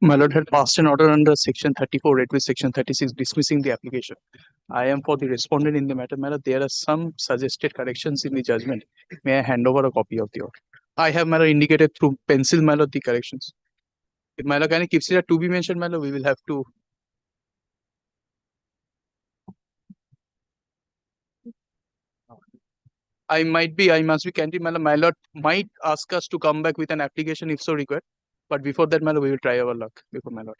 My lord had passed an order under section 34, read with section 36, dismissing the application. I am for the respondent in the matter. My lord, there are some suggested corrections in the judgment. May I hand over a copy of the order? I have, my lord, indicated through pencil, my lord, the corrections. If my lord kindly keeps it to be mentioned, my lord, we will have to. I must be candid, my lord. My lord might ask us to come back with an application if so required. But before that, my lord, we will try our luck before my lord.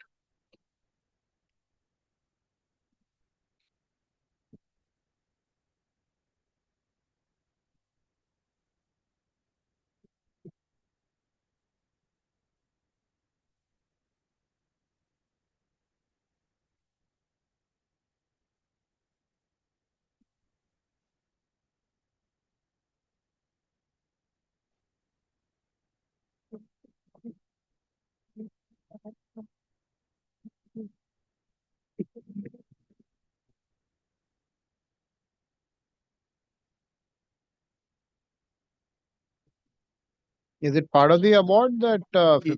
Is it part of the award that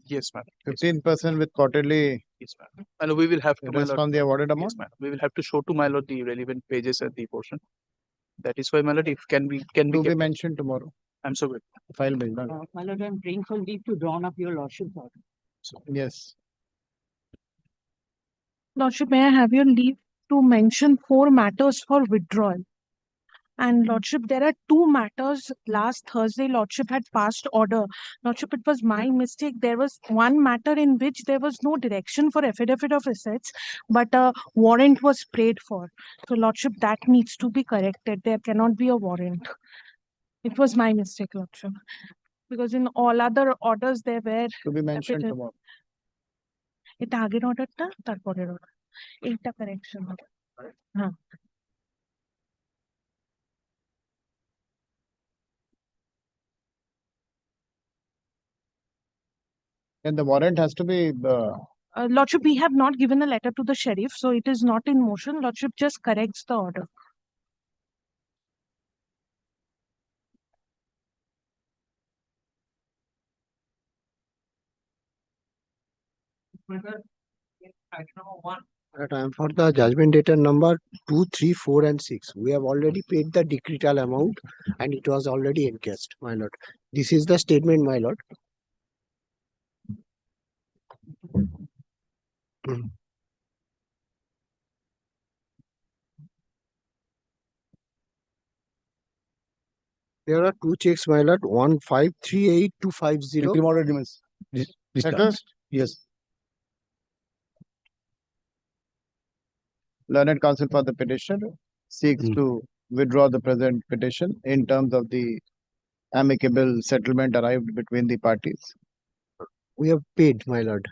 Yes, ma'am. 15% with quarterly Yes, ma'am. And we will have to, my interest lord, on the awarded yes, amount? ma'am. We will have to show to my lord the relevant pages and the portion. That is why, my lord, if can be To be kept. mentioned tomorrow. I'm so good. File bill done. My lord, I'm praying for leave to draw up your lordship's order. Yes. Lordship, may I have your leave to mention 4 matters for withdrawal? And Lordship, there are 2 matters. Last Thursday, Lordship had passed order. Lordship, it was my mistake. There was one matter in which there was no direction for affidavit of assets, but a warrant was prayed for. So, Lordship, that needs to be corrected. There cannot be a warrant. It was my mistake, Lordship. Because in all other orders, there were. To be mentioned affidavit. tomorrow. এটা আগের অর্ডারটা তারপরের order এইটা correction হবে হ্যাঁ And the warrant has to be Lordship, we have not given a letter to the sheriff, so it is not in motion. Lordship just corrects the order. Time for the judgment data number 2, 3, 4, and 6. We have already paid the decretal amount and it was already encashed, my lord. This is the statement, my lord. There are 2 checks, my lord. 1538250. Interim order demands. Discharged. Yes. Learned counsel for the petition seeks to withdraw the present petition in terms of the amicable settlement arrived between the parties. We have paid, my lord.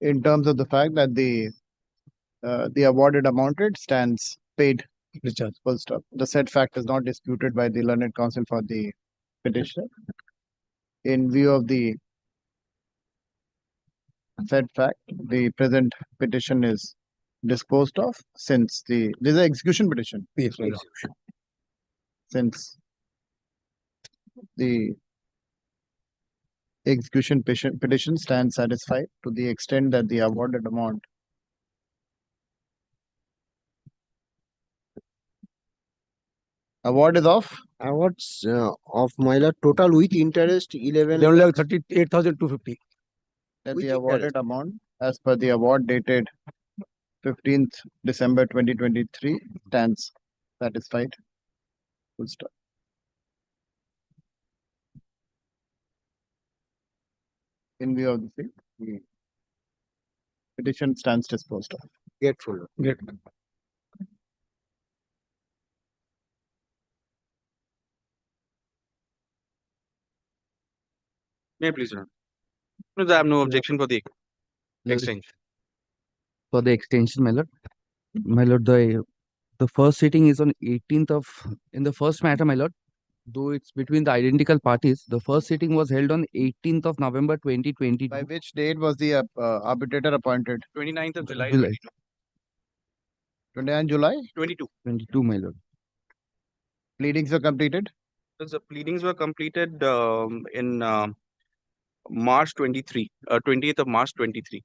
In terms of the fact that the awarded amount rate stands paid. Discharged. Full stop. The said fact is not disputed by the learned counsel for the petitioner. In view of the said fact, the present petition is disposed of since this is an execution petition. Yes, my lord. Since the execution petition stands satisfied to the extent that the awarded amount award is of Awards of my lord total with interest 38,250. that With the awarded interest. amount as per the award dated 15th December 2023 stands satisfied. Full stop. In view of the same, the petition stands disposed of. Grateful. Great. May I please, Your Honor? I have no objection for the exchange. For the extension, my lord. My lord, the first sitting is on 18th of, in the first matter, my lord, though it's between the identical parties, the first sitting was held on 18th of November 2022. By which date was the arbitrator appointed? 29th of July. July. 29 July? 22. 22, my lord. Pleadings were completed? The pleadings were completed in March 23, 20th of March 23.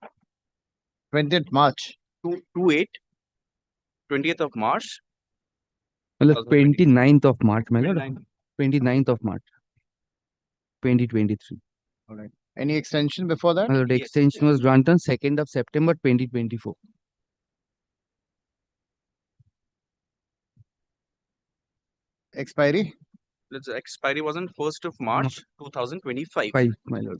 20th March. 28, 20th of March. My lord, 2020. 29th of March, my lord. 29th. 29th of March, 2023. Any extension before that? My lord, the Yes, extension yes. was granted on 2nd of September 2024. Expiry? The expiry was on 1st of March 2025. 5, my lord.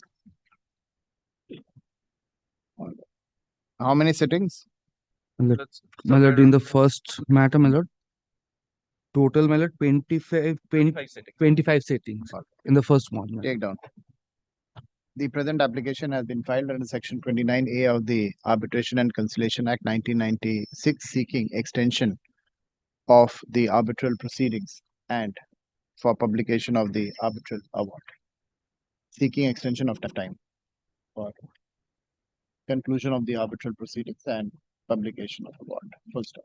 How many sittings? That's My lord, in the somewhere around first matter, my lord, total, my lord, 25 settings. 25 settings in the first one. my lord. Take down. The present application has been filed under Section 29A of the Arbitration and Conciliation Act 1996, seeking extension of the arbitral proceedings and for publication of the arbitral award. Seeking extension of time for conclusion of the arbitral proceedings and publication of award. Full stop.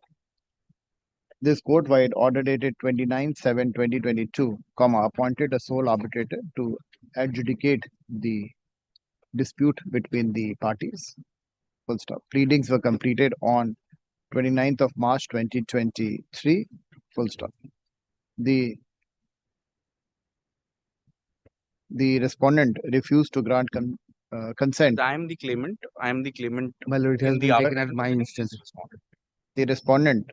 This court, wide order dated 29/7/2022, appointed a sole arbitrator to adjudicate the dispute between the parties. Full stop. Pleadings were completed on 29th of March 2023. Full stop. The respondent refused to grant consent. I am the claimant. I am the claimant. My lord, it has in the been taken arbitration as my proceedings, instance. responded. The respondent,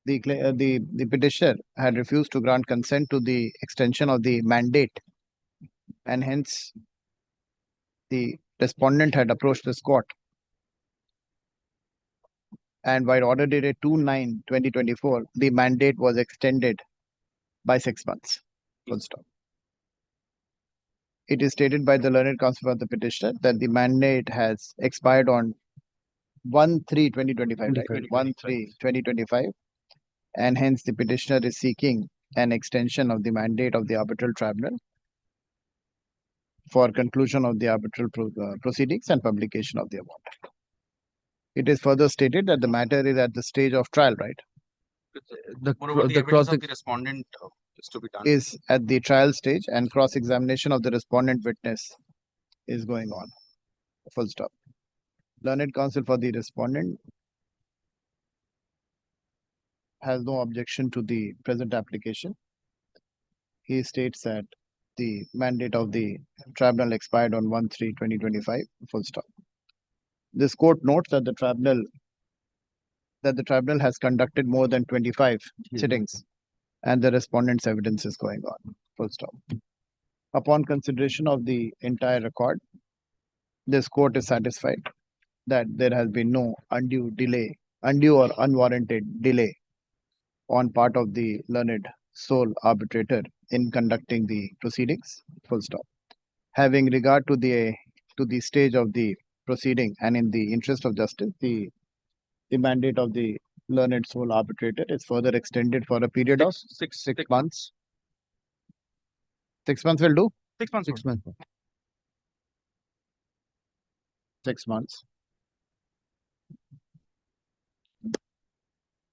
the petitioner had refused to grant consent to the extension of the mandate, and hence the respondent had approached this court. And by order dated 2/9/2024, the mandate was extended by 6 months. Full stop. It is stated by the learned counsel for the petitioner that the mandate has expired on 1/3/2025, right? 1/3/2025, and hence the petitioner is seeking an extension of the mandate of the arbitral tribunal for conclusion of the arbitral proceedings and publication of the award. It is further stated that the matter is at the stage of trial, right? Moreover, the evidence of the respondent is to be done. Is at the trial stage, and cross-examination of the respondent witness is going on. Full stop. Learned counsel for the respondent has no objection to the present application. He states that the mandate of the tribunal expired on 1/3/2025. Full stop. This court notes that the tribunal has conducted more than 25 sittings, and the respondent's evidence is going on. Full stop. Upon consideration of the entire record, this court is satisfied that there has been no undue or unwarranted delay on part of the learned sole arbitrator in conducting the proceedings. Full stop. Having regard to the stage of the proceeding and in the interest of justice, the mandate of the learned sole arbitrator is further extended for a period of 6 months. 6 months will do? 6 months. 6 months. 6 months.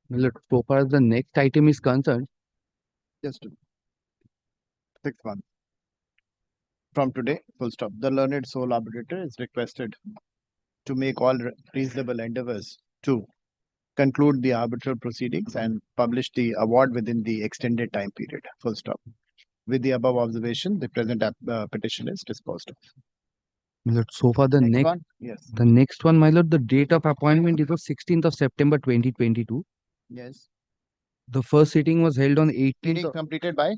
My lord, so far as the next item is concerned, Just 6 months. From today, full stop. The learned sole arbitrator is requested to make all reasonable endeavors to conclude the arbitral proceedings and publish the award within the extended time period. Full stop. With the above observation, the present petition is disposed of. my lord, so far the next one? Yes. the next one, my lord, the date of appointment is of 16th of September 2022. Yes. The first sitting was held on 18th Pleadings of completed by?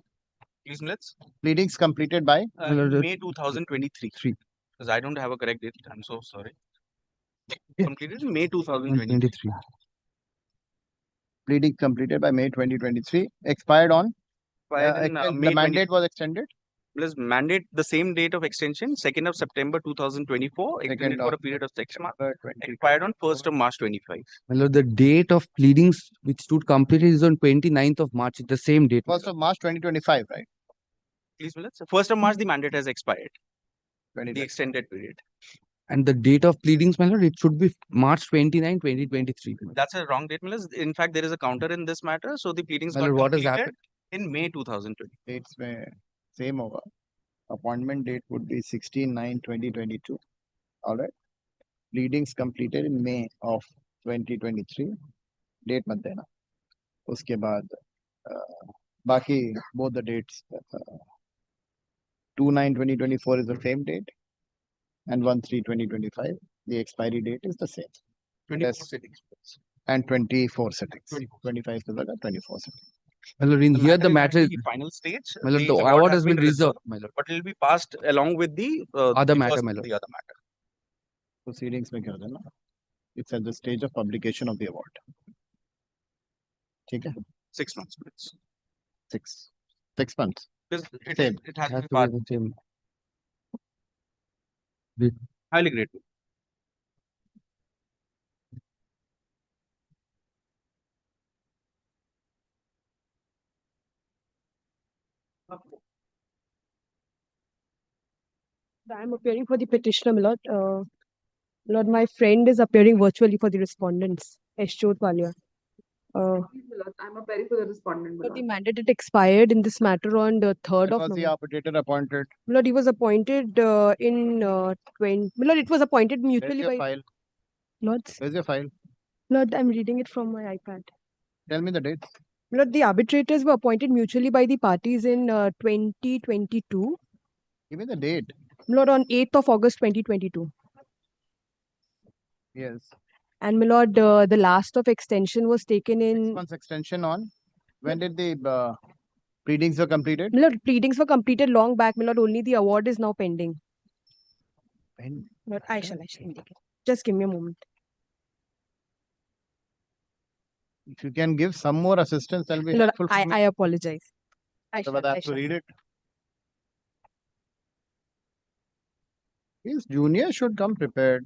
Please, let's. Pleadings completed by? May 2023. 3. Because I don't have a correct date. I'm so sorry. Completed in May 2023. 23. Pleading completed by May 2023. Expired on? Expired in The May mandate was extended? Plus mandate the same date of extension, 2nd of September 2024, extended 2nd for a of period of 6 months. 20. Expired on 1st of March 25. My lord, the date of pleadings which stood completed is on 29th of March. It's the same date. 1st of March 2025, right? Please, Millets. 1st of March, the mandate has expired. The 20. extended period. And the date of pleadings, my lord, it should be March 29, 2023. That's a wrong date, Millets. In fact, there is a counter in this matter. So the pleadings My got lord, what has completed happened? in May 2020. Dates may same over. Appointment date would be 16/9/2022. All right. Pleadings completed in May of 2023. Date मत देना. उसके बाद बाकी both the dates 2/9/2024 is the same date, and 1/3/2025 the expiry date is the same. 24 Yes. sittings. And 24 settings. 24. 25 to the 24 settings. My lord, in here the is at matter, the final stage. my lord, The the award has been reserved, my lord. but it will be passed along with the Other the matter, first- my lord. The other matter. Proceedings में क्या होता है ना? It's at the stage of publication of the award. ठीक है? 6 months. Please. 6 months. It Same. it has Has to be to passed. be the same. Highly grateful. I am appearing for the petitioner, my lord. Lord, my friend is appearing virtually for the respondents. Ashjot Walia. I'm appearing for the respondent. But the mandate it expired in this matter on the 3rd When of was the November. arbitrator appointed? My lord, he was appointed in 20. My lord, it was appointed Where's mutually your by. file? Lords. Where's your file? Lord, I'm reading it from my iPad. Tell me the dates. My lord, the arbitrators were appointed mutually by the parties in 2022. Give me the date. My lord, on 8th of August 2022. Yes. And my lord, the last of extension was taken 6 in. months extension on. When did the pleadings were completed? My lord, pleadings were completed long back. My lord, only the award is now pending. When? Lord, I shall indicate. Just give me a moment. If you can give some more assistance, that'll be Lord, helpful for me. I apologize. I But I have to read it. His junior should come prepared.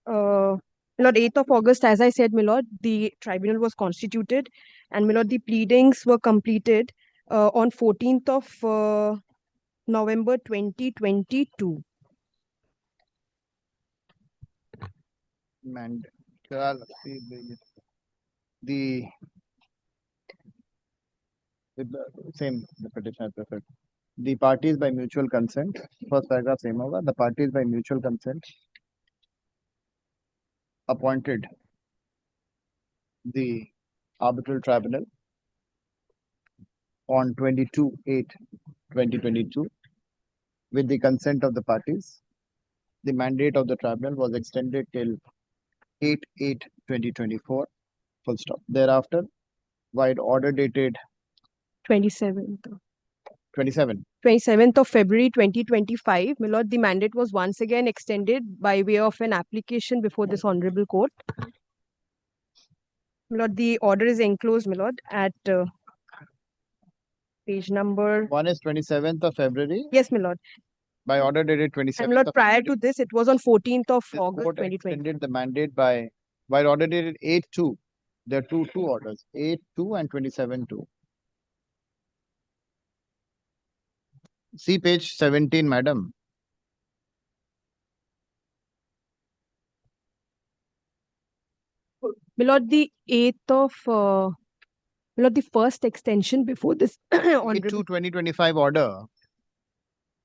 Lord, 8th of August, as I said, my lord, the tribunal was constituted, and my lord, the pleadings were completed on 14th of November 2022. And the same the petition has preferred. The parties by mutual consent. First paragraph same hoga. The parties by mutual consent appointed the arbitral tribunal on 22/8/2022 with the consent of the parties. The mandate of the tribunal was extended till 8/8/2024. Full stop. Thereafter, by order dated 27th 27. of February 2025, my lord, the mandate was once again extended by way of an application before this honorable court. My lord, the order is enclosed, my lord, at page number. One is 27th of February. Yes, my lord. By order dated And 27th my lord, of prior February, to this, it was on 14th of this August court 2020. extended the mandate by order dated 8/2. There are two orders, 8/2 and 27/2. See page 17, madam. My lord, the 8th of, my lord, the first extension before this honorable. 8/2/2025 order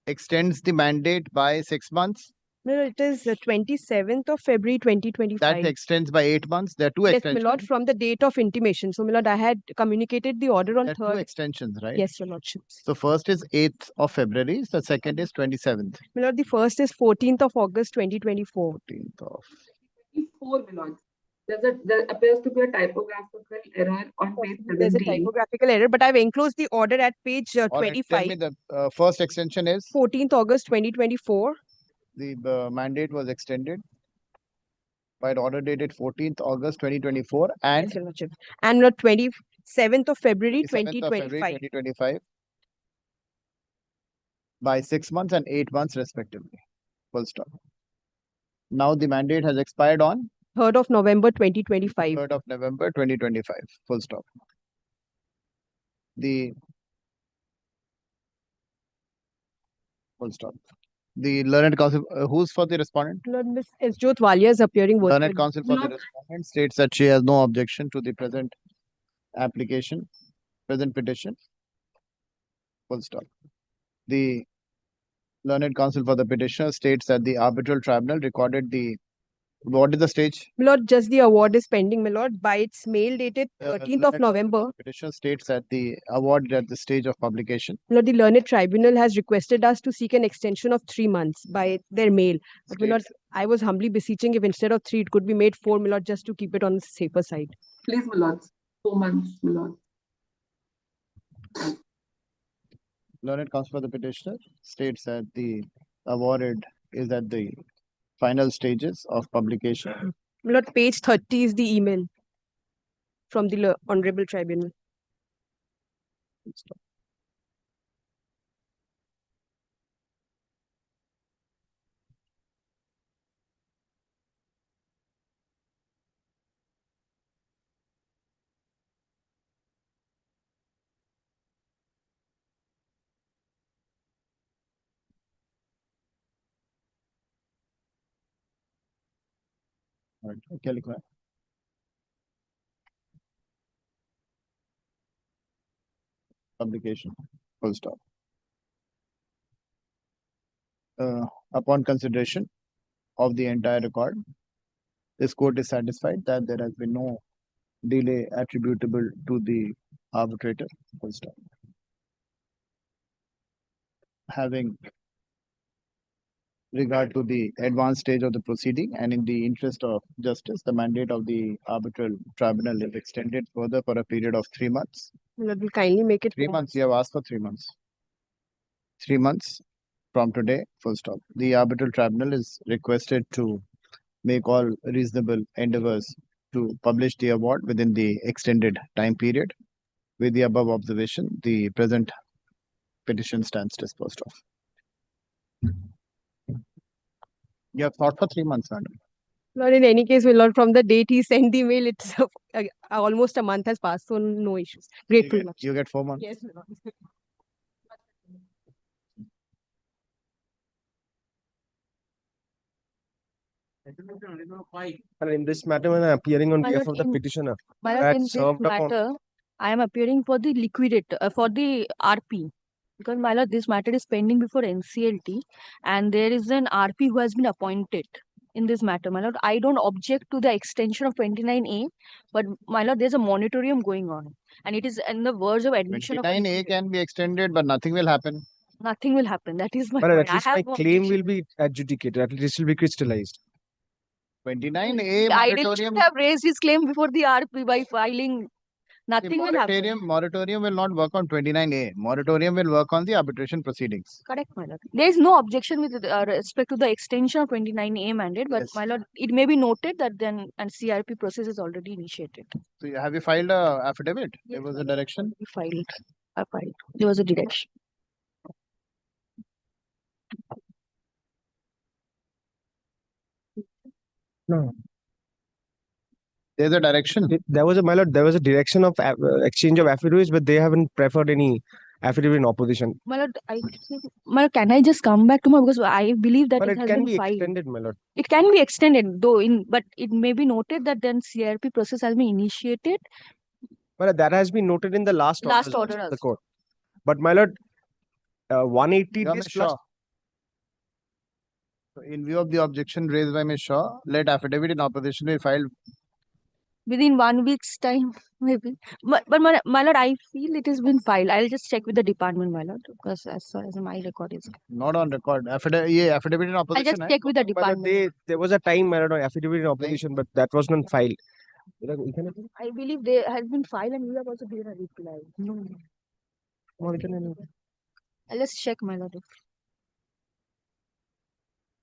extends the mandate by 6 months. My lord, it is 27th of February 2025. That extends by 8 months. There are two Yes, my extensions. lord, from the date of intimation. So, my lord, I had communicated the order on There are two 3rd. extensions, right? Yes, your lordships. So first is 8th of February. The second is 27th. My lord, the first is 14th of August 2024. 14th of. 24, my lord. There appears to be a typographical error on page There's a 17. typographical error, but I've enclosed the order at page All right, tell 25, me the first extension is 14th August 2024. the mandate was extended by order dated 14th August 2024 and Yes, your lordship. And not 27th of February 7th of February 2025. 2025 by 6 months and 8 months respectively. Full stop. Now the mandate has expired on 3rd of November 2025. 3rd of November 2025. Full stop. The full stop. The learned counsel, who's for the respondent? Lord, Miss Ashjot Walia is appearing Learned virtually. counsel for the Lord. respondent states that she has no objection to the present application, present petition. Full stop. The learned counsel for the petitioner states that the arbitral tribunal recorded the, what is the stage? My lord, just the award is pending, my lord, by its mail dated 13th of learned counsel for November. the petitioner states that the award at the stage of publication. My lord, the learned tribunal has requested us to seek an extension of 3 months by their mail. But my lord, I was humbly beseeching if instead of 3, it could be made 4, my lord, just to keep it on the safer side. Please, my lords, 4 months, my lord. Learned counsel for the petitioner states that the awarded is at the final stages of publication. My lord, page 30 is the email from the Honorable Tribunal. Right. क्या लिखा है? Publication. Full stop. Upon consideration of the entire record, this court is satisfied that there has been no delay attributable to the arbitrator. Full stop. Having regard to the advanced stage of the proceeding and in the interest of justice, the mandate of the arbitral tribunal is extended further for a period of 3 months. My lord, will kindly make it 3 4 months. You have asked for 3 months. 3 months from today, full stop. The arbitral tribunal is requested to make all reasonable endeavors to publish the award within the extended time period. With the above observation, the present petition stands disposed of. You have thought for 3 months, madam. Lord, in any case, my lord, from the date he sent the mail, it's almost a month has passed, so no issues. Grateful much. You get 4 months. Yes, my lord. And in this matter, when I am appearing on My behalf lord, of the in- petitioner, My lord, that in this served upon- matter, I am appearing for the liquidator, for the RP. Because my lord, this matter is pending before NCLT and there is an RP who has been appointed in this matter. My lord, I don't object to the extension of 29A, but my lord, there's a moratorium going on. And it is in the verge of admission of 29A can be extended, but nothing will happen. nothing will happen. That is my but point. at least I my have no claim objection. will be adjudicated. At least it will be crystallized. 29A The ideal moratorium. should have raised his claim before the RP by filing. The Nothing will happen. moratorium will not work on 29A. Moratorium will work on the arbitration proceedings. Correct, my lord. There is no objection with respect to the extension of 29A mandate, but Yes. my lord, it may be noted that then and CRP process is already initiated. So have you filed a affidavit? There Yes, was my a lord. direction. We filed. I filed. There was a direction. No, There's a direction. there was a my lord. There was a direction of exchange of affidavits, but they haven't preferred any affidavit in opposition. My lord, my lord, can I just come back to my because I believe that But it it has can been be filed. extended, my lord. It can be extended though but it may be noted that then CRP process has been initiated. But that has been noted in the last Last orders order of the also. court. But my lord, 180 Yeah, days Ms. plus. Shaw. So in view of the objection raised by Ms. Shaw, let affidavit in opposition be filed. Within 1 week's time, maybe. But my lord, I feel it has been filed. I'll just check with the department, my lord, because as far as my record is. Not on record. Affidavit in I'll opposition. just check with the My lord, department. there was a time, my lord, on affidavit in opposition, but that was not filed. I believe they has been filed and you have also given a reply. No. I'll just check, my lord.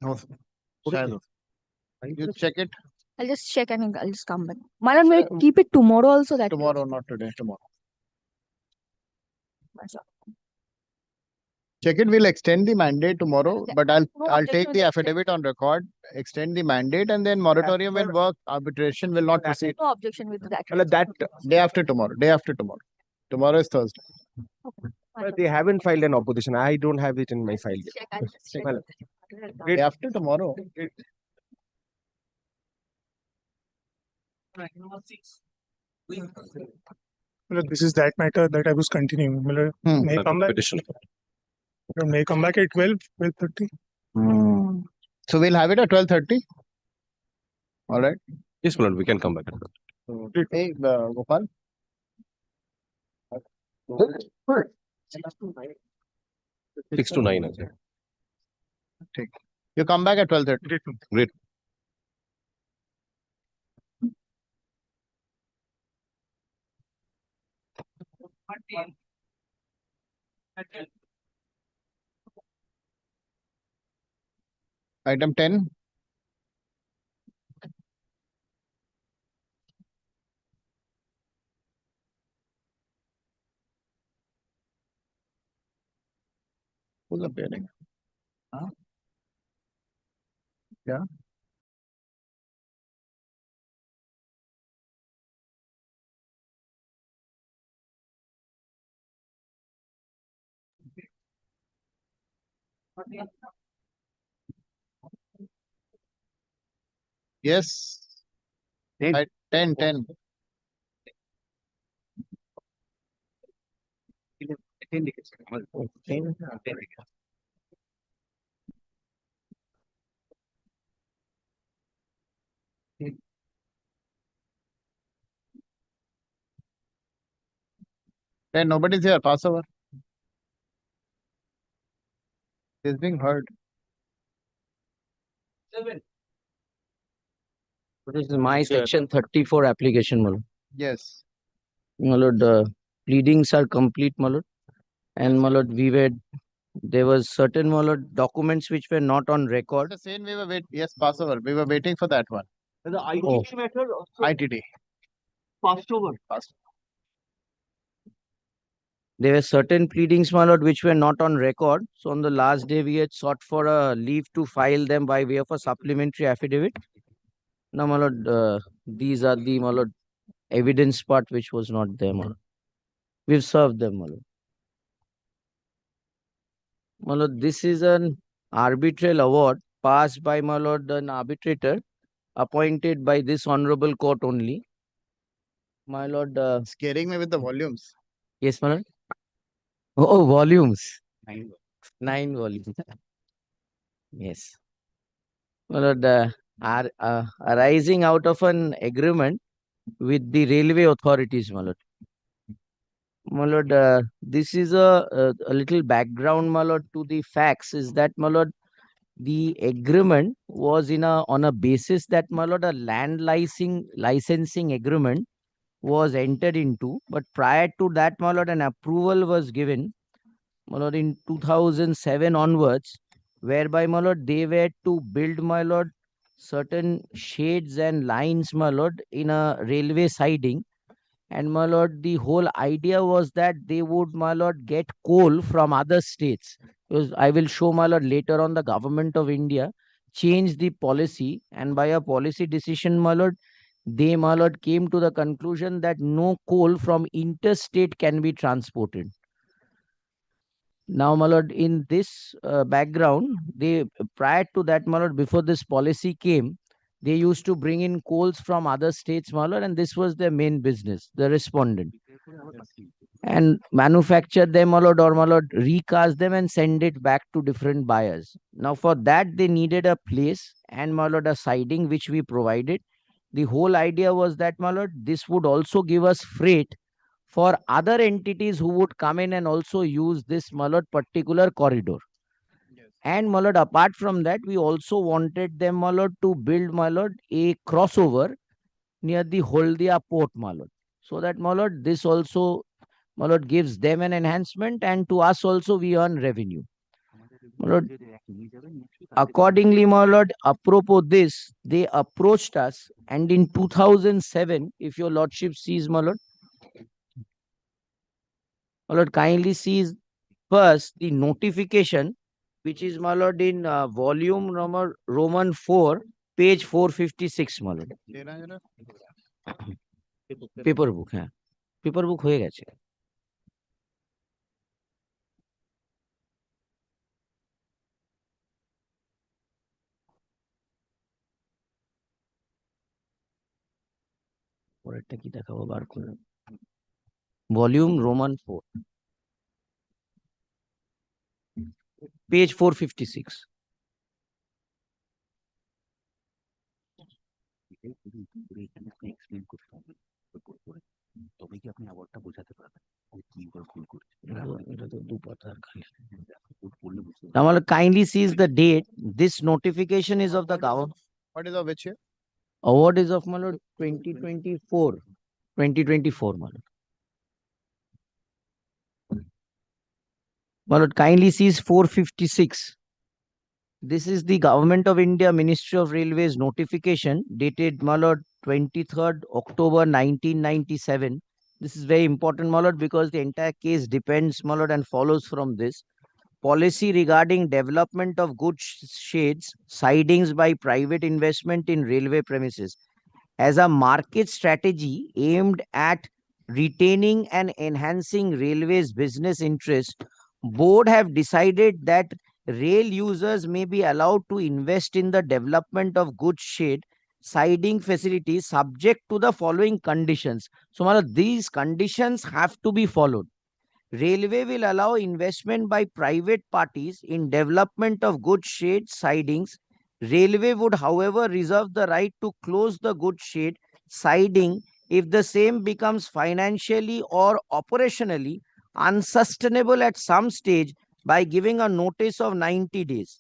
No, sir. Shayad ho. You check it I'll just check and I'll just come back. My lord, may I keep it tomorrow also? That tomorrow, not today, tomorrow. Check it, we'll extend the mandate tomorrow, Okay. but I'll No take objection the with affidavit on record, extend the mandate, and then moratorium will work, arbitration will not proceed. No objection with that. My lord, that Day after tomorrow, day after tomorrow. Tomorrow is Thursday. but they haven't filed an opposition. I don't have it in my file. Check, I'll just check. My lord. Day after tomorrow. This is that matter that I was continuing. May I come back? Petition. May come back at 12:30. So we'll have it at 12:30. All right. Yes, my lord, we can come back. Hey, Gopal. 6 to 9, I think. You come back at 12:30. Great. Item 10. Who's appearing? Huh? Yeah. Yes. 10. 10. Nobody's here. Pass over. It's being heard. This is my section 34 application, my lord. Yes. My lord, the pleadings are complete, my lord. And my lord, there was certain, my lord, documents which were not on record. The same we were waiting. Yes, pass over. We were waiting for that one. The Oh. ITT matter also ITD. passed over. There were certain pleadings, my lord, which were not on record. So on the last day, we had sought for a leave to file them by way of a supplementary affidavit. Now, my lord, these are the, my lord, evidence part which was not there, my lord. We've served them, my lord. My lord, this is an arbitral award passed by, my lord, an arbitrator appointed by this honorable court only. My lord, Scaring me with the volumes. yes, my lord. Oh, volumes. 9 volumes. Yes. My lord, are arising out of an agreement with the railway authorities, my lord. My lord, this is a little background, my lord, to the facts is that, my lord, the agreement was on a basis that, my lord, a land licensing agreement was entered into, but prior to that, my lord, an approval was given, my lord, in 2007 onwards, whereby, my lord, they were to build, my lord, certain shades and lines, my lord, in a railway siding. And, my lord, the whole idea was that they would, my lord, get coal from other states. Because I will show, my lord, later on the government of India changed the policy, and by a policy decision, my lord, they, my lord, came to the conclusion that no coal from interstate can be transported. Now, my lord, in this background, they prior to that, my lord, before this policy came, they used to bring in coals from other states, my lord, and this was their main business, the respondent, and manufacture them, my lord, or my lord, recast them and send it back to different buyers. Now, for that, they needed a place and, my lord, a siding which we provided. The whole idea was that, my lord, this would also give us freight for other entities who would come in and also use this, my lord, particular corridor. And, my lord, apart from that, we also wanted them, my lord, to build, my lord, a crossover near the Holdia port, my lord. So that, my lord, this also, my lord, gives them an enhancement, and to us also we earn revenue. My lord, accordingly, my lord, apropos this, they approached us, and in 2007, if your lordship sees, my lord, kindly sees first the notification, which is, my lord, in volume number Roman 4, page 456, my lord. Paper বুক, হ্যাঁ paper বুক হয়ে গেছে। পরেরটা কি দেখাবো বার করে, volume Roman 4। page 456. Now, my lord, kindly sees the date. This notification is of the government. What is of which year? Award is of, my lord, 2024. 2024, my lord. My lord, kindly sees 456. This is the Government of India Ministry of Railways notification dated, my lord, 23rd October 1997. This is very important, my lord, because the entire case depends, my lord, and follows from this. Policy regarding development of goods sheds, sidings by private investment in railway premises. As a market strategy aimed at retaining and enhancing railways business interest, board have decided that rail users may be allowed to invest in the development of goods shed siding facilities subject to the following conditions. So, Mala, these conditions have to be followed. Railway will allow investment by private parties in development of goods shed sidings. Railway would, however, reserve the right to close the goods shed siding if the same becomes financially or operationally unsustainable at some stage by giving a notice of 90 days.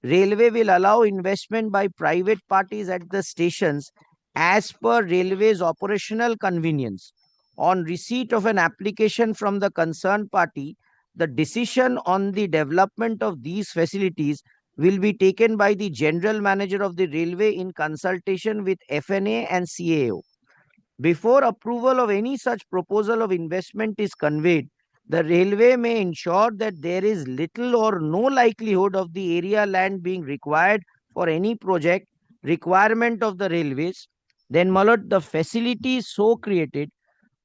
Railway will allow investment by private parties at the stations as per Railway's operational convenience. On receipt of an application from the concerned party, the decision on the development of these facilities will be taken by the General Manager of the Railway in consultation with FNA and CAO. Before approval of any such proposal of investment is conveyed, the railway may ensure that there is little or no likelihood of the area land being required for any project requirement of the railways. Then, my lord, the facilities so created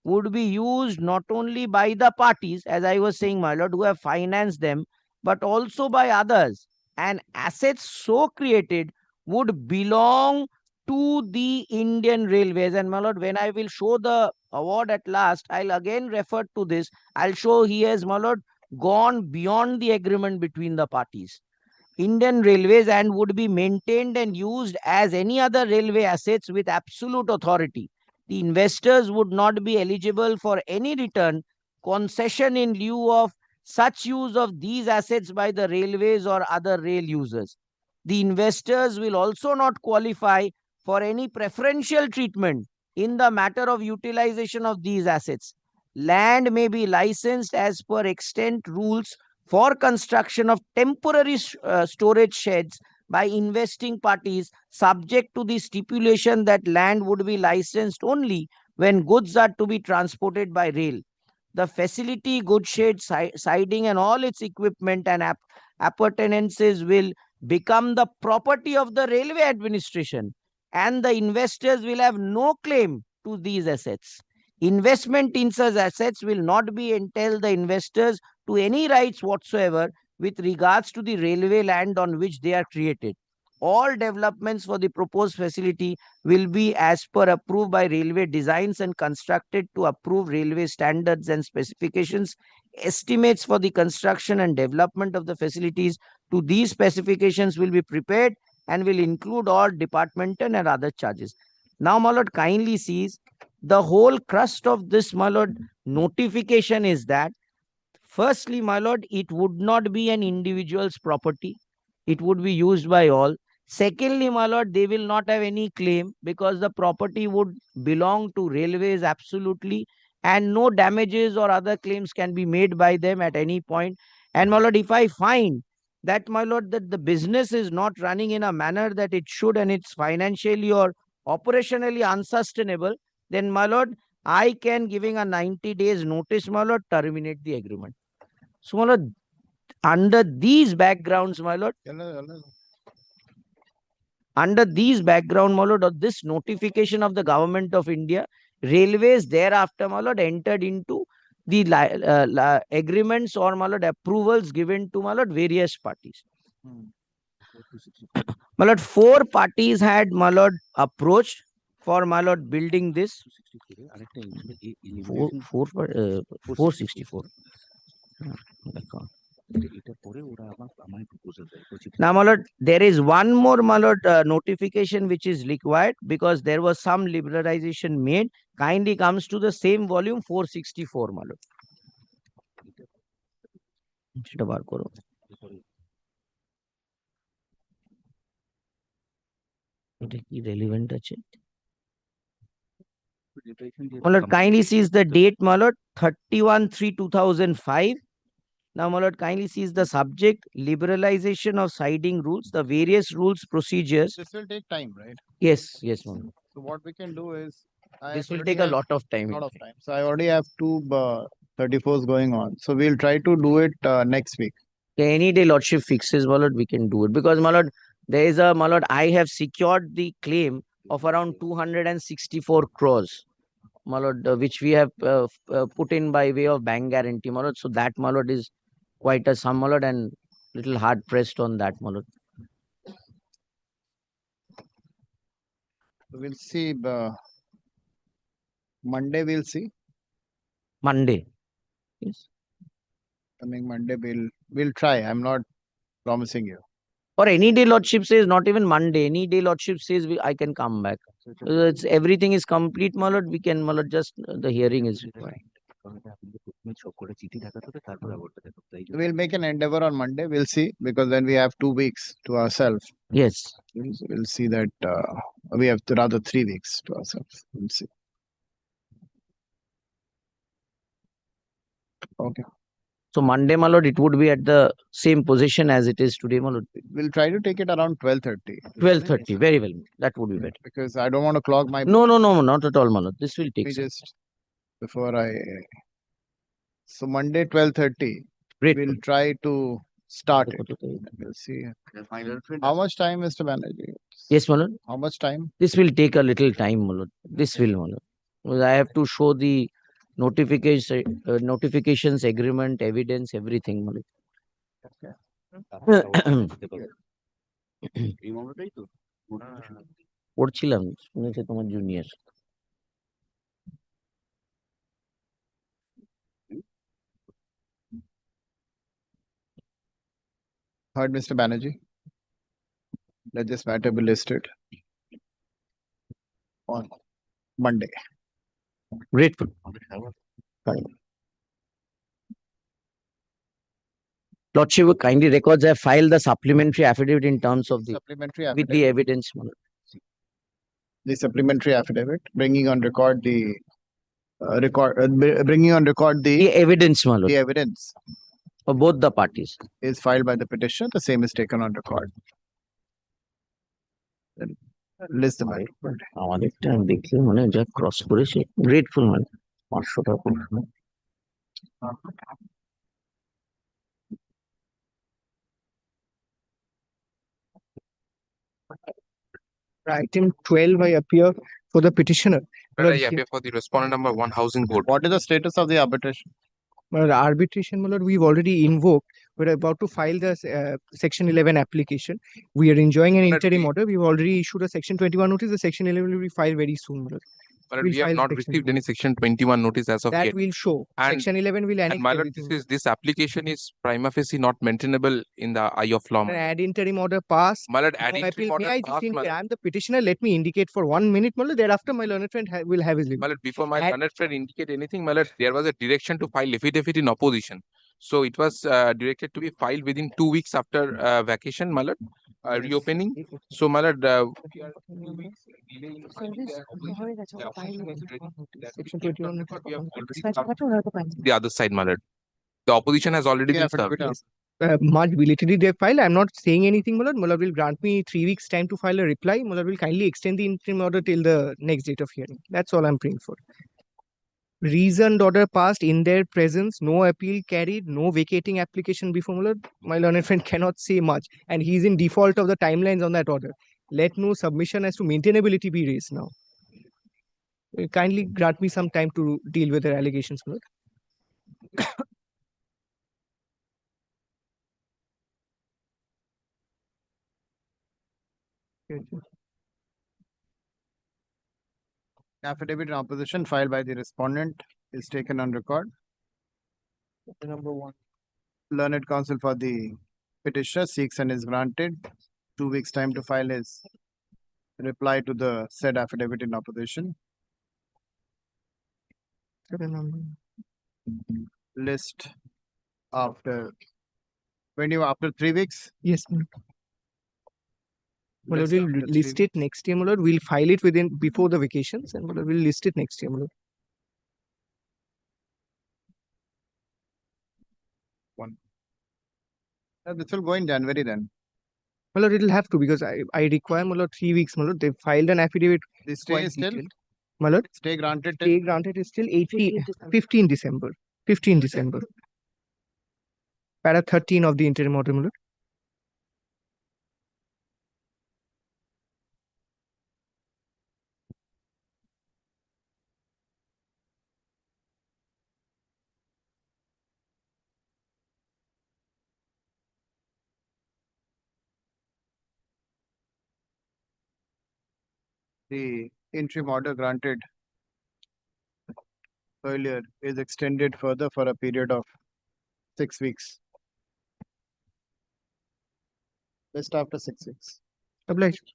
would be used not only by the parties, as I was saying, my lord, who have financed them, but also by others. And assets so created would belong to the Indian Railways. And my lord, when I will show the award at last, I'll again refer to this. I'll show he has, my lord, gone beyond the agreement between the parties. Indian Railways and would be maintained and used as any other railway assets with absolute authority. The investors would not be eligible for any return, concession in lieu of such use of these assets by the railways or other rail users. The investors will also not qualify for any preferential treatment in the matter of utilization of these assets. Land may be licensed as per extent rules for construction of temporary storage sheds by investing parties, subject to the stipulation that land would be licensed only when goods are to be transported by rail. The facility, goods shed, siding and all its equipment and appurtenances will become the property of the railway administration, and the investors will have no claim to these assets. Investment in such assets will not be entail the investors to any rights whatsoever with regards to the railway land on which they are created. All developments for the proposed facility will be as per approved by railway designs and constructed to approve railway standards and specifications. Estimates for the construction and development of the facilities to these specifications will be prepared and will include all departmental and other charges. Now, my lord, kindly sees the whole crust of this, my lord, notification is that, firstly, my lord, it would not be an individual's property. It would be used by all. Secondly, my lord, they will not have any claim because the property would belong to railways absolutely, and no damages or other claims can be made by them at any point. And my lord, if I find that, my lord, that the business is not running in a manner that it should and it's financially or operationally unsustainable, then, my lord, I can, giving a 90 days notice, my lord, terminate the agreement. So, my lord, under these backgrounds, my lord, under these background, my lord, of this notification of the Government of India, railways thereafter, my lord, entered into the agreements or, my lord, approvals given to, my lord, various parties. My lord, 4 parties had, my lord, approached for, my lord, building this. 464. Now, my lord, there is one more, my lord, notification which is required because there was some liberalization made. Kindly comes to the same volume 464, my lord. সেটা বার করো। এটা কি relevant আছে? My lord, kindly sees the date, my lord, 31/3/2005. Now, my lord, kindly sees the subject, liberalization of siding rules, the various rules, procedures. This will take time, right? Yes, yes, my lord. So what we can do is. This will take a lot of time. Lot of time. So I already have two 34s going on. So we'll try to do it next week. Any day lordship fixes, my lord, we can do it. Because, my lord, there is a, my lord, I have secured the claim of around 264 crores, my lord, which we have put in by way of bank guarantee, my lord. So that, my lord, is quite a sum, my lord, and little hard pressed on that, my lord. So we'll see. Monday we'll see. Monday. Yes. Coming Monday we'll try. I'm not promising you. Or any day lordship says, not even Monday, any day lordship says I can come back. It's everything is complete, my lord. We can, my lord, just the hearing is required. We'll make an endeavor on Monday. We'll see, because then we have 2 weeks to ourselves. Yes. We'll see that we have rather 3 weeks to ourselves. We'll see. Okay. So Monday, my lord, it would be at the same position as it is today, my lord. We'll try to take it around 12:30. 12:30, very well. That would be better. Because I don't want to clog my. No, not at all, my lord. This will take We some. just before I. So Monday 12:30. Great. We'll try to start it. We'll see. How much time, Mr. Banerjee? Yes, my lord. How much time? This will take a little time, my lord. This will, my lord. Because I have to show the notifications, agreement, evidence, everything, my lord. পড়ছিলাম, শুনেছে তোমার junior. Heard, Mr. Banerjee. Let this matter be listed on Monday. Grateful. Fine. Lordship, kindly records have filed the supplementary affidavit in terms of the Supplementary with the affidavit. evidence, my lord. The supplementary affidavit, bringing on record the bringing on record The the evidence, my lord, evidence for both the parties. is filed by the petitioner. The same is taken on record. Then list the matter. আমাদেরটা দেখলে মানে যা cross করেছে, grateful মানে 500 টাকা প্রশ্ন। Item 12, I appear for the petitioner. I appear for the respondent number 1 housing board. What is the status of the arbitration? The arbitration, my lord, we've already invoked. We're about to file the Section 11 application. We are enjoying an interim order. We've already issued a Section 21 notice. The Section 11 will be filed very soon, my lord. But We'll we have file not Section received 11. any section 21 notice as of That yet. will show. And- Section 11 will annex And my lord, everything. this application is prima facie not maintainable in the eye of law. An ad interim order passed. My lord, No adding appeal. to order May I just passed, my indicate? lord. I'm the petitioner. Let me indicate for 1 minute, my lord. Thereafter, my learned friend will have his leave. My lord, before my Ad- learned friend indicate anything, my lord, there was a direction to file affidavit in opposition. So it was directed to be filed within 2 weeks after vacation, my lord, reopening. So my lord, we are 2 weeks delay in filing the Section 21 we have already served the other side, my lord. The opposition has already been served. Much belatedly they file. I'm not saying anything, Mullah. Mullah will grant me 3 weeks time to file a reply. Mullah will kindly extend the interim order till the next date of hearing. That's all I'm praying for. Reasoned order passed in their presence, no appeal carried, no vacating application before Mullah. My learned friend cannot say much, and he's in default of the timelines on that order. Let no submission as to maintainability be raised now. Kindly grant me some time to deal with their allegations, Mullah. Affidavit in opposition filed by the respondent is taken on record. Number 1. Learned counsel for the petitioner seeks and is granted 2 weeks time to file his reply to the said affidavit in opposition. List after after 3 weeks. Yes, my lord. List We'll after 3 list it next year, my lord. We'll file it before the vacations, and my lord, we'll list it next year, my lord. This will go in January then. My lord, it'll have to, because I require, my lord, 3 weeks, my lord. They filed an affidavit The stay quite is still detailed. My lord, stay granted till stay granted is still 15 December. 15 December. Para 13 of the interim order, my lord. the interim order granted earlier is extended further for a period of 6 weeks. Just after 6 weeks. Obliged.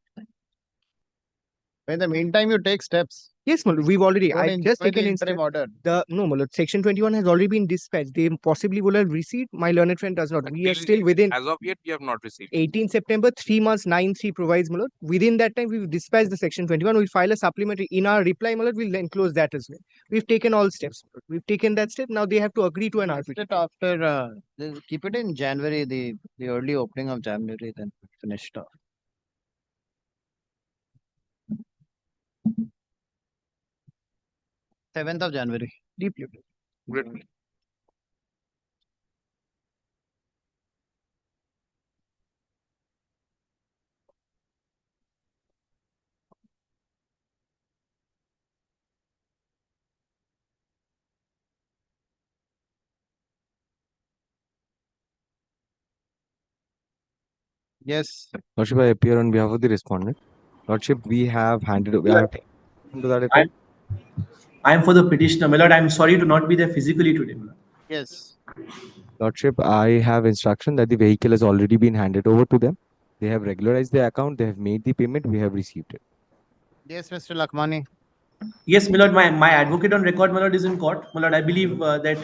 In the meantime, you take steps. Yes, my lord, we've already. Don't I've just enjoy the taken interim order. no, my lord, section 21 has already been dispatched. They possibly will have received. My learned friend does not. But We are till still within As of yet, we have not received. 18 September, 3 months, 9(3) provides, my lord. Within that time, we've dispatched the section 21. We'll file a supplementary. In our reply, my lord, we'll then close that as well. We've taken all steps. My lord. We've taken that step. Now they have to agree to an arbitration. After keep it in January, the early opening of January, then finish it off. Seventh of January. Deeply. Great. Yes. Lordship, I appear on behalf of the respondent. Lordship, we have handed over to that effect. I am for the petitioner, my lord. I am sorry to not be there physically today, my lord. Yes. Lordship, I have instruction that the vehicle has already been handed over to them. They have regularized their account. They have made the payment. We have received it. Yes, Mr. Lakhmani. Yes, my lord. My advocate on record, my lord, is in court, my lord. I believe that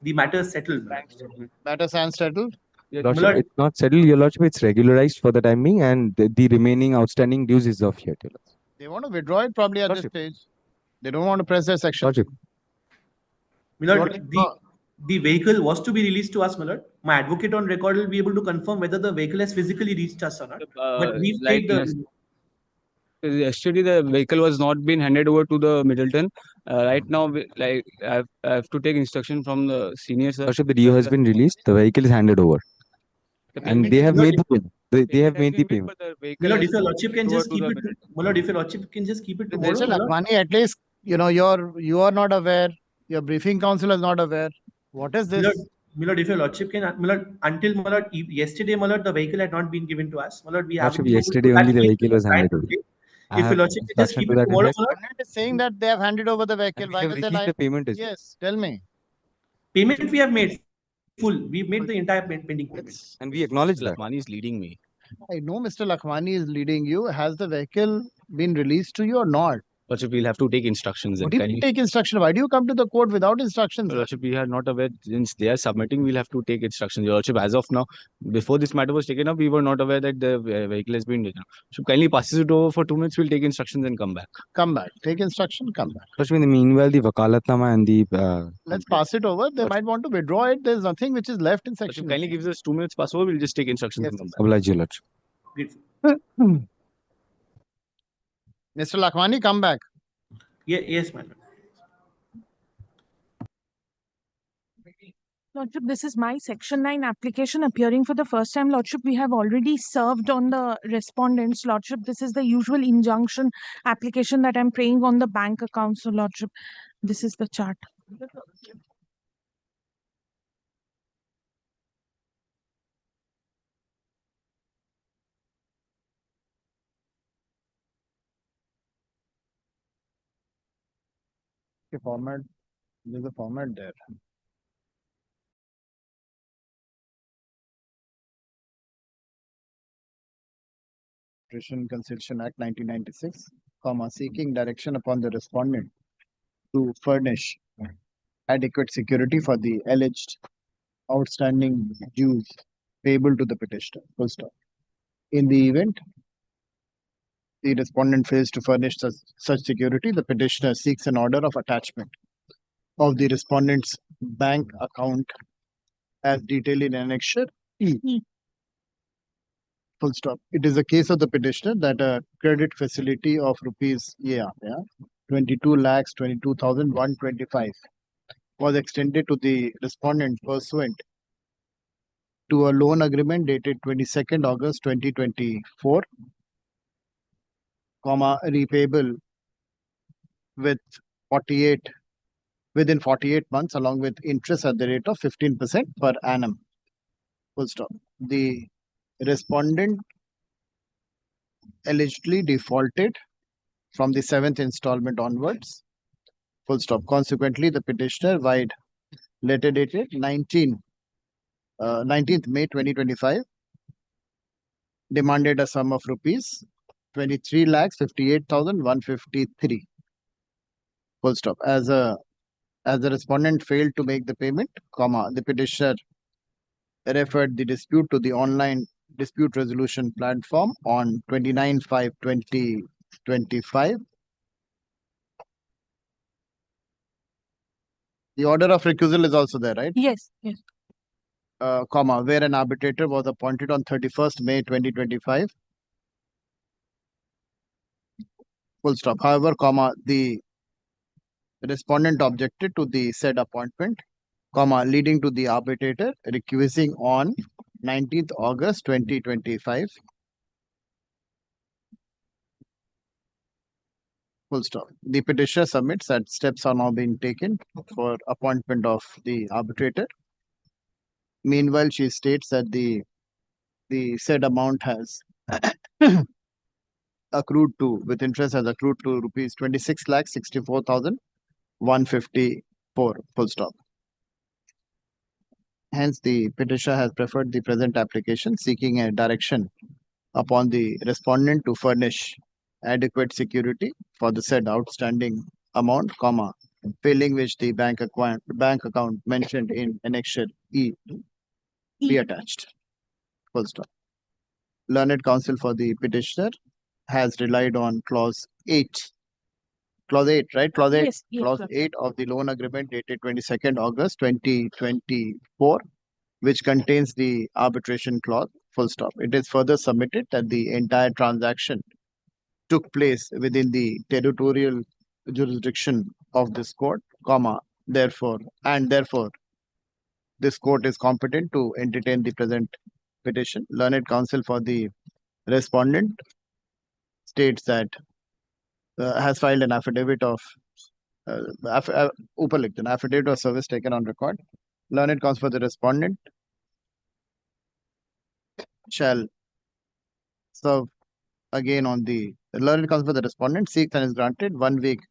the matter is settled. My lord. Matter stands settled. Lordship, Lord- it's not settled, Your Lordship. It's regularized for the time being, and the remaining outstanding dues is of here. Your Lordship. They want to withdraw it probably at Lordship. this stage. They don't want to press their section. Lordship, My They lord, want to- the vehicle was to be released to us, my lord. My advocate on record will be able to confirm whether the vehicle has physically reached us or not. But we've paid the. Yesterday the vehicle was not been handed over to the Middleton. Right now, I have to take instruction from the senior sir. Lordship, the DO has been released. The vehicle is handed over, and they have made the payment. They have made the payment. My lord, if your lordship can just keep it. My lord, if your lordship can just keep it tomorrow. Mr. my lord. Lakhmani, at least you are not aware. Your briefing counsel is not aware. What is this? My lord, if your lordship can, my lord, until my lord, yesterday, my lord, the vehicle had not been given to us. My lord, we have Lordship, yesterday only the vehicle was handed over. I If your have lordship can just instruction keep to it that tomorrow, effect. my lord. Government is saying that they have handed over the vehicle. And we Why have will they received lie? the payment as well. Yes, tell me. Payment we have made full. We've made the entire pending payment. And we acknowledge that. Lakhmani is leading me. I know Mr. Lakhmani is leading you. Has the vehicle been released to you or not? Lordship, we'll have to take instructions. What do you take instruction? Why do you come to the court without instructions? Your Lordship, we are not aware. Since they are submitting, we'll have to take instructions. Your Lordship, as of now, before this matter was taken up, we were not aware that the vehicle has been taken up. So kindly passes it over for 2 minutes. We'll take instructions and come back. Come back. Take instruction, come back. Lordship, in the meanwhile, the Vakalatnama and the Let's pass it over. They might want to withdraw it. There's nothing which is left in Lordship, section. kindly gives us 2 minutes pass over. We'll just take instructions Yes, and come back. oblige, Your Lordship. Grateful. Mr. Lakhmani, come back. Yes, my lord. Lordship, this is my Section 9 application appearing for the first time. Lordship, we have already served on the respondents. Lordship, this is the usual injunction application that I'm praying on the bank account. So, Lordship, this is the chart. Okay, format. There's a format there. Arbitration and Conciliation Act 1996, seeking direction upon the respondent to furnish adequate security for the alleged outstanding dues payable to the petitioner. Full stop. In the event the respondent fails to furnish such security, the petitioner seeks an order of attachment of the respondent's bank account as detailed in Annexure E. Full stop. It is a case of the petitioner that a credit facility of rupees 22,22,125 was extended to the respondent pursuant to a loan agreement dated 22nd August 2024, repayable with within 48 months along with interest at the rate of 15% per annum. Full stop. The respondent allegedly defaulted from the 7th installment onwards. Full stop. Consequently, the petitioner, via letter dated 19th May 2025, demanded a sum of rupees 23,58,153. Full stop. As the respondent failed to make the payment, the petitioner referred the dispute to the online dispute resolution platform on 29/5/2025. The order of recusal is also there, right? Yes, yes. Where an arbitrator was appointed on 31st May 2025. Full stop. However, the respondent objected to the said appointment, leading to the arbitrator recusing on 19th August 2025. Full stop. The petitioner submits that steps are now being taken for appointment of the arbitrator. Meanwhile, she states that the said amount has accrued to, with interest has accrued to rupees 26,64,154. Full stop. Hence, the petitioner has preferred the present application, seeking a direction upon the respondent to furnish adequate security for the said outstanding amount, failing which the bank account mentioned in Annexure E be attached. Full stop. Learned counsel for the petitioner has relied on clause 8. Clause 8, right? Clause 8. Yes, yes, Clause sir. 8 of the loan agreement dated 22nd August 2024, which contains the arbitration clause. Full stop. It is further submitted that the entire transaction took place within the territorial jurisdiction of this court, therefore, this court is competent to entertain the present petition. Learned counsel for the respondent states that has filed an affidavit of affidavit of service taken on record. Learned counsel for the respondent shall serve again on the learned counsel for the respondent seeks and is granted 1 week.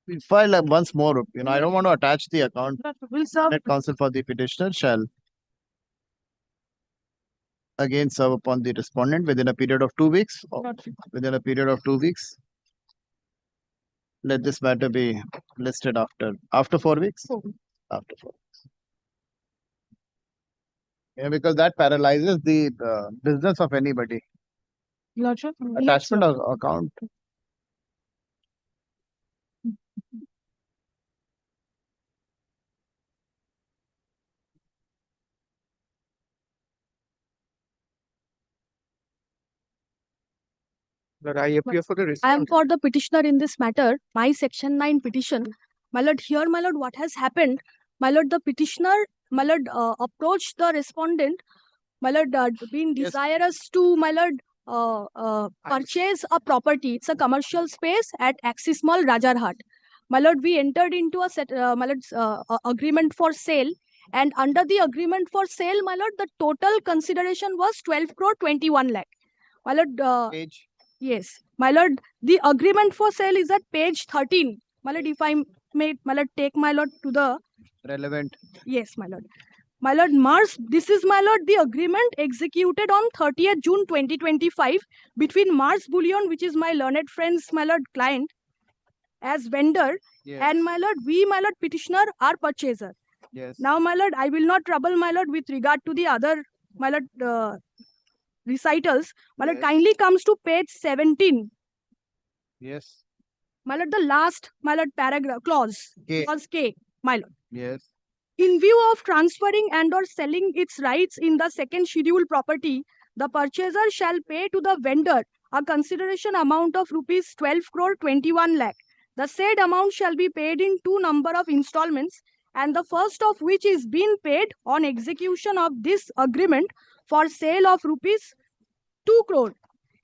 We file once more. I don't want to attach the account. Will serve. Learned counsel for the petitioner shall again serve upon the respondent within a period of 2 weeks. Within a period of 2 weeks. Let this matter be listed after 4 weeks. After 4 weeks. Because that paralyzes the business of anybody. Lordship. Attachment of account. Lord, I appear for the I am respondent. for the petitioner in this matter. My section 9 petition. My lord, here, my lord, what has happened? My lord, the petitioner, my lord, approached the respondent. My lord, being Yes. desirous to, my lord, purchase a property. It's a commercial space at Axis Mall, Rajarhat. My lord, we entered into a agreement for sale. And under the agreement for sale, my lord, the total consideration was 12 crore 21 lakh. My lord, Page. yes, my lord, the agreement for sale is at page 13. My lord, if I may, my lord, take my lord to the Relevant. yes, my lord. My lord, Mars, this is, my lord, the agreement executed on 30th June 2025 between Mars Bullion, which is my learned friend's, my lord, client as vendor, Yes. and my lord, we, my lord, petitioner are purchaser. Yes. Now, my lord, I will not trouble, my lord, with regard to the other, my lord, recitals. My lord, Yes. kindly comes to page 17. Yes. My lord, the last, my lord, paragraph, clause, K. clause K, my lord. Yes. In view of transferring and or selling its rights in the second schedule property, the purchaser shall pay to the vendor a consideration amount of rupees 12 crore 21 lakh. The said amount shall be paid in two number of installments, and the first of which is being paid on execution of this agreement for sale of rupees 2 crore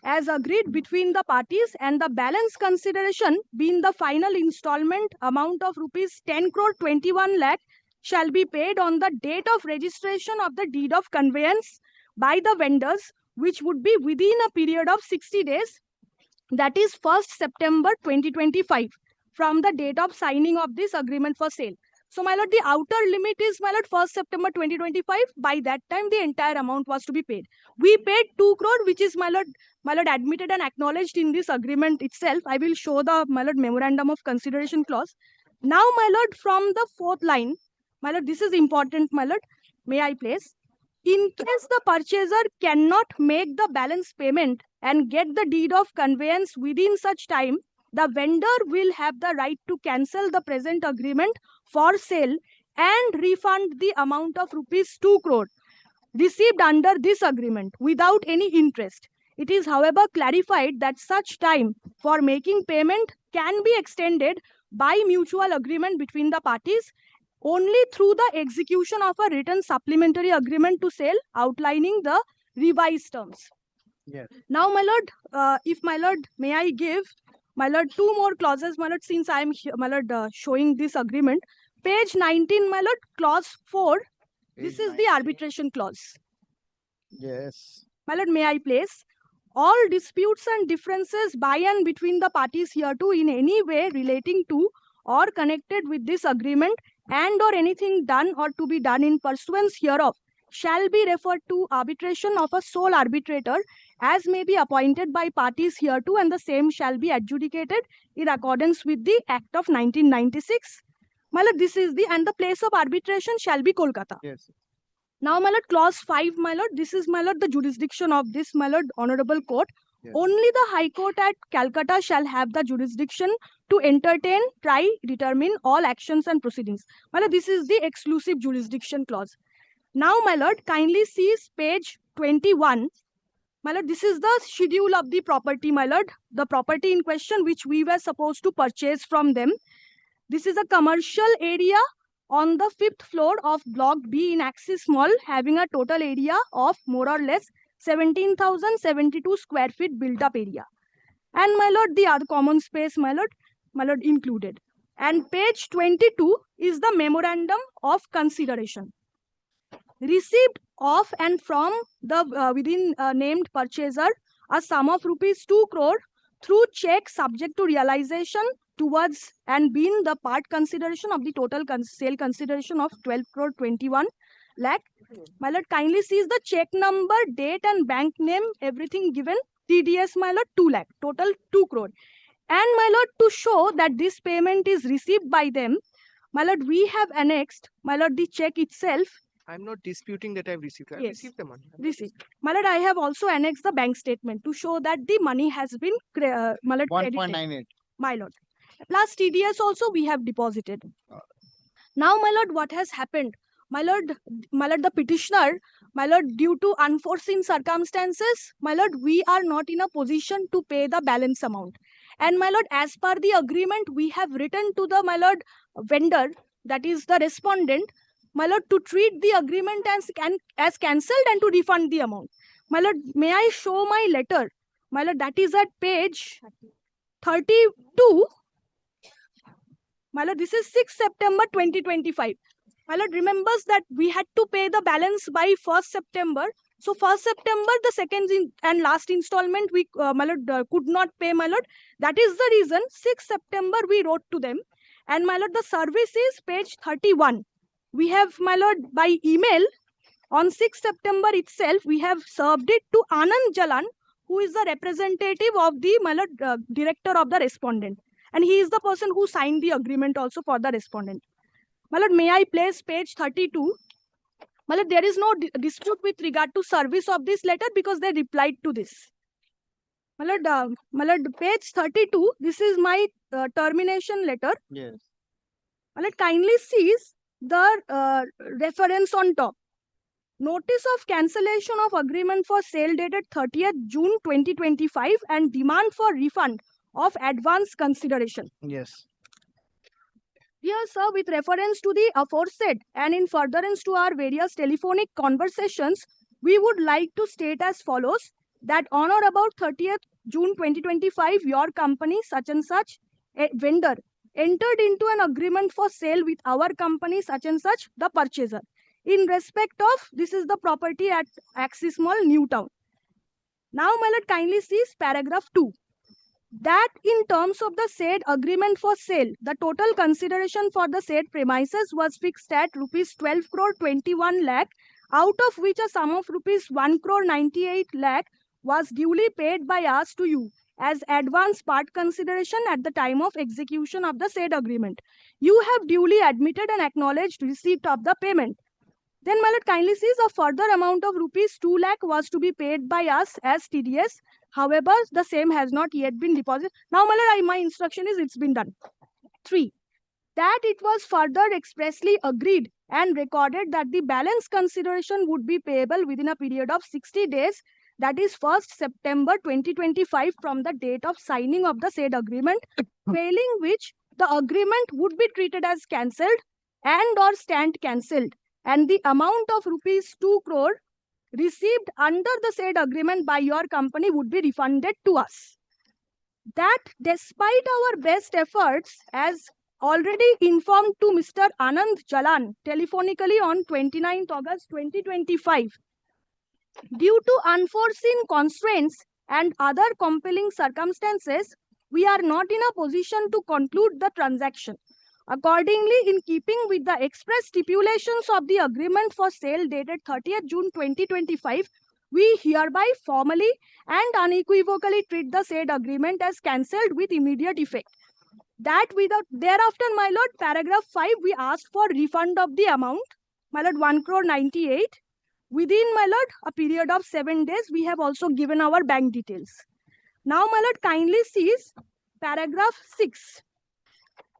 as agreed between the parties, and the balance consideration being the final installment amount of rupees 10 crore 21 lakh shall be paid on the date of registration of the deed of conveyance by the vendors, which would be within a period of 60 days, that is 1st September 2025, from the date of signing of this agreement for sale. So, my lord, the outer limit is, my lord, 1st September 2025. By that time, the entire amount was to be paid. We paid 2 crore, which is, my lord, admitted and acknowledged in this agreement itself. I will show the, my lord, memorandum of consideration clause. Now, my lord, from the fourth line, my lord, this is important, my lord. May I place? In case the purchaser cannot make the balance payment and get the deed of conveyance within such time, the vendor will have the right to cancel the present agreement for sale and refund the amount of rupees 2 crore received under this agreement without any interest. It is, however, clarified that such time for making payment can be extended by mutual agreement between the parties only through the execution of a written supplementary agreement to sale outlining the revised terms. Yes. Now, my lord, if my lord, may I give, my lord, two more clauses, my lord, since I am, my lord, showing this agreement. Page 19, my lord, clause 4. This Page is the arbitration clause. Yes. My lord, may I place? All disputes and differences by and between the parties hereto in any way relating to or connected with this agreement and or anything done or to be done in pursuance hereof shall be referred to arbitration of a sole arbitrator as may be appointed by parties hereto, and the same shall be adjudicated in accordance with the Act of 1996. My lord, this is the, and the place of arbitration shall be Kolkata. Yes. Now, my lord, clause 5, my lord, this is, my lord, the jurisdiction of this, my lord, honorable court. Yes. Only the High Court at Calcutta shall have the jurisdiction to entertain, try, determine all actions and proceedings. My lord, this is the exclusive jurisdiction clause. Now, my lord, kindly see page 21. My lord, this is the schedule of the property, my lord, the property in question which we were supposed to purchase from them. This is a commercial area on the 5th floor of Block B in Axis Mall, having a total area of more or less 17,072 square feet built up area. And my lord, the other common space, my lord, included. And page 22 is the memorandum of consideration. Received of and from the within named purchaser a sum of rupees 2 crore through check subject to realization towards and being the part consideration of the total sale consideration of 12 crore 21 lakh. My lord, kindly sees the check number, date and bank name, everything given. TDS, my lord, 2 lakh, total 2 crore. And my lord, to show that this payment is received by them, my lord, we have annexed, my lord, the check itself. I'm not disputing that I've received. I've Yes. received the money. Received. My lord, I have also annexed the bank statement to show that the money has been my lord, credited. 1.98. My lord. Plus TDS also we have deposited. Now, my lord, what has happened? My lord, the petitioner, my lord, due to unforeseen circumstances, my lord, we are not in a position to pay the balance amount. And my lord, as per the agreement, we have written to the, my lord, vendor, that is the respondent, my lord, to treat the agreement as cancelled and to refund the amount. My lord, may I show my letter? My lord, that is at page 32. My lord, this is 6 September 2025. My lord remembers that we had to pay the balance by 1st September. So 1st September, the second and last installment, we my lord, could not pay, my lord. That is the reason 6 September we wrote to them. And my lord, the service is page 31. we have, my lord, by email on 6th September itself, we have served it to Anand Jalan, who is the representative of the, my lord, director of the respondent. And he is the person who signed the agreement also for the respondent. My lord, may I place page 32? My lord, there is no dispute with regard to service of this letter because they replied to this. My lord, page 32, this is my termination letter. Yes. My lord, kindly sees the reference on top. Notice of cancellation of agreement for sale dated 30th June 2025 and demand for refund of advance consideration. Yes. Dear sir, with reference to the aforesaid and in furtherance to our various telephonic conversations, we would like to state as follows that on or about 30th June 2025, your company, such and such, a vendor, entered into an agreement for sale with our company, such and such, the purchaser, in respect of, this is the property at Axis Mall, Newtown. Now, my lord, kindly sees paragraph 2. That in terms of the said agreement for sale, the total consideration for the said premises was fixed at rupees 12 crore 21 lakh, out of which a sum of rupees 1 crore 98 lakh was duly paid by us to you as advance part consideration at the time of execution of the said agreement. You have duly admitted and acknowledged receipt of the payment. Then, my lord, kindly sees a further amount of rupees 2 lakh was to be paid by us as TDS. However, the same has not yet been deposited. Now, my lord, my instruction is it's been done. 3. That it was further expressly agreed and recorded that the balance consideration would be payable within a period of 60 days, that is 1st September 2025 from the date of signing of the said agreement, failing which the agreement would be treated as cancelled and or stand cancelled, and the amount of rupees 2 crore received under the said agreement by your company would be refunded to us. That despite our best efforts, as already informed to Mr. Anand Jalan telephonically on 29th August 2025, due to unforeseen constraints and other compelling circumstances, we are not in a position to conclude the transaction. Accordingly, in keeping with the express stipulations of the agreement for sale dated 30th June 2025, we hereby formally and unequivocally treat the said agreement as cancelled with immediate effect. That without thereafter, my lord, paragraph 5, we asked for refund of the amount, my lord, 1 crore 98. Within, my lord, a period of 7 days, we have also given our bank details. Now, my lord, kindly sees paragraph 6.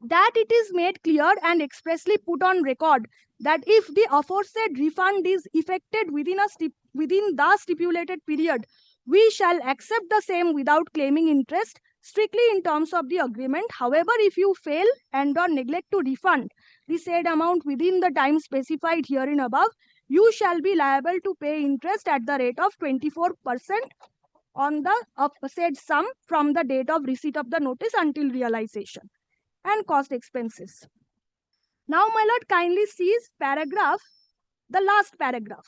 That it is made clear and expressly put on record that if the aforesaid refund is effected within the stipulated period, we shall accept the same without claiming interest strictly in terms of the agreement. However, if you fail and or neglect to refund the said amount within the time specified herein above, you shall be liable to pay interest at the rate of 24% on the said sum from the date of receipt of the notice until realization, and cost expenses. Now, my lord, kindly sees paragraph, the last paragraph.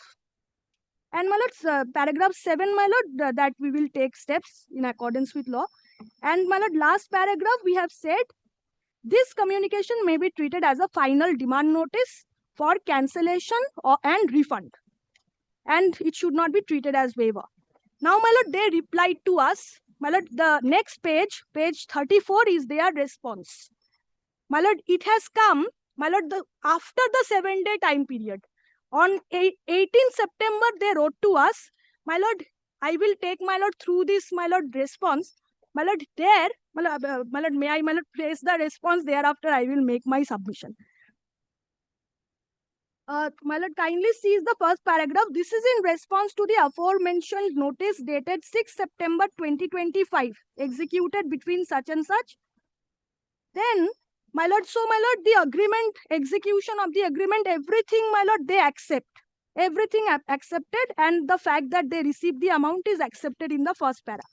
And my lord, paragraph 7, my lord, that we will take steps in accordance with law. And my lord, last paragraph, we have said, this communication may be treated as a final demand notice for cancellation and refund. And it should not be treated as waiver. Now, my lord, they replied to us. My lord, the next page, page 34, is their response. My lord, it has come, my lord, after the 7-day time period. On 18th September, they wrote to us, my lord, I will take, my lord, through this, my lord, response. My lord, there, my lord, may I, my lord, place the response, thereafter I will make my submission. My lord, kindly sees the first paragraph. This is in response to the aforementioned notice dated 6 September 2025, executed between such and such. Then, my lord, so my lord, the agreement, execution of the agreement, everything, my lord, they accept. Everything accepted, and the fact that they received the amount is accepted in the first paragraph.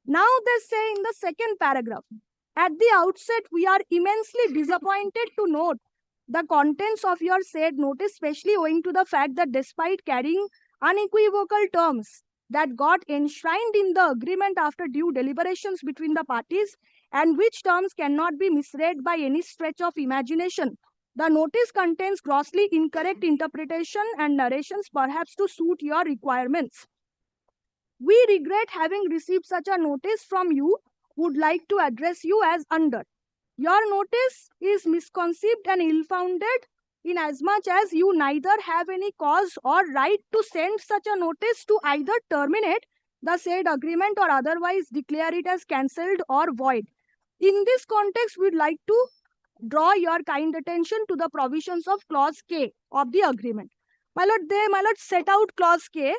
Now they say in the second paragraph, at the outset, we are immensely disappointed to note the contents of your said notice, especially owing to the fact that despite carrying unequivocal terms that got enshrined in the agreement after due deliberations between the parties, and which terms cannot be misread by any stretch of imagination, The notice contains grossly incorrect interpretation and narrations, perhaps to suit your requirements. We regret having received such a notice from you, would like to address you as under. Your notice is misconceived and ill-founded, inasmuch as you neither have any cause or right to send such a notice to either terminate the said agreement or otherwise declare it as cancelled or void. In this context, we'd like to draw your kind attention to the provisions of clause K of the agreement. My lord, they set out clause K.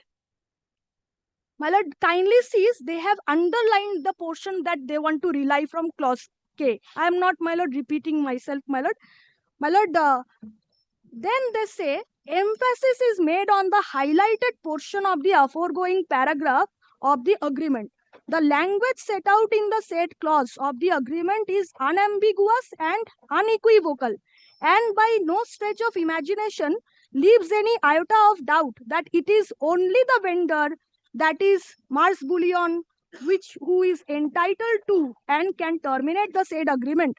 My lord, kindly sees they have underlined the portion that they want to rely from clause K. I am not, my lord, repeating myself, my lord. My lord, then they say emphasis is made on the highlighted portion of the aforegoing paragraph of the agreement. The language set out in the said clause of the agreement is unambiguous and unequivocal, and by no stretch of imagination leaves any iota of doubt that it is only the vendor, that is Mars Bullion, who is entitled to and can terminate the said agreement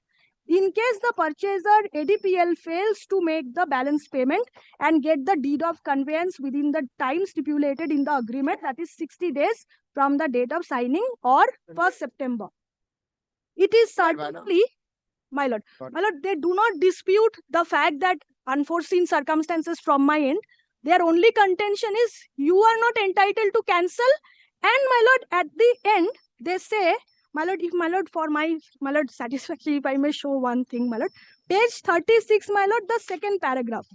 in case the purchaser ADPL fails to make the balance payment and get the deed of conveyance within the time stipulated in the agreement, that is 60 days from the date of signing or 1st September. It is certainly, my lord, they do not dispute the fact that unforeseen circumstances from my end. Their only contention is you are not entitled to cancel, and my lord, at the end, they say, my lord, if my lord, for my lord satisfaction, if I may show one thing, my lord, page 36, my lord, the second paragraph.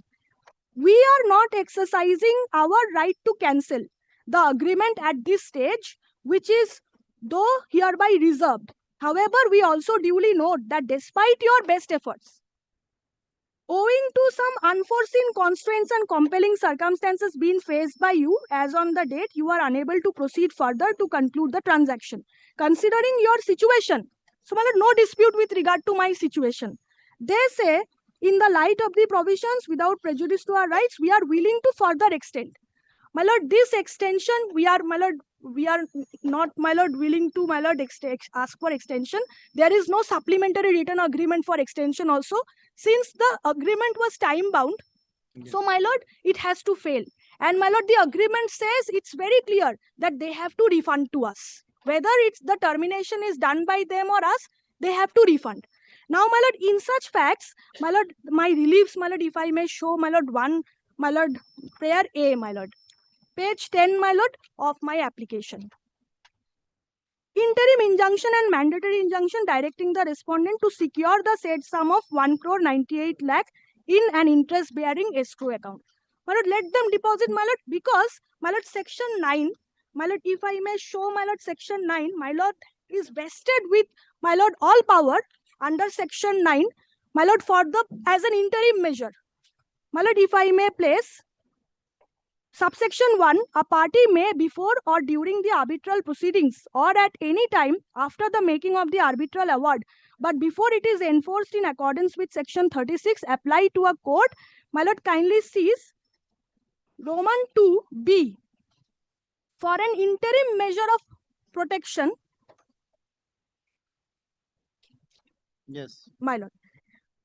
We are not exercising our right to cancel the agreement at this stage, which is though hereby reserved. However, we also duly note that despite your best efforts, owing to some unforeseen constraints and compelling circumstances being faced by you, as on the date, you are unable to proceed further to conclude the transaction. Considering your situation, so my lord, no dispute with regard to my situation. They say, in the light of the provisions, without prejudice to our rights, we are willing to further extend. My lord, this extension, we are not, my lord, willing to, my lord, ask for extension. There is no supplementary written agreement for extension also. Since the agreement was time bound, so my lord, it has to fail. And my lord, the agreement says it's very clear that they have to refund to us. Whether it's the termination is done by them or us, they have to refund. Now, my lord, in such facts, my lord, my reliefs, my lord, if I may show, my lord, one, my lord, prayer A, my lord. Page 10, my lord, of my application. Interim injunction and mandatory injunction directing the respondent to secure the said sum of 1,98 lakh in an interest-bearing escrow account. My lord, let them deposit, my lord, because, my lord, section 9, my lord, if I may show, my lord, section 9, my lord, is vested with, my lord, all power under section 9, my lord, for the, as an interim measure. My lord, if I may place, subsection 1, a party may before or during the arbitral proceedings or at any time after the making of the arbitral award, but before it is enforced in accordance with section 36, apply to a court, my lord, kindly sees Roman 2b for an interim measure of protection. Yes. My lord.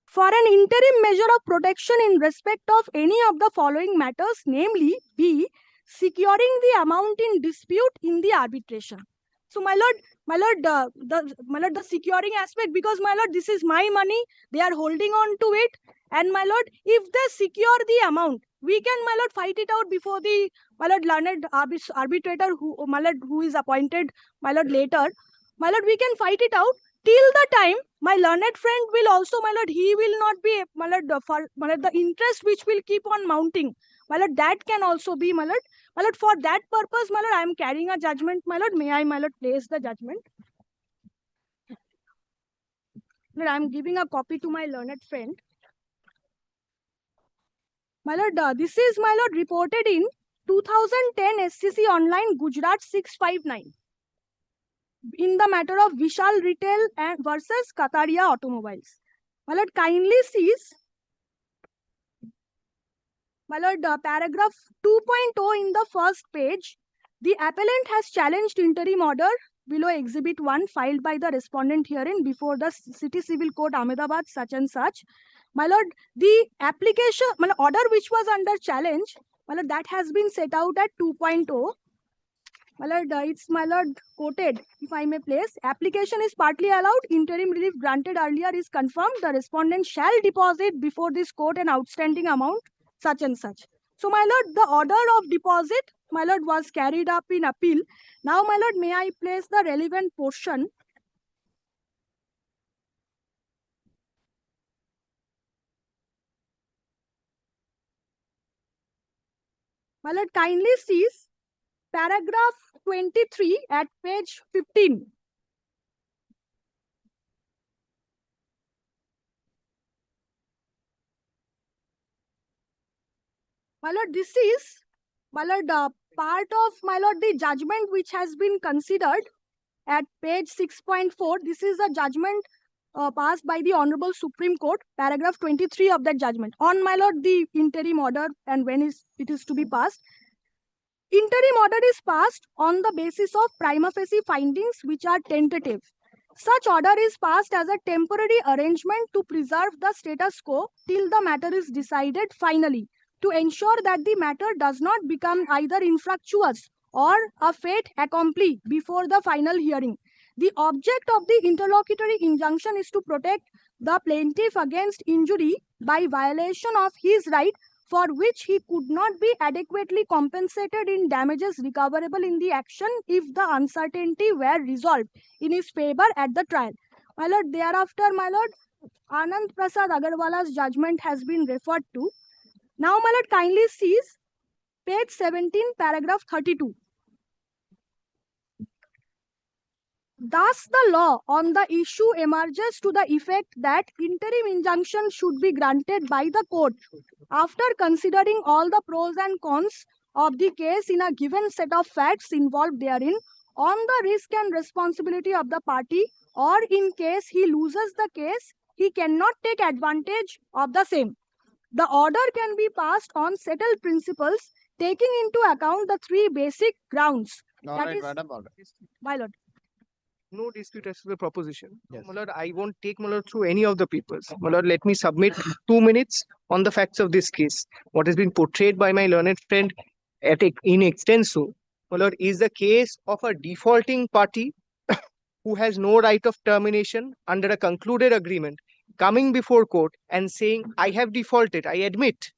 For an interim measure of protection in respect of any of the following matters, namely, B, securing the amount in dispute in the arbitration. So, my lord, the securing aspect, because, my lord, this is my money, they are holding on to it, and, my lord, if they secure the amount, we can, my lord, fight it out before the, my lord, learned arbitrator, who, my lord, who is appointed, my lord, later. My lord, we can fight it out. Till the time, my learned friend will also, my lord, he will not be, my lord, the interest which will keep on mounting, my lord, that can also be, my lord, for that purpose, my lord, I am carrying a judgment, my lord. May I, my lord, place the judgment? Lord, I am giving a copy to my learned friend. My lord, this is, my lord, reported in 2010 SCC Online, Gujarat 659. In the matter of Vishal Retail and versus Kataria Automobiles. My lord, kindly sees, my lord, paragraph 2.0 in the first page. The appellant has challenged interim order below Exhibit 1 filed by the respondent herein before the City Civil Court Ahmedabad such and such. My lord, the application, my lord, order which was under challenge, my lord, that has been set out at 2.0. My lord, it's my lord quoted, if I may place. Application is partly allowed. Interim relief granted earlier is confirmed. The respondent shall deposit before this court an outstanding amount, such and such. So, my lord, the order of deposit, my lord, was carried up in appeal. Now, my lord, may I place the relevant portion? My lord, kindly sees paragraph 23 at page 15. My lord, this is, my lord, part of, my lord, the judgment which has been considered at page 6.4. This is a judgment passed by the Honorable Supreme Court, paragraph 23 of that judgment. On, my lord, the interim order and when it is to be passed. Interim order is passed on the basis of prima facie findings which are tentative. Such order is passed as a temporary arrangement to preserve the status quo till the matter is decided finally, to ensure that the matter does not become either infructuous or a fait accompli before the final hearing. The object of the interlocutory injunction is to protect the plaintiff against injury by violation of his right for which he could not be adequately compensated in damages recoverable in the action if the uncertainty were resolved in his favor at the trial. My lord, thereafter, my lord, Anand Prasad Agarwala's judgment has been referred to. Now, my lord, kindly sees page 17, paragraph 32. Thus, the law on the issue emerges to the effect that interim injunction should be granted by the court after considering all the pros and cons of the case in a given set of facts involved therein, on the risk and responsibility of the party, or in case he loses the case, he cannot take advantage of the same. The order can be passed on settled principles, taking into account the three basic grounds. All That right, is, madam, all right. my lord. No dispute as to the proposition. Yes. My lord, I won't take, my lord, through any of the papers. My lord, let me submit 2 minutes on the facts of this case. What has been portrayed by my learned friend in extenso, my lord, is the case of a defaulting party who has no right of termination under a concluded agreement, coming before court and saying, I have defaulted, I admit,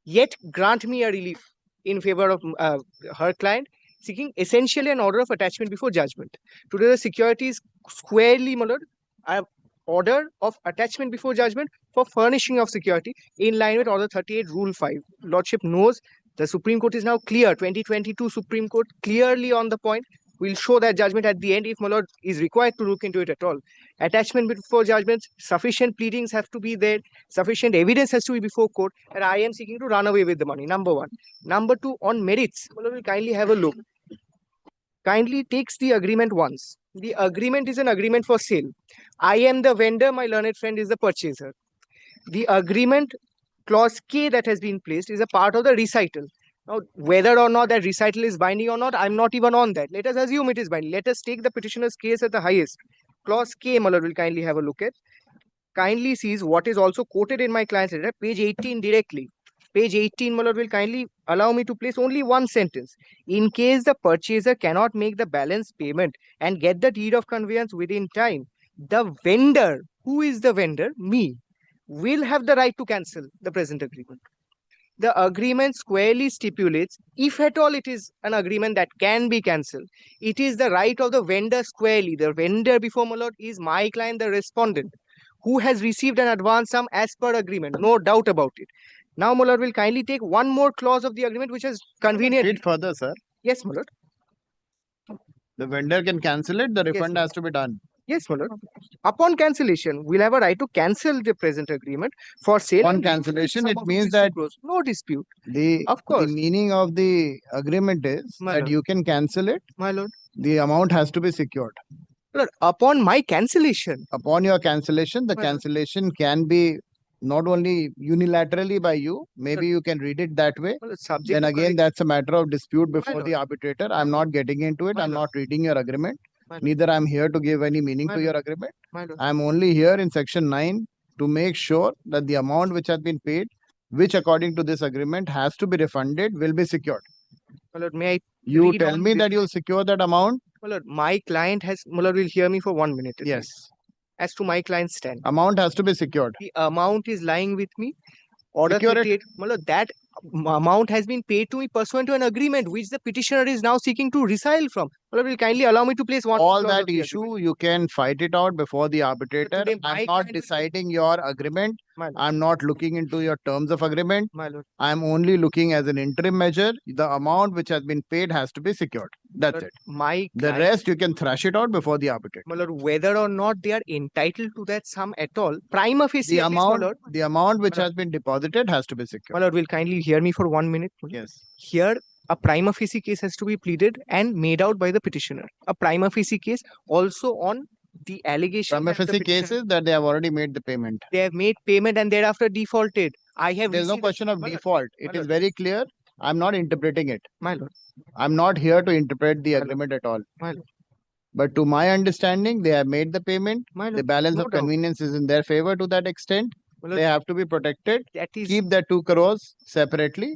yet grant me a relief in favor of her client, seeking essentially an order of attachment before judgment. Today, the security is squarely, my lord, an order of attachment before judgment for furnishing of security in line with Order 38, Rule 5. Lordship knows the Supreme Court is now clear, 2022 Supreme Court clearly on the point. We'll show that judgment at the end if my lord is required to look into it at all. Attachment before judgment, sufficient pleadings have to be there, sufficient evidence has to be before court, and I am seeking to run away with the money, number one. Number two, on merits, my lord, we'll kindly have a look. Kindly takes the agreement once. The agreement is an agreement for sale. I am the vendor, my learned friend is the purchaser. The agreement, clause K that has been placed, is a part of the recital. Now, whether or not that recital is binding or not, I'm not even on that. Let us assume it is binding. Let us take the petitioner's case at the highest. Clause K, my lord, will kindly have a look at. Kindly sees what is also quoted in my client's letter, page 18 directly. Page 18, my lord, will kindly allow me to place only one sentence. In case the purchaser cannot make the balance payment and get the deed of conveyance within time, the vendor, who is the vendor? Me, will have the right to cancel the present agreement. The agreement squarely stipulates, if at all it is an agreement that can be cancelled, it is the right of the vendor squarely. The vendor before my lord is my client, the respondent, who has received an advance sum as per agreement, no doubt about it. Now, my lord will kindly take one more clause of the agreement which is convenient. Read further, sir. Yes, my lord. The vendor can cancel it, the refund has to be done. Yes, my lord. Upon cancellation, we'll have a right to cancel the present agreement for sale. On and cancellation, sum it of means rupees that 2 crores. No dispute. Of The course. meaning of the agreement is My that lord. you can cancel it, My lord. the amount has to be secured. Lord, upon my cancellation. Upon your cancellation, the My lord. cancellation can be not only unilaterally by you, maybe you can read it that way. My lord, subject Then to again, that's a matter of dispute My before lord. the arbitrator. I'm not getting into it. My I'm lord. not reading your agreement. My lord. Neither I'm here to give any meaning My to your lord. agreement. My lord. I'm only here in section 9 to make sure that the amount which has been paid, which according to this agreement has to be refunded, will be secured. My lord, may I You read tell on me this? that you'll secure that amount. My lord, my client has, my lord, will hear me for 1 minute. at Yes. least. As to my client's stand, Amount has to be secured. the amount is lying with me. Order Secure it. 38, my lord, that amount has been paid to me pursuant to an agreement which the petitioner is now seeking to resile from. My lord, will kindly allow me to place one All clause that of the issue, agreement. you can fight it out before the arbitrator. today I'm my not client will- deciding your agreement. My lord, I'm not looking into your terms of agreement. my lord, I'm only looking as an interim measure. The amount which has been paid has to be secured. That's lord, it. my The client, rest you can thrash it out before the arbitrator. my lord, whether or not they are entitled to that sum at all, prima facie, The at least, my lord, amount which My has been deposited has to be my secured. lord, will kindly hear me for 1 minute. please. Yes. Here, a prima facie case has to be pleaded and made out by the petitioner. A prima facie case also on the allegation Prima that the facie petitioner, cases that they have already made the payment. they have made payment and thereafter defaulted. I have There's no received question of my lord, default. It my is lord. very clear. I'm not interpreting it. my lord, I'm not here to interpret the My lord. agreement at all. my lord, But to my understanding, they have made the payment. my The lord, balance no of doubt. convenience is in their favor to that extent. My They lord, have to be protected. that is Keep that 2 crores separately.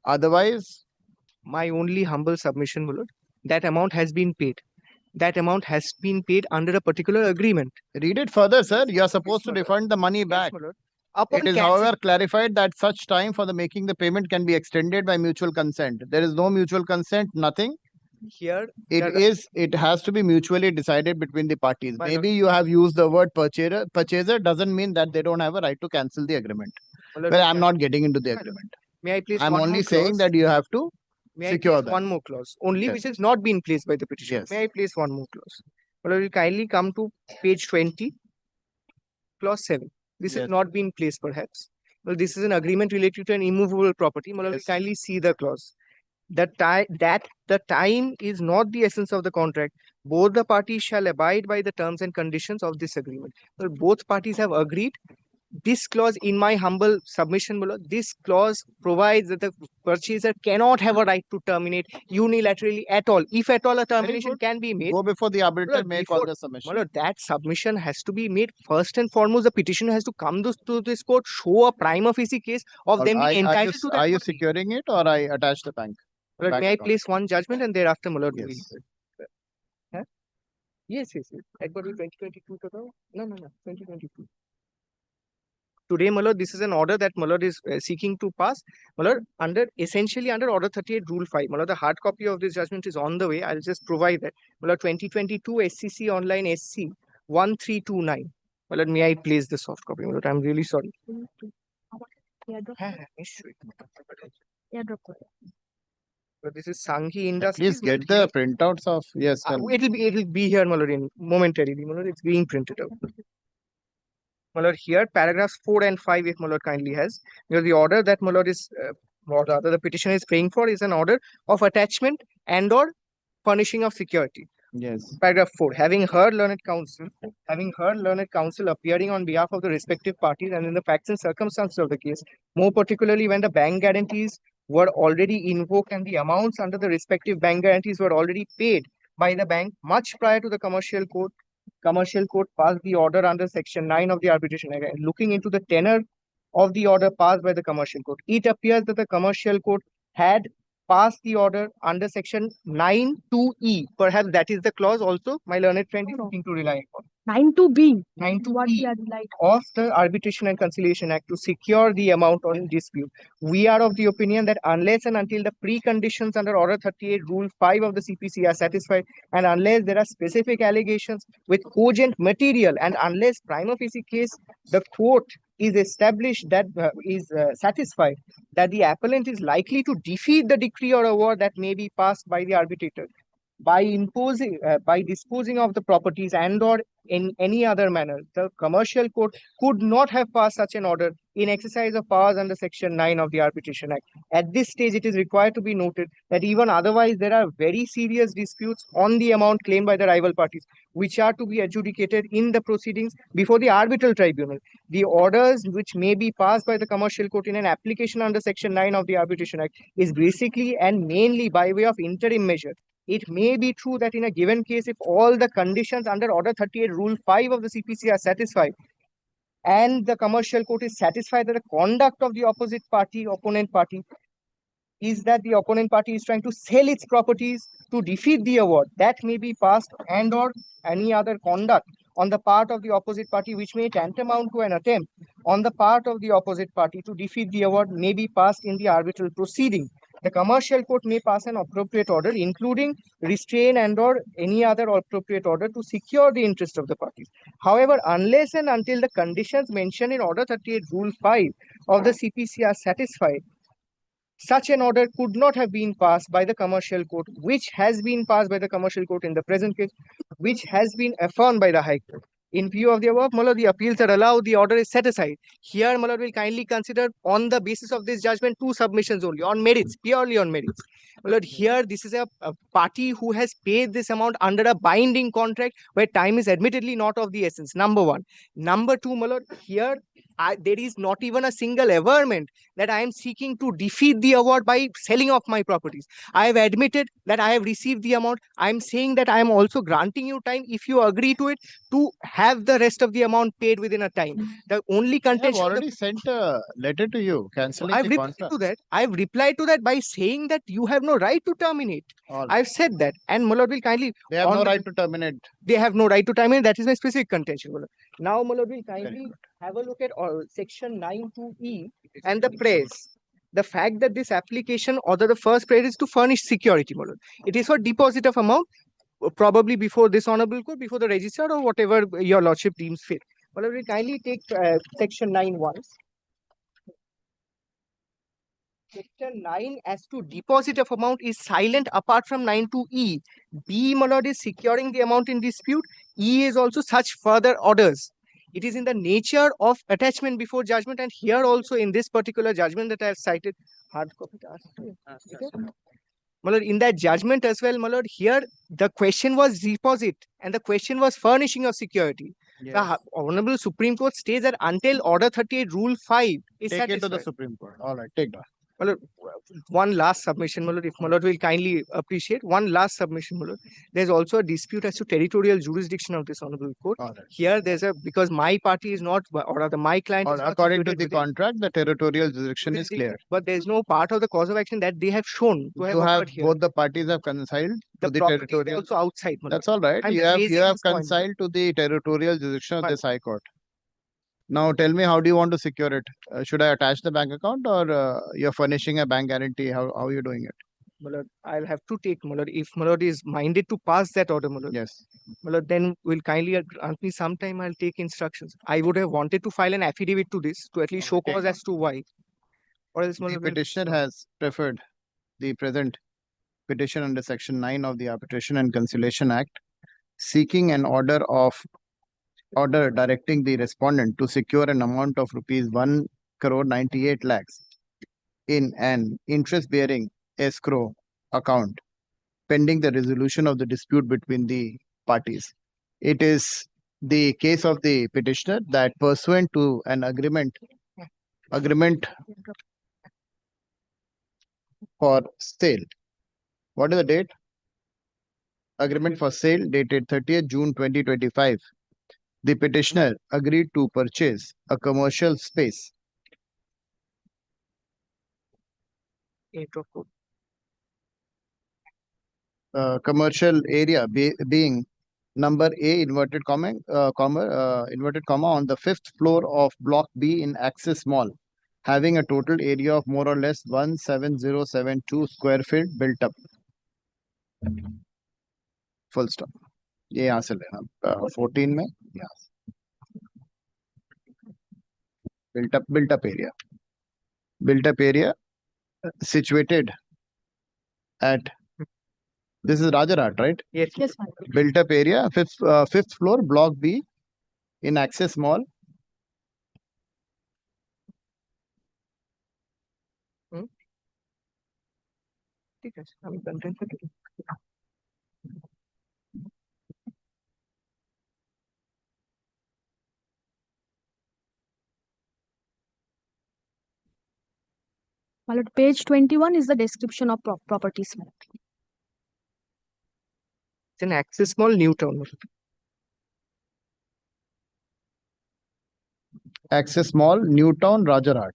Otherwise, my only humble submission, my lord. That amount has been paid. That amount has been paid under a particular agreement. read it further, sir. You are supposed to my lord. refund the money Yes, back. my lord. Upon It is, cancel- however, clarified that such time for the making the payment can be extended by mutual consent. There is no mutual consent, nothing. here, It has to be mutually decided between the parties. My lord. Maybe you have used the word purchaser doesn't mean that they don't have a right to cancel the agreement. my lord, Well, will I'm can- not getting into the My lord. agreement. May I place I'm one only more saying clause? that you have to May I secure place that. one more clause? Only Yes. which has not been placed by the petitioner. Yes. May I place one more clause? Well, I will kindly come to page 20, clause 7. This has Yes. not been placed perhaps. Well, this is an agreement related to an immovable property. Well, I will Yes. kindly see the clause. The time is not the essence of the contract. Both the parties shall abide by the terms and conditions of this agreement. Well, both parties have agreed. This clause, in my humble submission, my lord, this clause provides that the purchaser cannot have a right to terminate unilaterally at all. If at all a termination good. can be made, Go before the arbitrator, Lord, make all before- the my submission. lord, that submission has to be made first and foremost. The petitioner has to come to this court, show a prima facie case of them being entitled to that. Are you property. securing it or I attach the bank? My lord, bank may I account? place one judgment and thereafter, my lord, we Yes. will- Huh? Yes, yes, yes. Equity 2022 to the- No, 2022. Today, my lord, this is an order that my lord is seeking to pass. My lord, essentially under Order 38, Rule 5. My lord, the hard copy of this judgment is on the way. I'll just provide that. My lord, 2022 SCC Online SC 1329. My lord, may I place the soft copy? My lord, I'm really sorry. But this is Sanghi Industries. Please get the printouts of, yes. tell me. It'll be here, my lord, in momentarily. My lord, it's being printed out. My lord, here paragraphs 4 and 5, if my lord kindly has, because the order that my lord is, or rather the petitioner is praying for, is an order of attachment and or furnishing of security. Yes. Paragraph 4, having heard learned counsel appearing on behalf of the respective parties and in the facts and circumstances of the case, more particularly when the bank guarantees were already invoked and the amounts under the respective bank guarantees were already paid by the bank much prior to the commercial court passed the order under Section 9 of the Arbitration Act. And looking into the tenor of the order passed by the commercial court, it appears that the commercial court had passed the order under Section 9(2)(e). Perhaps that is the clause also my learned friend is looking to rely upon. 9(2)(b). 9(2)(e) What we are like. of the Arbitration and Conciliation Act to secure the amount on dispute. We are of the opinion that unless and until the preconditions under Order 38, Rule 5 of the CPC are satisfied, and unless there are specific allegations with cogent material, and unless prima facie case the court is established that is satisfied that the appellant is likely to defeat the decree or award that may be passed by the arbitrator by disposing of the properties and or in any other manner, the commercial court could not have passed such an order in exercise of powers under Section 9 of the Arbitration Act. At this stage, it is required to be noted that even otherwise, there are very serious disputes on the amount claimed by the rival parties, which are to be adjudicated in the proceedings before the arbitral tribunal. The orders which may be passed by the commercial court in an application under Section 9 of the Arbitration Act is basically and mainly by way of interim measure. It may be true that in a given case, if all the conditions under Order 38, Rule 5 of the CPC are satisfied, and the commercial court is satisfied that the conduct of the opposite party, opponent party, is that the opponent party is trying to sell its properties to defeat the award, that may be passed, and or any other conduct on the part of the opposite party which may tantamount to an attempt on the part of the opposite party to defeat the award may be passed in the arbitral proceeding. The commercial court may pass an appropriate order, including restrain and or any other appropriate order to secure the interest of the parties. However, unless and until the conditions mentioned in Order 38 Rule 5 of the CPC are satisfied, such an order could not have been passed by the commercial court, which has been passed by the commercial court in the present case, which has been affirmed by the High Court. In view of the above, my lord, the appeals are allowed, the order is set aside. Here, my lord, will kindly consider on the basis of this judgment 2 submissions only, on merits, purely on merits. My lord, here this is a party who has paid this amount under a binding contract where time is admittedly not of the essence, number 1. Number 2, my lord, here there is not even a single averment that I am seeking to defeat the award by selling off my properties. I have admitted that I have received the amount. I am saying that I am also granting you time, if you agree to it, to have the rest of the amount paid within a time. The only I have contention. already sent a letter to you cancelling I've the replied contract. to that. I've replied to that by saying that you have no right to terminate. All I've said that, and Mullah will kindly. They have on no the- right to terminate. They have no right to terminate. That is my specific contention, Mullah. Now, Mullah will Very kindly good. have a look at section 9(2)(e) and the praise. The fact that this application or the first praise is to furnish security, Mullah. It is for deposit of amount, probably before this honorable court, before the registrar or whatever your lordship deems fit. Mullah will kindly take section 9(1). Section 9 as to deposit of amount is silent apart from 9(2)(e). B, my lord, is securing the amount in dispute. E is also such further orders. It is in the nature of attachment before judgment, and here also in this particular judgment that I have cited, hard copy. My lord, in that judgment as well, my lord, here the question was deposit and the question was furnishing of security. The Honorable Supreme Court states that until Order 38 Rule 5 is Take it to the satisfied. Supreme Court. All right, take that. My lord, one last submission, my lord, if my lord will kindly appreciate. One last submission, my lord. There's also a dispute as to territorial jurisdiction of this honorable court. All right. Here, there's a, because my party is not, or rather my client is not According to situated the within contract, the territorial jurisdiction is clear. But there's no part of the cause of action that they have shown to have You have occurred here. both the parties have consigned The to the property is territorial. also outside, my lord. That's all right. I'm You just have raising this point. consigned to the territorial jurisdiction of Fine. this High Court. Now tell me, how do you want to secure it? Should I attach the bank account or you're furnishing a bank guarantee? How are you doing it? My lord, I'll have to take, my lord. If my lord is minded to pass that order, my lord, Yes. my lord, then will kindly grant me some time. I'll take instructions. I would have wanted to file an affidavit to this to at least show Okay. cause as to why. Or else, my The lord, will- petitioner has preferred the present petition under Section 9 of the Arbitration and Conciliation Act, seeking an order directing the respondent to secure an amount of rupees 1,98 lakhs in an interest-bearing escrow account pending the resolution of the dispute between the parties. It is the case of the petitioner that pursuant to an agreement for sale. What is the date? Agreement for sale dated 30th June 2025. The petitioner agreed to purchase a commercial space commercial area being number A inverted comma on the 5th floor of block B in Axis Mall, having a total area of more or less 17072 square feet built up. Full stop. ये यहाँ से लेना 14 में यहाँ built up area situated at, this is Rajarat, right? Yes. Yes, ma'am. Built up area, fifth floor, block B in Access Mall. ठीक है, I'm content with it. My lord, page 21 is the description of properties, ma'am. It's an Axis Mall, Newtown. Access Mall, Newtown, Rajarhat.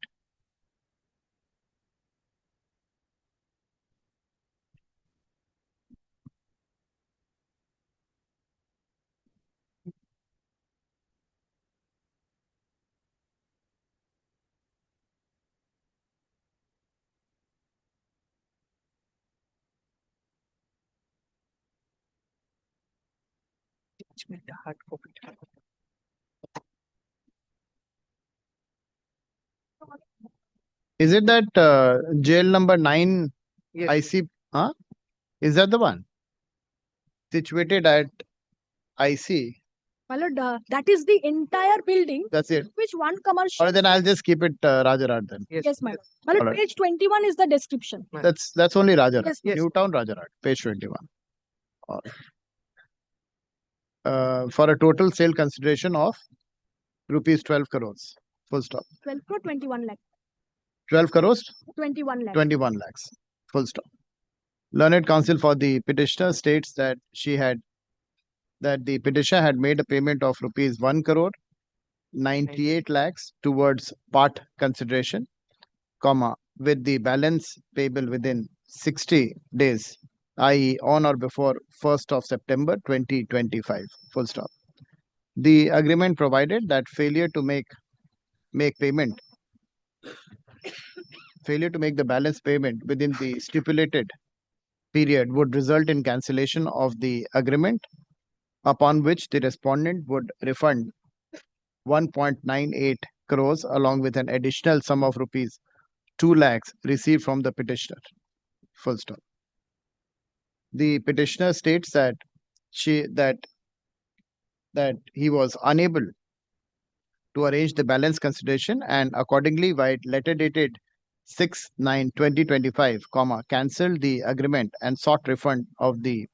Is it that jail number 9 Yes. IC? Huh? Is that the one? Situated at IC. My lord, that is the entire building. That's it. Which one commercial? Or then I'll just keep it Rajarhat then. Yes, my lord. My lord, Alright. page 21 is the description. That's only Rajarhat. Yes, yes. Newtown, Rajarhat. Page 21. For a total sale consideration of rupees 12 crores. Full stop. 12 crore 21 lakh. 12 crores, 21 lakh. 21 lakhs. Full stop. Learned counsel for the petitioner states that the petitioner had made a payment of rupees 1 crore 98 lakhs towards part consideration, comma, with the balance payable within 60 days, i.e. on or before 1st of September 2025. Full stop. The agreement provided that failure to make the balance payment within the stipulated period would result in cancellation of the agreement, upon which the respondent would refund 1.98 crores along with an additional sum of rupees 2 lakhs received from the petitioner. Full stop. The petitioner states that he was unable to arrange the balance consideration and accordingly, by letter dated 6/9/2025, cancelled the agreement and sought refund of the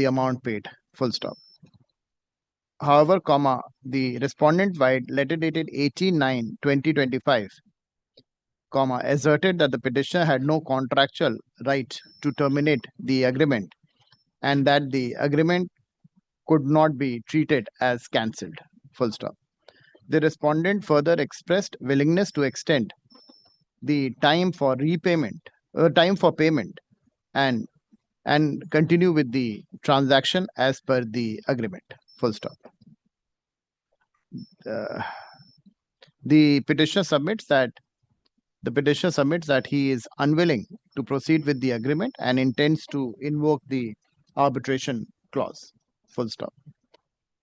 amount paid. Full stop. However, the respondent by letter dated 18/9/2025, asserted that the petitioner had no contractual right to terminate the agreement and that the agreement could not be treated as cancelled. Full stop. The respondent further expressed willingness to extend the time for payment and continue with the transaction as per the agreement. Full stop. The petitioner submits that he is unwilling to proceed with the agreement and intends to invoke the arbitration clause. Full stop.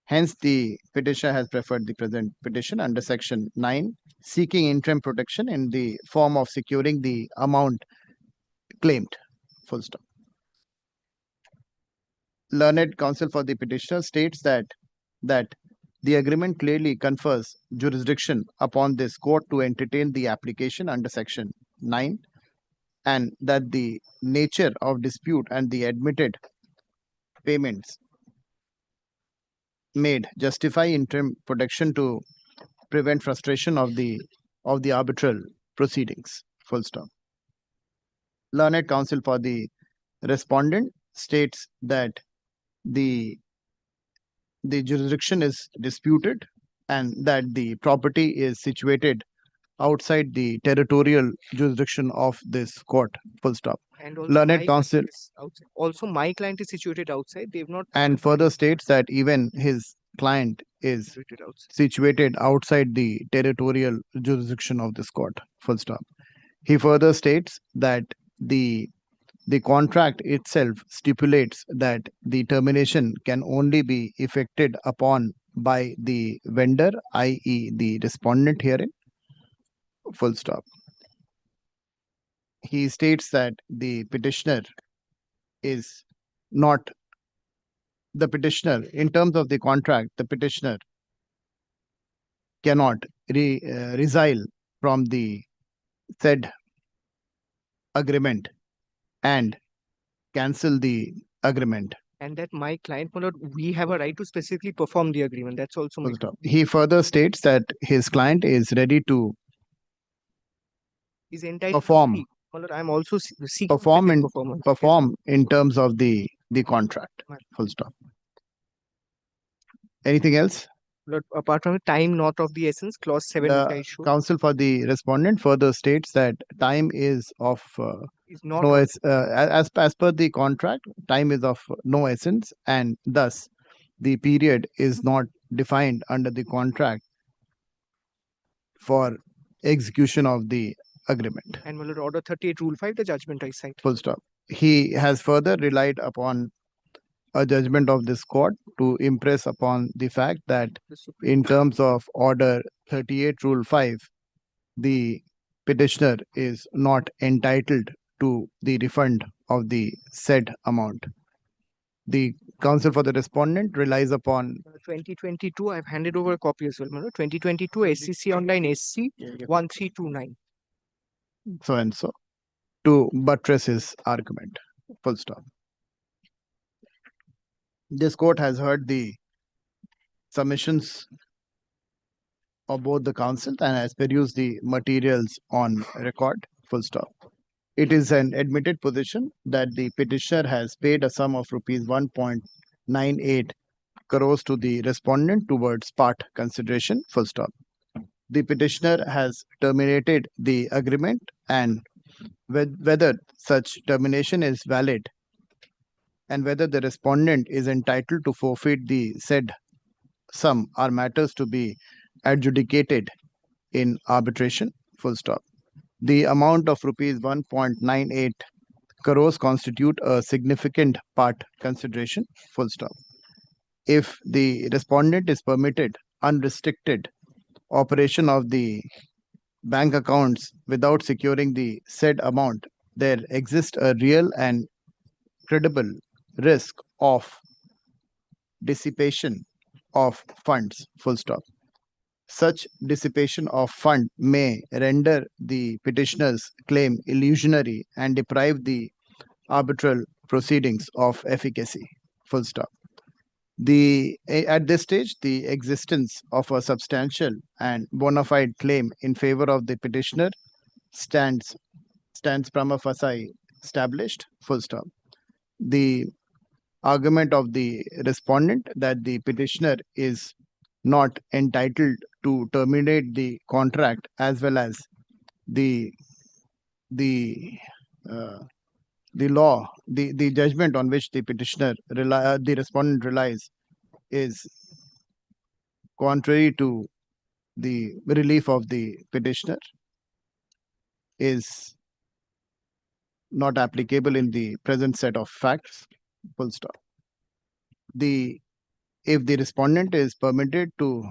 Hence, the petitioner has preferred the present petition under section 9, seeking interim protection in the form of securing the amount claimed. Full stop. Learned counsel for the petitioner states that the agreement clearly confers jurisdiction upon this court to entertain the application under section 9, and that the nature of dispute and the admitted payments made justify interim protection to prevent frustration of the arbitral proceedings. Full stop. Learned counsel for the respondent states that the jurisdiction is disputed and that the property is situated outside the territorial jurisdiction of this court. Full stop. And also Learned my counsel client is outside. Also, my client is situated outside. They've not and further states that even his client is situated outside. situated outside the territorial jurisdiction of this court. Full stop. He further states that the contract itself stipulates that the termination can only be effected upon by the vendor, i.e. the respondent herein. Full stop. He states that the petitioner is not the petitioner in terms of the contract. The petitioner cannot resile from the said agreement and cancel the agreement. And that my client, my lord, we have a right to specifically perform the agreement. That's also my Full stop. He further states that his client is ready to is entitled perform to seek. My lord, I'm also seeking perform written in performance. perform in terms of the contract. Right. Full stop. Anything else? Lord, apart from the time not of the essence, clause 7 which I The showed counsel for the respondent further states that time is of is not no of- as per the contract, time is of no essence, and thus the period is not defined under the contract for execution of the agreement. and my lord, order 38 rule 5, the judgment I cite. Full stop. He has further relied upon a judgment of this court to impress upon the fact that The Supreme in terms of order 38 rule 5, the petitioner is not entitled to the refund of the said amount. The counsel for the respondent relies upon 2022, I've handed over a copy as well, my lord. 2022 SCC online SC 1329. so and so to buttress his argument. Full stop. This court has heard the submissions of both the counsel and has perused the materials on record. Full stop. It is an admitted position that the petitioner has paid a sum of rupees 1.98 crores to the respondent towards part consideration. Full stop. The petitioner has terminated the agreement, and whether such termination is valid and whether the respondent is entitled to forfeit the said sum are matters to be adjudicated in arbitration. Full stop. The amount of rupees 1.98 crores constitute a significant part consideration. Full stop. If the respondent is permitted unrestricted operation of the bank accounts without securing the said amount, there exists a real and credible risk of dissipation of funds. Full stop. Such dissipation of fund may render the petitioner's claim illusionary and deprive the arbitral proceedings of efficacy. Full stop. At this stage, the existence of a substantial and bona fide claim in favor of the petitioner stands prima facie established. Full stop. The argument of the respondent that the petitioner is not entitled to terminate the contract as well as the law, the judgment on which the petitioner the respondent relies is contrary to the relief of the petitioner, is not applicable in the present set of facts. Full stop. If the respondent is permitted to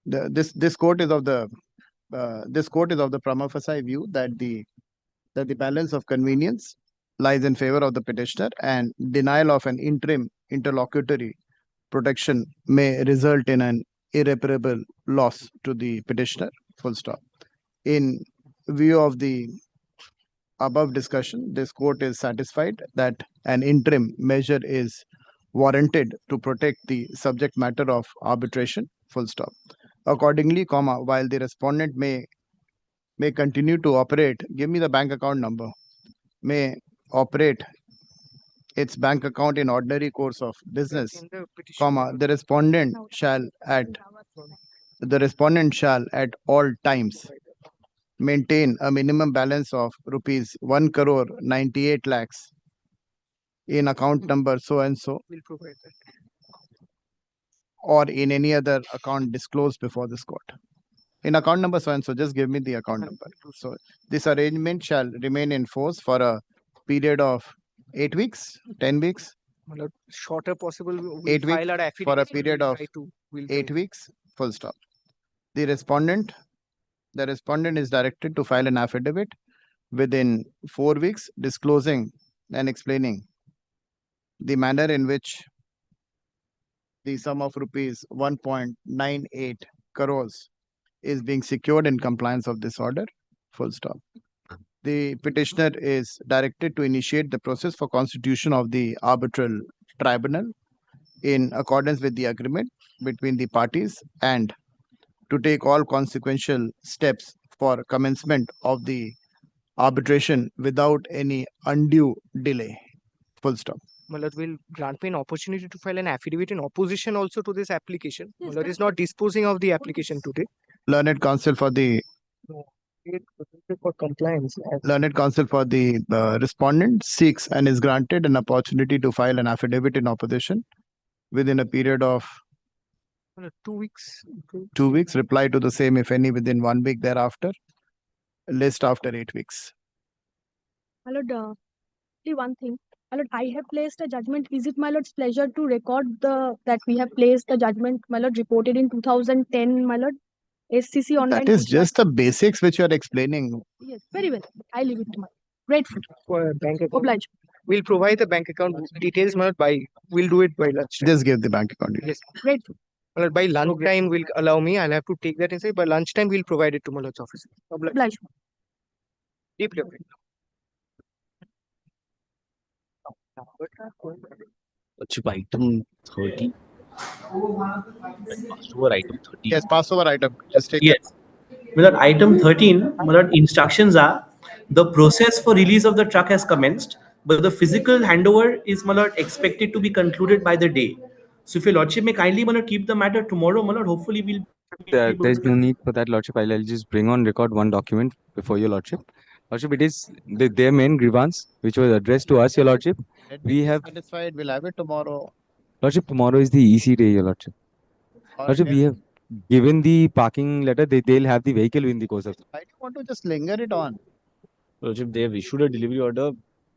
this court is of the prima facie view that the balance of convenience lies in favor of the petitioner, and denial of an interim interlocutory protection may result in an irreparable loss to the petitioner. Full stop. In view of the above discussion, this court is satisfied that an interim measure is warranted to protect the subject matter of arbitration. Full stop. Accordingly, while the respondent may continue to operate, give me the bank account number, may operate its bank account in ordinary course of business, in the petition. the respondent shall at all times maintain a minimum balance of rupees 1 crore 98 lakhs in account number so and so, We'll provide that. or in any other account disclosed before this court. In account number so and so, just give me the account number. So this arrangement shall remain in force for a period of 8 weeks, 10 weeks, My lord, shorter possible. We'll 8 weeks file our for a affidavit and period we'll of try to- we'll 8 try. weeks. Full stop. The respondent is directed to file an affidavit within 4 weeks disclosing and explaining the manner in which the sum of rupees 1.98 crores is being secured in compliance of this order. Full stop. The petitioner is directed to initiate the process for constitution of the arbitral tribunal in accordance with the agreement between the parties, and to take all consequential steps for commencement of the arbitration without any undue delay. Full stop. my lord will grant me an opportunity to file an affidavit in opposition also to this application. My Yes, lord is not disposing of the application today. Learned counsel for the For compliance. learned counsel for the respondent seeks and is granted an opportunity to file an affidavit in opposition within a period of 2 weeks. 2 weeks. Reply to the same, if any, within 1 week thereafter. List after 8 weeks. My lord, only one thing. My lord, I have placed a judgment. Is it my lord's pleasure to record that we have placed the judgment, my lord, reported in 2010, my lord? SCC online. That is pushback. just the basics which you are explaining. Yes, very well. I leave it to my grateful. For bank account. Obliged. We'll provide the bank account details, my lord, we'll do it by lunch. Just give the bank account details. Yes. Grateful. My lord, by lunchtime will allow me. I'll have to take that inside. By lunchtime, we'll provide it to my lord's office. Obliged. Deeply appreciated. Lordship, item 30. Passed over item 30. Yes, pass over item. Just take Yes. My lord, item 13, my lord, instructions are the process for release of the truck has commenced, but the physical handover is, my lord, expected to be concluded by the day. So if your lordship may kindly, my lord, keep the matter tomorrow, my lord, hopefully we'll be able There's to no need for that, Lordship. I'll just bring on record one document before your Lordship. Lordship, it is their main grievance, which was addressed to us, your Lordship. We have, satisfied. We'll have it tomorrow. Lordship, tomorrow is the EC day, your Lordship. Lordship, we have given the parking letter. They'll have the vehicle in the course of. I don't want to just linger it on. Lordship, they have issued a delivery order.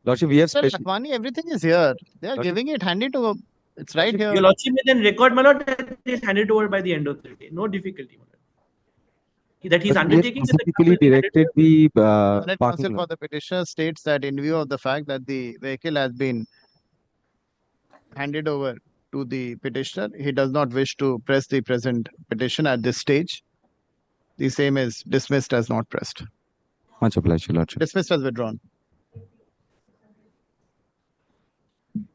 Lordship, we have Sir, special. Lakhwani, everything is here. They are Lordship. giving it, hand it over. It's right here. Your lordship may then record, my lord, that it is handed over by the end of the day. No difficulty, my lord. That he's Lordship, we have undertaking that the truck specifically will be handed directed the Learned parking counsel for lot. the petitioner states that in view of the fact that the vehicle has been handed over to the petitioner, he does not wish to press the present petition at this stage. The same is dismissed as not pressed. Much obliged, your Lordship. Dismissed as withdrawn.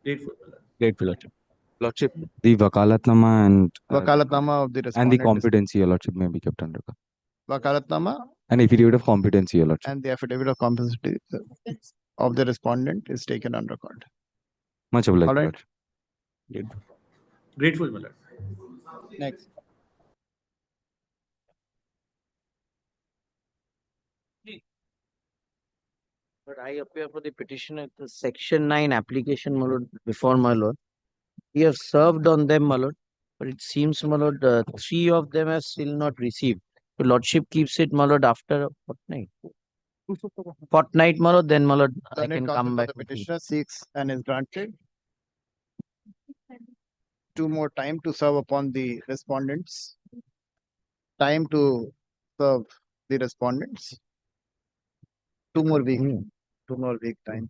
Grateful, my lord. Grateful, Lordship. Lordship, the Vakalatnama and Vakalatnama of the and the respondent. competency, your Lordship, may be kept under record. Vakalatnama An affidavit of competency, your Lordship. and the affidavit of competency of the respondent is taken on record. Much obliged, All right. Lordship. Grateful, my lord. Next. But I appear for the petitioner, the section 9 application, my lord, before my lord. We have served on them, my lord, but it seems, my lord, 3 of them have still not received. The lordship keeps it, my lord, after a fortnight. Fortnight, my lord, then, my lord, I Learned can counsel come for back. the with you. petitioner seeks and is granted 2 more time to serve upon the respondents. Time to serve the respondents. 2 more weeks. 2 more week time.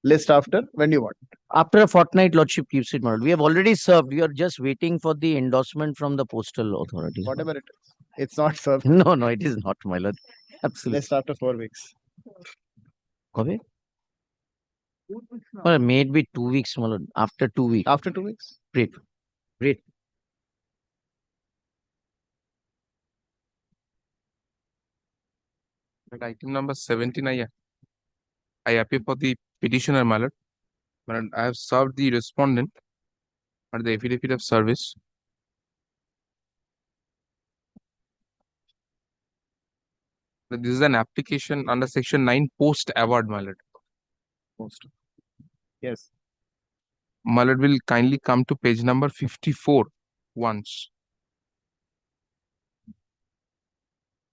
List after, when do you want? After a fortnight, lordship keeps it, my lord. We have already served. We are just waiting for the endorsement from the postal authorities. my lord. Whatever it is. It's not served. No, no, it is not, my lord. Absolutely. List after 4 weeks. Okay. Well, maybe 2 weeks, my lord. After 2 weeks. After 2 weeks. Great. Great. At item number 17, I appear for the petitioner, my lord. My lord, I have served the respondent at the affidavit of service. This is an application under section 9 post award, my lord. Post. Yes. My lord will kindly come to page number 54 once.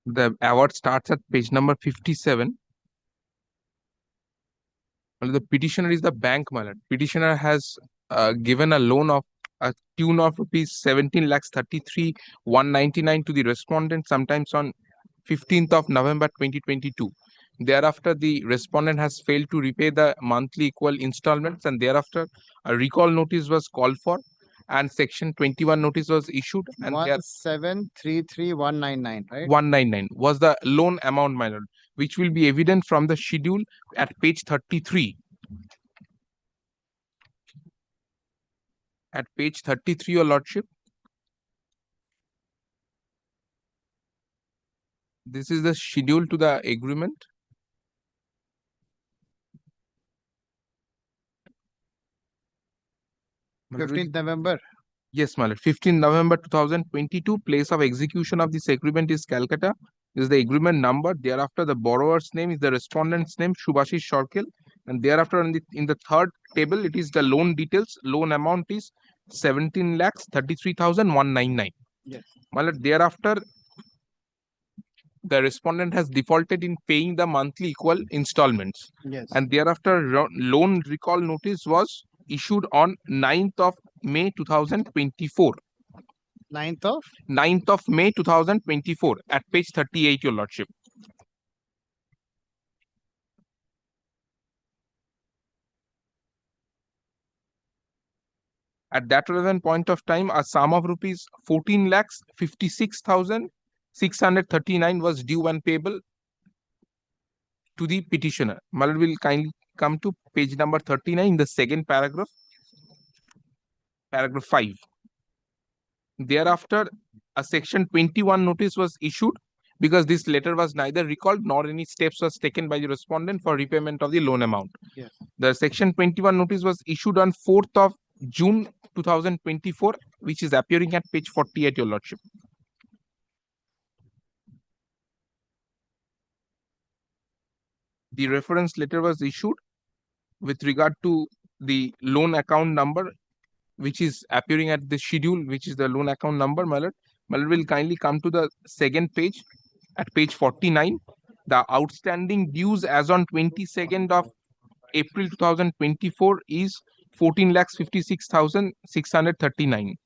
The award starts at page number 57. Well, the petitioner is the bank, my lord. Petitioner has given a loan of a tune of rupees 17,33,199 to the respondent sometimes on 15th of November 2022. Thereafter, the respondent has failed to repay the monthly equal installments, and thereafter a recall notice was called for and section 21 notice was issued, and there 1733199, right? 199 was the loan amount, my lord, which will be evident from the schedule at page 33. At page 33, your lordship. This is the schedule to the agreement. My lord, 15th November. Yes, my lord. 15 November 2022. Place of execution of this agreement is Calcutta. This is the agreement number. Thereafter, the borrower's name is the respondent's name, Shubhashish Shorkel. And thereafter, in the third table, it is the loan details. Loan amount is 17,33,199. Yes. My lord, thereafter, the respondent has defaulted in paying the monthly equal installments. Yes. And thereafter, loan recall notice was issued on 9th of May 2024. 9th of 9th of May 2024 at page 38, your lordship. At that relevant point of time, a sum of rupees 14,56,639 was due and payable to the petitioner. Malad will kindly come to page number 39 in the second paragraph, paragraph 5. Thereafter, a section 21 notice was issued because this letter was neither recalled nor any steps was taken by the respondent for repayment of the loan amount. Yes. The section 21 notice was issued on 4th of June 2024, which is appearing at page 48, your lordship. The reference letter was issued with regard to the loan account number, which is appearing at the schedule, which is the loan account number, my lord. My lord will kindly come to the second page at page 49. The outstanding dues as on 22nd of April 2024 is 14,56,639.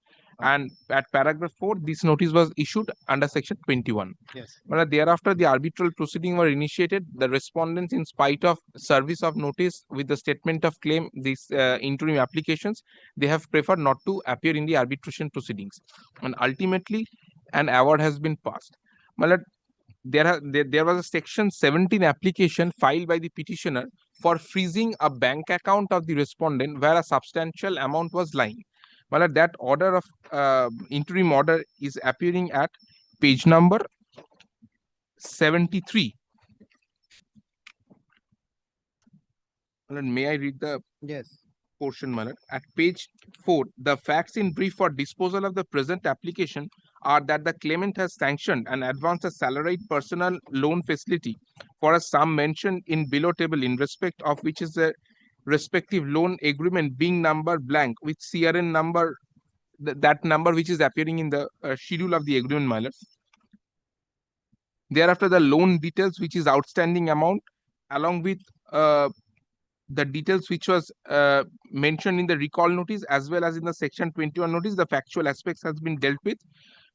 And at paragraph 4, this notice was issued under section 21. Yes. But thereafter, the arbitral proceeding were initiated. The respondents, in spite of service of notice with the statement of claim, these interim applications, they have preferred not to appear in the arbitration proceedings. And ultimately, an award has been passed. But there was a section 17 application filed by the petitioner for freezing a bank account of the respondent where a substantial amount was lying. Well, that order of interim order is appearing at page number 73. Well, may I read the portion, my lord? At page 4, the facts in brief for disposal of the present application are that the claimant has sanctioned and advanced a salaried personal loan facility for a sum mentioned in below table, in respect of which is the respective loan agreement being number blank with CRN number, that number which is appearing in the schedule of the agreement, my lord. Thereafter, the loan details, which is outstanding amount, along with the details which was mentioned in the recall notice as well as in the section 21 notice, the factual aspects has been dealt with.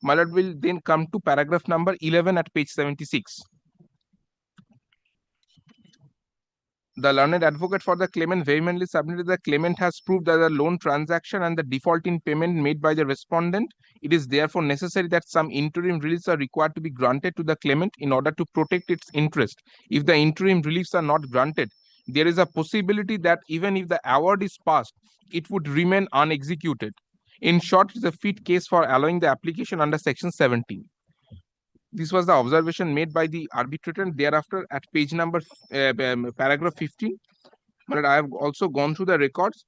My lord will then come to paragraph number 11 at page 76. The learned advocate for the claimant vehemently submitted the claimant has proved that the loan transaction and the default in payment made by the respondent. It is therefore necessary that some interim reliefs are required to be granted to the claimant in order to protect its interest. If the interim reliefs are not granted, there is a possibility that even if the award is passed, it would remain unexecuted. In short, it is a fit case for allowing the application under section 17. This was the observation made by the arbitrator, and thereafter at page number paragraph 15. But I have also gone through the records.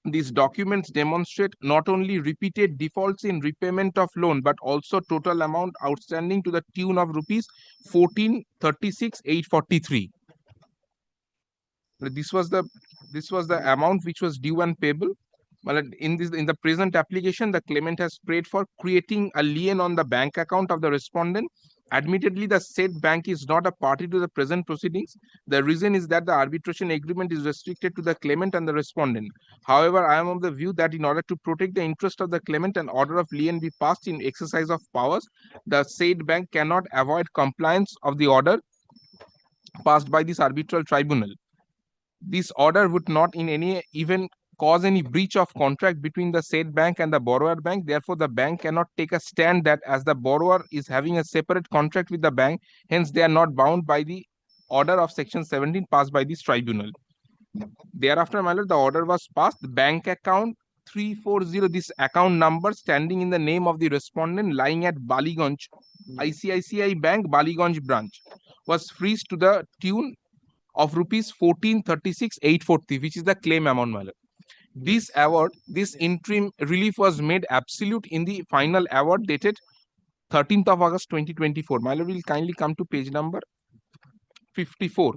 These documents demonstrate not only repeated defaults in repayment of loan, but also total amount outstanding to the tune of rupees 14,36,843. This was the amount which was due and payable. Well, in the present application, the claimant has prayed for creating a lien on the bank account of the respondent. Admittedly, the said bank is not a party to the present proceedings. The reason is that the arbitration agreement is restricted to the claimant and the respondent. However, I am of the view that in order to protect the interest of the claimant, an order of lien be passed in exercise of powers. The said bank cannot avoid compliance of the order passed by this arbitral tribunal. This order would not in any event cause any breach of contract between the said bank and the borrower bank. Therefore, the bank cannot take a stand that as the borrower is having a separate contract with the bank, hence they are not bound by the order of section 17 passed by this tribunal. Thereafter, my lord, the order was passed. The bank account 340, this account number standing in the name of the respondent lying at Baliganj, ICICI Bank, Baliganj branch, was freezed to the tune of rupees 14,36,840, which is the claim amount, my lord. This award, this interim relief was made absolute in the final award dated 13th of August 2024. My lord will kindly come to page number 54.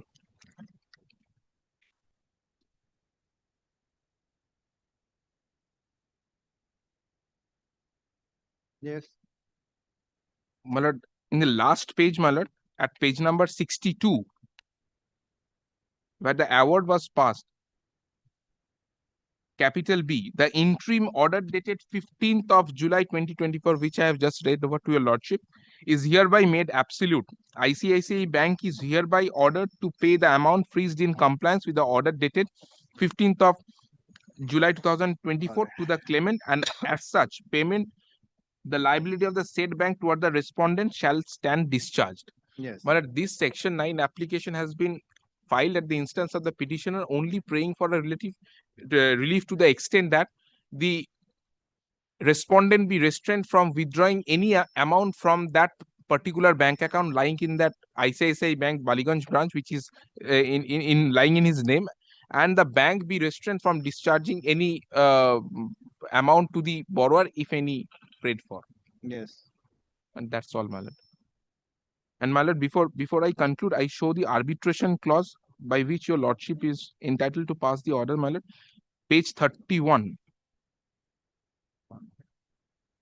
Yes. My lord, in the last page, my lord, at page number 62, where the award was passed, capital B, the interim order dated 15th of July 2024, which I have just read over to your lordship, is hereby made absolute. ICICI Bank is hereby ordered to pay the amount freezed in compliance with the order dated 15th of July 2024 to the claimant, and as such, payment, the liability of the said bank toward the respondent shall stand discharged. Yes. But this section 9 application has been filed at the instance of the petitioner, only praying for a relative relief to the extent that the respondent be restrained from withdrawing any amount from that particular bank account lying in that ICICI Bank Baliganj branch, which is in lying in his name, and the bank be restrained from discharging any amount to the borrower, if any prayed for. Yes. And that's all, my lord. And my lord, before I conclude, I show the arbitration clause by which your lordship is entitled to pass the order, my lord. Page 31.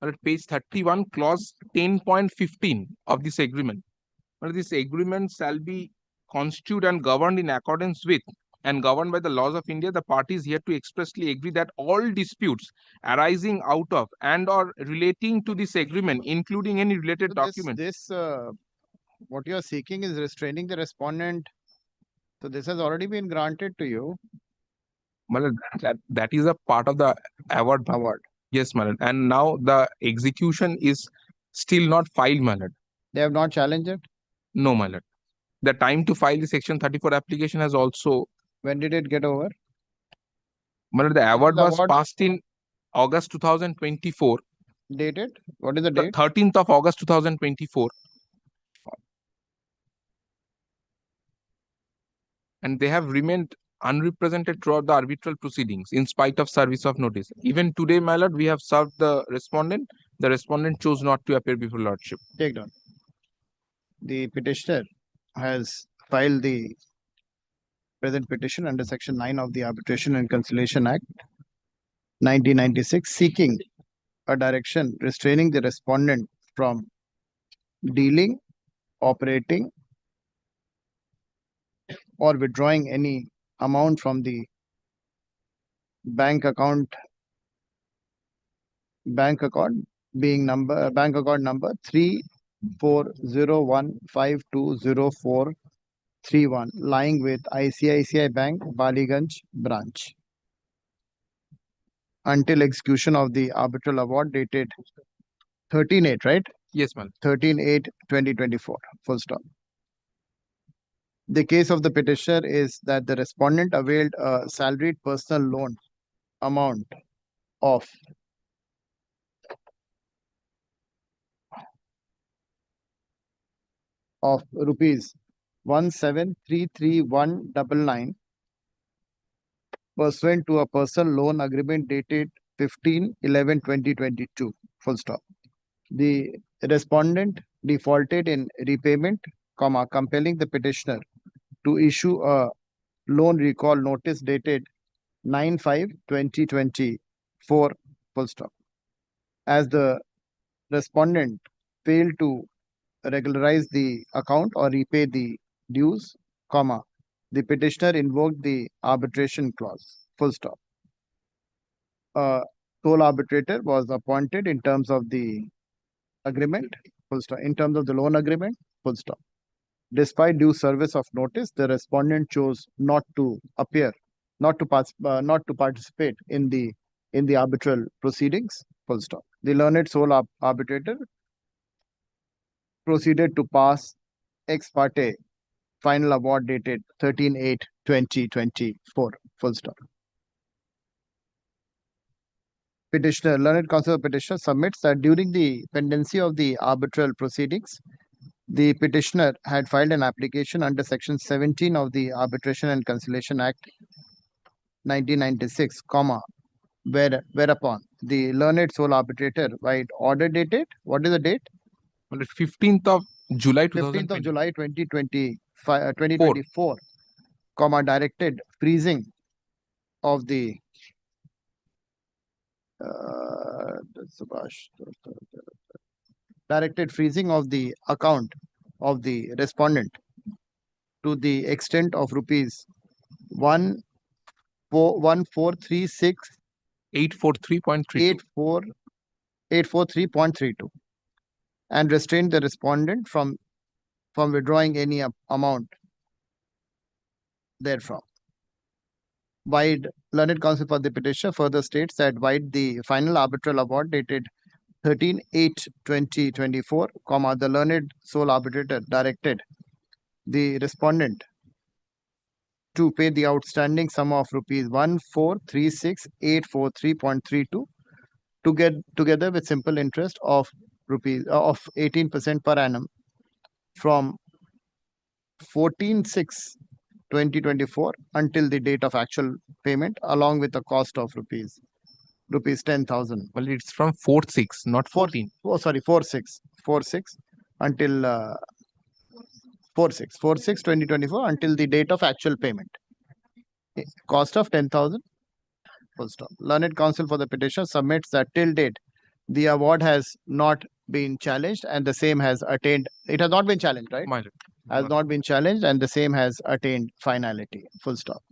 At page 31, clause 10.15 of this agreement. But this agreement shall be constituted and governed in accordance with and governed by the laws of India. The parties here to expressly agree that all disputes arising out of and or relating to this agreement, including any related document. What you are seeking is restraining the respondent. So this has already been granted to you. Well, that is a part of the award. Yes, my lord. And now the execution is still not filed, my lord. They have not challenged it? No, my lord. The time to file the Section 34 application has also. When did it get over? My lord, the award was passed in August 2024. Dated? What is the date? 13th of August 2024. And they have remained unrepresented throughout the arbitral proceedings in spite of service of notice. Even today, my lord, we have served the respondent. The respondent chose not to appear before lordship. Take down. The petitioner has filed the present petition under Section 9 of the Arbitration and Conciliation Act 1996, seeking a direction restraining the respondent from dealing, operating, or withdrawing any amount from the bank account being bank account number 3401520431 lying with ICICI Bank Baliganj branch until execution of the arbitral award dated 13/8, right? Yes, ma'am. 13/8/2024. Full stop. The case of the petitioner is that the respondent availed a salaried personal loan amount of rupees 1733,199 pursuant to a personal loan agreement dated 15/11/2022. Full stop. The respondent defaulted in repayment, compelling the petitioner to issue a loan recall notice dated 9/5/2024. Full stop. As the respondent failed to regularize the account or repay the dues, the petitioner invoked the arbitration clause. Full stop. A sole arbitrator was appointed in terms of the agreement. Full stop. In terms of the loan agreement. Full stop. Despite due service of notice, the respondent chose not to appear, not to participate in the arbitral proceedings. Full stop. The learned sole arbitrator proceeded to pass ex parte final award dated 13/8/2024. Full stop. Petitioner, learned counsel of petitioner submits that during the pendency of the arbitral proceedings, the petitioner had filed an application under Section 17 of the Arbitration and Conciliation Act 1996, whereupon the learned sole arbitrator by order dated, what is the date? On the 15th of July 15th of 2020. July 2024, comma, directed freezing of the directed freezing of the account of the respondent to the extent of rupees 1436 843.32. 843.32 and restrained the respondent from withdrawing any amount therefrom. Wide learned counsel for the petitioner further states that wide the final arbitral award dated 13/8/2024, comma, the learned sole arbitrator directed the respondent to pay the outstanding sum of rupees 1436,843.32 together with simple interest of 18% per annum from 14/6/2024 until the date of actual payment, along with the cost of rupees 10,000. Well, it's from 4/6, not 14. Oh, sorry, 4/6 until 4/6/2024 until the date of actual payment. Cost of 10,000. Full stop. Learned counsel for the petitioner submits that till date the award has not been challenged and the same has attained. It has not been challenged, right? My lord. Has not been challenged and the same has attained finality. Full stop.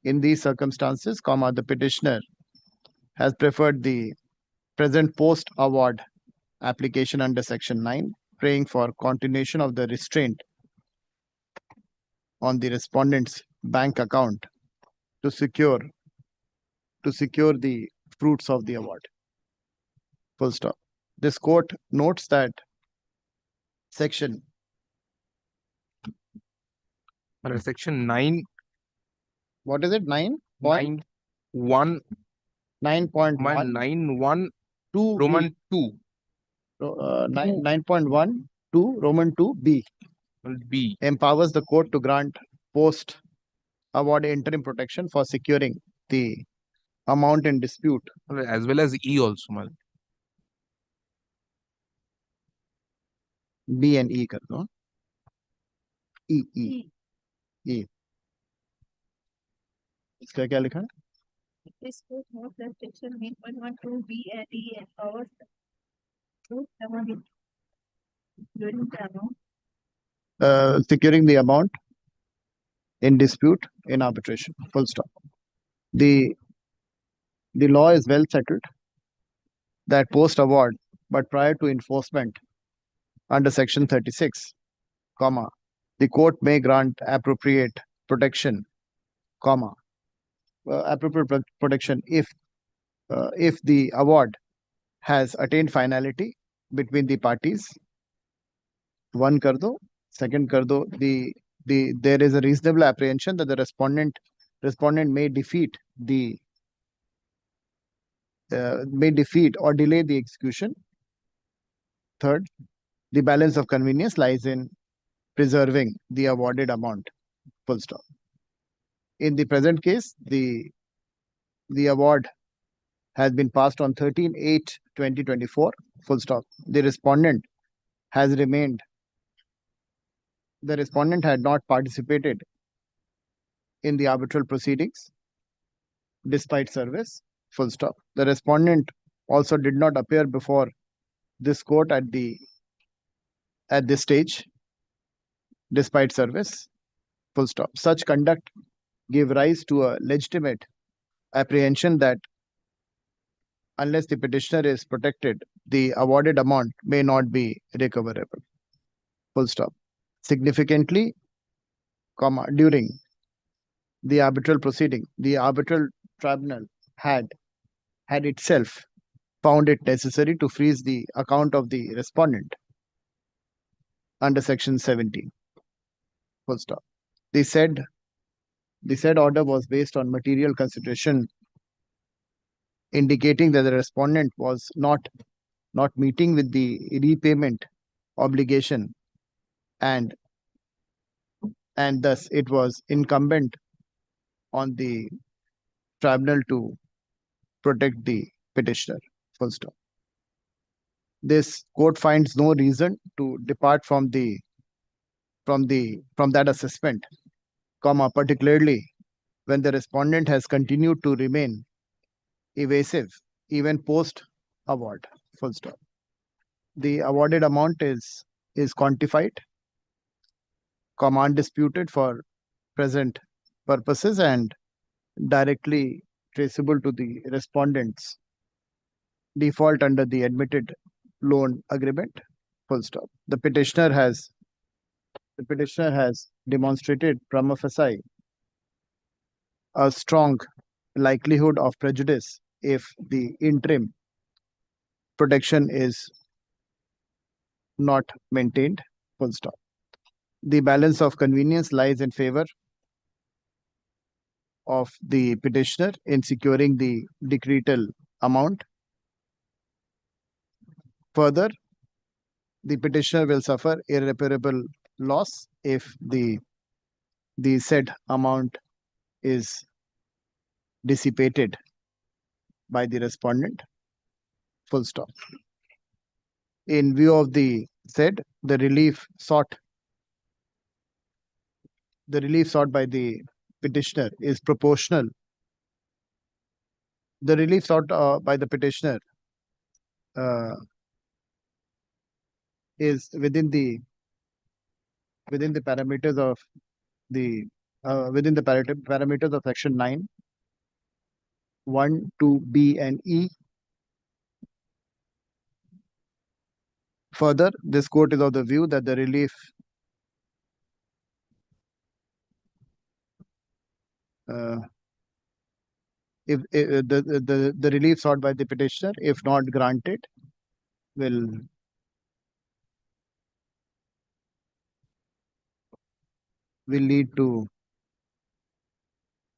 In these circumstances, comma, the petitioner has preferred the present post-award application under Section 9, praying for continuation of the restraint on the respondent's bank account to secure the fruits of the award. Full stop. This court notes that Section Section 9. What is it? 9? 9.1. 9.1. 9.1. 2 Roman 2. 9.1 to Roman 2 B. B. Empowers the court to grant post-award interim protection for securing the amount in dispute. As well as E also, my lord. B and E कर दो. E. इसका क्या लिखा है? This court notes that section 9.12 B and E empowers to during the amount Securing the amount in dispute in arbitration. Full stop. The law is well settled that post-award, but prior to enforcement under Section 36, comma, the court may grant appropriate protection, comma, appropriate protection if the award has attained finality between the parties. One kar do, second kar do, there is a reasonable apprehension that the respondent may defeat or delay the execution. Third, the balance of convenience lies in preserving the awarded amount. Full stop. In the present case, the award has been passed on 13/8/2024. Full stop. The respondent had not participated in the arbitral proceedings despite service. Full stop. The respondent also did not appear before this court at this stage despite service. Full stop. Such conduct gave rise to a legitimate apprehension that unless the petitioner is protected, the awarded amount may not be recoverable. Full stop. Significantly, comma, during the arbitral proceeding, the arbitral tribunal had itself found it necessary to freeze the account of the respondent under Section 17. Full stop. The said order was based on material consideration indicating that the respondent was not meeting with the repayment obligation and thus it was incumbent on the tribunal to protect the petitioner. Full stop. This court finds no reason to depart from that assessment, particularly when the respondent has continued to remain evasive even post award. Full stop. The awarded amount is quantified, undisputed for present purposes, and directly traceable to the respondent's default under the admitted loan agreement. Full stop. The petitioner has demonstrated prima facie a strong likelihood of prejudice if the interim protection is not maintained. Full stop. The balance of convenience lies in favor of the petitioner in securing the decretal amount. Further, the petitioner will suffer irreparable loss if the said amount is dissipated by the respondent. Full stop. In view of the said, the relief sought by the petitioner is proportional. The relief sought by the petitioner is within the parameters of the parameters of section 9, 1, 2, B and E. Further, this court is of the view that the relief if the relief sought by the petitioner, if not granted, will lead to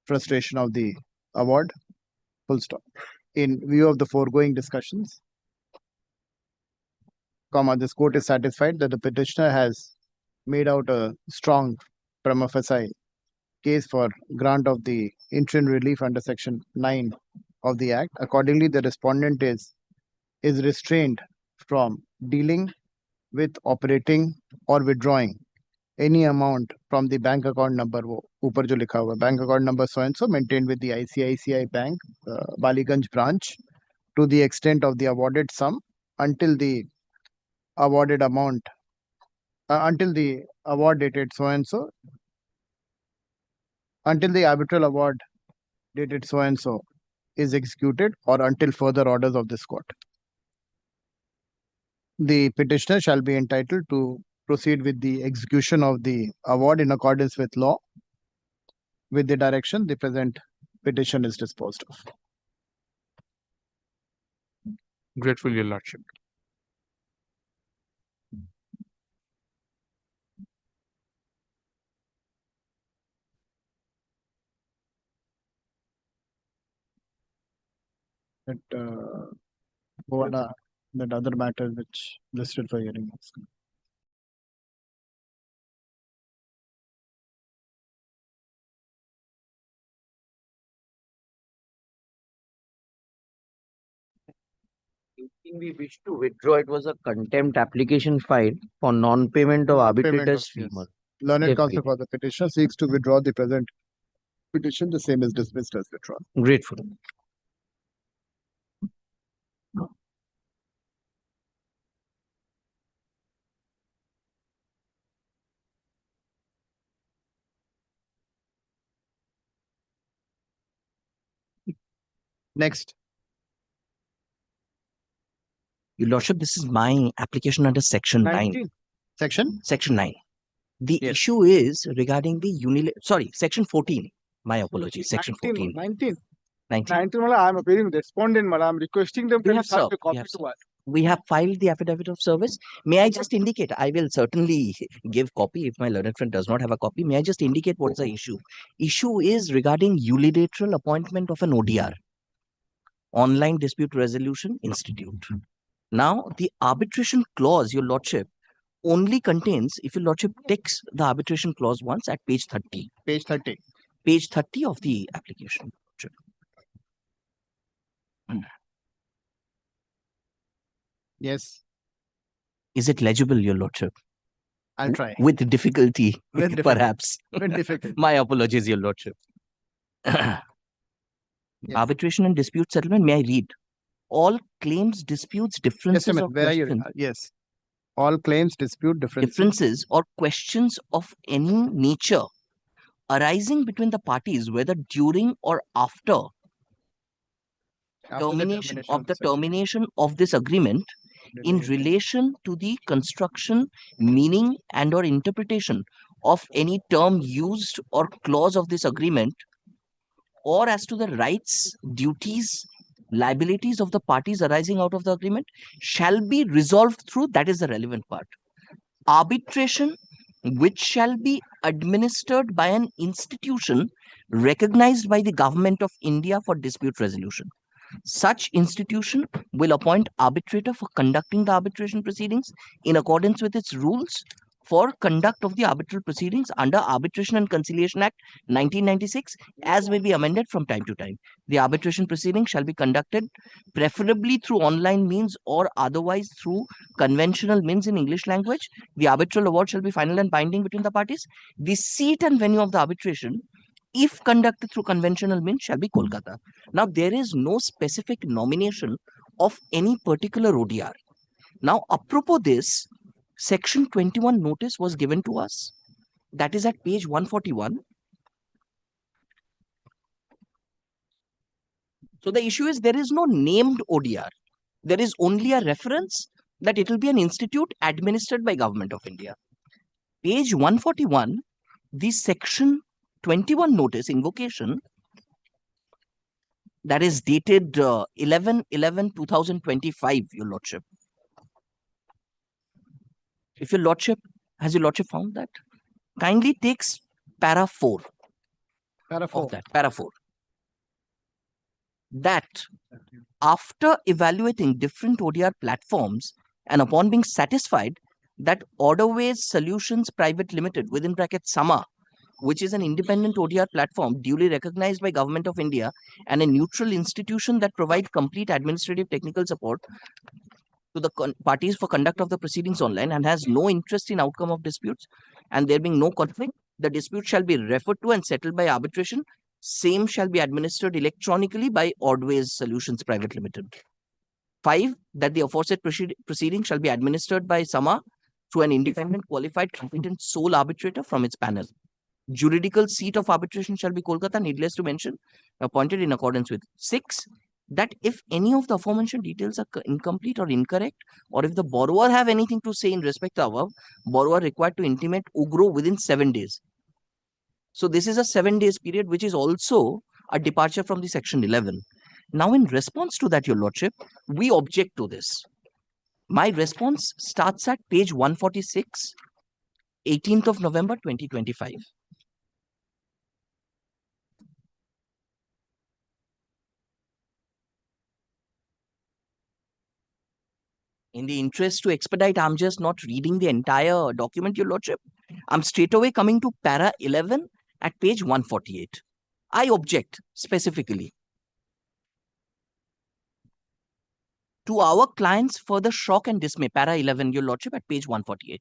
frustration of the award. Full stop. In view of the foregoing discussions, this court is satisfied that the petitioner has made out a strong prima facie case for grant of the interim relief under section 9 of the Act. Accordingly, the respondent is restrained from dealing with, operating or withdrawing any amount from the bank account number, ऊपर जो लिखा हुआ bank account number so and so maintained with the ICICI Bank Baliganj branch, to the extent of the awarded sum until the awarded amount until the award dated so and so, until the arbitral award dated so and so is executed, or until further orders of this court. The petitioner shall be entitled to proceed with the execution of the award in accordance with law. With the direction, the present petition is disposed of. Grateful, Your Lordship. That other matter which listed for hearing. We wish to withdraw. It was a contempt application filed for non-payment of arbitrator's fee. Yes. Learned counsel for the petitioner seeks to withdraw the present petition. The same is dismissed as withdrawn. Grateful. Next. Your Lordship, this is my application under section 9. Section? Section 9. The Yes. issue is regarding the section 14. My apologies, section 14. 19. 19. 19, I'm appealing respondent, I'm requesting them We to have serve served, a we copy have to us. We have filed the affidavit of service. May I just indicate? I will certainly give copy if my learned friend does not have a copy. May I just indicate what is the issue? Issue is regarding unilateral appointment of an ODR, Online Dispute Resolution Institute. Now, the arbitration clause, Your Lordship, only contains, if Your Lordship takes the arbitration clause once at page 30. Page 30. Page 30 of the application. Yes, Is it legible, Your Lordship? I'll try. With difficulty, With difficulty. perhaps. With difficulty. My apologies, Your Lordship. Arbitration and dispute settlement, may I read? All claims, disputes, Just a differences minute. or Where are you? questions. Yes. All claims, dispute, Differences or questions of any nature arising between the parties, whether during or after termination of the termination of this agreement in relation to the construction, meaning and or interpretation of any term used or clause of this agreement, or as to the rights, duties, liabilities of the parties arising out of the agreement shall be resolved through, that is the relevant part, arbitration, which shall be administered by an institution recognized by the Government of India for dispute resolution. Such institution will appoint arbitrator for conducting the arbitration proceedings in accordance with its rules for conduct of the arbitral proceedings under Arbitration and Conciliation Act 1996, as may be amended from time to time. The arbitration proceedings shall be conducted preferably through online means or otherwise through conventional means in English language. The arbitral award shall be final and binding between the parties. The seat and venue of the arbitration, if conducted through conventional means, shall be Kolkata. Now, there is no specific nomination of any particular ODR. Now, apropos this, Section 21 notice was given to us. That is at page 141. So the issue is there is no named ODR. There is only a reference that it will be an institute administered by Government of India. Page 141, the Section 21 notice invocation, that is dated 11/11/2025, Your Lordship. If Your Lordship, has Your Lordship found that? Kindly takes para 4. Para 4. Of that, para 4. That after evaluating different ODR platforms and upon being satisfied that Orderways Solutions Private Limited, within bracket SAMA, which is an independent ODR platform duly recognized by Government of India and a neutral institution that provides complete administrative technical support to the parties for conduct of the proceedings online and has no interest in outcome of disputes, and there being no conflict, the dispute shall be referred to and settled by arbitration. Same shall be administered electronically by Ordways Solutions Private Limited. 5, that the aforesaid proceeding shall be administered by SAMA through an independent, qualified, competent sole arbitrator from its panel. Juridical seat of arbitration shall be Kolkata, needless to mention, appointed in accordance with. 6, that if any of the aforementioned details are incomplete or incorrect, or if the borrower have anything to say in respect to above, borrower required to intimate UGRO within 7 days. So this is a 7 days period, which is also a departure from the Section 11. Now, in response to that, Your Lordship, we object to this. My response starts at page 146, 18th of November, 2025. In the interest to expedite, I'm just not reading the entire document, Your Lordship. I'm straight away coming to para 11 at page 148. I object specifically to our clients further shock and dismay, para 11, Your Lordship, at page 148.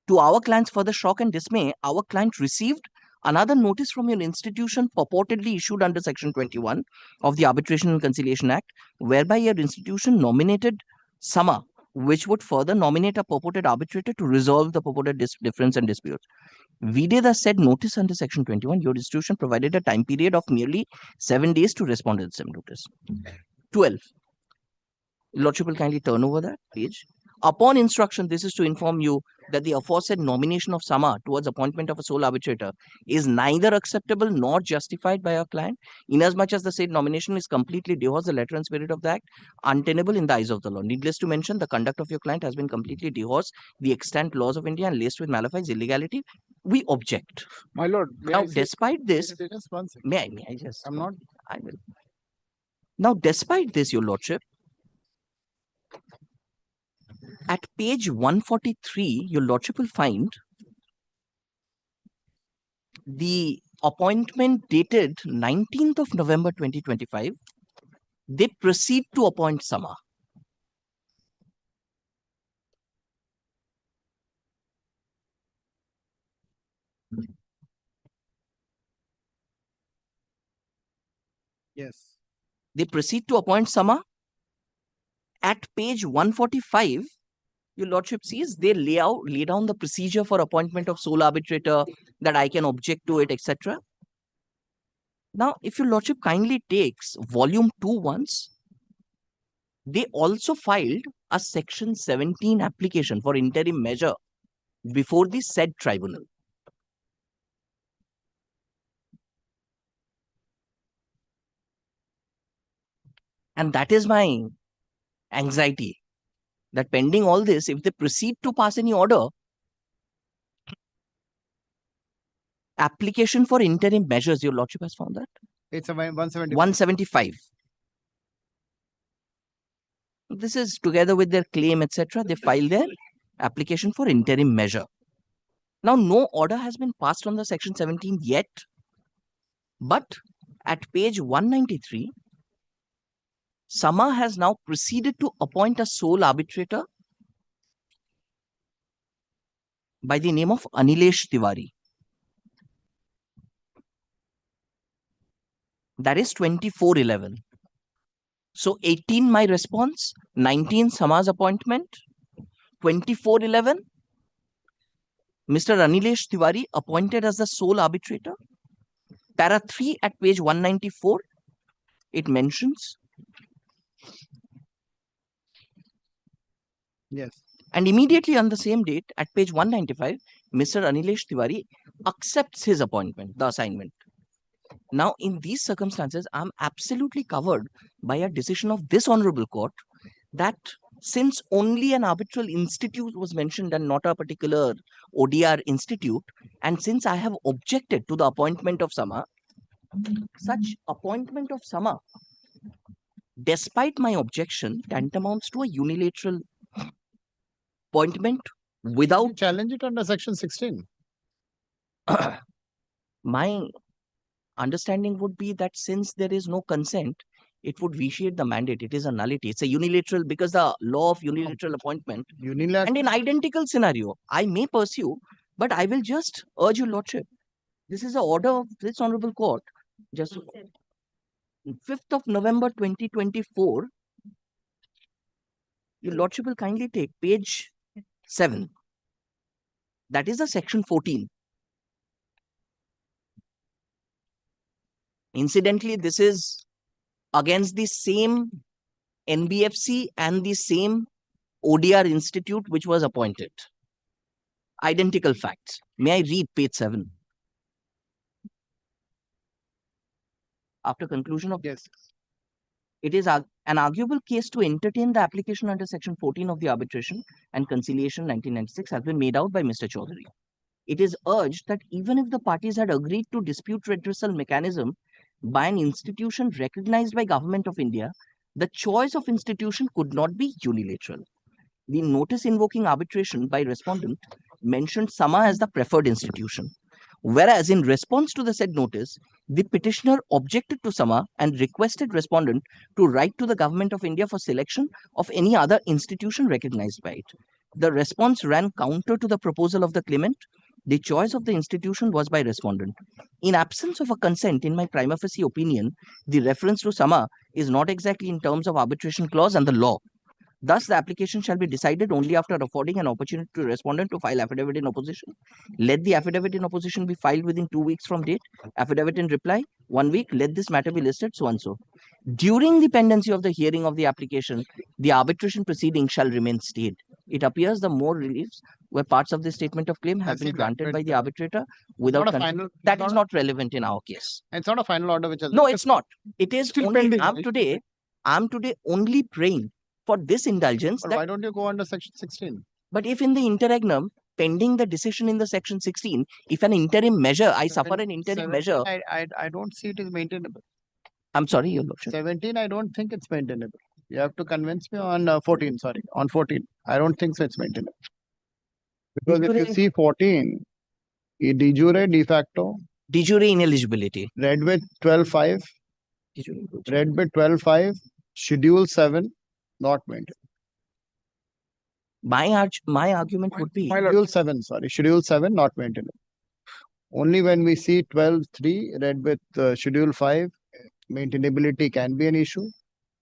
To our clients further shock and dismay, our client received another notice from your institution purportedly issued under Section 21 of the Arbitration and Conciliation Act, whereby your institution nominated SAMA, which would further nominate a purported arbitrator to resolve the purported difference and dispute. Vide the said notice under Section 21, your institution provided a time period of merely 7 days to respond to the same notice. 12. Lordship will kindly turn over that page. Upon instruction, this is to inform you that the aforesaid nomination of SAMA towards appointment of a sole arbitrator is neither acceptable nor justified by our client, inasmuch as the said nomination is completely dehorsed the letter and spirit of the act, untenable in the eyes of the law. Needless to mention, the conduct of your client has been completely dehorsed the extant laws of India and laced with malafide illegality. We object. My lord, Now, despite this, may I just? I'm not. I will. Now, despite this, Your Lordship, at page 143, Your Lordship will find the appointment dated 19th of November 2025 they proceed to appoint Sama. Yes. They proceed to appoint Sama. At page 145, your lordship sees they lay down the procedure for appointment of sole arbitrator, that I can object to it, etc. Now, if your lordship kindly takes volume 2 once, they also filed a section 17 application for interim measure before the said tribunal. And that is my anxiety, that pending all this, if they proceed to pass any order, application for interim measures, your lordship has found that? It's a 175. 175. This is together with their claim, etc. They file their application for interim measure. Now, no order has been passed on the section 17 yet, but at page 193, Sama has now proceeded to appoint a sole arbitrator by the name of Anilesh Tiwari. That is 2411. So 18 my response, 19 Sama's appointment, 2411 Mr. Anilesh Tiwari appointed as the sole arbitrator. Para 3 at page 194, it mentions. Yes. And immediately on the same date, at page 195, Mr. Anilesh Tiwari accepts his appointment, the assignment. Now, in these circumstances, I'm absolutely covered by a decision of this honorable court that since only an arbitral institute was mentioned and not a particular ODR institute, and since I have objected to the appointment of Sama, such appointment of Sama, despite my objection, tantamounts to a unilateral appointment without... Challenge it under section 16. My understanding would be that since there is no consent, it would vitiate the mandate. It is a nullity. It's a unilateral, because the law of unilateral appointment. And in identical scenario, I may pursue, but I will just urge your lordship. This is an order of this honorable court. Just 5th of November 2024. Your lordship will kindly take page 7. That is the section 14. Incidentally, this is against the same NBFC and the same ODR institute which was appointed. Identical facts. May I read page 7? After conclusion of... Yes. It is an arguable case to entertain the application under section 14 of the Arbitration and Conciliation 1996 has been made out by Mr. Chaudhary. It is urged that even if the parties had agreed to dispute redressal mechanism by an institution recognized by Government of India, the choice of institution could not be unilateral. The notice invoking arbitration by respondent mentioned Sama as the preferred institution. Whereas in response to the said notice, the petitioner objected to Sama and requested respondent to write to the Government of India for selection of any other institution recognized by it. The response ran counter to the proposal of the claimant. The choice of the institution was by respondent. In absence of a consent, in my prima facie opinion, the reference to Sama is not exactly in terms of arbitration clause and the law. Thus, the application shall be decided only after affording an opportunity to respondent to file affidavit in opposition. Let the affidavit in opposition be filed within 2 weeks from date. Affidavit in reply, 1 week. Let this matter be listed so and so. During the pendency of the hearing of the application, the arbitration proceedings shall remain stayed. It appears the more reliefs where parts of the statement of claim have been granted by the arbitrator without consent. That is not relevant in our case. It's not a final order which has... No, it's not. It is Still only... pending, I'm today only praying for this indulgence. But why don't you go under section 16? But if in the interregnum, pending the decision in the section 16, if an interim measure, I suffer an interim measure. I don't see it is maintainable. I'm sorry, your lordship. 17, I don't think it's maintainable. You have to convince me on 14, sorry. On 14, I don't think so it's maintainable. Because if you see 14, de jure, de facto. De jure ineligibility. Read with 12.5. Read with 12.5. Schedule 7 not maintained. My argument would be Schedule 7, sorry, Schedule 7 not maintained. Only when we see 12.3 read with Schedule 5, maintainability can be an issue.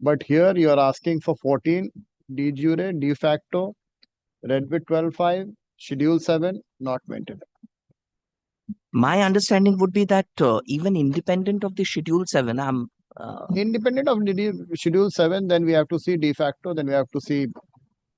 But here you are asking for 14 de jure, de facto, read with 12.5, Schedule 7 not maintained. my understanding would be that even independent of the Schedule 7, I'm Independent of Schedule 7, then we have to see de facto, then we have to see.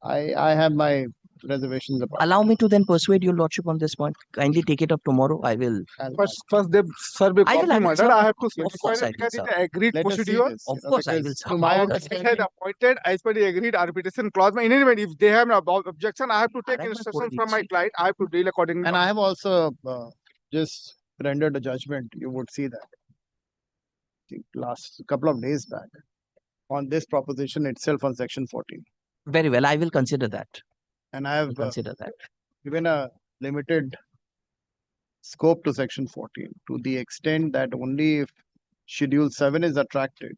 I have my reservations about. allow me to then persuade your lordship on this point. Kindly take it up tomorrow. I will. First they serve a I will, copy, my sir. lord. I have to Of course, I will, because sir. it's agreed Let us see procedure. this, Of you know, course, I will, because sir. to my It understanding, had appointed as per the agreed arbitration clause. In any event, if they have an objection, I have to take Alright, instructions my from my client. I have to deal accordingly. and I have also just rendered a judgment. You would see that. I think last couple of days back on this proposition itself on section 14. Very well. I will consider that. And I I have will consider that. given a limited scope to section 14 to the extent that only if Schedule 7 is attracted,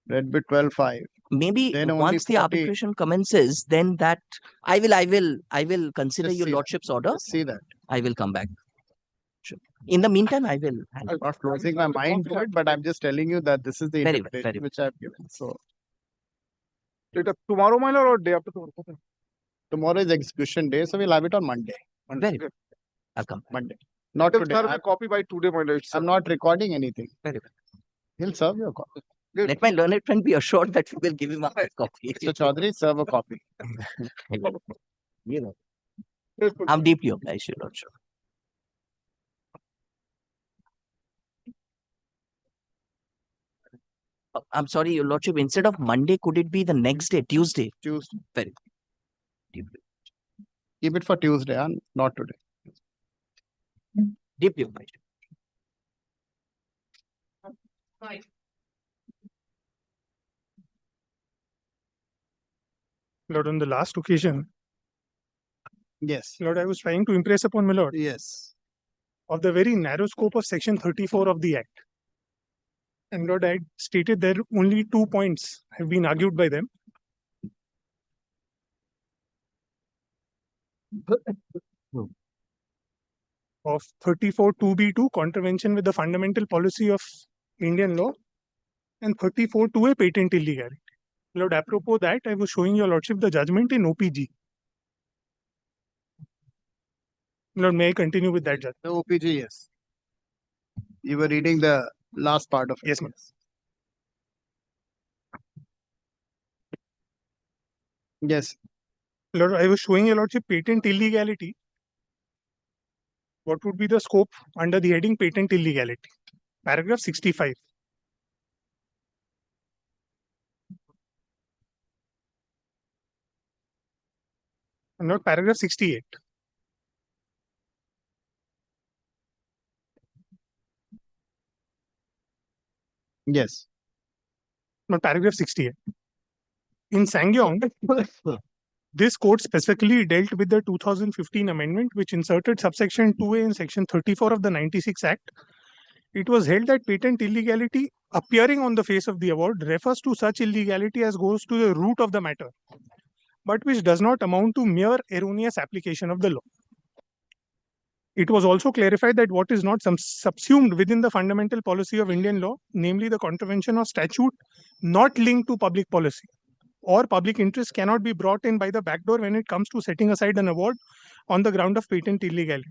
read with 12.5. Maybe Then only once the 40 arbitration commences, then that I will consider Just your see that. lordship's order. Just see that. I will come back. Sure. In the meantime, I will. I'm not closing my mind to it, but I'm just telling you that this is the Very well, interpretation very well. which I've given. So Tomorrow, my lord, or day after tomorrow? tomorrow is execution day, so we'll have it on Monday. Very well. I'll come back. Monday. Not They'll today. serve a copy by today, my lord. I'm not recording anything. Very well. He'll serve you a copy. Let my learned friend be assured that we will give him a hard copy. So Chaudhary, serve a copy. You know, I'm deeply obliged, your lordship. I'm sorry, your lordship. Instead of Monday, could it be the next day, Tuesday? Tuesday. Very deeply, Keep it for Tuesday, and not today. deeply obliged. Lord, on the last occasion, Yes. Lord, I was trying to impress upon my lord Yes. of the very narrow scope of section 34 of the Act. And Lord, I stated there only 2 points have been argued by them. Of 34 2B2, contravention with the fundamental policy of Indian law, and 34 2A, patent illegality. Lord, apropos that, I was showing your lordship the judgment in OPG. Lord, may I continue with that judgment? The OPG, yes. You were reading the last part of it. Yes, ma'am. Yes. Lord, I was showing your lordship patent illegality. What would be the scope under the heading patent illegality? Paragraph 65. And not paragraph 68. Yes. Not paragraph 68. In Sangyong, this court specifically dealt with the 2015 amendment, which inserted subsection 2A in section 34 of the 96 Act. It was held that patent illegality appearing on the face of the award refers to such illegality as goes to the root of the matter, but which does not amount to mere erroneous application of the law. It was also clarified that what is not subsumed within the fundamental policy of Indian law, namely the contravention of statute not linked to public policy or public interest, cannot be brought in by the back door when it comes to setting aside an award on the ground of patent illegality.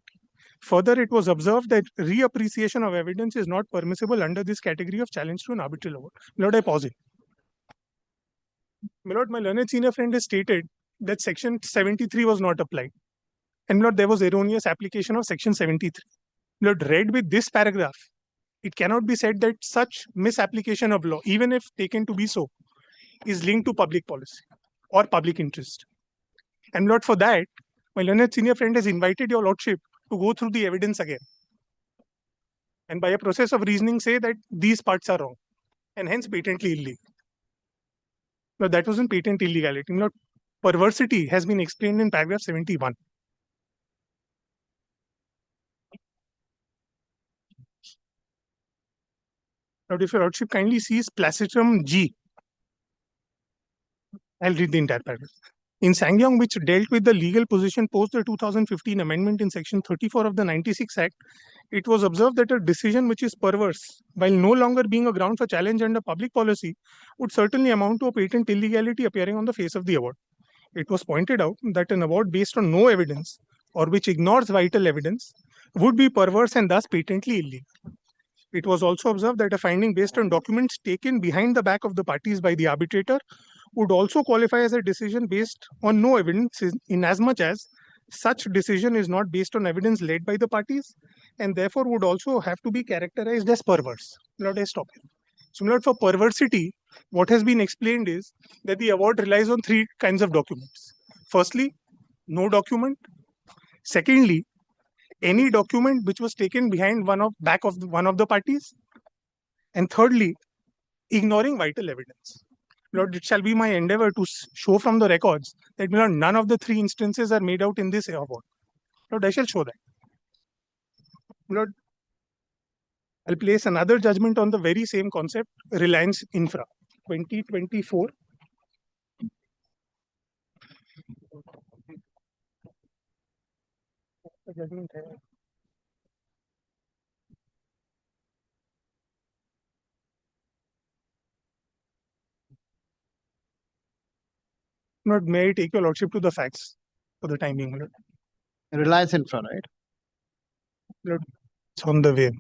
Further, it was observed that reappreciation of evidence is not permissible under this category of challenge to an arbitral award. My lord, I pause it. My lord, my learned senior friend has stated that section 73 was not applied. And my lord, there was erroneous application of section 73. My lord, read with this paragraph, it cannot be said that such misapplication of law, even if taken to be so, is linked to public policy or public interest. And my lord, for that, my learned senior friend has invited your lordship to go through the evidence again. And by a process of reasoning, say that these parts are wrong and hence patently illegal. Now, that wasn't patent illegality. Now, perversity has been explained in paragraph 71. Now, if your lordship kindly sees placitum G, I'll read the entire paragraph. In Sangyong, which dealt with the legal position post the 2015 amendment in section 34 of the 96 Act, it was observed that a decision which is perverse, while no longer being a ground for challenge under public policy, would certainly amount to a patent illegality appearing on the face of the award. It was pointed out that an award based on no evidence or which ignores vital evidence would be perverse and thus patently illegal. It was also observed that a finding based on documents taken behind the back of the parties by the arbitrator would also qualify as a decision based on no evidence in as much as such decision is not based on evidence laid by the parties and therefore would also have to be characterized as perverse. Lord, I stop here. So, Lord, for perversity, what has been explained is that the award relies on three kinds of documents. Firstly, no document. Secondly, any document which was taken behind one of the parties. And thirdly, ignoring vital evidence. Lord, it shall be my endeavor to show from the records that none of the three instances are made out in this award. Lord, I shall show that. Lord, I'll place another judgment on the very same concept, Reliance Infra, 2024. Judgment है. Lord, may I take your lordship to the facts for the time being, Lord? Reliance Infra, right? Lord, it's on the way.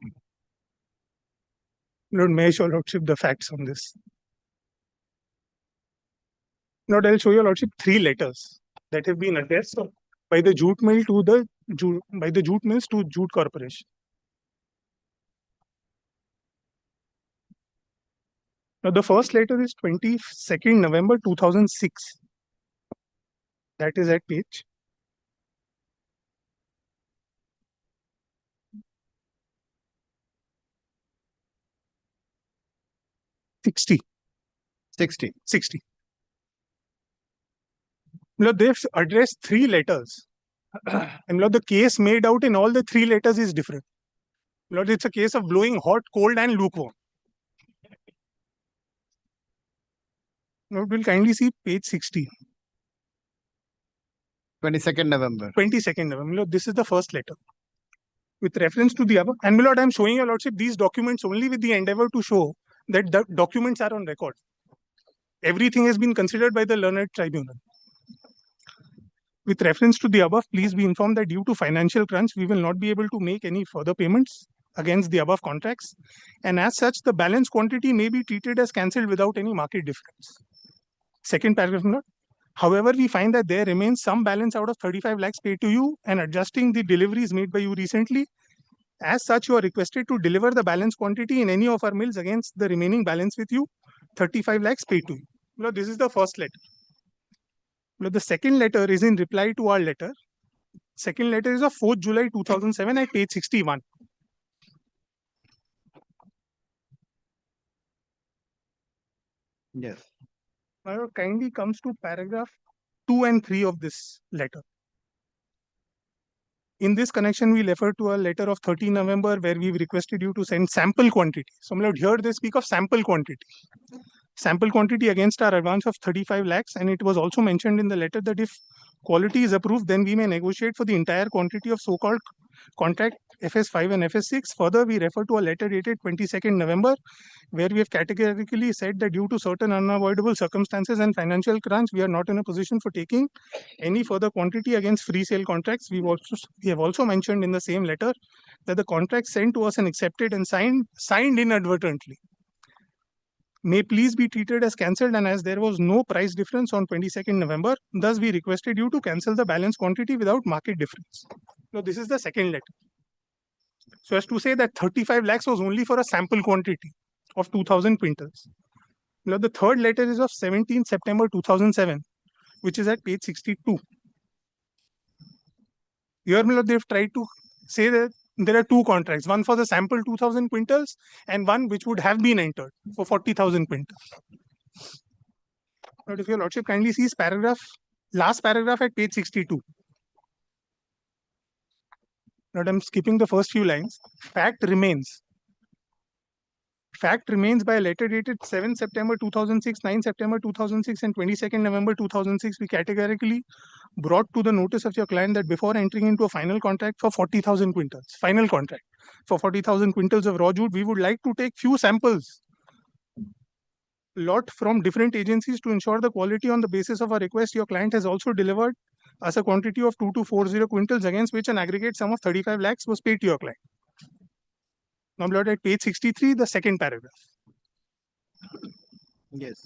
Lord, may I show your lordship the facts on this? Lord, I'll show your lordship three letters that have been addressed by the jute mill to the jute mills to Jute Corporation. Now, the first letter is 22nd November 2006. That is at page 60. 60. Lord, they've addressed three letters. And Lord, the case made out in all the three letters is different. Lord, it's a case of blowing hot, cold, and lukewarm. Lord, we'll kindly see page 60. 22nd November. 22nd November. Lord, this is the first letter. With reference to the above. And Lord, I'm showing your lordship these documents only with the endeavor to show that the documents are on record. Everything has been considered by the learned tribunal. With reference to the above, please be informed that due to financial crunch, we will not be able to make any further payments against the above contracts. And as such, the balance quantity may be treated as cancelled without any market difference. Second paragraph, Lord. However, we find that there remains some balance out of 35 lakhs paid to you and adjusting the deliveries made by you recently. As such, you are requested to deliver the balance quantity in any of our mills against the remaining balance with you, 35 lakhs paid to you. Lord, this is the first letter. Lord, the second letter is in reply to our letter. Second letter is of 4th July 2007 at page 61. Yes. Now, kindly comes to paragraph 2 and 3 of this letter. In this connection, we refer to a letter of 13 November where we've requested you to send sample quantity. So, here they speak of sample quantity. Sample quantity against our advance of 35 lakhs. And it was also mentioned in the letter that if quality is approved, then we may negotiate for the entire quantity of so-called contract FS5 and FS6. Further, we refer to a letter dated 22nd November, where we have categorically said that due to certain unavoidable circumstances and financial crunch, we are not in a position for taking any further quantity against free sale contracts. We have also mentioned in the same letter that the contract sent to us and accepted and signed inadvertently may please be treated as cancelled, and as there was no price difference on 22nd November, thus we requested you to cancel the balance quantity without market difference. Now, this is the second letter. So as to say that 35 lakhs was only for a sample quantity of 2000 quintals. Now, the third letter is of 17th September 2007, which is at page 62. Here, they've tried to say that there are two contracts, one for the sample 2000 quintals and one which would have been entered for 40,000 quintals. But if your lordship kindly sees last paragraph at page 62. Now, I'm skipping the first few lines. Fact remains fact remains by a letter dated 7 September 2006, 9 September 2006, and 22nd November 2006, we categorically brought to the notice of your client that before entering into a final contract for 40,000 quintals, final contract for 40,000 quintals of raw jute, we would like to take few samples lot from different agencies to ensure the quality. On the basis of our request, your client has also delivered us a quantity of 2240 quintals, against which an aggregate sum of 35 lakhs was paid to your client. Now, Lord, at page 63, the second paragraph. Yes.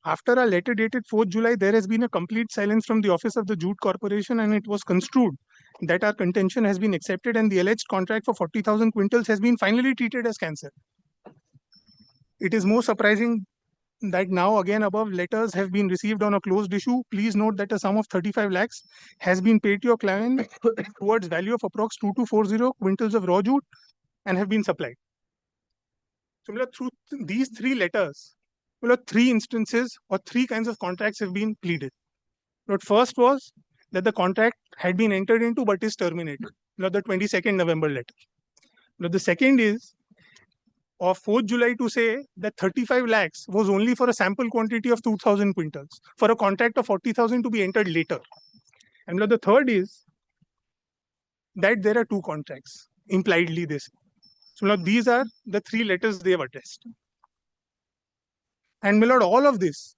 After a letter dated 4th July, there has been a complete silence from the Office of the Jute Corporation, and it was construed that our contention has been accepted and the alleged contract for 40,000 quintals has been finally treated as cancelled. It is more surprising that now again above letters have been received on a closed issue. Please note that a sum of 35 lakhs has been paid to your client towards value of approx 2240 quintals of raw jute and have been supplied. Similar through these three letters, three instances or three kinds of contracts have been pleaded. But first was that the contract had been entered into but is terminated. The 22nd November letter. The second is of 4th July to say that 35 lakhs was only for a sample quantity of 2,000 quintals for a contract of 40,000 to be entered later. And the third is that there are two contracts, impliedly this. So now these are the three letters they have addressed. And my lord, all of this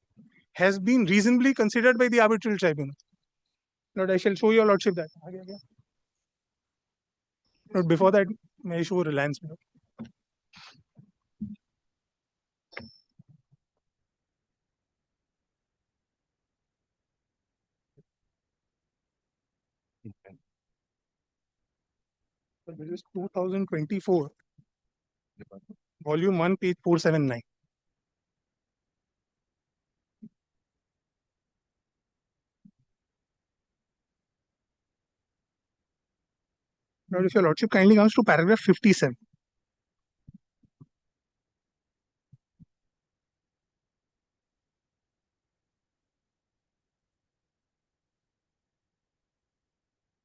has been reasonably considered by the arbitral tribunal. Lord, I shall show your lordship that. Lord, before that, may I show Reliance? My lord? So this is 2024, volume 1, page 479. Now, if your lordship kindly comes to paragraph 57.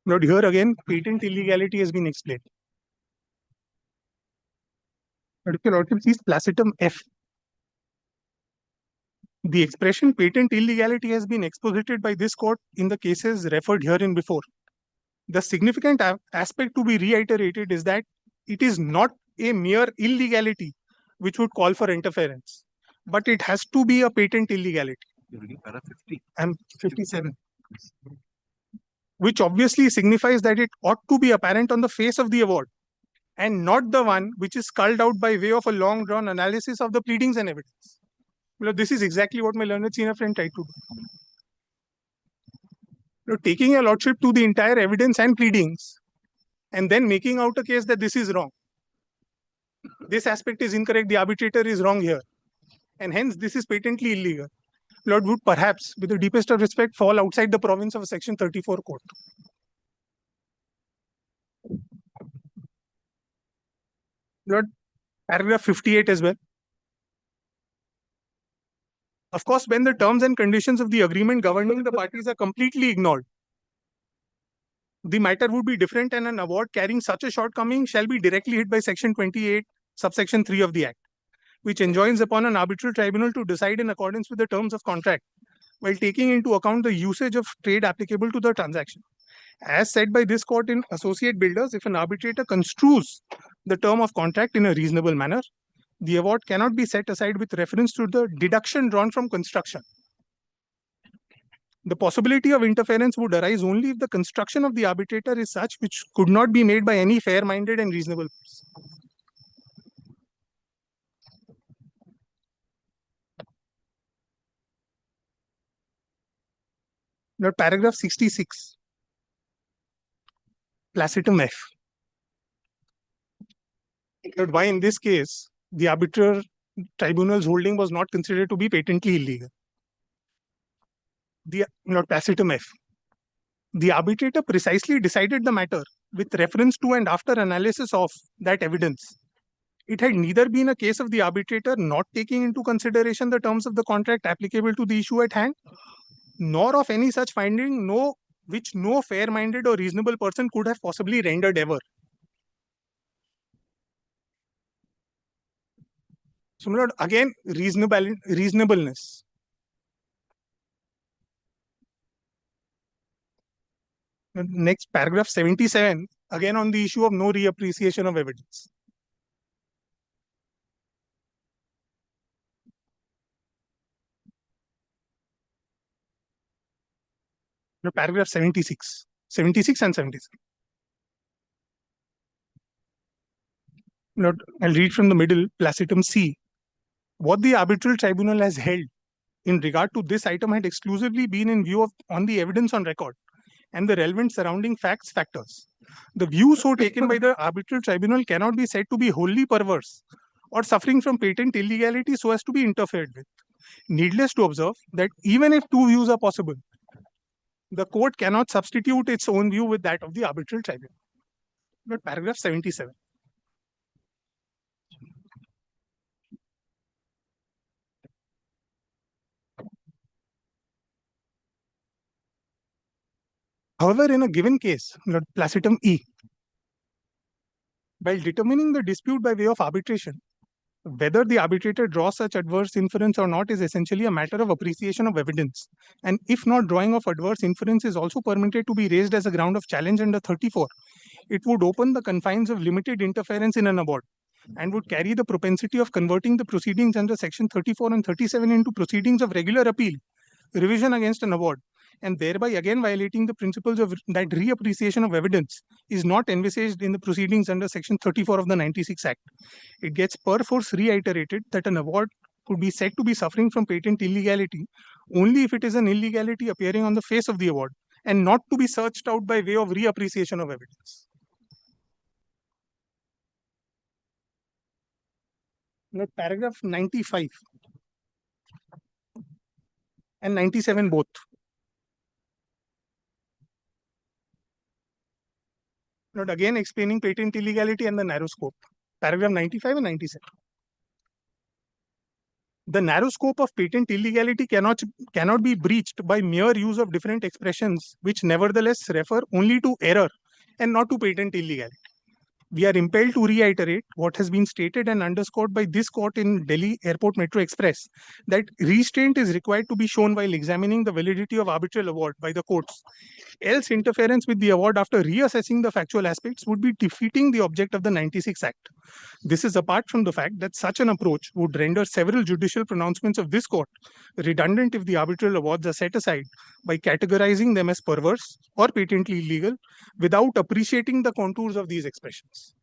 But here again, patent illegality has been explained. But if your lordship sees placitum F, the expression patent illegality has been exposited by this court in the cases referred herein before. The significant aspect to be reiterated is that it is not a mere illegality which would call for interference, but it has to be a patent illegality. You're reading para 50. I'm 57. Which obviously signifies that it ought to be apparent on the face of the award and not the one which is culled out by way of a long-drawn analysis of the pleadings and evidence. Well, this is exactly what my learned senior friend tried to do. Taking your lordship to the entire evidence and pleadings and then making out a case that this is wrong. This aspect is incorrect, the arbitrator is wrong here. And hence, this is patently illegal. Lord would perhaps, with the deepest of respect, fall outside the province of a Section 34 court. Lord, paragraph 58 as well. Of course, when the terms and conditions of the agreement governing the parties are completely ignored, the matter would be different, and an award carrying such a shortcoming shall be directly hit by Section 28, subsection 3 of the Act, which enjoins upon an arbitral tribunal to decide in accordance with the terms of contract, while taking into account the usage of trade applicable to the transaction. As said by this court in Associate Builders, if an arbitrator construes the term of contract in a reasonable manner, the award cannot be set aside with reference to the deduction drawn from construction. The possibility of interference would arise only if the construction of the arbitrator is such which could not be made by any fair-minded and reasonable person. Now, paragraph 66, placitum F. But why in this case, the arbitral tribunal's holding was not considered to be patently illegal? Placitum F. The arbitrator precisely decided the matter with reference to and after analysis of that evidence. It had neither been a case of the arbitrator not taking into consideration the terms of the contract applicable to the issue at hand, nor of any such finding which no fair-minded or reasonable person could have possibly rendered ever. So, my lord, again, reasonableness. Next, paragraph 77, again on the issue of no reappreciation of evidence. Paragraph 76 and 77. I'll read from the middle, placitum C. What the arbitral tribunal has held in regard to this item had exclusively been in view of on the evidence on record and the relevant surrounding factors. The view so taken by the arbitral tribunal cannot be said to be wholly perverse or suffering from patent illegality so as to be interfered with. Needless to observe that even if two views are possible, the court cannot substitute its own view with that of the arbitral tribunal. But paragraph 77. However, in a given case, placitum E, while determining the dispute by way of arbitration, whether the arbitrator draws such adverse inference or not is essentially a matter of appreciation of evidence. And if not, drawing of adverse inference is also permitted to be raised as a ground of challenge under 34. It would open the confines of limited interference in an award and would carry the propensity of converting the proceedings under section 34 and 37 into proceedings of regular appeal, revision against an award, and thereby again violating the principles of that reappreciation of evidence is not envisaged in the proceedings under section 34 of the 96 Act. It gets perforce reiterated that an award could be said to be suffering from patent illegality only if it is an illegality appearing on the face of the award and not to be searched out by way of reappreciation of evidence. Now, paragraph 95 and 97 both. Not again explaining patent illegality and the narrow scope. Paragraph 95 and 97. The narrow scope of patent illegality cannot be breached by mere use of different expressions which nevertheless refer only to error and not to patent illegality. We are impelled to reiterate what has been stated and underscored by this court in Delhi Airport Metro Express, that restraint is required to be shown while examining the validity of arbitral award by the courts. Else, interference with the award after reassessing the factual aspects would be defeating the object of the 96 Act. This is apart from the fact that such an approach would render several judicial pronouncements of this court redundant if the arbitral awards are set aside by categorizing them as perverse or patently illegal without appreciating the contours of these expressions.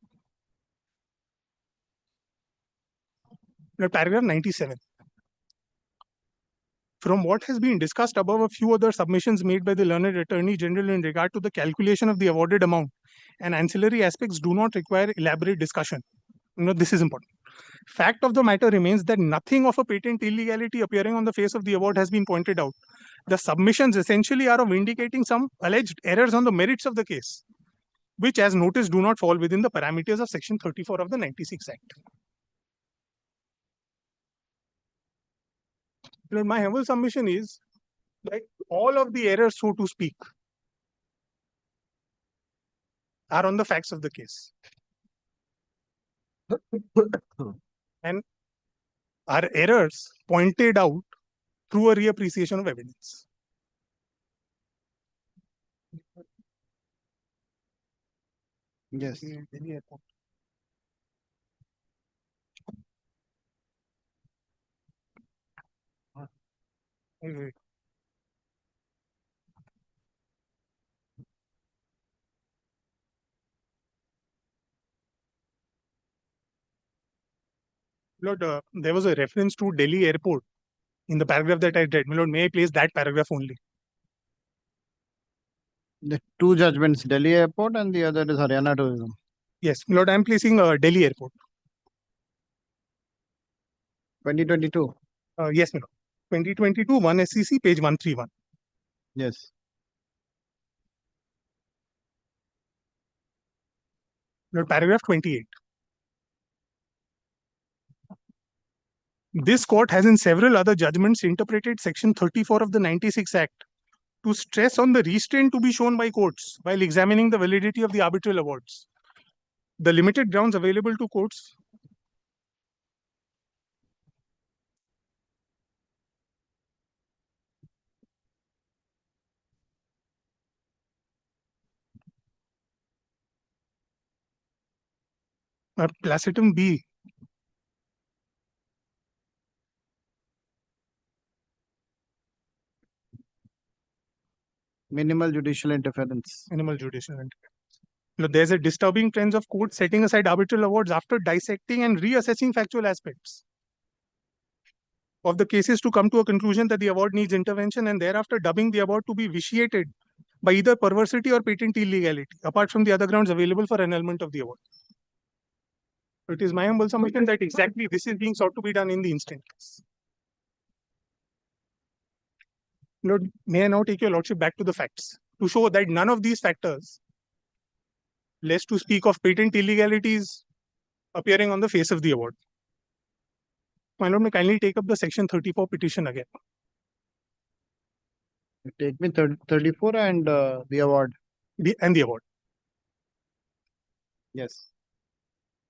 Now, paragraph 97. From what has been discussed above, a few other submissions made by the learned Attorney General in regard to the calculation of the awarded amount and ancillary aspects do not require elaborate discussion. This is important. Fact of the matter remains that nothing of a patent illegality appearing on the face of the award has been pointed out. The submissions essentially are of indicating some alleged errors on the merits of the case, which, as noticed, do not fall within the parameters of section 34 of the 96 Act. My humble submission is that all of the errors, so to speak, are on the facts of the case and are errors pointed out through a reappreciation of evidence. Yes. Lord, there was a reference to Delhi Airport in the paragraph that I read. My Lord, may I place that paragraph only? The two judgments, Delhi Airport and the other is Haryana Tourism. Yes, my Lord, I am placing Delhi Airport. 2022. Yes, my Lord. 2022, 1 SCC, page 131. Yes. Lord, paragraph 28. This court has in several other judgments interpreted section 34 of the 96 Act to stress on the restraint to be shown by courts while examining the validity of the arbitral awards. The limited grounds available to courts Placetum B. Minimal judicial interference. Minimal judicial interference. There's a disturbing trend of courts setting aside arbitral awards after dissecting and reassessing factual aspects of the cases to come to a conclusion that the award needs intervention, and thereafter dubbing the award to be vitiated by either perversity or patent illegality, apart from the other grounds available for annulment of the award. It is my humble submission that exactly this is being sought to be done in the instant case. Lord, may I now take your lordship back to the facts to show that none of these factors, less to speak of patent illegalities, appearing on the face of the award. My lord, may kindly take up the section 34 petition again. Take me 34 and the award. The award. Yes.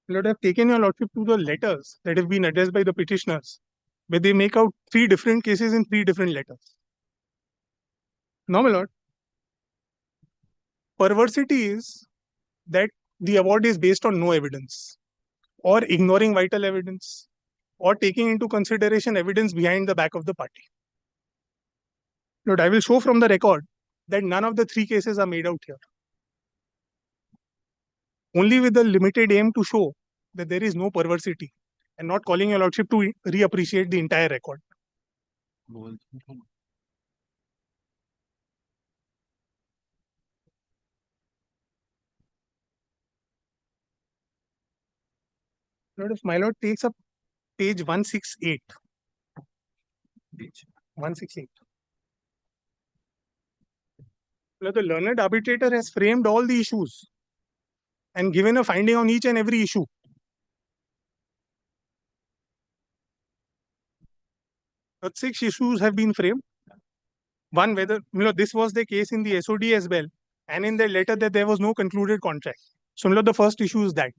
Lord, I have taken your lordship to the letters that have been addressed by the petitioners, where they make out 3 different cases in 3 different letters. Now, my lord, perversity is that the award is based on no evidence, or ignoring vital evidence, or taking into consideration evidence behind the back of the party. Lord, I will show from the record that none of the 3 cases are made out here. Only with the limited aim to show that there is no perversity, and not calling your lordship to reappreciate the entire record. Lord, if my lord takes up page 168. Page 168. Lord, the learned arbitrator has framed all the issues and given a finding on each and every issue. But 6 issues have been framed. One, whether this was the case in the SOD as well, and in the letter that there was no concluded contract. So the first issue is that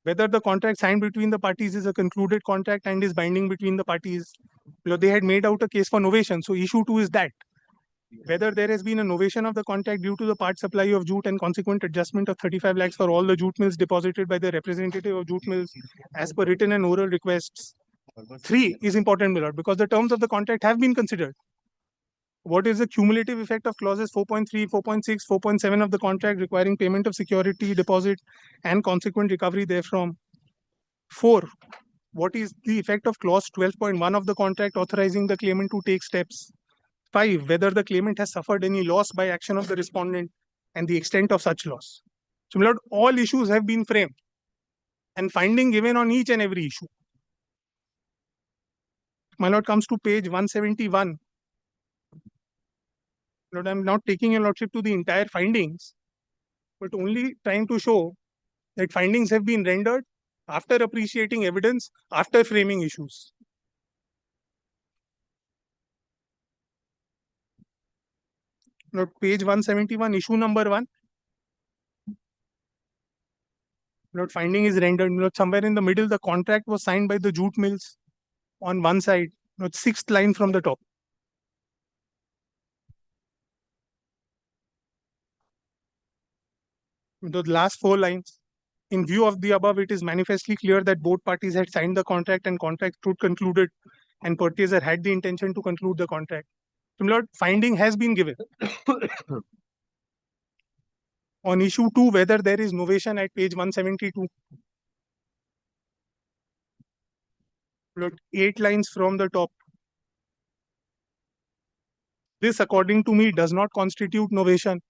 whether the contract signed between the parties is a concluded contract and is binding between the parties. They had made out a case for novation. So issue 2 is that whether there has been a novation of the contract due to the part supply of jute and consequent adjustment of 35 lakhs for all the jute mills deposited by the representative of jute mills as per written and oral requests. 3 is important, my lord, because the terms of the contract have been considered. What is the cumulative effect of clauses 4.3, 4.6, 4.7 of the contract requiring payment of security deposit and consequent recovery therefrom? 4. What is the effect of clause 12.1 of the contract authorizing the claimant to take steps? 5. Whether the claimant has suffered any loss by action of the respondent and the extent of such loss. So, my lord, all issues have been framed and finding given on each and every issue. My lord comes to page 171. Lord, I'm not taking your lordship to the entire findings, but only trying to show that findings have been rendered after appreciating evidence, after framing issues. Lord, page 171, issue number 1. Lord, finding is rendered. Lord, somewhere in the middle, the contract was signed by the jute mills on one side. Lord, 6th line from the top. The last 4 lines. In view of the above, it is manifestly clear that both parties had signed the contract and contract stood concluded, and purchaser had the intention to conclude the contract. So, Lord, finding has been given. On issue 2, whether there is novation at page 172. Lord, 8 lines from the top. This, according to me, does not constitute novation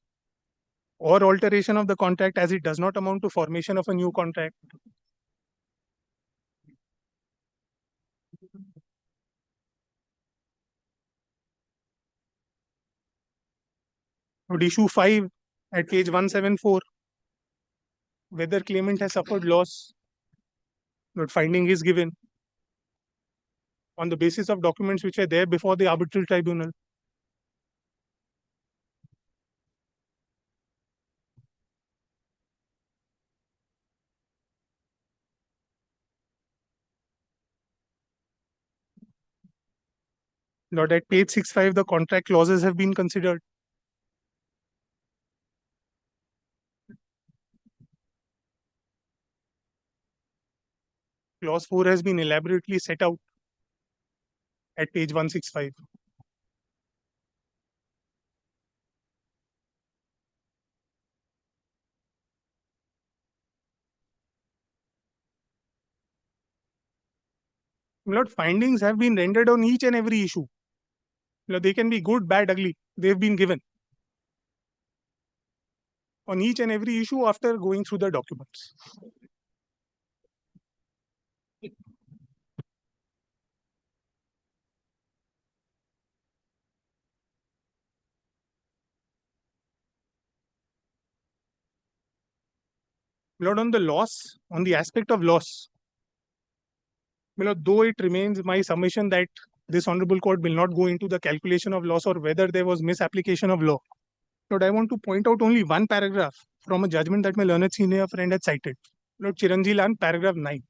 or alteration of the contract, as it does not amount to formation of a new contract. Lord, issue 5 at page 174. Whether claimant has suffered loss. Lord, finding is given on the basis of documents which are there before the arbitral tribunal. Lord, at page 65, the contract clauses have been considered. Clause 4 has been elaborately set out at page 165. My lord, findings have been rendered on each and every issue. My lord, they can be good, bad, ugly. They've been given on each and every issue after going through the documents. My lord, on the loss, on the aspect of loss, my lord, though it remains my submission that this honorable court will not go into the calculation of loss or whether there was misapplication of law. Lord, I want to point out only one paragraph from a judgment that my learned senior friend had cited. Lord Chiranjit Lan, paragraph 9.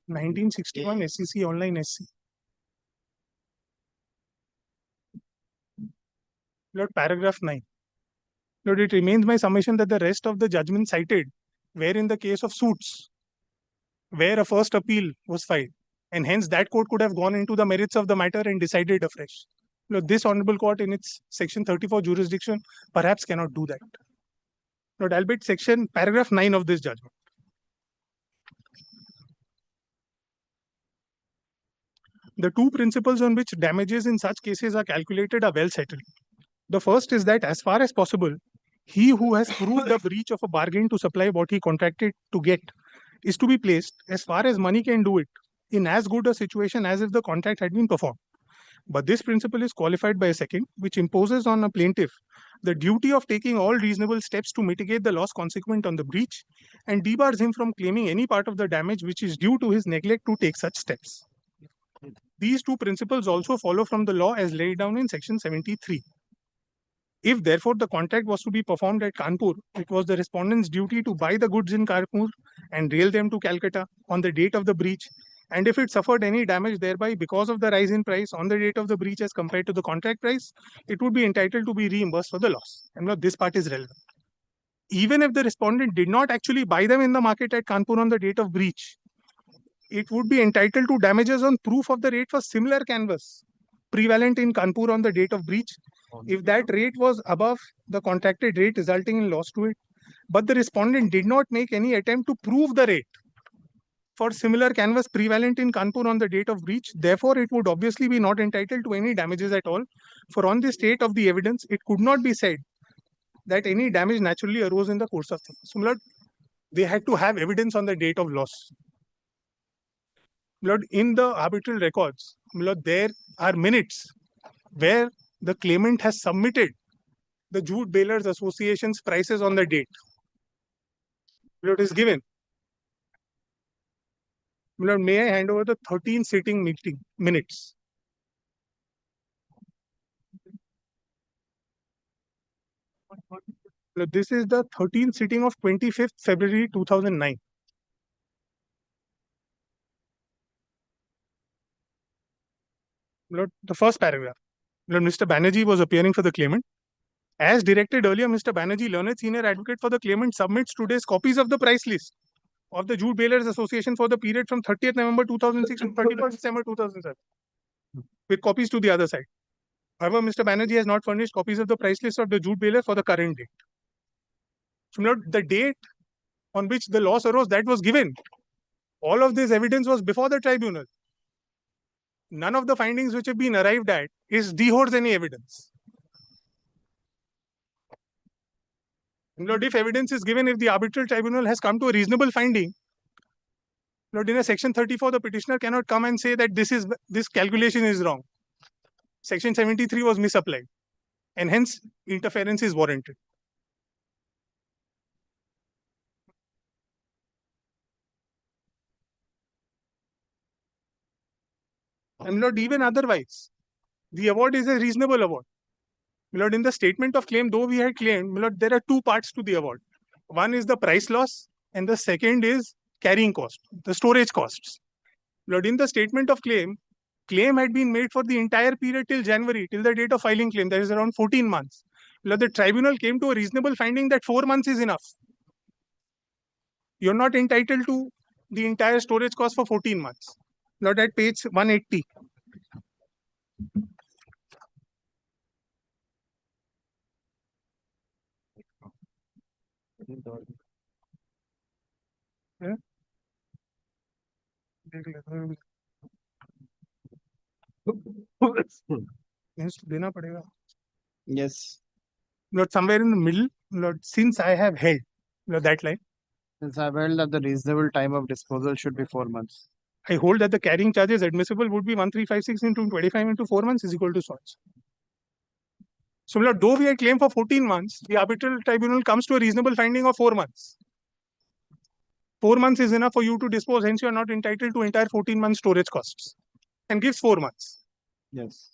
(1961) SEC online SC. Lord, paragraph 9. Lord, it remains my submission that the rest of the judgment cited were in the case of suits where a first appeal was filed, and hence that court could have gone into the merits of the matter and decided afresh. Lord, this honorable court in its section 34 jurisdiction perhaps cannot do that. Lord, albeit section paragraph 9 of this judgment. The two principles on which damages in such cases are calculated are well settled. The first is that as far as possible, he who has proved a breach of a bargain to supply what he contracted to get is to be placed, as far as money can do it, in as good a situation as if the contract had been performed. But this principle is qualified by a second, which imposes on a plaintiff the duty of taking all reasonable steps to mitigate the loss consequent on the breach and debars him from claiming any part of the damage which is due to his neglect to take such steps. These two principles also follow from the law as laid down in section 73. If therefore the contract was to be performed at Kanpur, it was the respondent's duty to buy the goods in Kanpur and rail them to Calcutta on the date of the breach. And if it suffered any damage thereby because of the rise in price on the date of the breach as compared to the contract price, it would be entitled to be reimbursed for the loss. And now this part is relevant. Even if the respondent did not actually buy them in the market at Kanpur on the date of breach, it would be entitled to damages on proof of the rate for similar canvas prevalent in Kanpur on the date of breach, if that rate was above the contracted rate resulting in loss to it, but the respondent did not make any attempt to prove the rate for similar canvas prevalent in Kanpur on the date of breach, therefore it would obviously be not entitled to any damages at all, for on the state of the evidence, it could not be said that any damage naturally arose in the course of things. So, they had to have evidence on the date of loss. Lord, in the arbitral records, Lord, there are minutes where the claimant has submitted the Jute Bailers Association's prices on the date. Lord, is given. Lord, may I hand over the 13 sitting meeting minutes? Lord, this is the 13th sitting of 25th February 2009. Lord, the first paragraph. Lord, Mr. Banerjee was appearing for the claimant. As directed earlier, Mr. Banerjee, learned senior advocate for the claimant, submits today's copies of the price list of the Jute Bailers Association for the period from 30th November 2006 to 31st December 2007, with copies to the other side. However, Mr. Banerjee has not furnished copies of the price list of the Jute Bailer for the current date. So, the date on which the loss arose, that was given. All of this evidence was before the tribunal. None of the findings which have been arrived at is dehoards any evidence. Lord, if evidence is given, if the arbitral tribunal has come to a reasonable finding, Lord, in a section 34, the petitioner cannot come and say that this calculation is wrong. Section 73 was misapplied, and hence interference is warranted. And Lord, even otherwise, the award is a reasonable award. My lord, in the statement of claim, though we had claimed, my lord, there are two parts to the award. One is the price loss, and the second is carrying cost, the storage costs. My lord, in the statement of claim had been made for the entire period till January, till the date of filing claim, that is around 14 months. My lord, the tribunal came to a reasonable finding that 4 months is enough. You're not entitled to the entire storage cost for 14 months. My lord, at page 180. Yeah. Yes, देना पड़ेगा. Yes. Lord, somewhere in the middle, Lord, since I have held, Lord, that line, Since I held that the reasonable time of disposal should be 4 months. I hold that the carrying charges admissible would be 1356 into 25 into 4 months is equal to so. So, Lord, though we had claimed for 14 months, the arbitral tribunal comes to a reasonable finding of 4 months. 4 months is enough for you to dispose, hence you are not entitled to entire 14 months storage costs, and gives 4 months. Yes.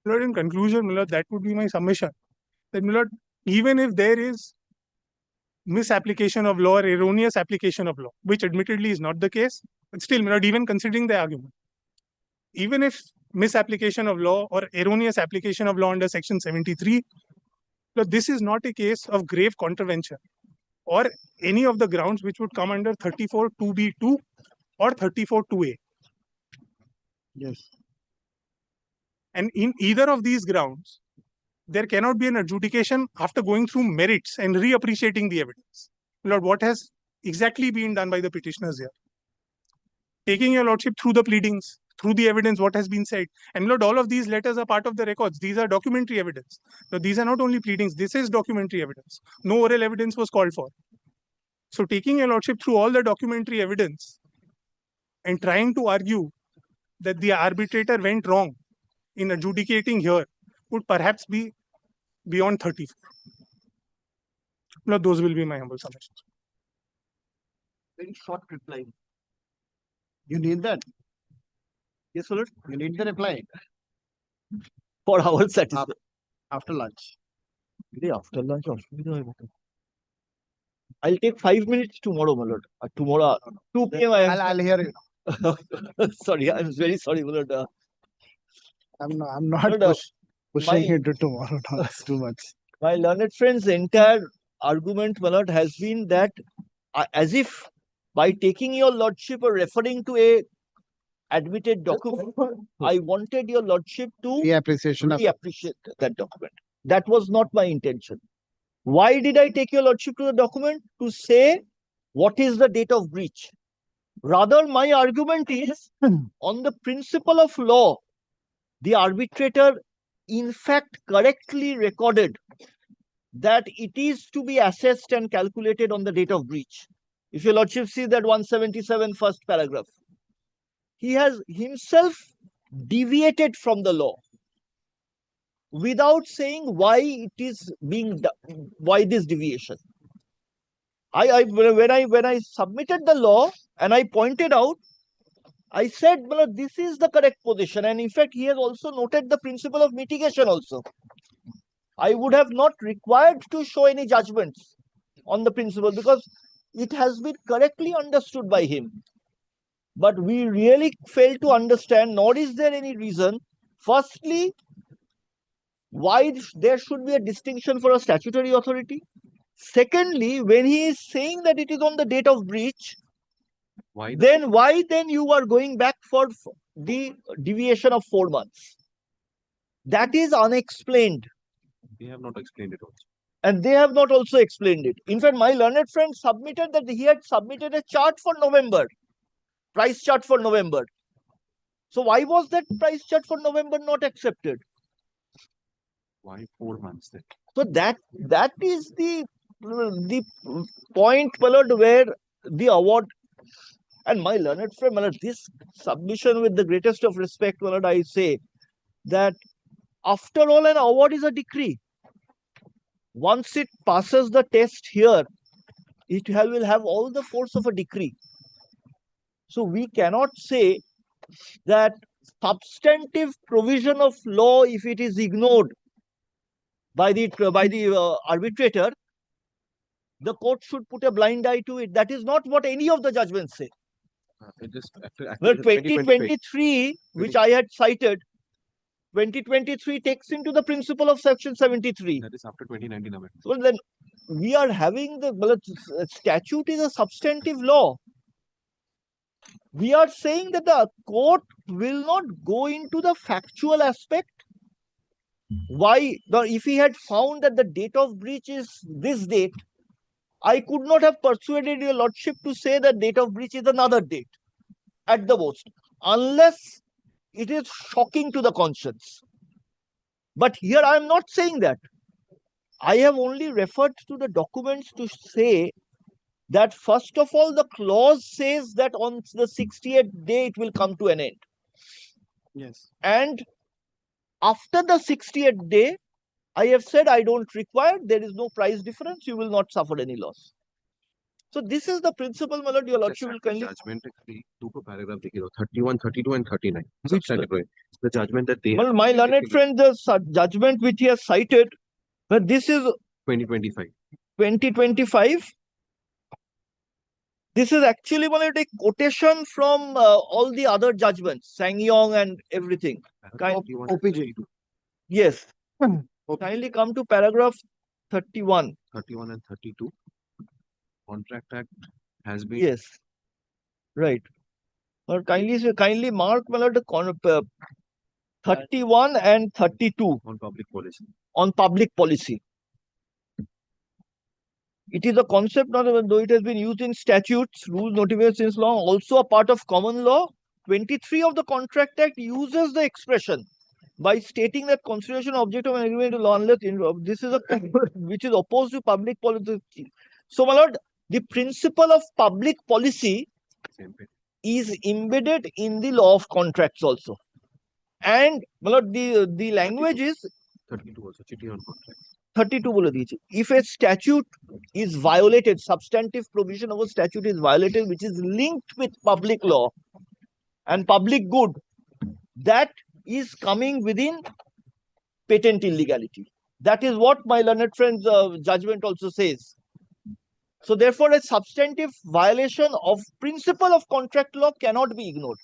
Lord, in conclusion, Lord, that would be my submission. That, Lord, even if there is misapplication of law or erroneous application of law, which admittedly is not the case, but still, Lord, even considering the argument, even if misapplication of law or erroneous application of law under section 73, Lord, this is not a case of grave contravention or any of the grounds which would come under 34(2)(b)(2) or 34(2)(a). Yes. And in either of these grounds, there cannot be an adjudication after going through merits and reappreciating the evidence. Lord, what has exactly been done by the petitioners here? Taking your lordship through the pleadings, through the evidence, what has been said. And Lord, all of these letters are part of the records. These are documentary evidence. Now, these are not only pleadings, this is documentary evidence. No oral evidence was called for. So taking your lordship through all the documentary evidence and trying to argue that the arbitrator went wrong in adjudicating here would perhaps be beyond 34. Now, those will be my humble submissions. Very short reply. You need that? Yes, Lord. You need the reply For our satisfaction. after lunch. After lunch. I'll take 5 minutes tomorrow, my lord. Tomorrow, 2 p.m. I'll hear you. Sorry, I'm very sorry, my lord. I'm not pushing you to tomorrow. No, it's too much. My learned friend's entire argument, my lord, has been that as if by taking your lordship or referring to a admitted document, I wanted your lordship to Reappreciate that document. That was not my intention. Why did I take your lordship to the document? To say what is the date of breach. Rather, my argument is on the principle of law, the arbitrator in fact correctly recorded that it is to be assessed and calculated on the date of breach. If your lordship sees that 177 first paragraph, he has himself deviated from the law without saying why it is being done, why this deviation. When I submitted the law and I pointed out, I said, well, this is the correct position. And in fact, he has also noted the principle of mitigation also. I would have not required to show any judgments on the principle because it has been correctly understood by him. But we really fail to understand, nor is there any reason, firstly, why there should be a distinction for a statutory authority. Secondly, when he is saying that it is on the date of breach, why then you are going back for the deviation of 4 months? That is unexplained. They have not explained it also. And they have not also explained it. In fact, my learned friend submitted that he had submitted a chart for November, price chart for November. So why was that price chart for November not accepted? Why 4 months then? So that is the point, my lord, where the award. And my learned friend, my lord, this submission, with the greatest of respect, my lord, I say that after all, an award is a decree. Once it passes the test here, will have all the force of a decree. So we cannot say that substantive provision of law, if it is ignored by the arbitrator, the court should put a blind eye to it. That is not what any of the judgments say. Well, 2023, which I had cited, 2023 takes into the principle of section 73. That is after 2019 amendment. Well, then we are having the statute is a substantive law. We are saying that the court will not go into the factual aspect. Why? If he had found that the date of breach is this date, I could not have persuaded your lordship to say that date of breach is another date at the most, unless it is shocking to the conscience. But here I am not saying that. I have only referred to the documents to say that first of all, the clause says that on the 60th day it will come to an end. Yes. And after the 60th day, I have said I don't require, there is no price difference, you will not suffer any loss. So this is the principle, my lord, your lordship will kindly. Judgment actually, two paragraph 31, 32 and 39. Substantive, right? The judgment that they Well, my learned friend, the judgment which he has cited, but this is 2025. 2025. This is actually a quotation from all the other judgments, Sangyong and everything. OPJ. Yes. Kindly come to paragraph 31. 31 and 32. Contract Act has been. Yes. Right. Or kindly mark, my lord, the 31 and 32 on public policy. On public policy. It is a concept, not even though it has been used in statutes, rules, notifications since long, also a part of common law. 23 of the Contract Act uses the expression by stating that consideration object of an agreement to law unless this is a which is opposed to public policy. So, my lord, the principle of public policy is embedded in the law of contracts also. And, my lord, the language is 32 also, cheating on contract. 32 बोले दीजिए. If a statute is violated, substantive provision of a statute is violated, which is linked with public law and public good, that is coming within patent illegality. That is what my learned friend's judgment also says. So therefore, a substantive violation of principle of contract law cannot be ignored.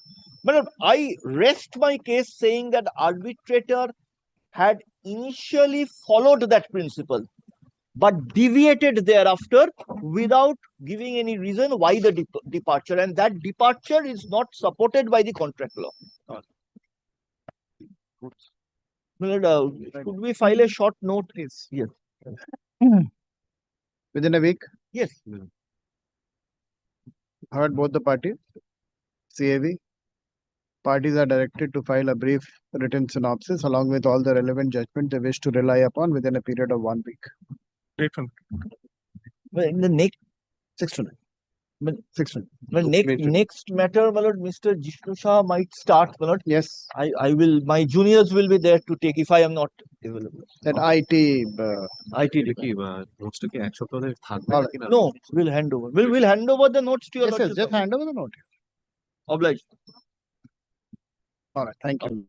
But I rest my case saying that arbitrator had initially followed that principle, but deviated thereafter without giving any reason why the departure, and that departure is not supported by the contract law. Could we file a short note, please? Yes. Within a week? Yes. Heard both the parties. CAV. Parties are directed to file a brief written synopsis along with all the relevant judgment they wish to rely upon within a period of 1 week. Great. Well, in the next 6 to 9. Well, next matter, my lord, Mr. Jishnu Shah might start, my lord. Yes. I will, my juniors will be there to take if I am not available. That IT. Notes to No, we'll hand over. We'll hand over the notes to your Yes, lordship. just hand over the note. Obliged. All right. Thank you.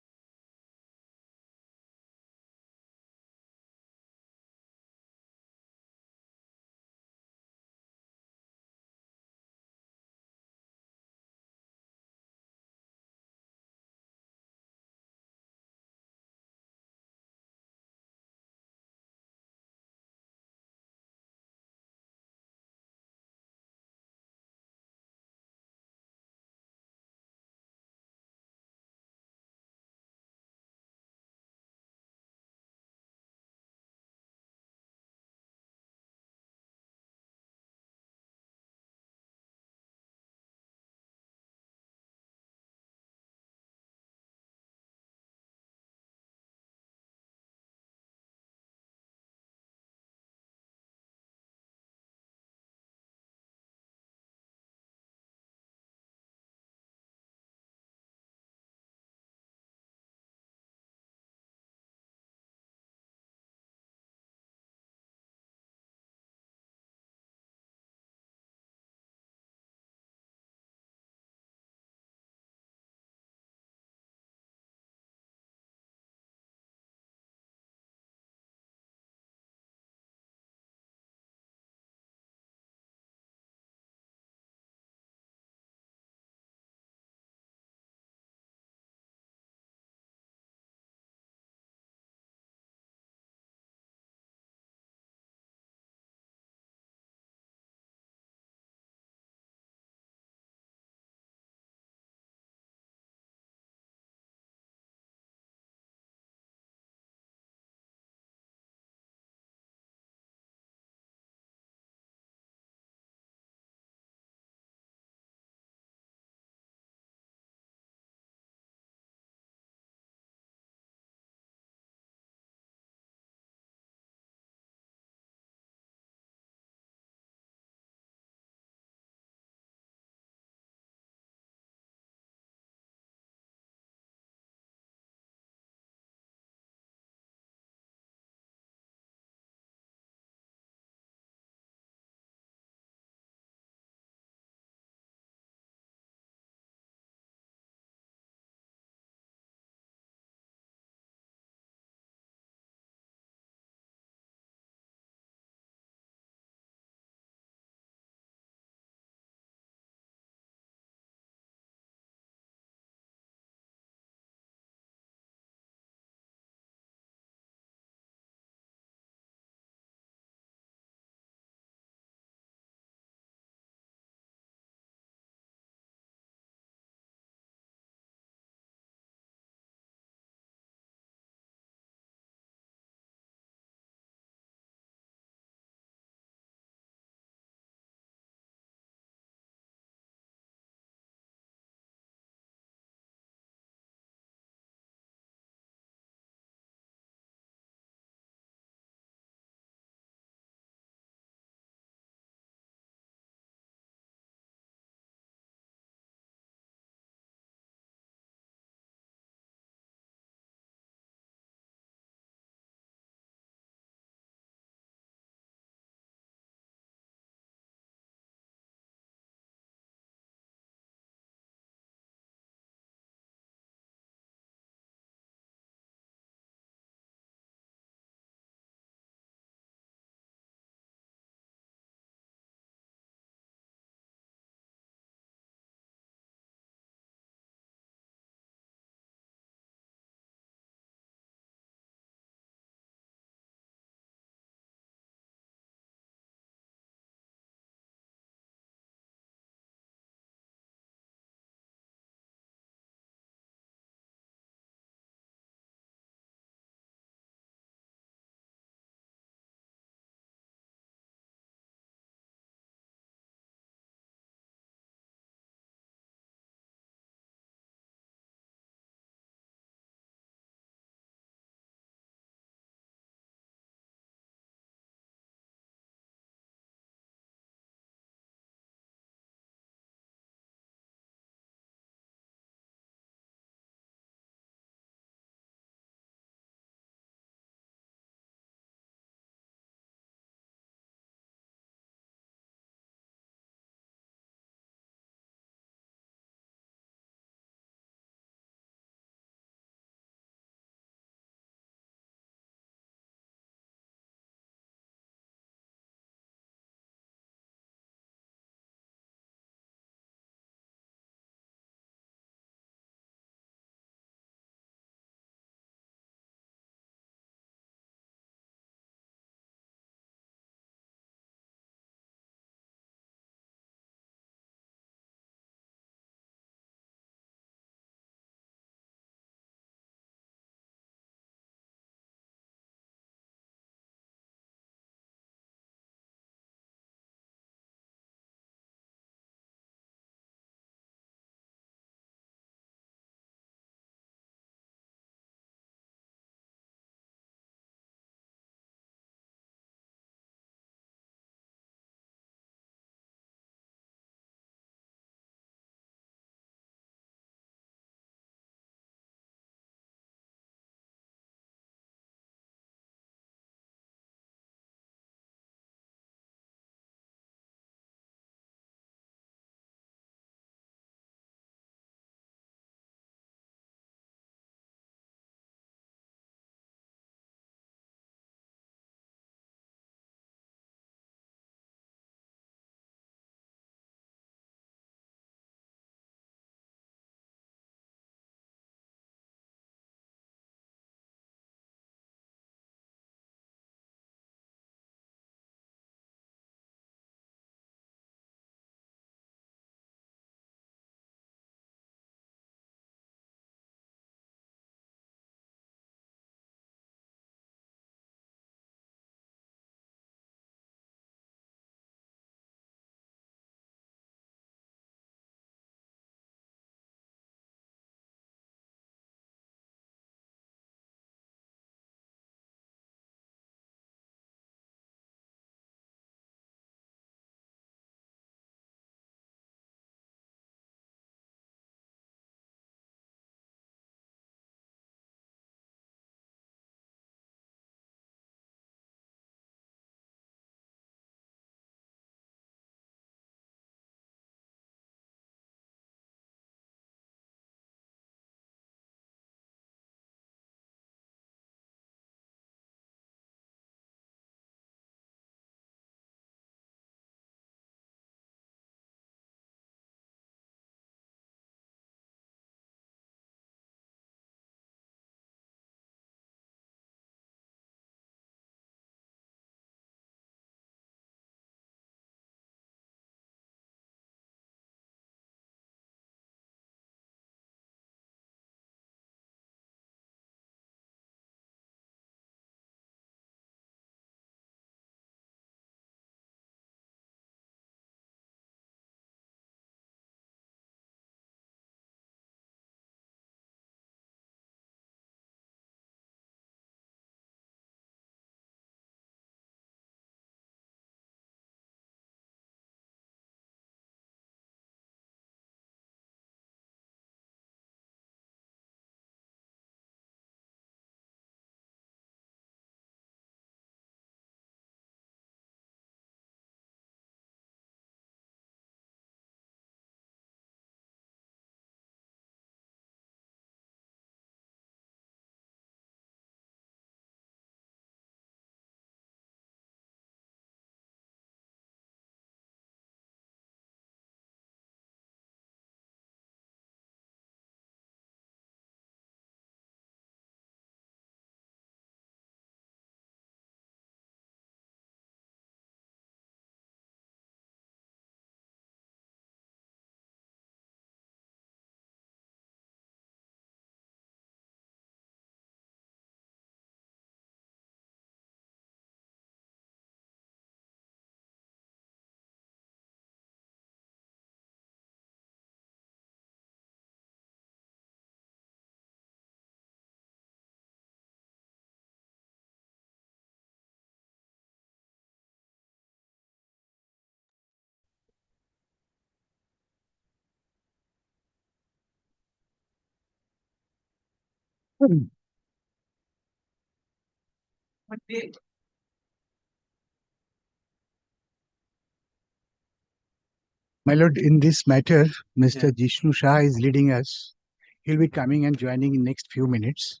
My lord, in this matter, Mr. Jishnu Shah is leading us. He'll be coming and joining in next few minutes.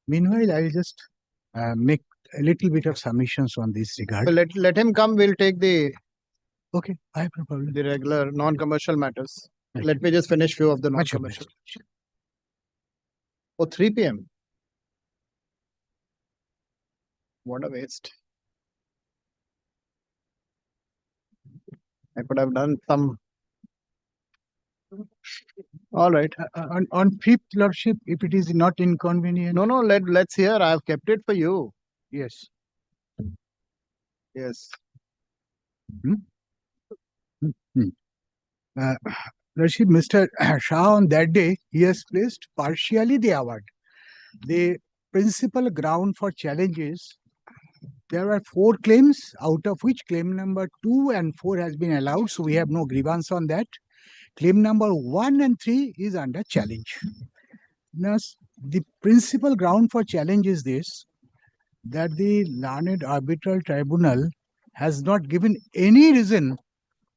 Meanwhile, I'll just make a little bit of submissions on this regard. So let him come. We'll take the Okay, I have no problem. the regular non-commercial matters. Right. Let me just finish few of the Much non-commercial. obliged. Oh, 3 p.m. What a waste. I could have done some. All right. On fifth, lordship, if it is not inconvenient. No, let's hear. I have kept it for you. Yes. Yes. Lordship, Mr. Shah, on that day, he has placed partially the award. The principal ground for challenge is there were 4 claims, out of which claim number 2 and 4 has been allowed, so we have no grievance on that. Claim number 1 and 3 is under challenge. Now, the principal ground for challenge is this, that the learned arbitral tribunal has not given any reason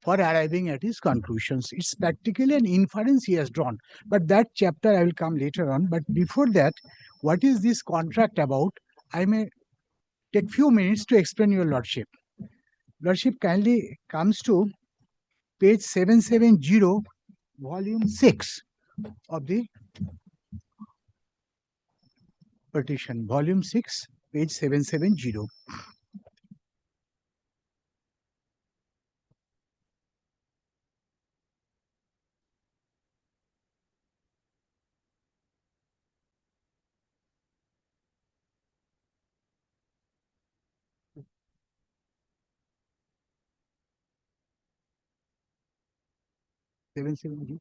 for arriving at his conclusions. It's practically an inference he has drawn. But that chapter I will come later on. But before that, what is this contract about? I may take few minutes to explain your lordship. Lordship kindly comes to page 770, volume 6 of the petition. Volume 6, page 770.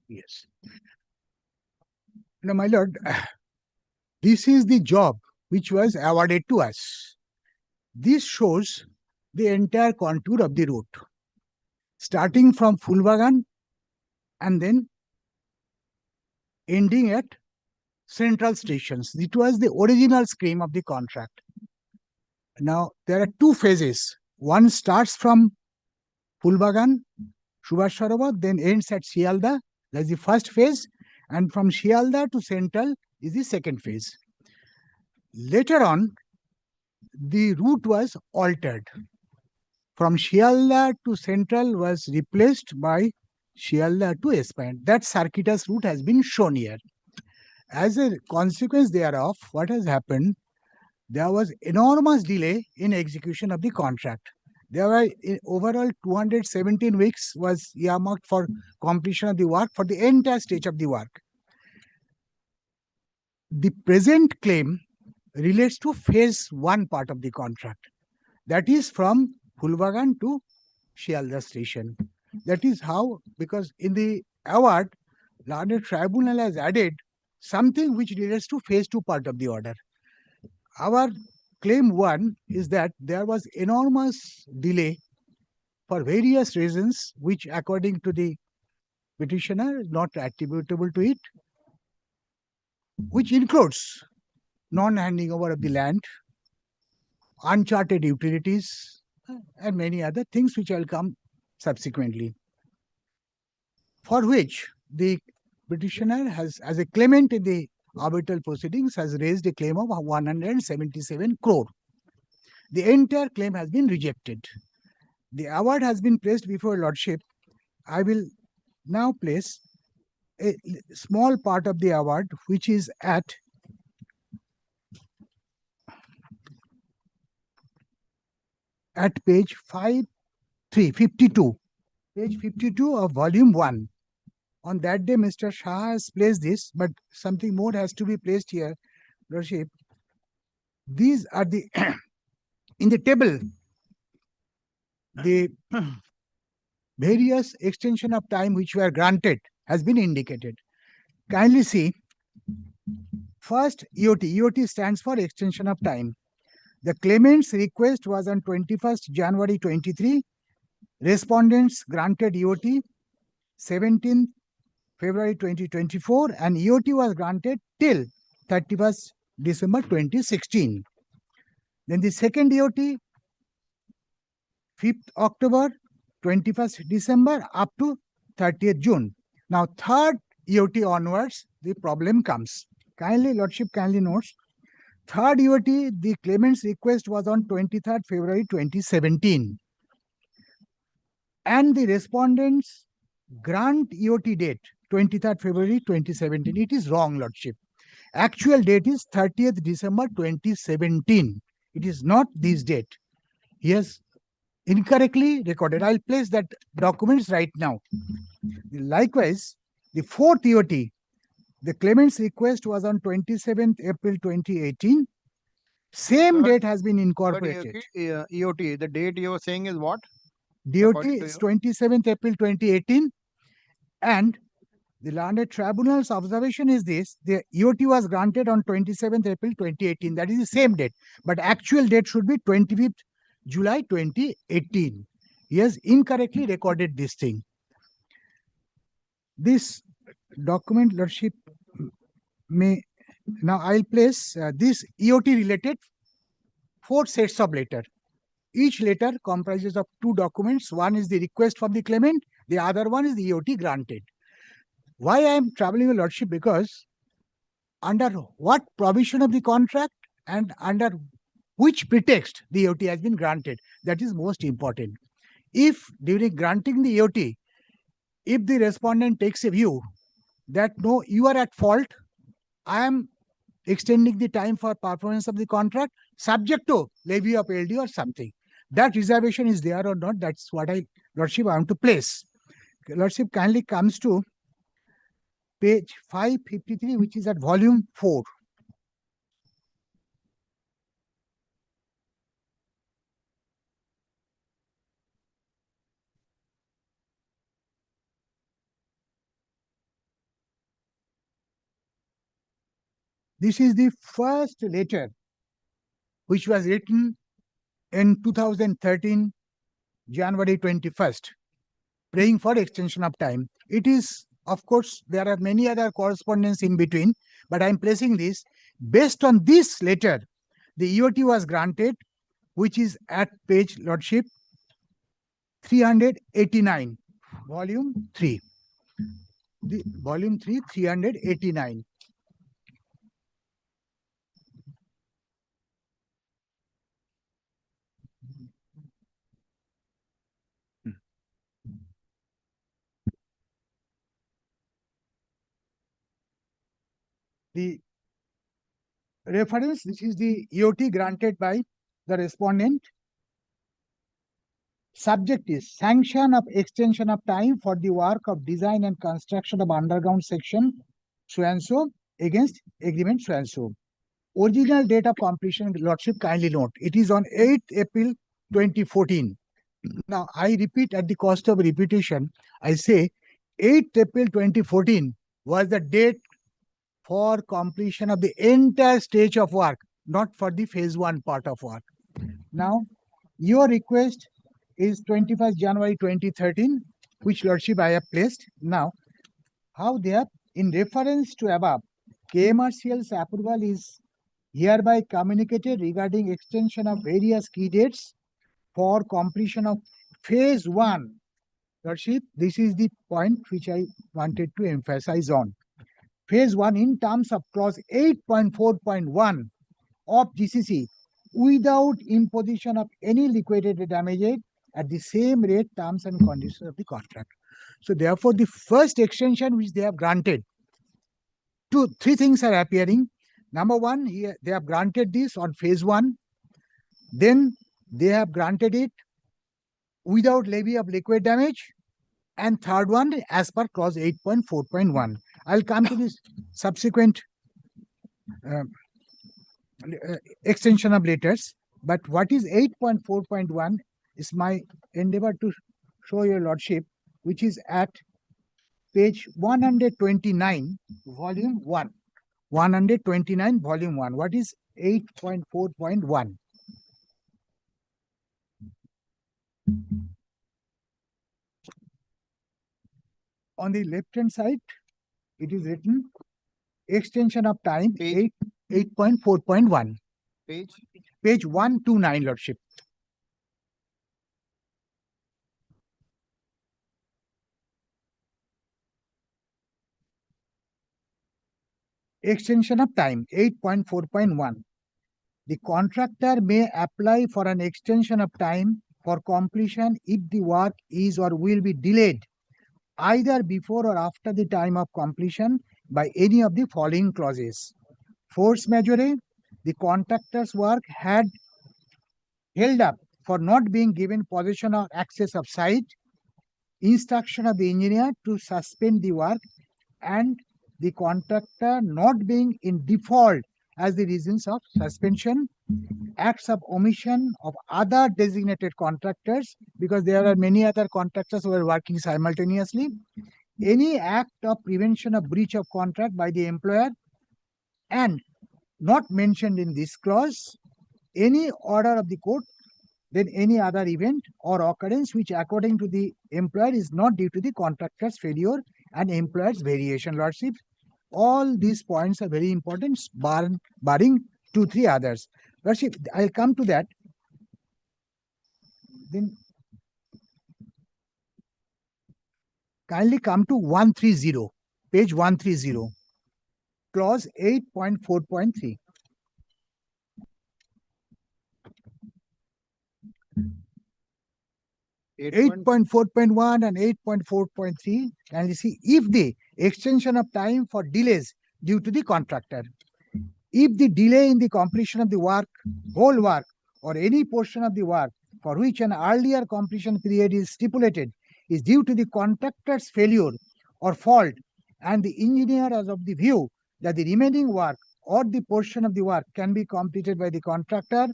Yes. Now, my lord, this is the job which was awarded to us. This shows the entire contour of the route, starting from Fulbagan and then ending at central stations. It was the original scheme of the contract. Now, there are 2 phases. One starts from Fulbagan, Subhash Sarovar, then ends at Shialda. That's the first phase. And from Shialda to Central is the second phase. Later on, the route was altered. From Shialda to Central was replaced by Shialda to Espan. That circuitous route has been shown here. As a consequence thereof, what has happened? There was enormous delay in execution of the contract. There were overall 217 weeks was earmarked for completion of the work for the entire stage of the work. The present claim relates to phase 1 part of the contract. That is from Fulbagan to Shialda station. That is how, because in the award, learned tribunal has added something which relates to phase 2 part of the order. Our claim 1 is that there was enormous delay for various reasons, which according to the petitioner is not attributable to it, which includes non-handing over of the land, uncharted utilities, and many other things which will come subsequently, for which the petitioner has, as a claimant in the arbitral proceedings, has raised a claim of 177 crore. The entire claim has been rejected. The award has been placed before lordship. I will now place a small part of the award, which is at page 52, page 52 of volume 1. On that day, Mr. Shah has placed this, but something more has to be placed here, lordship. These are the, in the table, the various extension of time which were granted has been indicated. Kindly see, first EOT. EOT stands for extension of time. The claimant's request was on 21st January 23. Respondents granted EOT 17th February 2024, and EOT was granted till 31st December 2016. Then the second EOT, 5th October, 21st December up to 30th June. Now, third EOT onwards, the problem comes. Lordship kindly notes, third EOT, the claimant's request was on 23rd February 2017. And the respondent's grant EOT date, 23rd February 2017. It is wrong, Lordship. Actual date is 30th December 2017. It is not this date. He has incorrectly recorded. I'll place that documents right now. Likewise, the fourth EOT, the claimant's request was on 27th April 2018. Same date has been incorporated. EOT, the date you are saying is what? DOT According to is you? 27th April 2018. And the Landed Tribunal's observation is this: the EOT was granted on 27th April 2018. That is the same date. But actual date should be 25th July 2018. He has incorrectly recorded this thing. This document, Lordship, may now I'll place this EOT related 4 sets of letter. Each letter comprises of 2 documents. One is the request from the claimant, the other one is the EOT granted. Why I am troubling your Lordship? Because under what provision of the contract and under which pretext the EOT has been granted, that is most important. If during granting the EOT, if the respondent takes a view that no, you are at fault, I am extending the time for performance of the contract subject to levy of LD or something, that reservation is there or not, that's what Lordship, I want to place. Lordship kindly comes to page 553, which is at volume 4. This is the first letter which was written in 2013, January 21st, praying for extension of time. It is, of course, there are many other correspondence in between, but I am placing this. Based on this letter, the EOT was granted, which is at page, Lordship, 389, volume 3. The volume 3, 389. The reference, this is the EOT granted by the respondent. Subject is sanction of extension of time for the work of design and construction of underground section so and so against agreement so and so. Original date of completion, Lordship kindly note, it is on 8th April 2014. Now I repeat at the cost of repetition, I say 8th April 2014 was the date for completion of the entire stage of work, not for the phase 1 part of work. Now, your request is 21st January 2013, which Lordship I have placed. Now, how they have, in reference to above, KMRCL's approval is hereby communicated regarding extension of various key dates for completion of phase 1. Lordship, this is the point which I wanted to emphasize on. Phase 1 in terms of clause 8.4.1 of GCC without imposition of any liquidated damages at the same rate, terms and conditions of the contract. So therefore, the first extension which they have granted, 3 things are appearing. Number 1, here they have granted this on phase 1. Then they have granted it without levy of liquid damage. And third one, as per clause 8.4.1. I'll come to this subsequent extension of letters. But what is 8.4.1 is my endeavor to show your Lordship, which is at page 129, volume 1. 129, volume 1. What is 8.4.1? On the left hand side, it is written extension of time. 8.4.1. Page 129, Lordship. Extension of time, 8.4.1. The contractor may apply for an extension of time for completion if the work is or will be delayed either before or after the time of completion by any of the following clauses. Force majeure, the contractor's work had held up for not being given possession or access of site, instruction of the engineer to suspend the work, and the contractor not being in default as the reasons of suspension, acts of omission of other designated contractors, because there are many other contractors who are working simultaneously, any act of prevention of breach of contract by the employer, and not mentioned in this clause, any order of the court, then any other event or occurrence which according to the employer is not due to the contractor's failure and employer's variation, Lordship. All these points are very important, barring 2-3 others. Lordship, I'll come to that. Then kindly come to 130, page 130, clause 8.4.3. Eight point 4.1 and 8.4.3, and you see, if the extension of time for delays due to the contractor, if the delay in the completion of the work, whole work, or any portion of the work for which an earlier completion period is stipulated is due to the contractor's failure or fault, and the engineer is of the view that the remaining work or the portion of the work can be completed by the contractor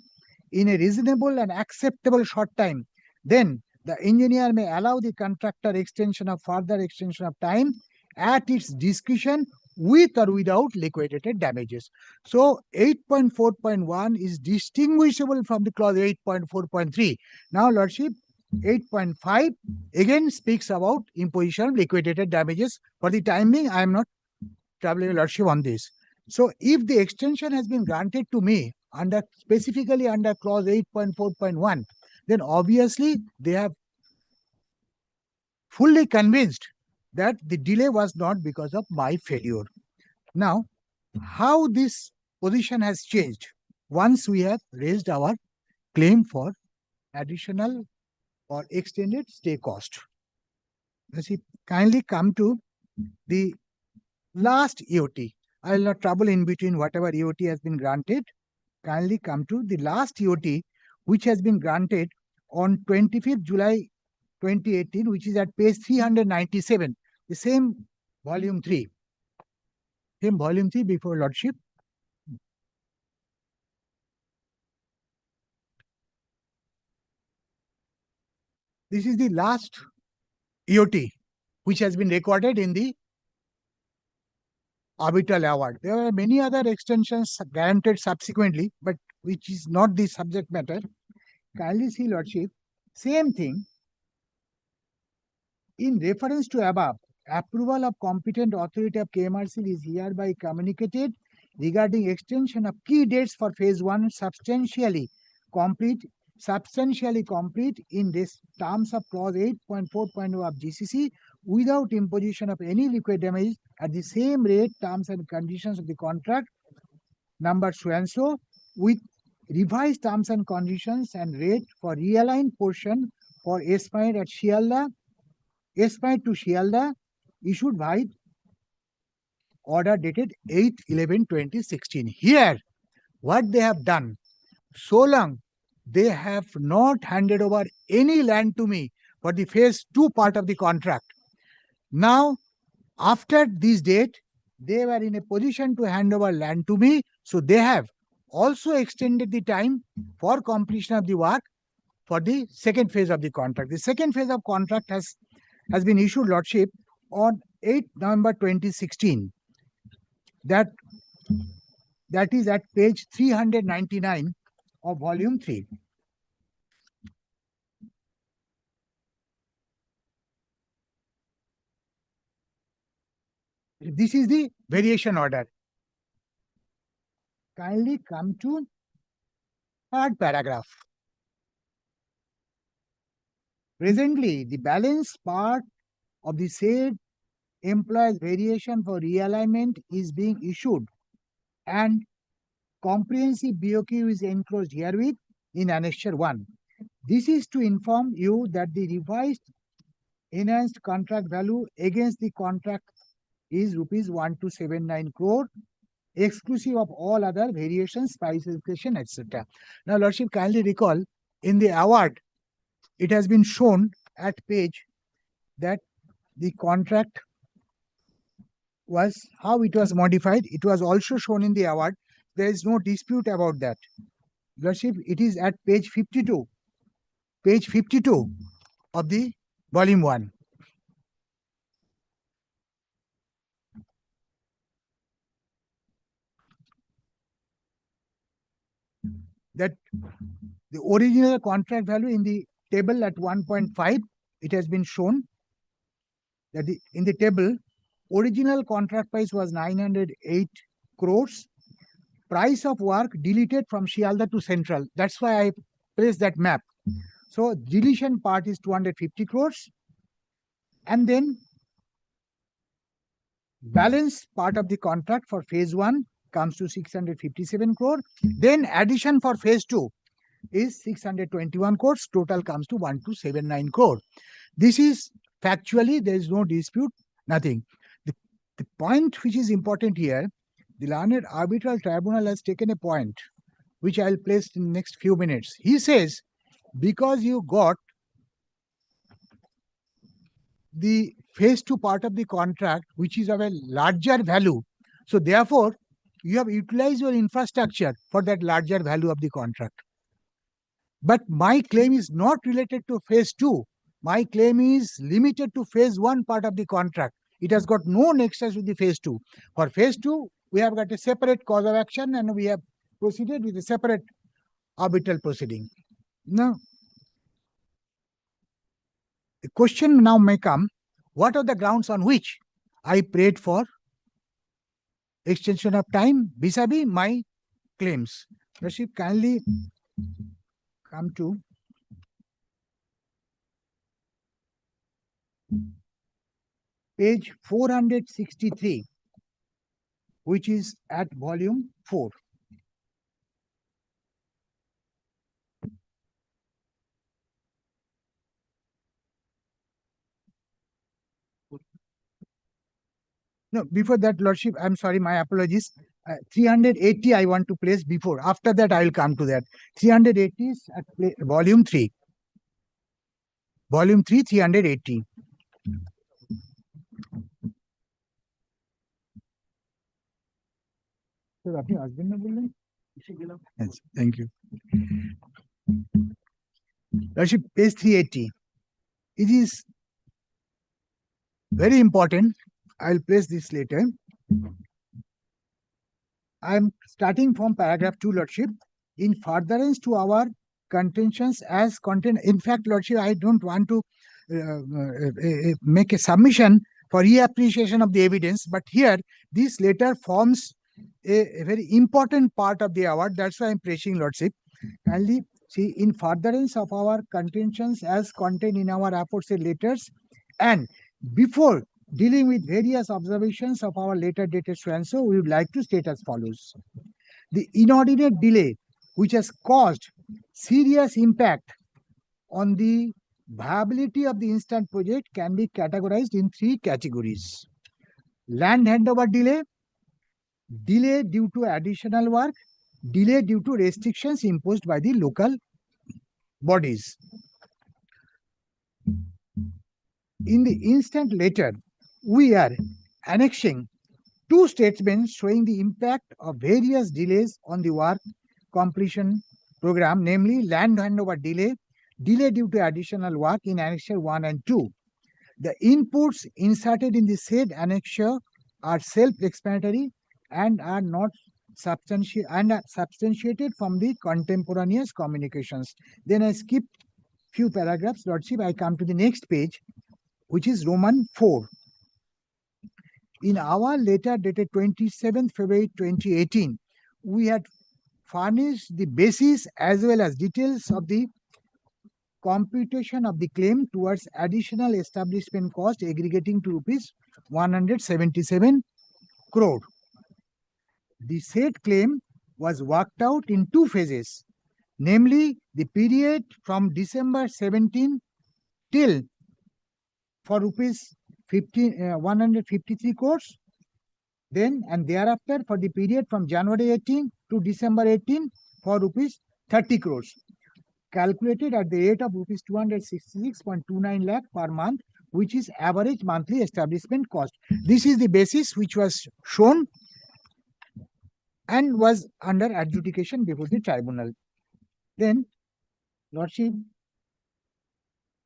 in a reasonable and acceptable short time, then the engineer may allow the contractor further extension of time at its discretion with or without liquidated damages. So 8.4.1 is distinguishable from the clause 8.4.3. Now, Lordship, 8.5 again speaks about imposition of liquidated damages. For the time being, I am not troubling your Lordship on this. So if the extension has been granted to me specifically under clause 8.4.1, then obviously they have fully convinced that the delay was not because of my failure. Now, how this position has changed once we have raised our claim for additional or extended stay cost. Let's see, kindly come to the last EOT. I will not trouble in between whatever EOT has been granted. Kindly come to the last EOT, which has been granted on 25th July 2018, which is at page 397, the same volume 3. Same volume 3 before Lordship. This is the last EOT which has been recorded in the arbitral award. There are many other extensions granted subsequently, but which is not the subject matter. Kindly see, Lordship, same thing. In reference to above, approval of competent authority of KMRC is hereby communicated regarding extension of key dates for phase 1 substantially complete in this terms of clause 8.4.0 of GCC without imposition of any liquid damage at the same rate, terms and conditions of the contract number so and so, with revised terms and conditions and rate for realigned portion for Esplanade at Shialda, Esplanade to Shialda, issued by order dated 8/11/2016. Here, what they have done, so long they have not handed over any land to me for the phase 2 part of the contract. Now, after this date, they were in a position to hand over land to me, so they have also extended the time for completion of the work for the second phase of the contract. The second phase of contract has been issued, Lordship, on 8 November 2016. That is at page 399 of volume 3. This is the variation order. kindly come to third paragraph. Presently, the balance part of the said employees variation for realignment is being issued and comprehensive BOQ is enclosed herewith in Annexure 1. This is to inform you that the revised enhanced contract value against the contract is rupees 1279 crore, exclusive of all other variations, specification, etc. Now, Lordship, kindly recall in the award, it has been shown at page that the contract was how it was modified. It was also shown in the award. There is no dispute about that. Lordship, it is at page 52. Page 52 of the volume 1. That the original contract value in the table at 1.5, it has been shown that in the table, original contract price was 908 crores. Price of work deleted from Shialda to Central. That's why I placed that map. So deletion part is 250 crores. And then balance part of the contract for phase 1 comes to 657 crore. Then addition for phase 2 is 621 crores. Total comes to 1279 crore. This is factually, there is no dispute, nothing. The point which is important here, the learned arbitral tribunal has taken a point which I will place in the next few minutes. He says, because you got the phase 2 part of the contract, which is of a larger value, so therefore you have utilized your infrastructure for that larger value of the contract. But my claim is not related to phase 2. My claim is limited to phase 1 part of the contract. It has got no nexus with the phase 2. For phase 2, we have got a separate cause of action and we have proceeded with a separate arbitral proceeding. Now, the question now may come, what are the grounds on which I prayed for extension of time vis-a-vis my claims? Rashid, kindly come to page 463, which is at volume 4. No, before that, Lordship, I'm sorry, my apologies. 380 I want to place before. After that, I will come to that. 380 is at volume 3. Volume 3, 380. Sir, আপনি আসবেন না বললেন? Yes, thank you. Lordship, page 380. It is very important. I'll place this later. I'm starting from paragraph 2, Lordship. In furtherance to our contentions as content, in fact, Lordship, I don't want to make a submission for reappreciation of the evidence, but here this letter forms a very important part of the award. That's why I'm pressing, Lordship. Kindly see, in furtherance of our contentions as contained in our aforesaid letters, and before dealing with various observations of our letter dated so and so, we would like to state as follows. The inordinate delay which has caused serious impact on the viability of the instant project can be categorized in 3 categories. Land handover delay, delay due to additional work, delay due to restrictions imposed by the local bodies. In the instant letter, we are annexing 2 statements showing the impact of various delays on the work completion program, namely land handover delay, delay due to additional work in annexure 1 and 2. The inputs inserted in the said annexure are self-explanatory and are not substantiated from the contemporaneous communications. Then I skip few paragraphs, Lordship. I come to the next page, which is Roman 4. In our letter dated 27th February 2018, we had furnished the basis as well as details of the computation of the claim towards additional establishment cost aggregating to rupees 177 crore. The said claim was worked out in two phases, namely the period from December 17 till for rupees 153 crores, then and thereafter for the period from January 18 to December 18 for rupees 30 crores, calculated at the rate of rupees 266.29 lakh per month, which is average monthly establishment cost. This is the basis which was shown and was under adjudication before the tribunal. Then, Lordship,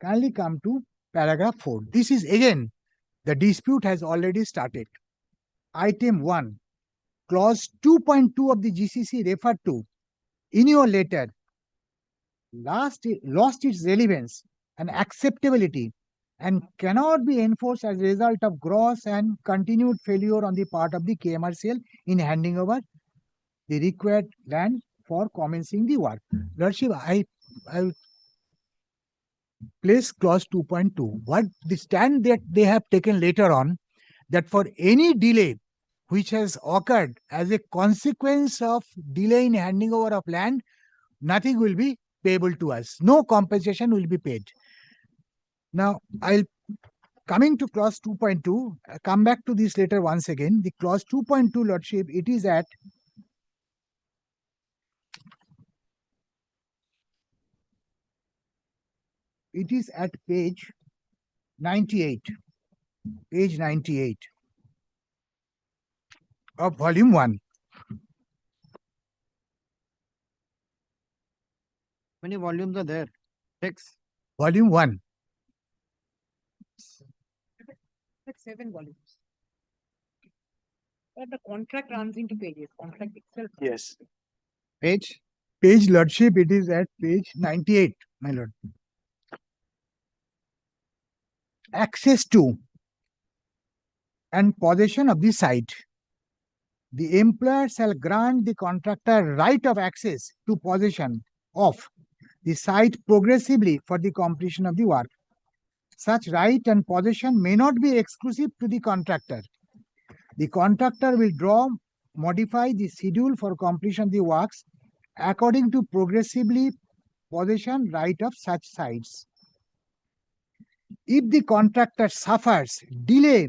kindly come to paragraph 4. This is again, the dispute has already started. Item 1, clause 2.2 of the GCC referred to in your letter lost its relevance and acceptability and cannot be enforced as a result of gross and continued failure on the part of the KMRCL in handing over the required land for commencing the work. Lordship, I place clause 2.2. What the stand that they have taken later on, that for any delay which has occurred as a consequence of delay in handing over of land, nothing will be payable to us. No compensation will be paid. Now, coming to clause 2.2, come back to this later once again. The clause 2.2, Lordship, it is at page 98. Page 98 of volume 1. How many volumes are there? 6. Volume 1. Like 7 volumes. But the contract runs into pages. Contract itself. Yes. Page? Page, Lordship, it is at page 98, my lord. Access to and possession of the site. The employer shall grant the contractor right of access to possession of the site progressively for the completion of the work. Such right and possession may not be exclusive to the contractor. The contractor will modify the schedule for completion of the works according to progressively possession right of such sites. If the contractor suffers delay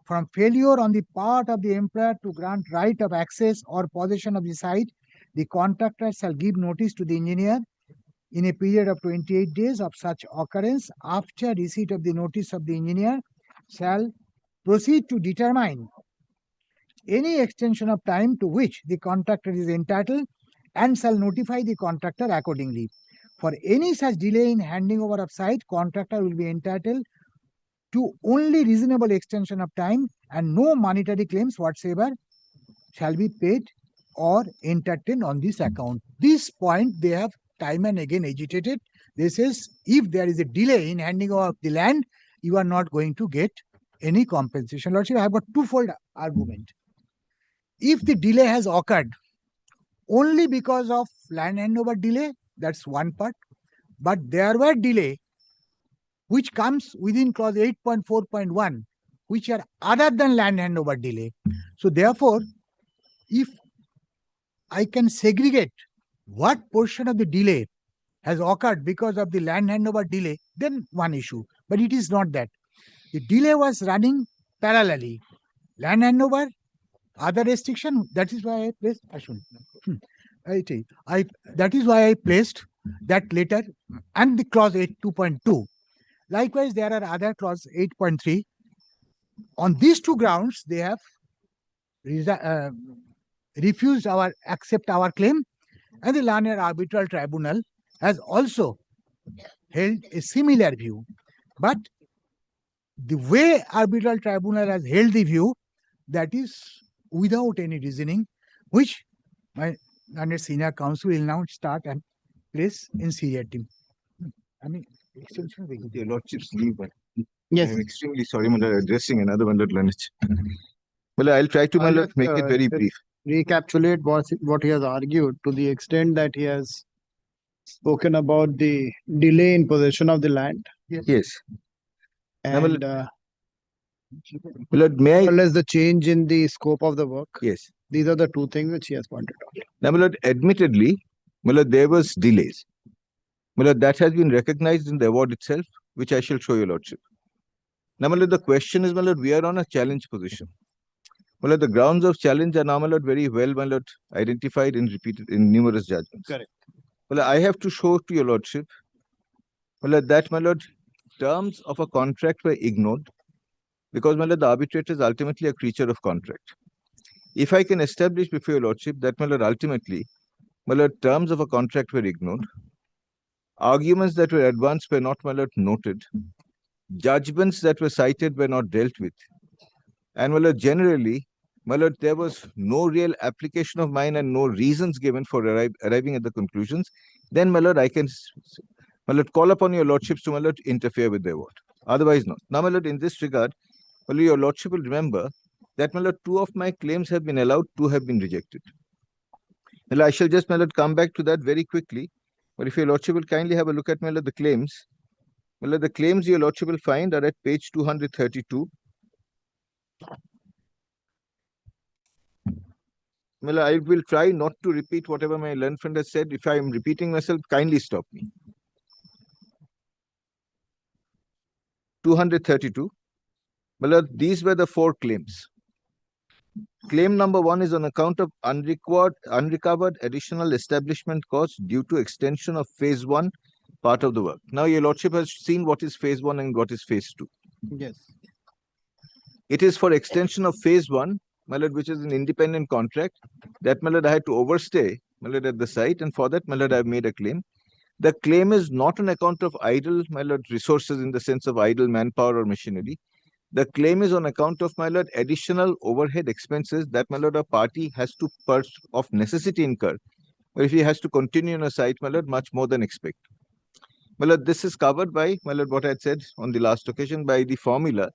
from failure on the part of the employer to grant right of access or possession of the site, the contractor shall give notice to the engineer in a period of 28 days of such occurrence. After receipt of the notice of the engineer, shall proceed to determine any extension of time to which the contractor is entitled and shall notify the contractor accordingly. For any such delay in handing over of site, contractor will be entitled to only reasonable extension of time and no monetary claims whatsoever shall be paid or entertained on this account. This point they have time and again agitated. They says if there is a delay in handing over the land, you are not going to get any compensation. Lordship, I have got twofold argument. If the delay has occurred only because of land handover delay, that's one part. But there were delay which comes within clause 8.4.1, which are other than land handover delay. So therefore, if I can segregate what portion of the delay has occurred because of the land handover delay, then one issue. But it is not that. The delay was running parallelly. Land handover, other restriction, that is why I placed that is why I placed that letter and the clause 8.2.2. Likewise, there are other clause 8.3. On these two grounds, they have refused accept our claim, and the learned arbitral tribunal has also held a similar view. But the way arbitral tribunal has held the view, that is without any reasoning, which my learned senior counsel will now start and place in seriatim. I mean, extension. Your Lordship's leave, but Yes. I'm extremely sorry, my lord, addressing another one, Lord Lanich. Well, I'll try to, my lord, make it very brief. recapitulate what he has argued to the extent that he has spoken about the delay in possession of the land. Yes. And My lord, may I? more or less the change in the scope of the work. Yes. These are the two things which he has pointed out. Now, my lord, admittedly, my lord, there was delays. My lord, that has been recognized in the award itself, which I shall show your lordship. Now, my lord, the question is, my lord, we are on a challenge position. My lord, the grounds of challenge are now, my lord, very well, my lord, identified and repeated in numerous judgments. Correct. Well, I have to show to your lordship, my lord, that, my lord, terms of a contract were ignored because, my lord, the arbitrator is ultimately a creature of contract. If I can establish before your lordship that, my lord, ultimately, my lord, terms of a contract were ignored, arguments that were advanced were not, my lord, noted, judgments that were cited were not dealt with, and, my lord, generally, my lord, there was no real application of mine and no reasons given for arriving at the conclusions, then, my lord, I can, my lord, call upon your lordships to, my lord, interfere with the award. Otherwise, not. Now, my lord, in this regard, my lord, your lordship will remember that, my lord, 2 of my claims have been allowed, 2 have been rejected. Well, I shall just, my lord, come back to that very quickly. But if your lordship will kindly have a look at, my lord, the claims. My lord, the claims your lordship will find are at page 232. Well, I will try not to repeat whatever my learned friend has said. If I am repeating myself, kindly stop me. 232. Well, these were the 4 claims. Claim number 1 is on account of unrecovered additional establishment costs due to extension of phase 1 part of the work. Now, your lordship has seen what is phase 1 and what is phase 2. Yes. It is for extension of phase 1, my lord, which is an independent contract. That, my lord, I had to overstay, my lord, at the site, and for that, my lord, I have made a claim. The claim is not on account of idle, my lord, resources in the sense of idle manpower or machinery. The claim is on account of, my lord, additional overhead expenses that, my lord, a party has to of necessity incur. But if he has to continue on a site, my lord, much more than expect. My lord, this is covered by, my lord, what I had said on the last occasion, by the formula,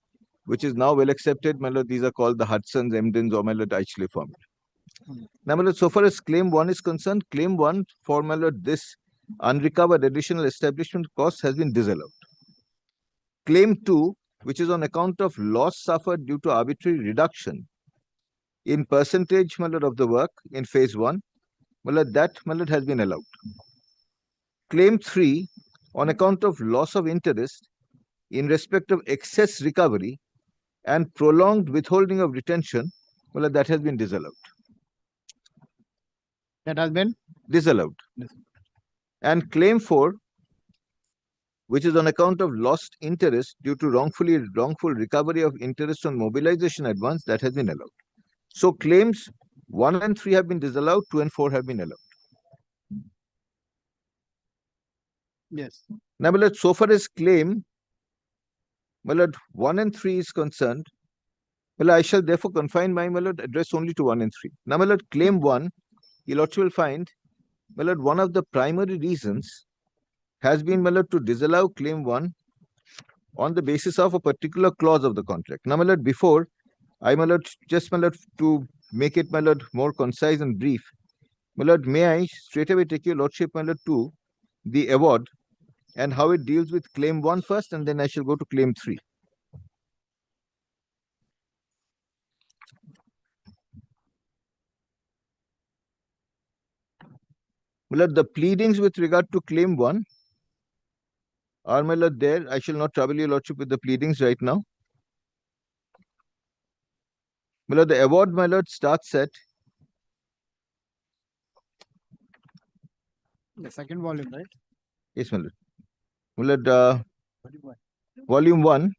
which is now well accepted, my lord. These are called the Hudson's, Emden's, or, my lord, Eichler formula. Now, my lord, so far as claim 1 is concerned, claim 1 for, my lord, this unrecovered additional establishment cost has been disallowed. Claim 2, which is on account of loss suffered due to arbitrary reduction in percentage, my lord, of the work in phase 1, my lord, that, my lord, has been allowed. Claim 3, on account of loss of interest in respect of excess recovery and prolonged withholding of retention, well, that has been disallowed. That has been disallowed. And claim 4, which is on account of lost interest due to wrongful recovery of interest on mobilization advance, that has been allowed. So claims 1 and 3 have been disallowed, 2 and 4 have been allowed. Yes. Now, my lord, so far as claim, my lord, 1 and 3 is concerned, well, I shall therefore confine my lord address only to 1 and 3. Now, my lord, claim 1, your lordship will find, my lord, one of the primary reasons has been, my lord, to disallow claim 1 on the basis of a particular clause of the contract. Now, my lord, before I, my lord, just, my lord, to make it, my lord, more concise and brief, my lord, may I straight away take your lordship, my lord, to the award and how it deals with claim 1 first, and then I shall go to claim 3. My lord, the pleadings with regard to claim 1 are, my lord, there. I shall not trouble your lordship with the pleadings right now. My lord, the award, my lord, starts at the second volume, right? Yes, my lord. My lord, volume 1.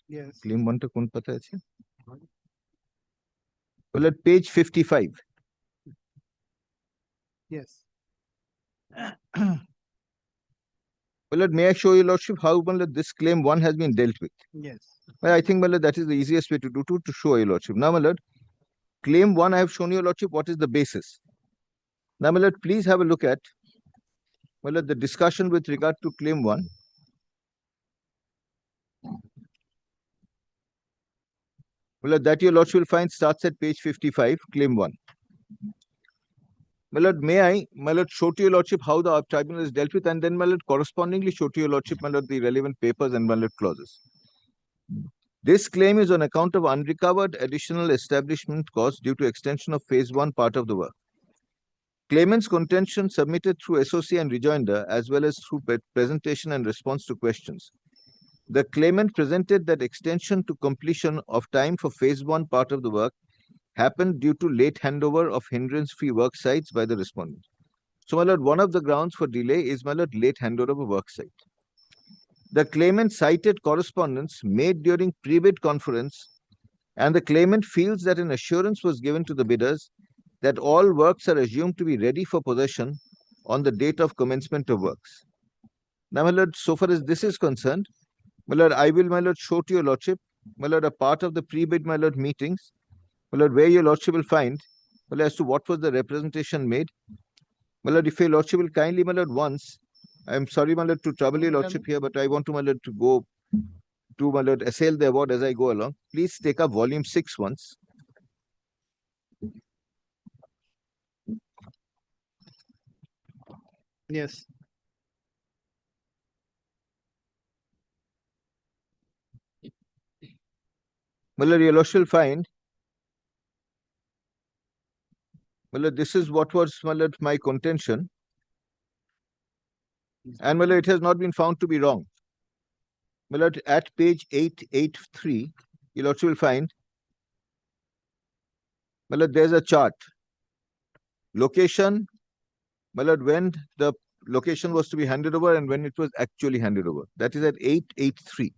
Yes. Claim 1 to kon pata hai? My lord, page 55. Yes. My lord, may I show your lordship how, my lord, this claim 1 has been dealt with? Yes. Well, I think, my lord, that is the easiest way to do to show your lordship. Now, my lord, claim 1, I have shown your lordship what is the basis. Now, my lord, please have a look at, my lord, the discussion with regard to claim 1. Well, that your lordship will find starts at page 55, claim 1. My lord, may I, my lord, show to your lordship how the tribunal is dealt with, and then, my lord, correspondingly show to your lordship, my lord, the relevant papers and, my lord, clauses. This claim is on account of unrecovered additional establishment costs due to extension of phase 1 part of the work. Claimant's contention submitted through SOC and rejoinder, as well as through presentation and response to questions. The claimant presented that extension to completion of time for phase 1 part of the work happened due to late handover of hindrance-free work sites by the respondent. So, my lord, one of the grounds for delay is, my lord, late handover of a work site. The claimant cited correspondence made during pre-bid conference, and the claimant feels that an assurance was given to the bidders that all works are assumed to be ready for possession on the date of commencement of works. Now, my lord, so far as this is concerned, my lord, I will, my lord, show to your lordship, my lord, a part of the pre-bid, my lord, meetings, my lord, where your lordship will find, well, as to what was the representation made. My lord, if your lordship will kindly, my lord, once, I am sorry, my lord, to trouble your lordship here, but I want to, my lord, to go to, my lord, assail the award as I go along. Please take up volume 6 once. Yes. My lord, your lordship will find, my lord, this is what was, my lord, my contention. And, my lord, it has not been found to be wrong. My lord, at page 883, your lordship will find, my lord, there's a chart. Location, my lord, when the location was to be handed over and when it was actually handed over. That is at 883.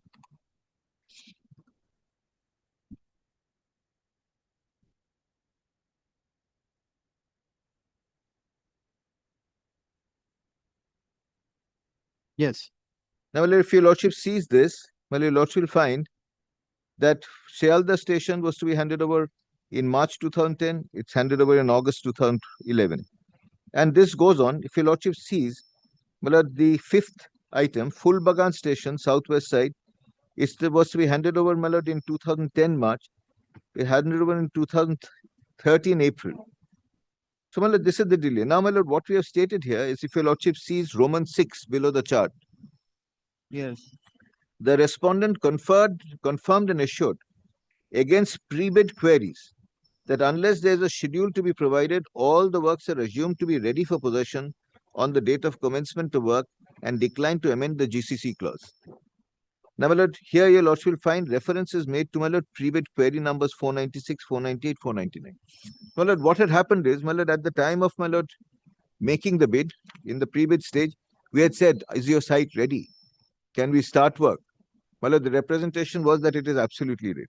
Yes. Now, my lord, if your lordship sees this, my lord, your lordship will find that Sealdah station was to be handed over in March 2010. It's handed over in August 2011. And this goes on. If your lordship sees, my lord, the 5th item, Full Bagan station, southwest side, was to be handed over, my lord, in 2010 March. It handed over in 2013 April. So, my lord, this is the delay. Now, my lord, what we have stated here is, if your lordship sees Roman 6 below the chart, Yes. the respondent confirmed and assured against pre-bid queries that unless there is a schedule to be provided, all the works are assumed to be ready for possession on the date of commencement of work, and declined to amend the GCC clause. Now, my lord, here your lordship will find references made to, my lord, pre-bid query numbers 496, 498, 499. My lord, what had happened is, my lord, at the time of, my lord, making the bid, in the pre-bid stage, we had said, is your site ready? Can we start work? My lord, the representation was that it is absolutely ready.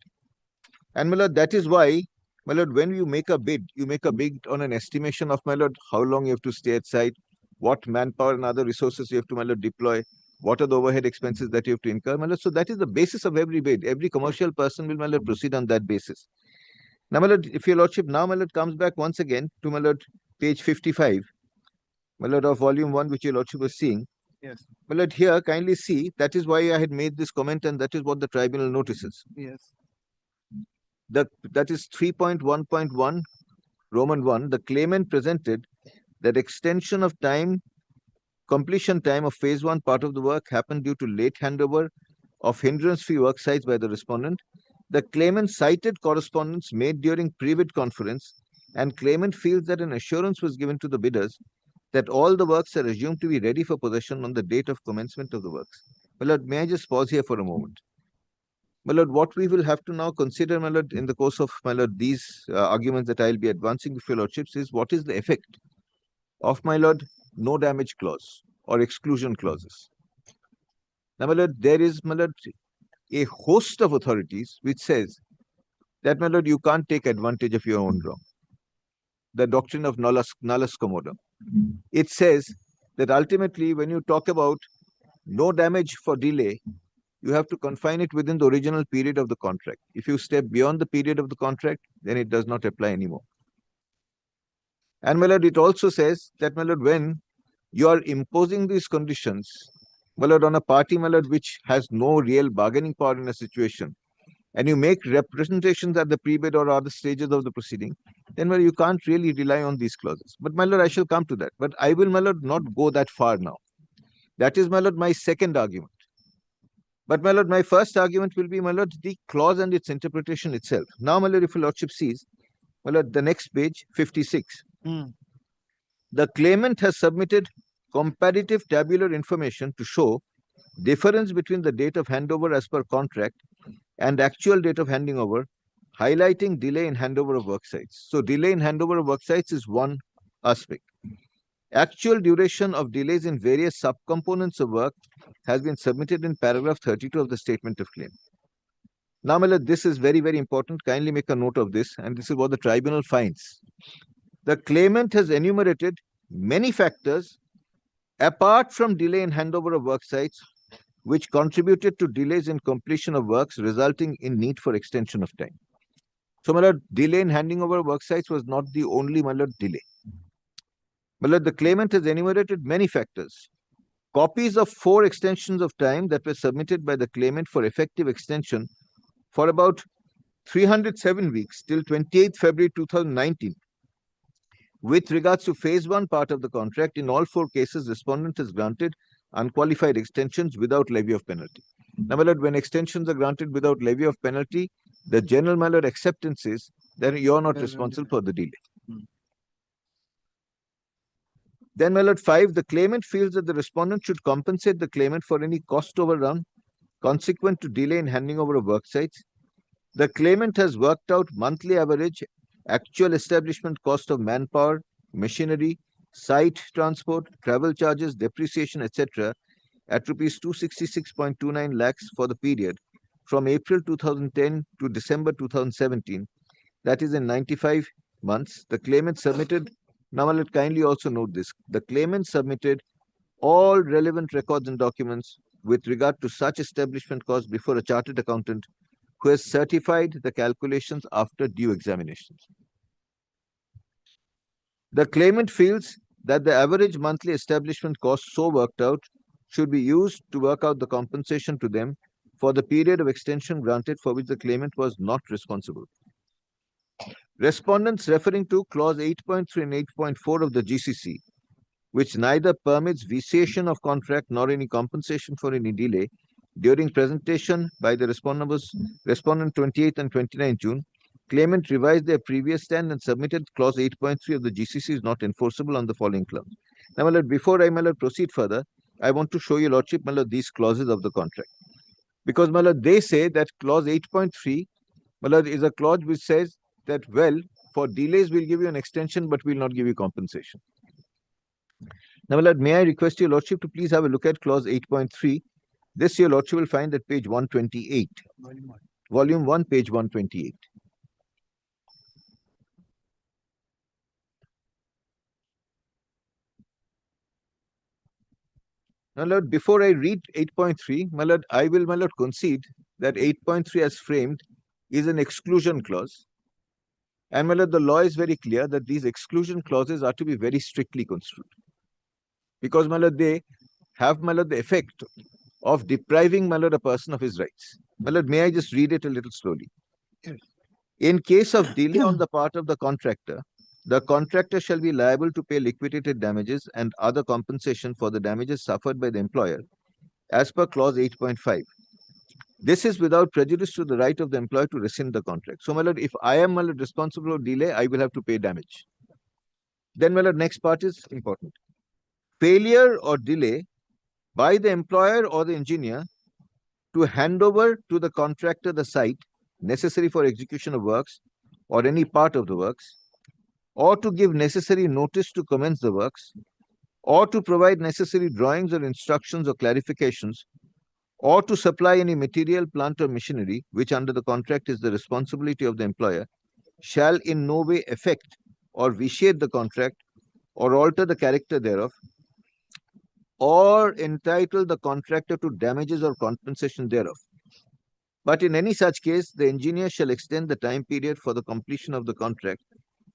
And, my lord, that is why, my lord, when you make a bid on an estimation of, my lord, how long you have to stay at site, what manpower and other resources you have to, my lord, deploy, what are the overhead expenses that you have to incur, my lord. So that is the basis of every bid. Every commercial person will, my lord, proceed on that basis. Now, my lord, if your lordship now, my lord, comes back once again to, my lord, page 55, my lord, of volume 1, which your lordship was seeing. Yes. My lord, here kindly see, that is why I had made this comment, and that is what the tribunal notices. Yes. That is 3.1.1 Roman 1. The claimant presented that extension of time, completion time of phase 1 part of the work happened due to late handover of hindrance-free work sites by the respondent. The claimant cited correspondence made during pre-bid conference, and claimant feels that an assurance was given to the bidders that all the works are assumed to be ready for possession on the date of commencement of the works. My lord, may I just pause here for a moment? My lord, what we will have to now consider, my lord, in the course of, my lord, these arguments that I'll be advancing with your lordships is, what is the effect of, my lord, no damage clause or exclusion clauses. Now, my lord, there is, my lord, a host of authorities which says that, my lord, you can't take advantage of your own wrong. The doctrine of nullus commodum. It says that ultimately, when you talk about no damage for delay, you have to confine it within the original period of the contract. If you step beyond the period of the contract, then it does not apply anymore. And, my lord, it also says that, my lord, when you are imposing these conditions, my lord, on a party, my lord, which has no real bargaining power in a situation, and you make representations at the pre-bid or other stages of the proceeding, then well, you can't really rely on these clauses. But my lord, I shall come to that. But I will, my lord, not go that far now. That is, my lord, my second argument. But my lord, my first argument will be, my lord, the clause and its interpretation itself. Now, my lord, if your lordship sees, my lord, the next page, 56. The claimant has submitted comparative tabular information to show difference between the date of handover as per contract and actual date of handing over, highlighting delay in handover of work sites. So delay in handover of work sites is one aspect. Actual duration of delays in various subcomponents of work has been submitted in paragraph 32 of the statement of claim. Now, my lord, this is very, very important. Kindly make a note of this, and this is what the tribunal finds. The claimant has enumerated many factors apart from delay in handover of work sites which contributed to delays in completion of works, resulting in need for extension of time. So, my lord, delay in handing over work sites was not the only, my lord, delay. My lord, the claimant has enumerated many factors. Copies of 4 extensions of time that were submitted by the claimant for effective extension for about 307 weeks till 28th February 2019. With regards to phase 1 part of the contract, in all 4 cases, respondent has granted unqualified extensions without levy of penalty. Now, my lord, when extensions are granted without levy of penalty, the general, my lord, acceptance is that you are not responsible for the delay. Then, my lord, 5, the claimant feels that the respondent should compensate the claimant for any cost overrun consequent to delay in handing over of work sites. The claimant has worked out monthly average actual establishment cost of manpower, machinery, site transport, travel charges, depreciation, etc. at rupees 266.29 lakhs for the period from April 2010 to December 2017, that is in 95 months. The claimant submitted, now let kindly also note this, the claimant submitted all relevant records and documents with regard to such establishment costs before a chartered accountant who has certified the calculations after due examinations. The claimant feels that the average monthly establishment cost so worked out should be used to work out the compensation to them for the period of extension granted for which the claimant was not responsible. Respondents referring to clause 8.3 and 8.4 of the GCC, which neither permits vitiation of contract nor any compensation for any delay during presentation by the respondent 28th and 29th June, claimant revised their previous stand and submitted clause 8.3 of the GCC is not enforceable on the following clause. Now, my lord, before I, my lord, proceed further, I want to show you, lordship, my lord, these clauses of the contract. Because, my lord, they say that clause 8.3, my lord, is a clause which says that, well, for delays, we'll give you an extension, but we'll not give you compensation. Now, my lord, may I request your lordship to please have a look at clause 8.3. This, your lordship will find at page 128. Volume 1, page 128. Now, Lord, before I read 8.3, my Lord, I will, my Lord, concede that 8.3 as framed is an exclusion clause. And, my Lord, the law is very clear that these exclusion clauses are to be very strictly construed. Because, my Lord, they have, my Lord, the effect of depriving, my Lord, a person of his rights. My Lord, may I just read it a little slowly? Yes. In case of delay on the part of the contractor shall be liable to pay liquidated damages and other compensation for the damages suffered by the employer, as per clause 8.5. This is without prejudice to the right of the employer to rescind the contract. So, my lord, if I am, my lord, responsible for delay, I will have to pay damage. Then, my lord, next part is important. Failure or delay by the employer or the engineer to hand over to the contractor the site necessary for execution of works or any part of the works, or to give necessary notice to commence the works, or to provide necessary drawings or instructions or clarifications, or to supply any material, plant or machinery, which under the contract is the responsibility of the employer, shall in no way affect or vitiate the contract or alter the character thereof, or entitle the contractor to damages or compensation thereof. But in any such case, the engineer shall extend the time period for the completion of the contract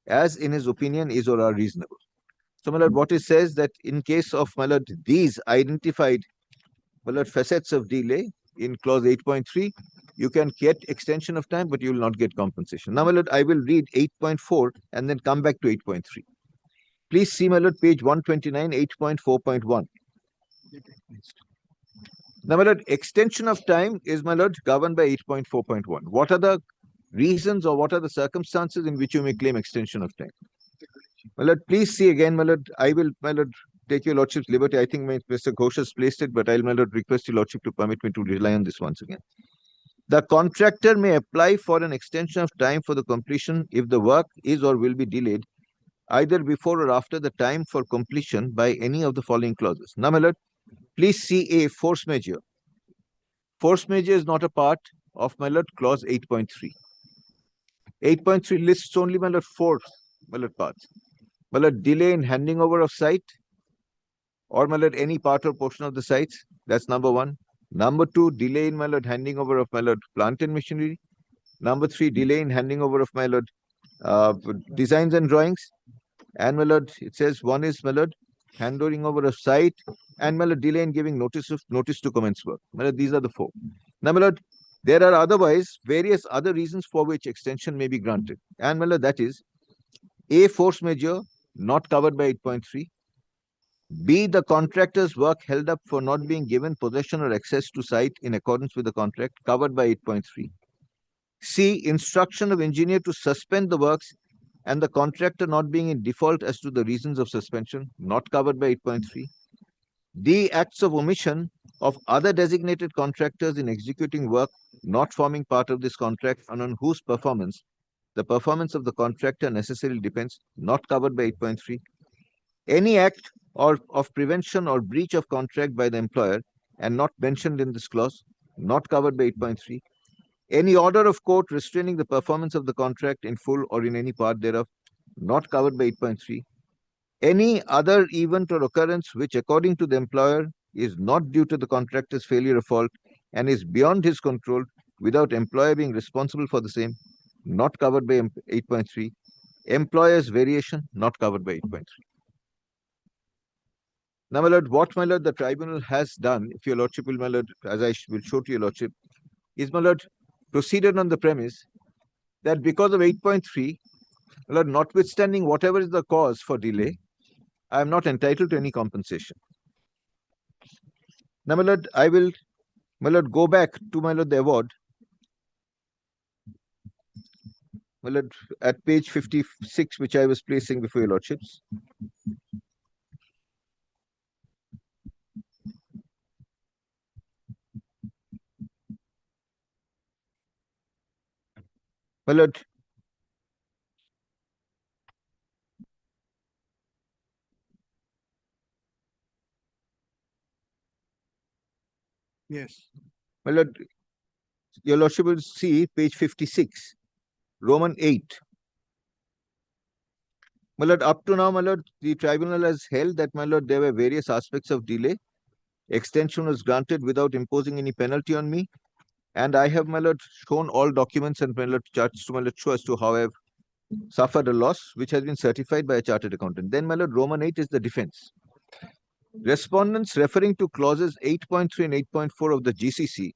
as in his opinion is or are reasonable. So, my lord, what it says that in case of, my lord, these identified, my lord, facets of delay in clause 8.3, you can get extension of time, but you will not get compensation. Now, my lord, I will read 8.4 and then come back to 8.3. Please see, my lord, page 129, 8.4.1. Now, my lord, extension of time is, my lord, governed by 8.4.1. What are the reasons or what are the circumstances in which you may claim extension of time? My lord, please see again, my lord, I will, my lord, take your lordship's liberty. I think Mr. Ghosh has placed it, but I'll, my lord, request your lordship to permit me to rely on this once again. The contractor may apply for an extension of time for the completion if the work is or will be delayed either before or after the time for completion by any of the following clauses. Now, my lord, please see A, force majeure. Force majeure is not a part of, my lord, clause 8.3. 8.3 lists only, my lord, four, my lord, parts. My lord, delay in handing over of site, or, my lord, any part or portion of the sites. That's number one. Number two, delay in, my lord, handing over of, my lord, plant and machinery. Number three, delay in handing over of, my lord, designs and drawings. And, my lord, it says one is, my lord, handing over of site, and, my lord, delay in giving notice to commence work. My lord, these are the four. Now, my lord, there are otherwise various other reasons for which extension may be granted. And, my lord, that is A, force majeure, not covered by 8.3. B, the contractor's work held up for not being given possession or access to site in accordance with the contract, covered by 8.3. C, instruction of engineer to suspend the works and the contractor not being in default as to the reasons of suspension, not covered by 8.3. D, acts of omission of other designated contractors in executing work not forming part of this contract and on whose performance the performance of the contractor necessarily depends, not covered by 8.3. Any act or of prevention or breach of contract by the employer and not mentioned in this clause, not covered by 8.3. Any order of court restraining the performance of the contract in full or in any part thereof, not covered by 8.3. Any other event or occurrence which, according to the employer, is not due to the contractor's failure or fault and is beyond his control without employer being responsible for the same, not covered by 8.3. Employer's variation, not covered by 8.3. Now, my lord, what, my lord, the tribunal has done, if your lordship will, my lord, as I will show to your lordship, is, my lord, proceeded on the premise that because of 8.3, my lord, notwithstanding whatever is the cause for delay, I am not entitled to any compensation. Now, my lord, I will, my lord, go back to, my lord, the award. My lord, at page 56, which I was placing before your lordships. My lord, Yes. my lord, your lordship will see page 56, Roman 8. My lord, up to now, my lord, the tribunal has held that, my lord, there were various aspects of delay. Extension was granted without imposing any penalty on me. And I have, my lord, shown all documents and, my lord, charts to, my lord, show as to how I have suffered a loss, which has been certified by a chartered accountant. Then, my lord, Roman 8 is the defense. Respondents referring to clauses 8.3 and 8.4 of the GCC,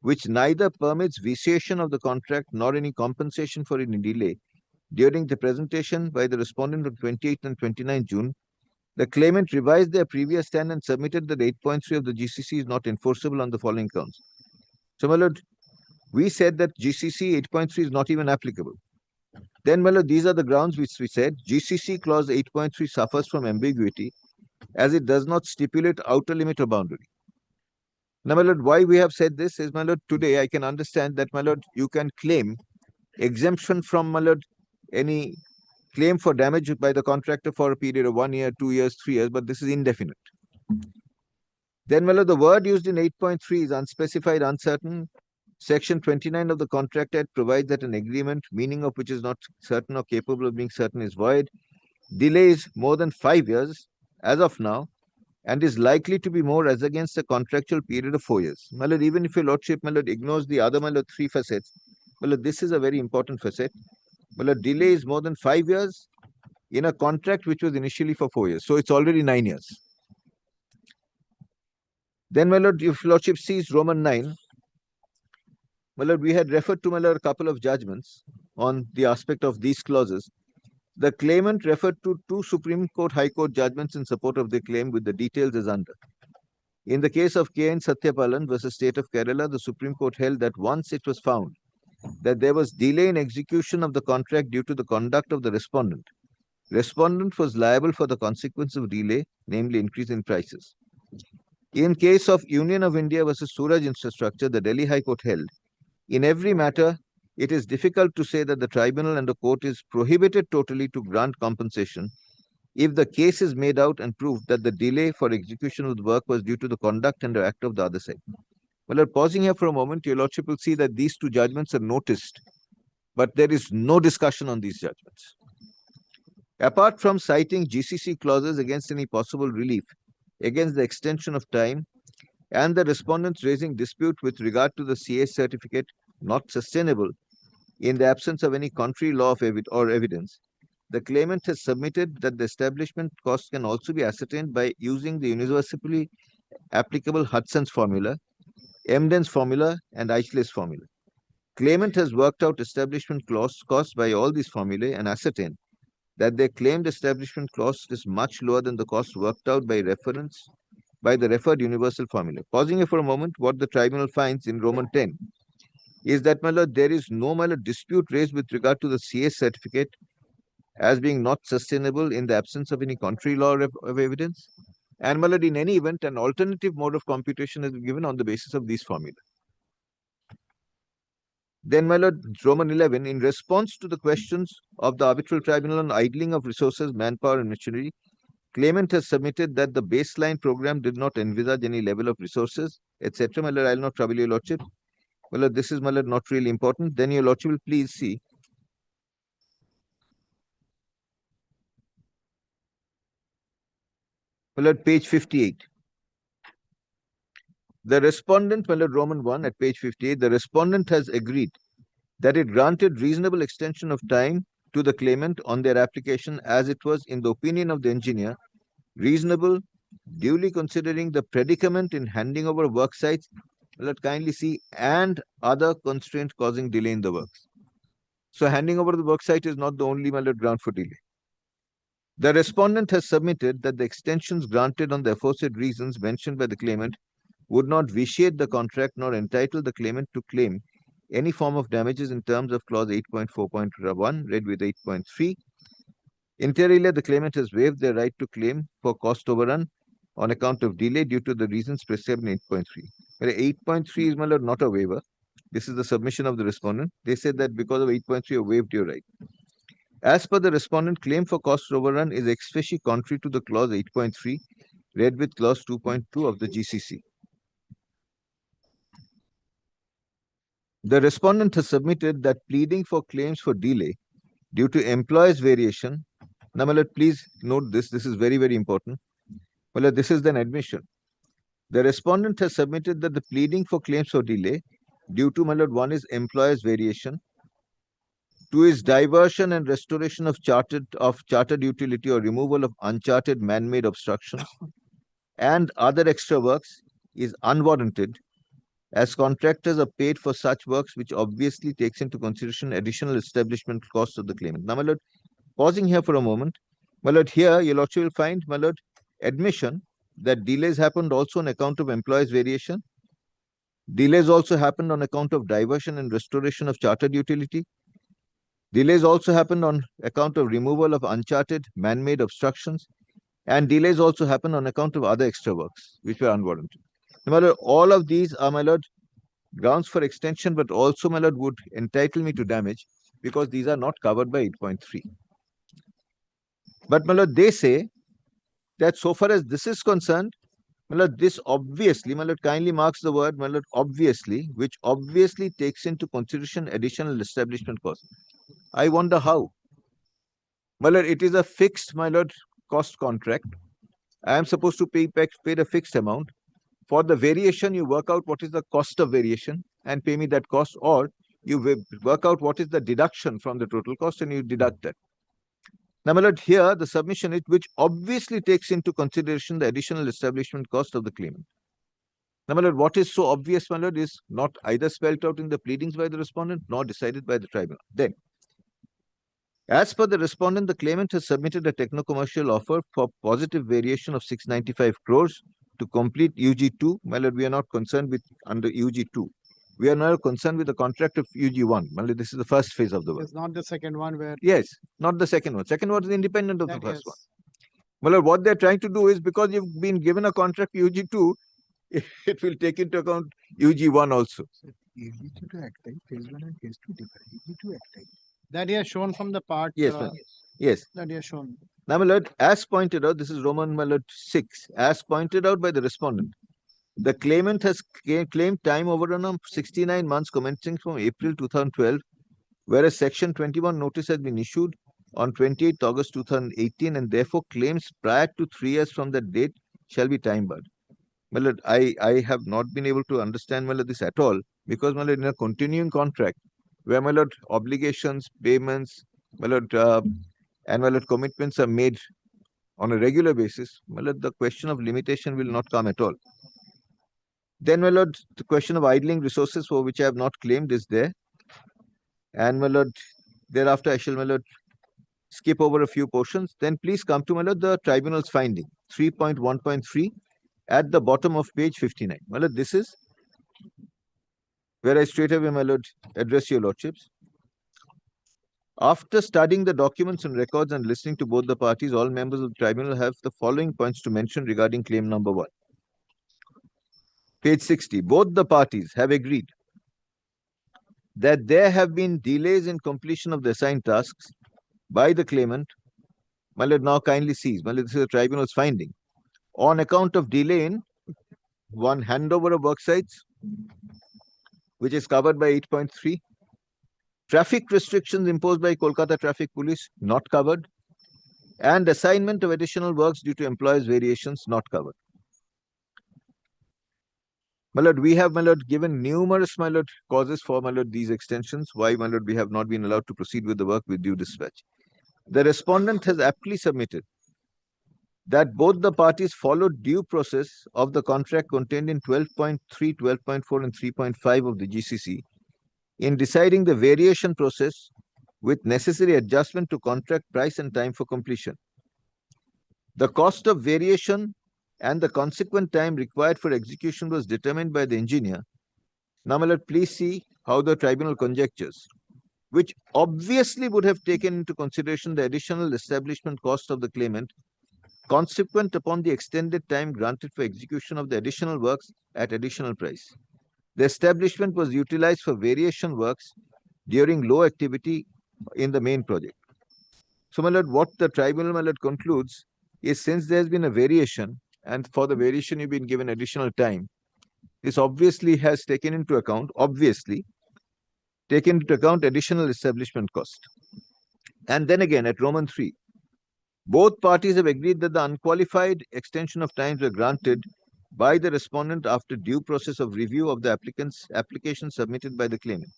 which neither permits vitiation of the contract nor any compensation for any delay, during the presentation by the respondent on 28 and 29 June, the claimant revised their previous stand and submitted that 8.3 of the GCC is not enforceable on the following grounds. So, my lord, we said that GCC 8.3 is not even applicable. Then, my lord, these are the grounds which we said. GCC clause 8.3 suffers from ambiguity as it does not stipulate outer limit or boundary. Now, my lord, why we have said this is, my lord, today I can understand that, my lord, you can claim exemption from, my lord, any claim for damage by the contractor for a period of 1 year, 2 years, 3 years, but this is indefinite. Then, my lord, the word used in 8.3 is unspecified, uncertain. Section 29 of the Contract Act provides that an agreement, meaning of which is not certain or capable of being certain, is void. Delays more than 5 years, as of now, and is likely to be more as against a contractual period of 4 years. My lord, even if your lordship, my lord, ignores the other, my lord, 3 facets, my lord, this is a very important facet. My lord, delay is more than 5 years in a contract which was initially for 4 years. So it's already 9 years. Then, my lord, if lordship sees Roman 9, my lord, we had referred to, my lord, a couple of judgments on the aspect of these clauses. The claimant referred to 2 Supreme Court, High Court judgments in support of the claim with the details as under. In the case of K.N. Satyapalan versus State of Kerala, the Supreme Court held that once it was found that there was delay in execution of the contract due to the conduct of the respondent, respondent was liable for the consequence of delay, namely increase in prices. In case of Union of India versus Suraj Infrastructure, the Delhi High Court held, in every matter, it is difficult to say that the tribunal and the court is prohibited totally to grant compensation if the case is made out and proved that the delay for execution of the work was due to the conduct and the act of the other side. Well, pausing here for a moment, your lordship will see that these 2 judgments are noticed, but there is no discussion on these judgments. Apart from citing GCC clauses against any possible relief against the extension of time and the respondents raising dispute with regard to the CA certificate not sustainable in the absence of any contrary law of evidence, the claimant has submitted that the establishment cost can also be ascertained by using the universally applicable Hudson's formula, Emden's formula, and Eichler's formula. Claimant has worked out establishment cost by all these formulae and ascertained that their claimed establishment cost is much lower than the cost worked out by reference by the referred universal formula. Pausing here for a moment, what the tribunal finds in Roman 10 is that, my lord, there is no, my lord, dispute raised with regard to the CA certificate as being not sustainable in the absence of any contrary law of evidence. And, my lord, in any event, an alternative mode of computation has been given on the basis of these formula. Then, my lord, Roman 11, in response to the questions of the arbitral tribunal on idling of resources, manpower, and machinery, claimant has submitted that the baseline program did not envisage any level of resources, etc. My lord, I will not trouble your lordship. My lord, this is, my lord, not really important. Then your lordship will please see. My lord, page 58. The respondent, my lord, Roman 1 at page 58, the respondent has agreed that it granted reasonable extension of time to the claimant on their application as it was, in the opinion of the engineer, reasonable, duly considering the predicament in handing over work sites, let kindly see, and other constraint causing delay in the works. So handing over the work site is not the only, my lord, ground for delay. The respondent has submitted that the extensions granted on the aforesaid reasons mentioned by the claimant would not vitiate the contract nor entitle the claimant to claim any form of damages in terms of clause 8.4.1 read with 8.3. Inter alia, the claimant has waived their right to claim for cost overrun on account of delay due to the reasons prescribed in 8.3. 8.3 is, my lord, not a waiver. This is the submission of the respondent. They said that because of 8.3, you waived your right. As per the respondent, claim for cost overrun is especially contrary to the clause 8.3 read with clause 2.2 of the GCC. The respondent has submitted that pleading for claims for delay due to employees' variation. Now, my lord, please note this. This is very, very important. My lord, this is an admission. The respondent has submitted that the pleading for claims for delay due to, my lord, 1 is employees' variation, 2 is diversion and restoration of chartered utility or removal of uncharted man-made obstructions, and other extra works is unwarranted, as contractors are paid for such works which obviously takes into consideration additional establishment costs of the claimant. Now, my lord, pausing here for a moment, my lord, here your lordship will find, my lord, admission that delays happened also on account of employees' variation. Delays also happened on account of diversion and restoration of chartered utility. Delays also happened on account of removal of uncharted man-made obstructions. And delays also happened on account of other extra works which were unwarranted. Now, my lord, all of these are, my lord, grounds for extension, but also, my lord, would entitle me to damage because these are not covered by 8.3. But, my lord, they say that so far as this is concerned, my lord, this obviously, my lord, kindly marks the word, my lord, obviously, which obviously takes into consideration additional establishment cost. I wonder how. My lord, it is a fixed, my lord, cost contract. I am supposed to pay a fixed amount. For the variation, you work out what is the cost of variation and pay me that cost, or you work out what is the deduction from the total cost and you deduct that. Now, my lord, here the submission is which obviously takes into consideration the additional establishment cost of the claimant. Now, my lord, what is so obvious, my lord, is not either spelled out in the pleadings by the respondent nor decided by the tribunal. Then, as per the respondent, the claimant has submitted a techno-commercial offer for positive variation of 695 crores to complete UG2. My lord, we are not concerned with under UG2. We are now concerned with the contract of UG1. My lord, this is the first phase of the work. It's not the second one where. Yes, not the second one. Second one is independent of the That first yes. one. Well, lord, what they're trying to do is because you've been given a contract UG2, it will take into account UG1 also. phase 1 and phase 2 different. That he has shown from the part. Yes, ma'am. Yes. That he has shown. Now, my lord, as pointed out, this is Roman, my lord, 6. As pointed out by the respondent, the claimant has claimed time overrun of 69 months commencing from April 2012, whereas Section 21 notice has been issued on 28th August 2018, and therefore claims prior to 3 years from that date shall be time barred. My lord, I have not been able to understand, my lord, this at all, because, my lord, in a continuing contract, where, my lord, obligations, payments, my lord, and, my lord, commitments are made on a regular basis, my lord, the question of limitation will not come at all. Then, my lord, the question of idling resources for which I have not claimed is there. And, my lord, thereafter I shall, my lord, skip over a few portions. Then please come to, my lord, the tribunal's finding, 3.1.3 at the bottom of page 59. My lord, this is where I straight away, my lord, address your lordships. After studying the documents and records and listening to both the parties, all members of the tribunal have the following points to mention regarding claim number 1. Page 60. Both the parties have agreed that there have been delays in completion of the assigned tasks by the claimant. My lord, now kindly sees, my lord, this is the tribunal's finding, on account of delay in 1. Handover of work sites, which is covered by 8.3. Traffic restrictions imposed by Kolkata Traffic Police, not covered. And assignment of additional works due to employees' variations, not covered. My lord, we have, my lord, given numerous, my lord, causes for, my lord, these extensions. Why, my lord, we have not been allowed to proceed with the work with due dispatch. The respondent has aptly submitted that both the parties followed due process of the contract contained in 12.3, 12.4 and 3.5 of the GCC in deciding the variation process with necessary adjustment to contract price and time for completion. The cost of variation and the consequent time required for execution was determined by the engineer. Now, my lord, please see how the tribunal conjectures, which obviously would have taken into consideration the additional establishment cost of the claimant, consequent upon the extended time granted for execution of the additional works at additional price. The establishment was utilized for variation works during low activity in the main project. So, my lord, what the tribunal, my lord, concludes is since there has been a variation, and for the variation you've been given additional time, this obviously has taken into account, additional establishment cost. And then again, at Roman 3, both parties have agreed that the unqualified extension of times were granted by the respondent after due process of review of the applicant's application submitted by the claimant.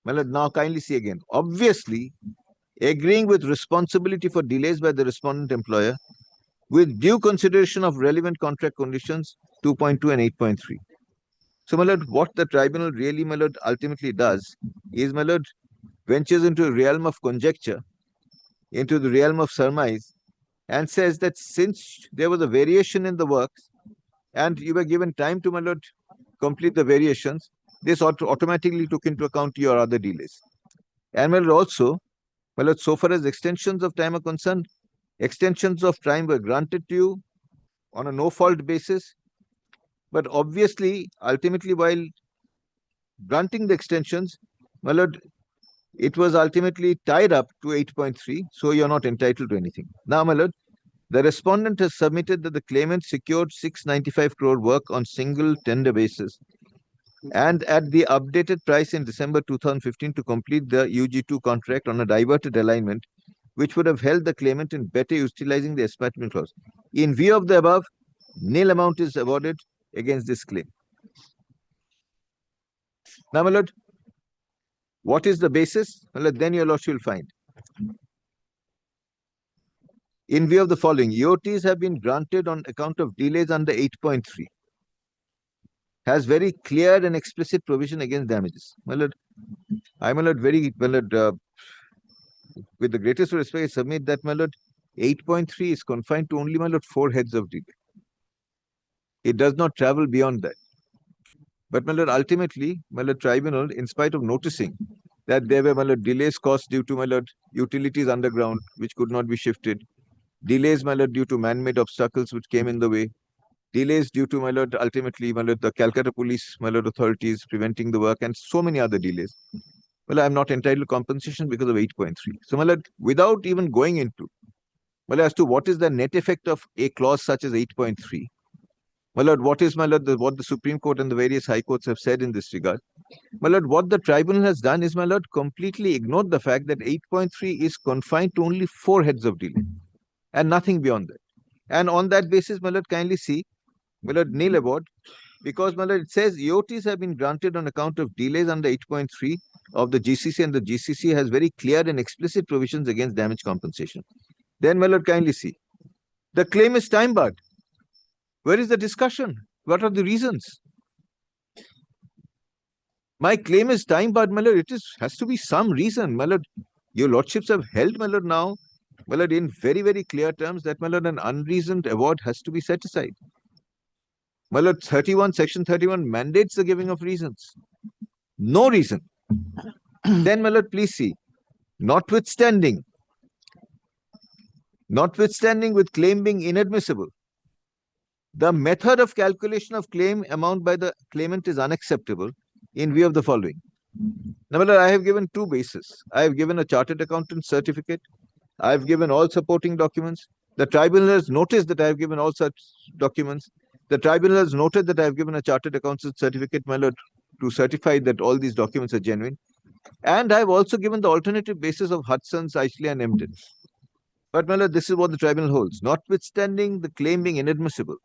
My lord, now kindly see again. Obviously, agreeing with responsibility for delays by the respondent employer with due consideration of relevant contract conditions 2.2 and 8.3. So, my lord, what the tribunal really, my lord, ultimately does is, my lord, ventures into a realm of conjecture, into the realm of surmise, and says that since there was a variation in the works and you were given time to, my lord, complete the variations, this automatically took into account your other delays. And, my lord, also, my lord, so far as extensions of time are concerned, extensions of time were granted to you on a no-fault basis. But obviously, ultimately, while granting the extensions, my lord, it was ultimately tied up to 8.3, so you're not entitled to anything. Now, my lord, the respondent has submitted that the claimant secured 695 crore work on single tender basis and at the updated price in December 2015 to complete the UG2 contract on a diverted alignment, which would have held the claimant in better utilizing the establishment clause. In view of the above, nil amount is awarded against this claim. Now, my lord, what is the basis? My lord, then your lordship will find. In view of the following, EOTs have been granted on account of delays under 8.3. has very clear and explicit provision against damages. My lord, I, my lord, very, my lord, with the greatest respect, I submit that, my lord, 8.3 is confined to only, my lord, 4 heads of delay. It does not travel beyond that. But, my lord, ultimately, my lord, tribunal, in spite of noticing that there were, my lord, delays caused due to, my lord, utilities underground, which could not be shifted, delays, my lord, due to man-made obstacles which came in the way, delays due to, my lord, ultimately, my lord, the Calcutta police, my lord, authorities preventing the work, and so many other delays. Well, I'm not entitled to compensation because of 8.3. So, my lord, without even going into, well, as to what is the net effect of a clause such as 8.3, my lord, what is, my lord, what the Supreme Court and the various high courts have said in this regard? My lord, what the tribunal has done is, my lord, completely ignored the fact that 8.3 is confined to only 4 heads of delay and nothing beyond that. And on that basis, my lord, kindly see, my lord, nil award, because, my lord, it says EOTs have been granted on account of delays under 8.3 of the GCC, and the GCC has very clear and explicit provisions against damage compensation. Then, my lord, kindly see, the claim is time barred. Where is the discussion? What are the reasons? My claim is time barred, my lord. It has to be some reason, my lord. Your lordships have held, my lord, now, my lord, in very, very clear terms that, my lord, an unreasoned award has to be set aside. My lord, section 31 mandates the giving of reasons. No reason. Then, my lord, please see, notwithstanding with claim being inadmissible, the method of calculation of claim amount by the claimant is unacceptable in view of the following. Now, my lord, I have given 2 bases. I have given a chartered accountant certificate. I have given all supporting documents. The tribunal has noticed that I have given all such documents. The tribunal has noted that I have given a chartered accountant certificate, my lord, to certify that all these documents are genuine. And I have also given the alternative basis of Hudson's, Eichler, and Emden. But, my lord, this is what the tribunal holds. Notwithstanding the claim being inadmissible,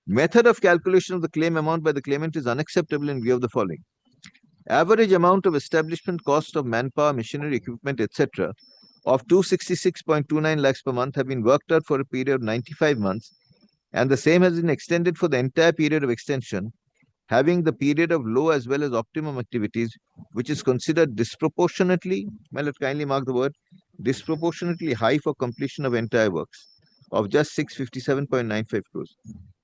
method of calculation of the claim amount by the claimant is unacceptable in view of the following. Average amount of establishment cost of manpower, machinery, equipment, etc. of 266.29 lakhs per month have been worked out for a period of 95 months, and the same has been extended for the entire period of extension, having the period of low as well as optimum activities, which is considered disproportionately, well, kindly mark the word, disproportionately high for completion of entire works of just 657.95 crores.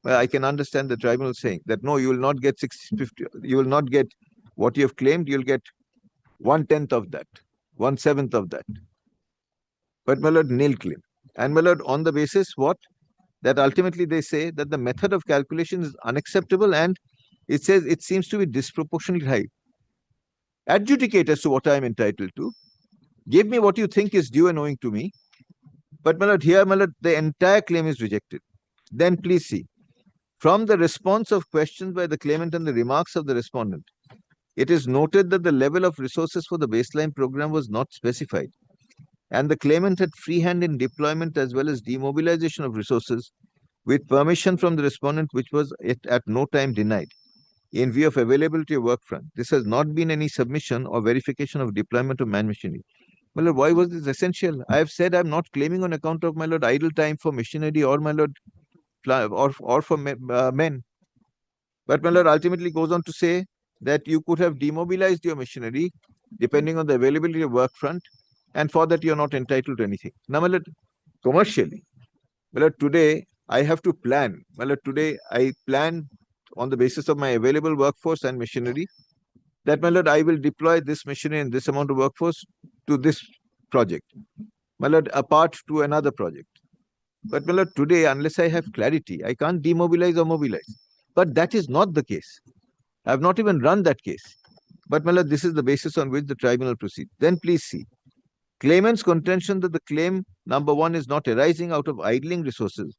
Well, I can understand the tribunal saying that no, you will not get 650, you will not get what you have claimed, you'll get 1/10 of that, 1/7 of that. But, my lord, nil claim. And, my lord, on the basis what? That ultimately they say that the method of calculation is unacceptable, and it says it seems to be disproportionately high. Adjudicate as to what I am entitled to. Give me what you think is due and owing to me. But, my lord, here, my lord, the entire claim is rejected. Then please see, from the response of questions by the claimant and the remarks of the respondent, it is noted that the level of resources for the baseline program was not specified, and the claimant had free hand in deployment as well as demobilization of resources with permission from the respondent, which was at no time denied in view of availability of work front. This has not been any submission or verification of deployment of man machinery. My lord, why was this essential? I have said I am not claiming on account of, my lord, idle time for machinery or, my lord, or for men. But, my lord, ultimately goes on to say that you could have demobilized your machinery depending on the availability of work front, and for that you are not entitled to anything. Now, my lord, commercially, my lord, today I have to plan. My lord, today I plan on the basis of my available workforce and machinery that, my lord, I will deploy this machinery and this amount of workforce to this project. My lord, apart to another project. But, my lord, today, unless I have clarity, I can't demobilize or mobilize. But that is not the case. I have not even run that case. But, my lord, this is the basis on which the tribunal proceeds. Then please see. Claimant's contention that the claim number 1 is not arising out of idling resources,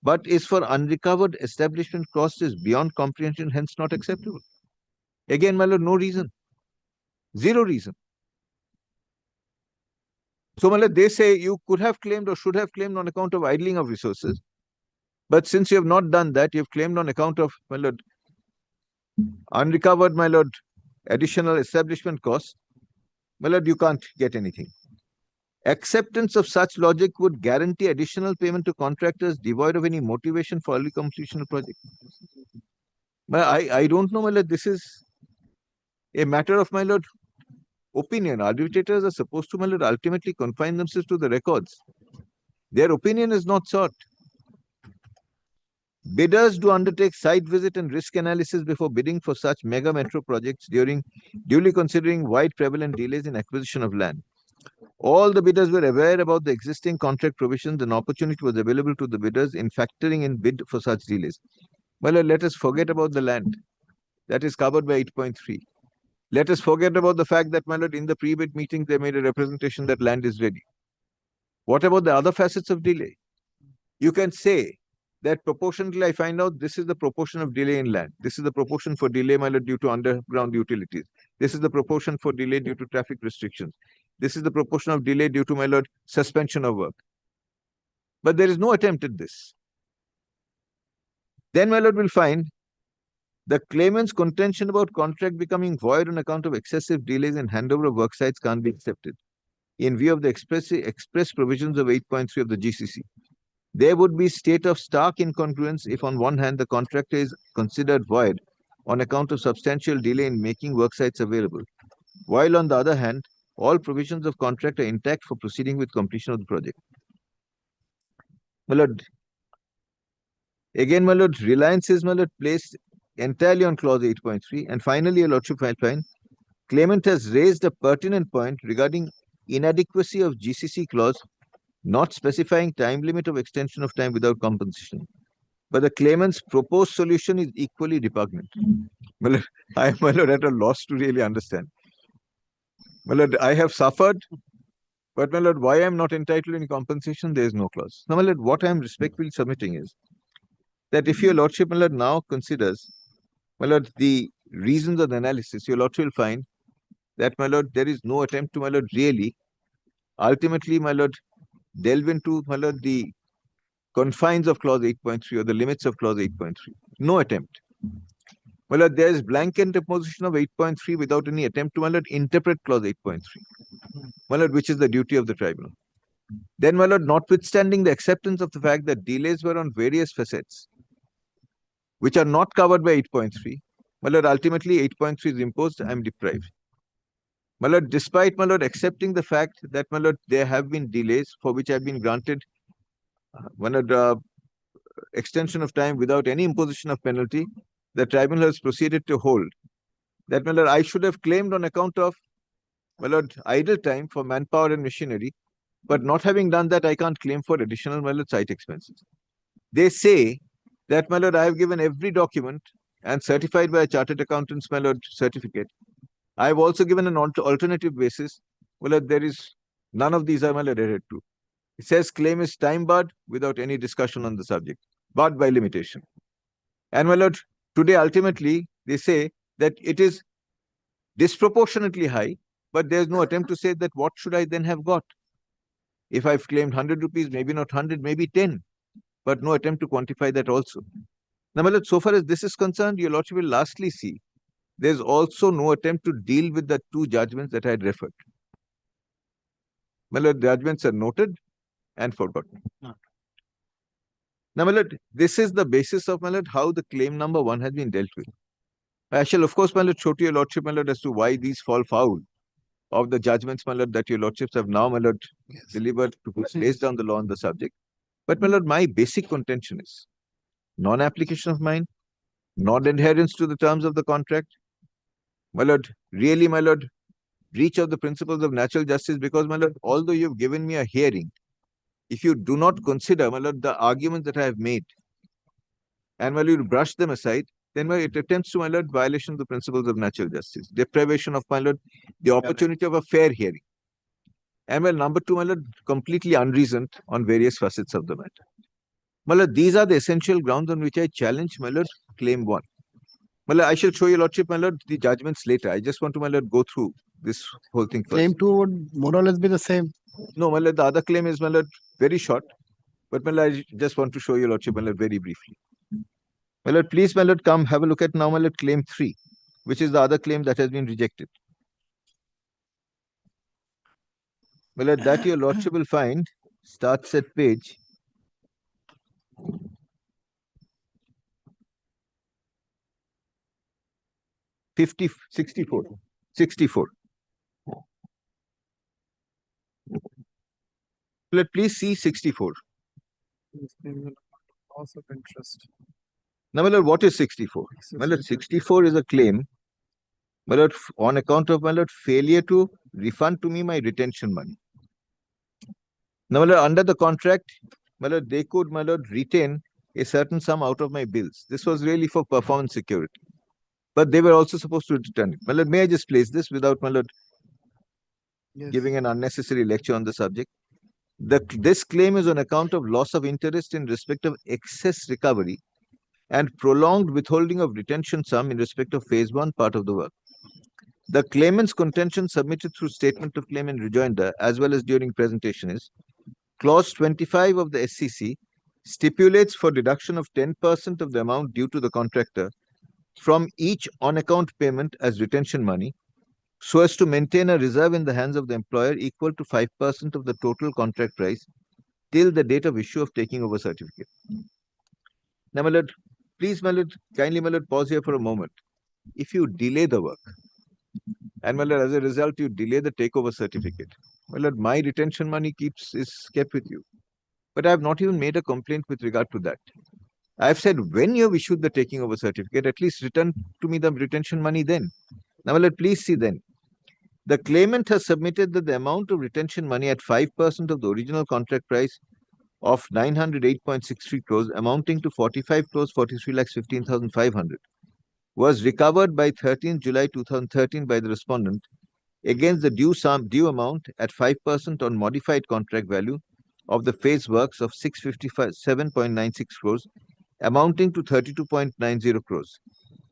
but is for unrecovered establishment cost is beyond comprehension, hence not acceptable. Again, my lord, no reason. Zero reason. So, my lord, they say you could have claimed or should have claimed on account of idling of resources. But since you have not done that, you have claimed on account of, my lord, unrecovered, my lord, additional establishment costs. My lord, you can't get anything. Acceptance of such logic would guarantee additional payment to contractors devoid of any motivation for early completion of project. But I don't know, my lord, this is a matter of, my lord, opinion. Arbitrators are supposed to, my lord, ultimately confine themselves to the records. Their opinion is not sought. Bidders do undertake site visit and risk analysis before bidding for such mega metro projects duly considering wide prevalent delays in acquisition of land. All the bidders were aware about the existing contract provisions and opportunity was available to the bidders in factoring in bid for such delays. Well, let us forget about the land that is covered by 8.3. Let us forget about the fact that, my lord, in the pre-bid meeting, they made a representation that land is ready. What about the other facets of delay? You can say that proportionately, I find out this is the proportion of delay in land. This is the proportion for delay, my lord, due to underground utilities. This is the proportion for delay due to traffic restrictions. This is the proportion of delay due to, my lord, suspension of work. But there is no attempt at this. Then, my lord, will find the claimant's contention about contract becoming void on account of excessive delays in handover of work sites can't be accepted in view of the express provisions of 8.3 of the GCC. There would be state of stark incongruence if on one hand the contractor is considered void on account of substantial delay in making work sites available, while on the other hand, all provisions of contract are intact for proceeding with completion of the project. My lord, again, my lord, reliance is, my lord, placed entirely on clause 8.3. And finally, your lordship will find claimant has raised a pertinent point regarding inadequacy of GCC clause not specifying time limit of extension of time without compensation. But the claimant's proposed solution is equally repugnant. My lord, I am, my lord, at a loss to really understand. My lord, I have suffered, but, my lord, why I am not entitled to any compensation, there is no clause. Now, my lord, what I am respectfully submitting is that if your lordship, my lord, now considers, my lord, the reasons of the analysis, your lordship will find that, my lord, there is no attempt to, my lord, really, ultimately, my lord, delve into, my lord, the confines of clause 8.3 or the limits of clause 8.3. No attempt. My lord, there is blanket imposition of 8.3 without any attempt to, my lord, interpret clause 8.3. My lord, which is the duty of the tribunal. Then, my lord, notwithstanding the acceptance of the fact that delays were on various facets, which are not covered by 8.3, my lord, ultimately 8.3 is imposed, I am deprived. My lord, despite, my lord, accepting the fact that, my lord, there have been delays for which I have been granted, my lord, extension of time without any imposition of penalty, the tribunal has proceeded to hold that, my lord, I should have claimed on account of, my lord, idle time for manpower and machinery, but not having done that, I can't claim for additional, my lord, site expenses. They say that, my lord, I have given every document and certified by a chartered accountant's, my lord, certificate. I have also given an alternative basis. Well, there is none of these are, my lord, adhered to. It says claim is time barred without any discussion on the subject, barred by limitation. And, my lord, today ultimately they say that it is disproportionately high, but there is no attempt to say that what should I then have got. If I've claimed 100 rupees, maybe not 100, maybe 10, but no attempt to quantify that also. Now, my lord, so far as this is concerned, your lordship will lastly see there's also no attempt to deal with the two judgments that I had referred. My lord, judgments are noted and forgotten. Now, my lord, this is the basis of, my lord, how the claim number 1 has been dealt with. I shall, of course, my lord, show to your lordship, my lord, as to why these fall foul of the judgments, my lord, that your lordships have now, my lord, delivered to put based on the law on the subject. But, my lord, my basic contention is non-application of mine, non-adherence to the terms of the contract, my lord, really, my lord, breach of the principles of natural justice, because, my lord, although you've given me a hearing, if you do not consider, my lord, the arguments that I have made, and while you brush them aside, then, my lord, it attempts to, my lord, violation of the principles of natural justice, deprivation of, my lord, the opportunity of a fair hearing. And, well, number 2, my lord, completely unreasoned on various facets of the matter. My lord, these are the essential grounds on which I challenge, my lord, claim 1. My lord, I shall show your lordship, my lord, the judgments later. I just want to, my lord, go through this whole thing first. Claim 2 would more or less be the same. No, my lord, the other claim is, my lord, very short. But, my lord, I just want to show your lordship, my lord, very briefly. My lord, please, my lord, come have a look at now, my lord, claim 3, which is the other claim that has been rejected. My lord, that your lordship will find starts at page 64. 64. Please see 64. Loss of interest. Now, my lord, what is 64? My lord, 64 is a claim, my lord, on account of, my lord, failure to refund to me my retention money. Now, my lord, under the contract, my lord, they could, my lord, retain a certain sum out of my bills. This was really for performance security. But they were also supposed to return it. My lord, may I just place this without, my lord, giving an unnecessary lecture on the subject? This claim is on account of loss of interest in respect of excess recovery and prolonged withholding of retention sum in respect of phase 1 part of the work. The claimant's contention submitted through statement of claim and rejoinder as well as during presentation is clause 25 of the SCC stipulates for deduction of 10% of the amount due to the contractor from each on-account payment as retention money so as to maintain a reserve in the hands of the employer equal to 5% of the total contract price till the date of issue of taking over certificate. Now, my lord, please, my lord, kindly, my lord, pause here for a moment. If you delay the work, and my lord, as a result, you delay the takeover certificate, my lord, my retention money is kept with you. But I have not even made a complaint with regard to that. I have said when you have issued the taking over certificate, at least return to me the retention money then. Now, my lord, please see then. The claimant has submitted that the amount of retention money at 5% of the original contract price of 908.63 crores amounting to 45 crores 43 lakhs 15,500 was recovered by 13th July 2013 by the respondent against the due amount at 5% on modified contract value of the phase works of 657.96 crores amounting to 32.90 crores.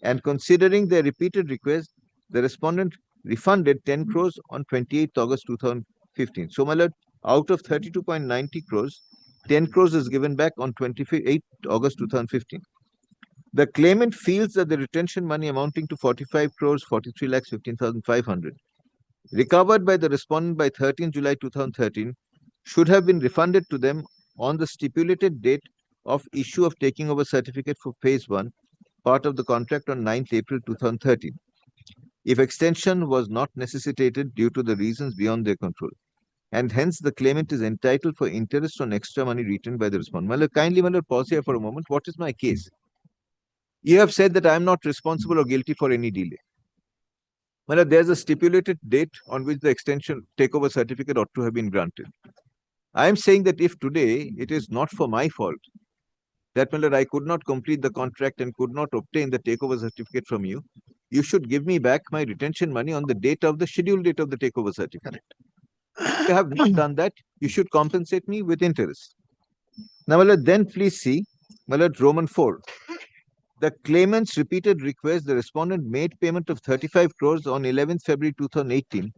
And considering their repeated request, the respondent refunded 10 crores on 28th August 2015. So, my lord, out of 32.90 crores, 10 crores is given back on 28th August 2015. The claimant feels that the retention money amounting to 45 crores 43 lakhs 15,500 recovered by the respondent by 13th July 2013 should have been refunded to them on the stipulated date of issue of taking over certificate for phase 1 part of the contract on 9th April 2013 if extension was not necessitated due to the reasons beyond their control. And hence the claimant is entitled for interest on extra money retained by the respondent. My lord, kindly, my lord, pause here for a moment. What is my case? You have said that I am not responsible or guilty for any delay. My lord, there's a stipulated date on which the extension takeover certificate ought to have been granted. I am saying that if today it is not for my fault that, my lord, I could not complete the contract and could not obtain the takeover certificate from you, you should give me back my retention money on the date of the scheduled date of the takeover certificate. If you have not done that, you should compensate me with interest. Now, my lord, then please see, my lord, Roman 4. The claimant's repeated request, the respondent made payment of 35 crores on 11th February 2018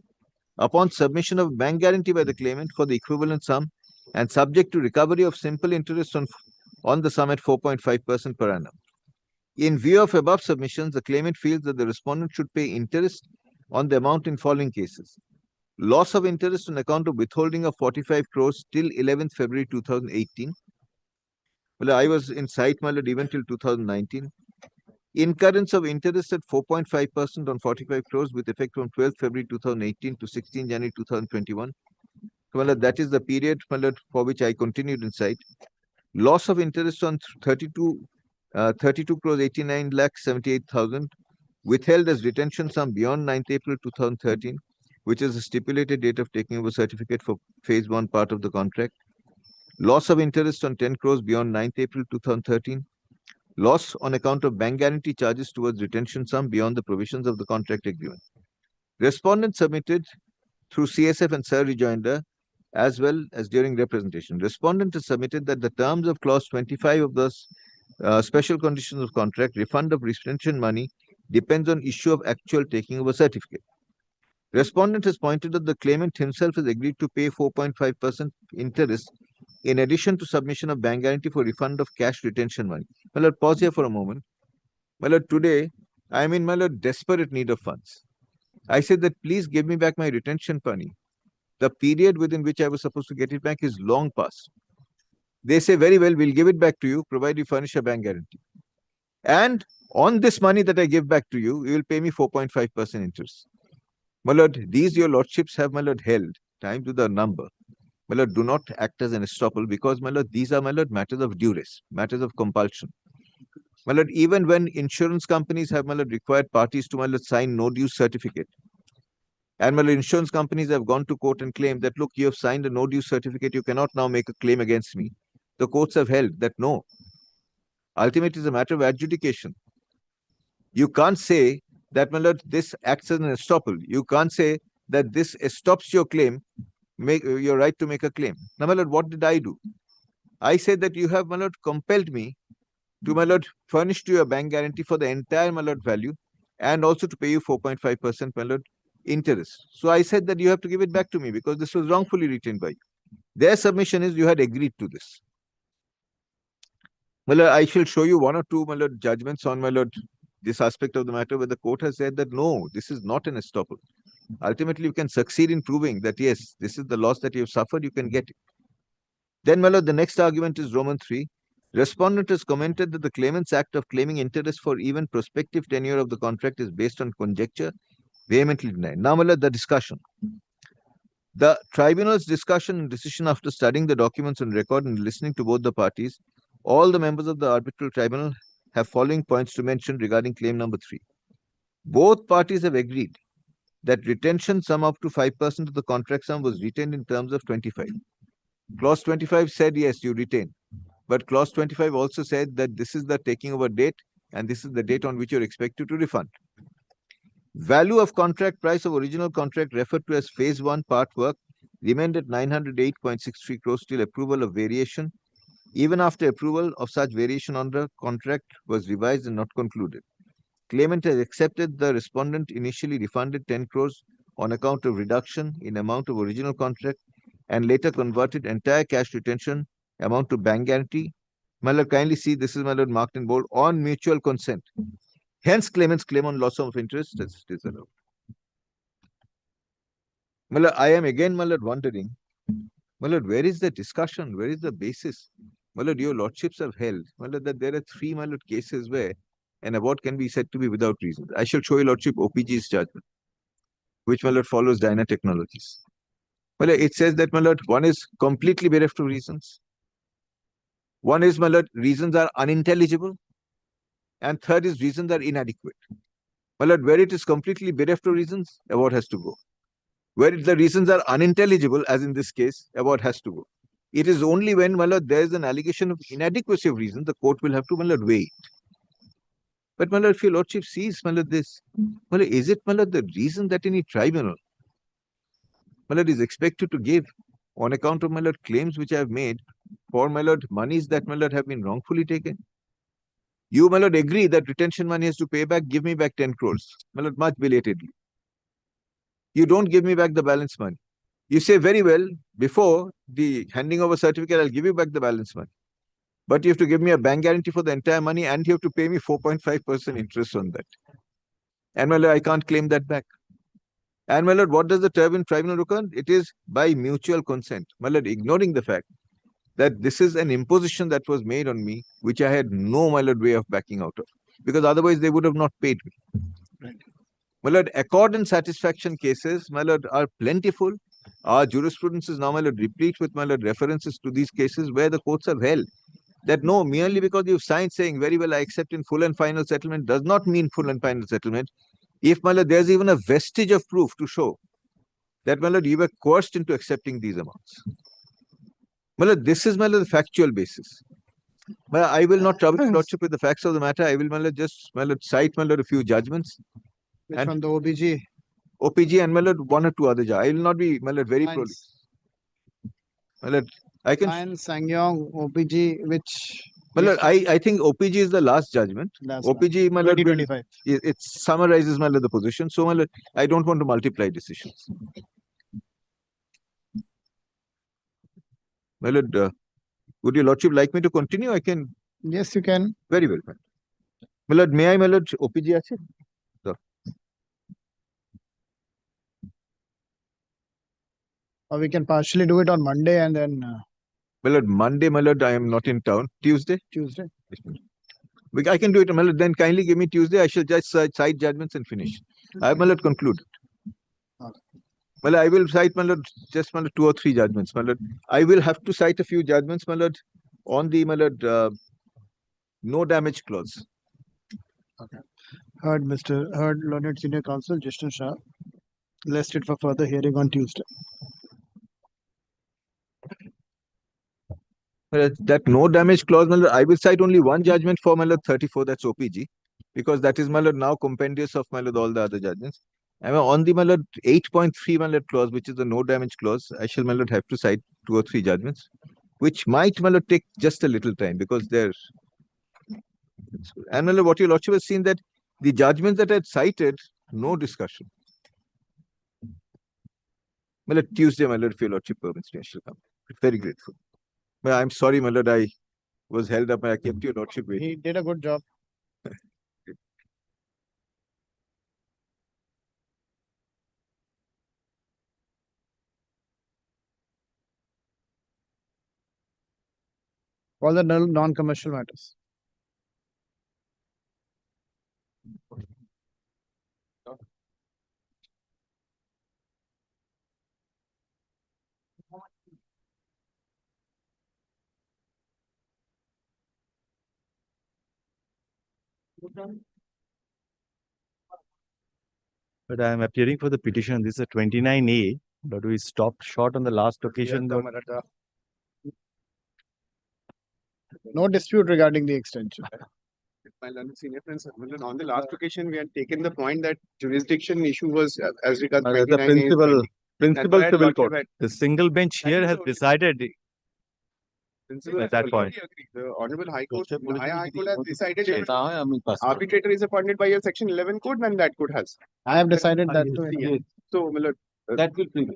upon submission of bank guarantee by the claimant for the equivalent sum and subject to recovery of simple interest on the sum at 4.5% per annum. In view of above submissions, the claimant feels that the respondent should pay interest on the amount in following cases. Loss of interest on account of withholding of 45 crores till 11th February 2018. Well, I was in sight, my lord, even till 2019. Incurrence of interest at 4.5% on 45 crores with effect from 12th February 2018 to 16 January 2021. Well, lord, that is the period, my lord, for which I continued in sight. Loss of interest on 32 crores 89 lakhs 78,000 withheld as retention sum beyond 9th April 2013, which is the stipulated date of taking over certificate for phase 1 part of the contract. Loss of interest on 10 crores beyond 9th April 2013. Loss on account of bank guarantee charges towards retention sum beyond the provisions of the contract agreement. Respondent submitted through CSF and SIR rejoinder as well as during representation. Respondent has submitted that the terms of clause 25 of the special conditions of contract, refund of retention money, depends on issue of actual taking over certificate. Respondent has pointed out the claimant himself has agreed to pay 4.5% interest in addition to submission of bank guarantee for refund of cash retention money. My lord, pause here for a moment. My lord, today I am in, my lord, desperate need of funds. I said that please give me back my retention money. The period within which I was supposed to get it back is long past. They say, very well, we'll give it back to you, provided you furnish a bank guarantee. And On this money that I give back to you, you will pay me 4.5% interest. My lord, these your lordships have, my lord, held time to the number. My lord, do not act as an estoppel because, my lord, these are, my lord, matters of duress, matters of compulsion. My lord, even when insurance companies have, my lord, required parties to, my lord, sign no due certificate, and my lord, insurance companies have gone to court and claimed that, look, you have signed a no due certificate, you cannot now make a claim against me. The courts have held that no. Ultimately, it's a matter of adjudication. You can't say that, my lord, this acts as an estoppel. You can't say that this stops your claim, your right to make a claim. Now, my lord, what did I do? I said that you have, my lord, compelled me to, my lord, furnish to you a bank guarantee for the entire, my lord, value, and also to pay you 4.5%, my lord, interest. So I said that you have to give it back to me because this was wrongfully retained by you. Their submission is you had agreed to this. My lord, I shall show you one or two, my lord, judgments on, my lord, this aspect of the matter where the court has said that no, this is not an estoppel. Ultimately, you can succeed in proving that yes, this is the loss that you have suffered, you can get it. Then, my lord, the next argument is Roman 3. Respondent has commented that the claimant's act of claiming interest for even prospective tenure of the contract is based on conjecture, vehemently denied. Now, my lord, the discussion. The tribunal's discussion and decision after studying the documents on record and listening to both the parties, all the members of the arbitral tribunal have following points to mention regarding claim number 3. Both parties have agreed that retention sum up to 5% of the contract sum was retained in terms of 25. Clause 25 said, yes, you retain. But clause 25 also said that this is the taking over date and this is the date on which you're expected to refund. Value of contract price of original contract referred to as phase 1 part work remained at 908.63 crores till approval of variation. Even after approval of such variation on the contract was revised and not concluded. Claimant has accepted the respondent initially refunded 10 crores on account of reduction in amount of original contract and later converted entire cash retention amount to bank guarantee. My lord, kindly see this is, my lord, marked in bold on mutual consent. Hence, claimant's claim on loss of interest is disallowed. My lord, I am again, my lord, wondering, my lord, where is the discussion? Where is the basis? My lord, your lordships have held, my lord, that there are 3, my lord, cases where an award can be said to be without reason. I shall show you, lordship, OPG's judgment, which, my lord, follows Dyna Technologies. My lord, it says that, my lord, one is completely bereft of reasons. One is, my lord, reasons are unintelligible. And third is reasons are inadequate. My lord, where it is completely bereft of reasons, award has to go. Where the reasons are unintelligible, as in this case, award has to go. It is only when, my lord, there is an allegation of inadequacy of reason, the court will have to, my lord, weigh it. But, my lord, if your lordship sees, my lord, this, my lord, is it, my lord, the reason that any tribunal, my lord, is expected to give on account of, my lord, claims which I have made for, my lord, monies that, my lord, have been wrongfully taken? You, my lord, agree that retention money has to pay back, give me back 10 crores, my lord, much belatedly. You don't give me back the balance money. You say very well, before the handing over certificate, I'll give you back the balance money. But you have to give me a bank guarantee for the entire money and you have to pay me 4.5% interest on that. And, my lord, I can't claim that back. And, my lord, what does the tribunal reckon? It is by mutual consent. My lord, ignoring the fact that this is an imposition that was made on me, which I had no, my lord, way of backing out of. Because otherwise they would have not paid me. Right. My lord, accord and satisfaction cases, my lord, are plentiful. Our jurisprudence is now, my lord, replete with, my lord, references to these cases where the courts have held that no, merely because you've signed saying very well, I accept in full and final settlement does not mean full and final settlement. If, my lord, there's even a vestige of proof to show that, my lord, you were coerced into accepting these amounts. My lord, this is, my lord, the factual basis. Well, I will not trouble your lordship with the facts of the matter. I will, my lord, just, my lord, cite, my lord, a few judgments. Which one, the OPG? OPG and, my lord, one or two other judges. I will not be, my lord, very prolific. My lord, I can. Science, Sangyong, OPG, which. My lord, I think OPG is the last judgment. OPG, my lord, 2025. It summarizes, my lord, the position. So, my lord, I don't want to multiply decisions. My lord, would your lordship like me to continue? I can. Yes, you can. Very well, my lord. May I, my lord, OPG ache? So. Or we can partially do it on Monday and then. My lord, Monday, my lord, I am not in town. Tuesday? Tuesday. I can do it, my lord. Then kindly give me Tuesday. I shall just cite judgments and finish. I my lord conclude. Well, I will cite, my lord, just my lord, 2 or 3 judgments, my lord. I will have to cite a few judgments, my lord, on the, my lord, no damage clause. Okay. Heard, Learned Senior Counsel, Jishnu Shah. Listed for further hearing on Tuesday. Well, that no damage clause, my lord, I will cite only one judgment for, my lord, 34, that's OPG, because that is, my lord, now compendious of, my lord, all the other judgments. And on the, my lord, 8.3, my lord, clause, which is the no damage clause, I shall, my lord, have to cite 2 or 3 judgments, which might, my lord, take just a little time, because they're... And, my lord, what your lordship has seen that the judgments that I had cited, no discussion. My lord, Tuesday, my lord, if your lordship permits me, I shall come. Very grateful. Well, I'm sorry, my lord, I was held up and I kept your lordship waiting. He did a good job. All the non-commercial matters. But I am appearing for the petition. This is a 29A, but we stopped short on the last occasion. No dispute regarding the extension. My learned senior friends, on the last occasion, we had taken the point that jurisdiction issue was as regards The 29A is principal pending. That's why civil Lordship court. had- The single bench here has decided Principal at that has point. already agreed. The Honorable High Court, High Court has decided that arbitrator is appointed by your Section 11 code, then that code has. I have decided that too. Yes. So, my lord, that will prevail.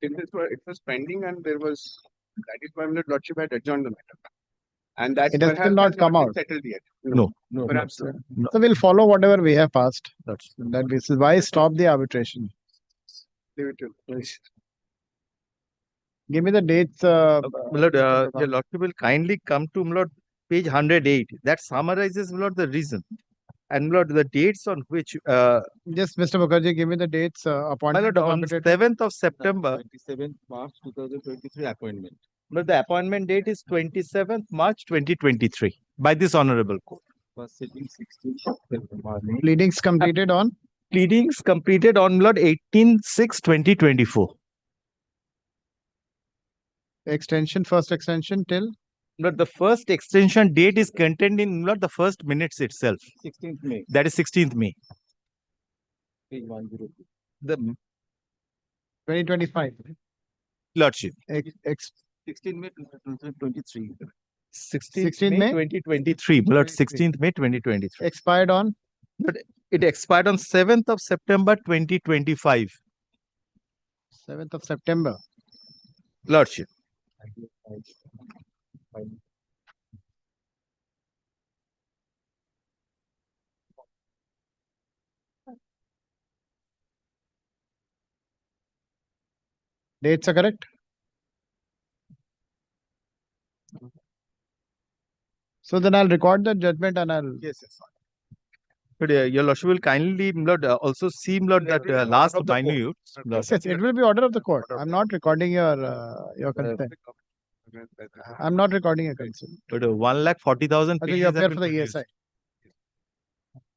It was pending and there was, that is why my lordship had adjourned the matter. And that It has still not come been out. settled yet. No. Perhaps. So we'll follow whatever we have passed. That this is why stop the arbitration. Leave it to. Give me the dates. My lord, your lordship will kindly come to, my lord, page 108. That summarizes, my lord, the reason. And, my lord, the dates on which... Just, Mr. Mukherjee, give me the dates. My Appointment lord, of on arbitrator. 7th of September... 27th March 2023 appointment. But the appointment date is 27th March 2023 by this honorable court. Was sitting 16th. Pleadings completed on? Pleadings completed on, my lord, 18/6/2024. Extension, first extension till? But the first extension date is contained in, my lord, the first minutes itself. 16th May. That is 16th May. Page 102. The 2025. lordship. 16 May 2023. 16th May 2023. My lord, 16th May 2023. Expired on? But it expired on 7th of September 2025. 7th of September. Lordship. Dates are correct? So then I'll record the judgment and I'll... Yes. But your lordship will kindly, my lord, also see, my lord, that last minute. Yes, it will be order of the court. I'm not recording your consent. I'm not recording your consent. But 1,40,000 Okay, pages you have appear been for the produced. ESI.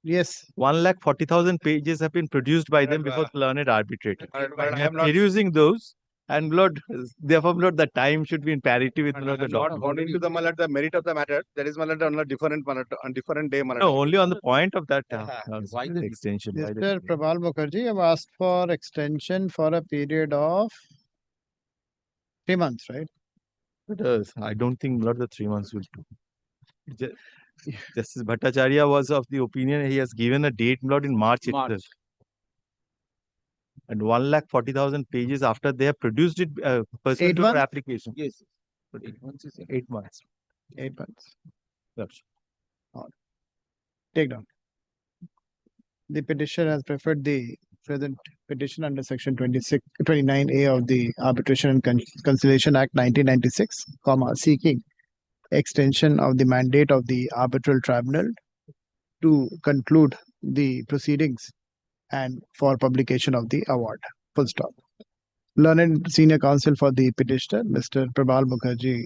Yes. 1,40,000 pages have been produced by them before the learned arbitrator. I We am are not- perusing those, and Lord, therefore, Lord, the time should be in parity with Lord, the Not document. according to the merit of the matter. There is on a different on different day. No, only on the point of that Why the extension. Why the Mr. Prabal Mukherjee have asked for extension for a period of 3 months, right? I don't think Lord, the 3 months will do. Justice Bhattacharya was of the opinion he has given a date, Lord, in March itself. And 1,40,000 pages after they have produced it pursuant 8 to their months? application. Yes. But 8 months is 8 months. 8 months. That's Take down. The petitioner has preferred the present petition under section 29A of the Arbitration and Conciliation Act 1996, seeking extension of the mandate of the arbitral tribunal to conclude the proceedings and for publication of the award. Full stop. Learned senior counsel for the petitioner, Mr. Prabal Mukherjee,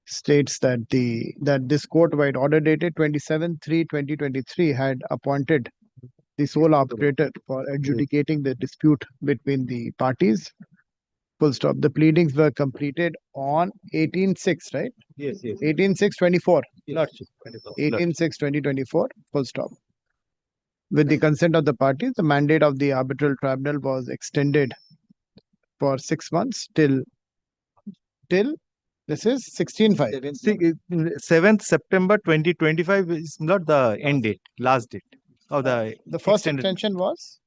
states that this court by order dated 27/3/2023 had appointed the sole arbitrator for adjudicating the dispute between the parties. Full stop. The pleadings were completed on 18/6, right? Yes, yes. 18/6/24. Lordship. 18/6/2024. Full stop. With the consent of the parties, the mandate of the arbitral tribunal was extended for 6 months till this is 16/5. 7th September 2025 is not the end date, last date of the first extended. extension was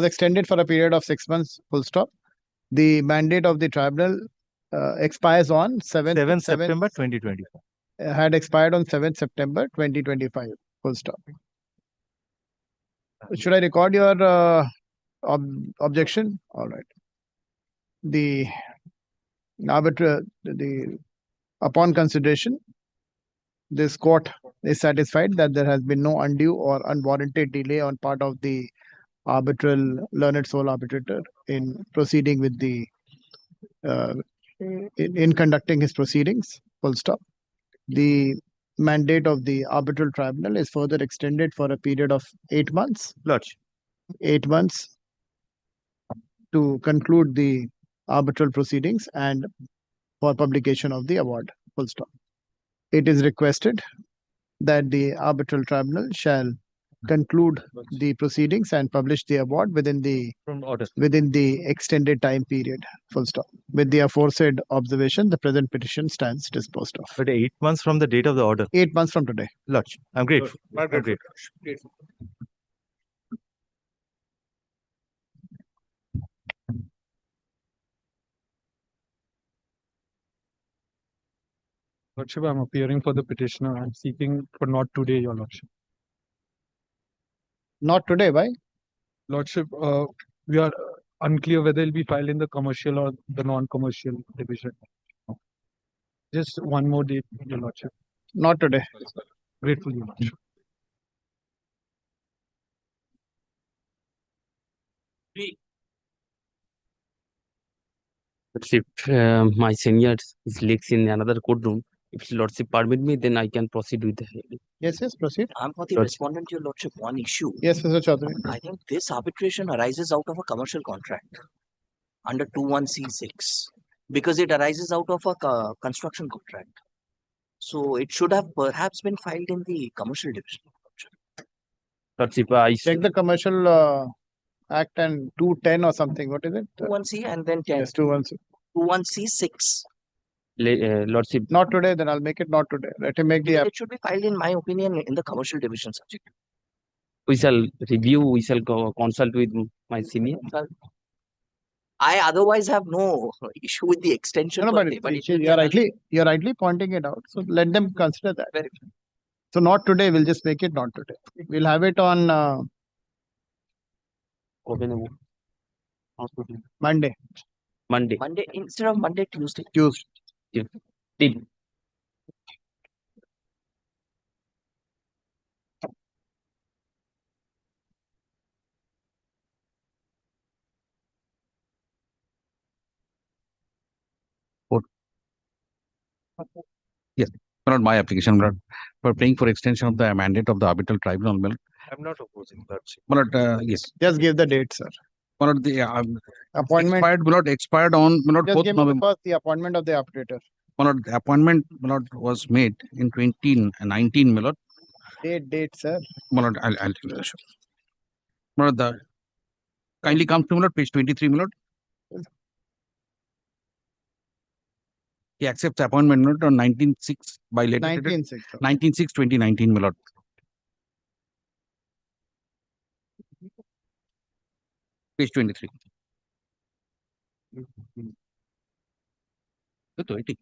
extended for a period of 6 months. Full stop. The mandate of the tribunal expires on 7th September 2025. Had expired on 7th September 2025. Full stop. Should I record your objection? All right. The upon consideration, this court is satisfied that there has been no undue or unwarranted delay on part of the arbitral learned sole arbitrator in proceeding with the in conducting his proceedings. Full stop. The mandate of the arbitral tribunal is further extended for a period of 8 months. Lordship. 8 months to conclude the arbitral proceedings and for publication of the award. Full stop. It is requested that the arbitral tribunal shall conclude the proceedings and publish the award within the extended time period. Full stop. With the aforesaid observation, the present petition stands disposed of. But 8 months from the date of the order. 8 months from today. Lordship. I'm grateful. I'm grateful. Lordship, I'm appearing for the petitioner. I'm seeking for not today, Your Lordship. Not today, why? Lordship, we are unclear whether it'll be filed in the commercial or the non-commercial division. Just one more date, Your Lordship. Not today. Grateful, Your Lordship. But if my senior is leaks in another courtroom, if Lordship permit me, then I can proceed with the hearing. Yes, proceed. I'm for the Lordship. respondent, Your Lordship, one issue. Yes, Mr. Chaudhary. I think this arbitration arises out of a commercial contract under 21C6 because it arises out of a construction contract. So it should have perhaps been filed in the commercial division. Lordship, I Check the commercial act and 210 or something. What is it? 21C and then 10. Yes, 210. 21C6. Lordship. Not today, then I'll make it not today. Let him make the app. It should be filed, in my opinion, in the commercial division subject. We shall review, we shall consult with my senior. I otherwise have no issue with the extension. No, per but se, but it you're rightly pointing it out. So let them consider that. So not today, we'll just make it not today. We'll have it on Monday. Monday. Monday instead of Monday, Tuesday. Tuesday. Did. Yes, not my application, but for paying for extension of the mandate of the arbitral tribunal. I'm not opposing that. But yes. Just give the date, sir. But the Appointment. expired on Just 4th give me November. first the appointment of the arbitrator. The appointment was made in 2019, Milord. Date, sir. Milord, I'll tell you. Sure. Milord, kindly come to Milord, page 23, Milord. He accepts appointment Milord on 19/6 by letter. 19/6. 19/6/2019, Milord. Page 23. Good to it.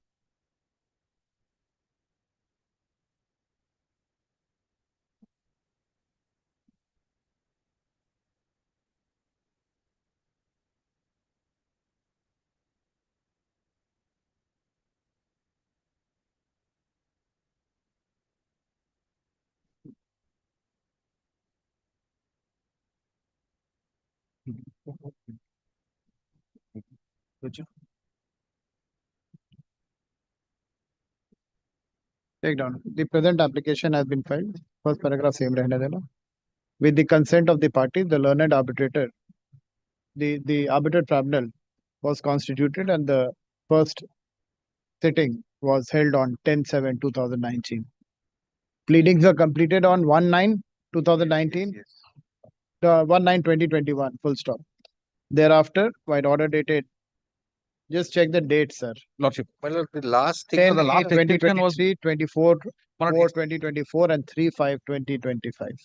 Take down. The present application has been filed. First paragraph same rehne dena. With the consent of the parties, the learned arbitrator, the arbiter tribunal was constituted and the first sitting was held on 10/7/2019. Pleadings were completed on 1/9/2019. 1/9/2021. Full stop. Thereafter, while order dated, just check the date, sir. Lordship. Well, the last thing 10 for the last extension was 24 2024 and 3/5/2025.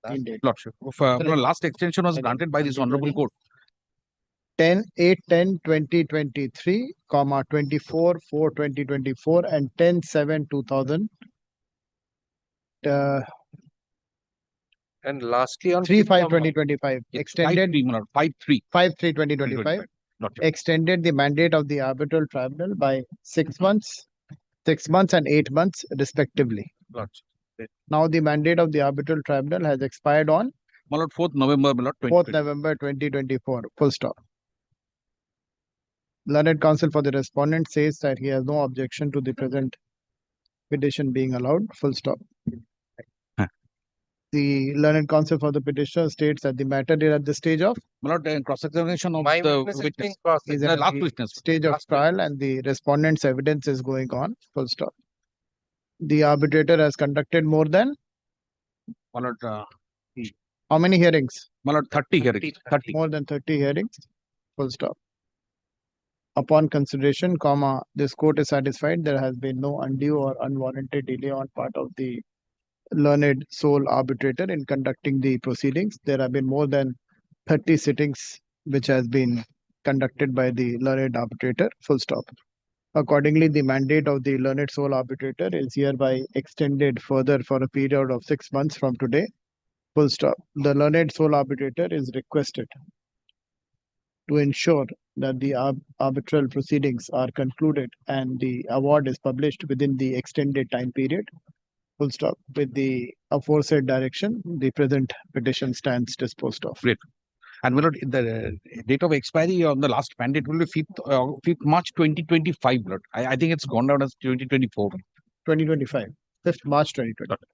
In date. Lordship. Last extension was granted by this honorable court. 10/8/10/2023, 24/4/2024 and 10/7/2000. And lastly on 3/5/2025 extended 5/3/2025 extended the mandate of the arbitral tribunal by 6 months, 6 months and 8 months respectively. Now the mandate of the arbitral tribunal has expired on 4th November 4th November 2024. Full stop. Learned counsel for the respondent says that he has no objection to the present petition being allowed. Full stop. The learned counsel for the petitioner states that the matter is at the stage of cross-examination of My the witness is witness. being crossed. is The at last the witness. stage of trial and the respondent's evidence is going on. Full stop. The arbitrator has conducted more than how many hearings? 30 hearings. 30. More than 30 hearings. Full stop. Upon consideration, this court is satisfied there has been no undue or unwarranted delay on part of the learned sole arbitrator in conducting the proceedings. There have been more than 30 sittings which has been conducted by the learned arbitrator. Full stop. Accordingly, the mandate of the learned sole arbitrator is hereby extended further for a period of 6 months from today. Full stop. The learned sole arbitrator is requested to ensure that the arbitral proceedings are concluded and the award is published within the extended time period. Full stop. With the aforesaid direction, the present petition stands disposed of. Great. And the date of expiry on the last mandate will be 5th March 2025. I think it's gone down as 2024. 2025. 5th March 2020.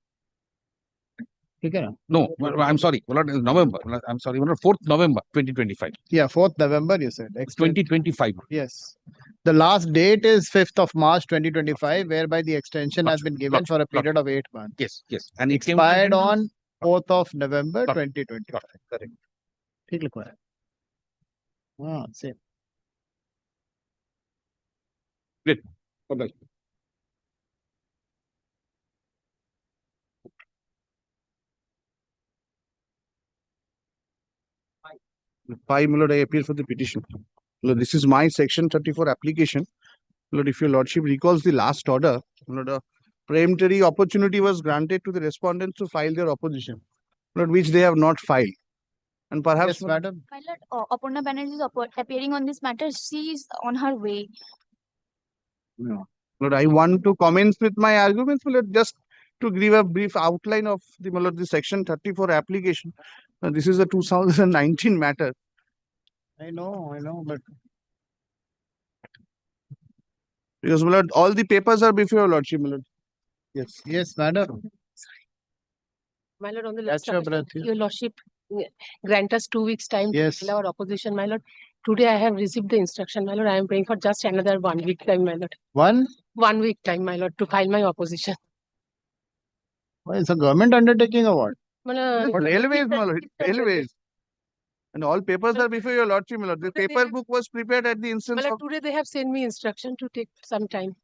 No, I'm sorry. November. I'm sorry. 4th November 2025. Yeah, 4th November, you said. 2025. Yes. The last date is 5th of March 2025, whereby the extension has been given for a period of 8 months. Yes, yes. And it came Expired on 4th of November 2025. Correct. ठीक लिखा है. Same. Great. Okay. Five, my lord, I appeal for the petition. Lord, this is my section 34 application. Lord, if your lordship recalls the last order, Lord, a peremptory opportunity was granted to the respondents to file their opposition, Lord, which they have not filed. And perhaps, Yes, madam. My lord, Aparna Banerjee is appearing on this matter. She is on her way. Lord, I want to commence with my arguments, Lord, just to give a brief outline of the, my lord, the section 34 application. This is a 2019 matter. I know, but Because, my lord, all the papers are before your lordship, my lord. Yes. Yes, madam. My lord, on the Catch last your occasion, breath, your lordship grant us 2 weeks time Yes. to file our opposition, my lord. Today I have received the instruction, my lord. I am praying for just another 1 week time, my lord. 1 week time, my lord, to file my opposition. Well, it's a government undertaking or what? My lord, But railways, my lord, railways. And all papers are before your lordship, my lord. The paper book was prepared at the my instance lord, of today they have sent me instruction to take some time.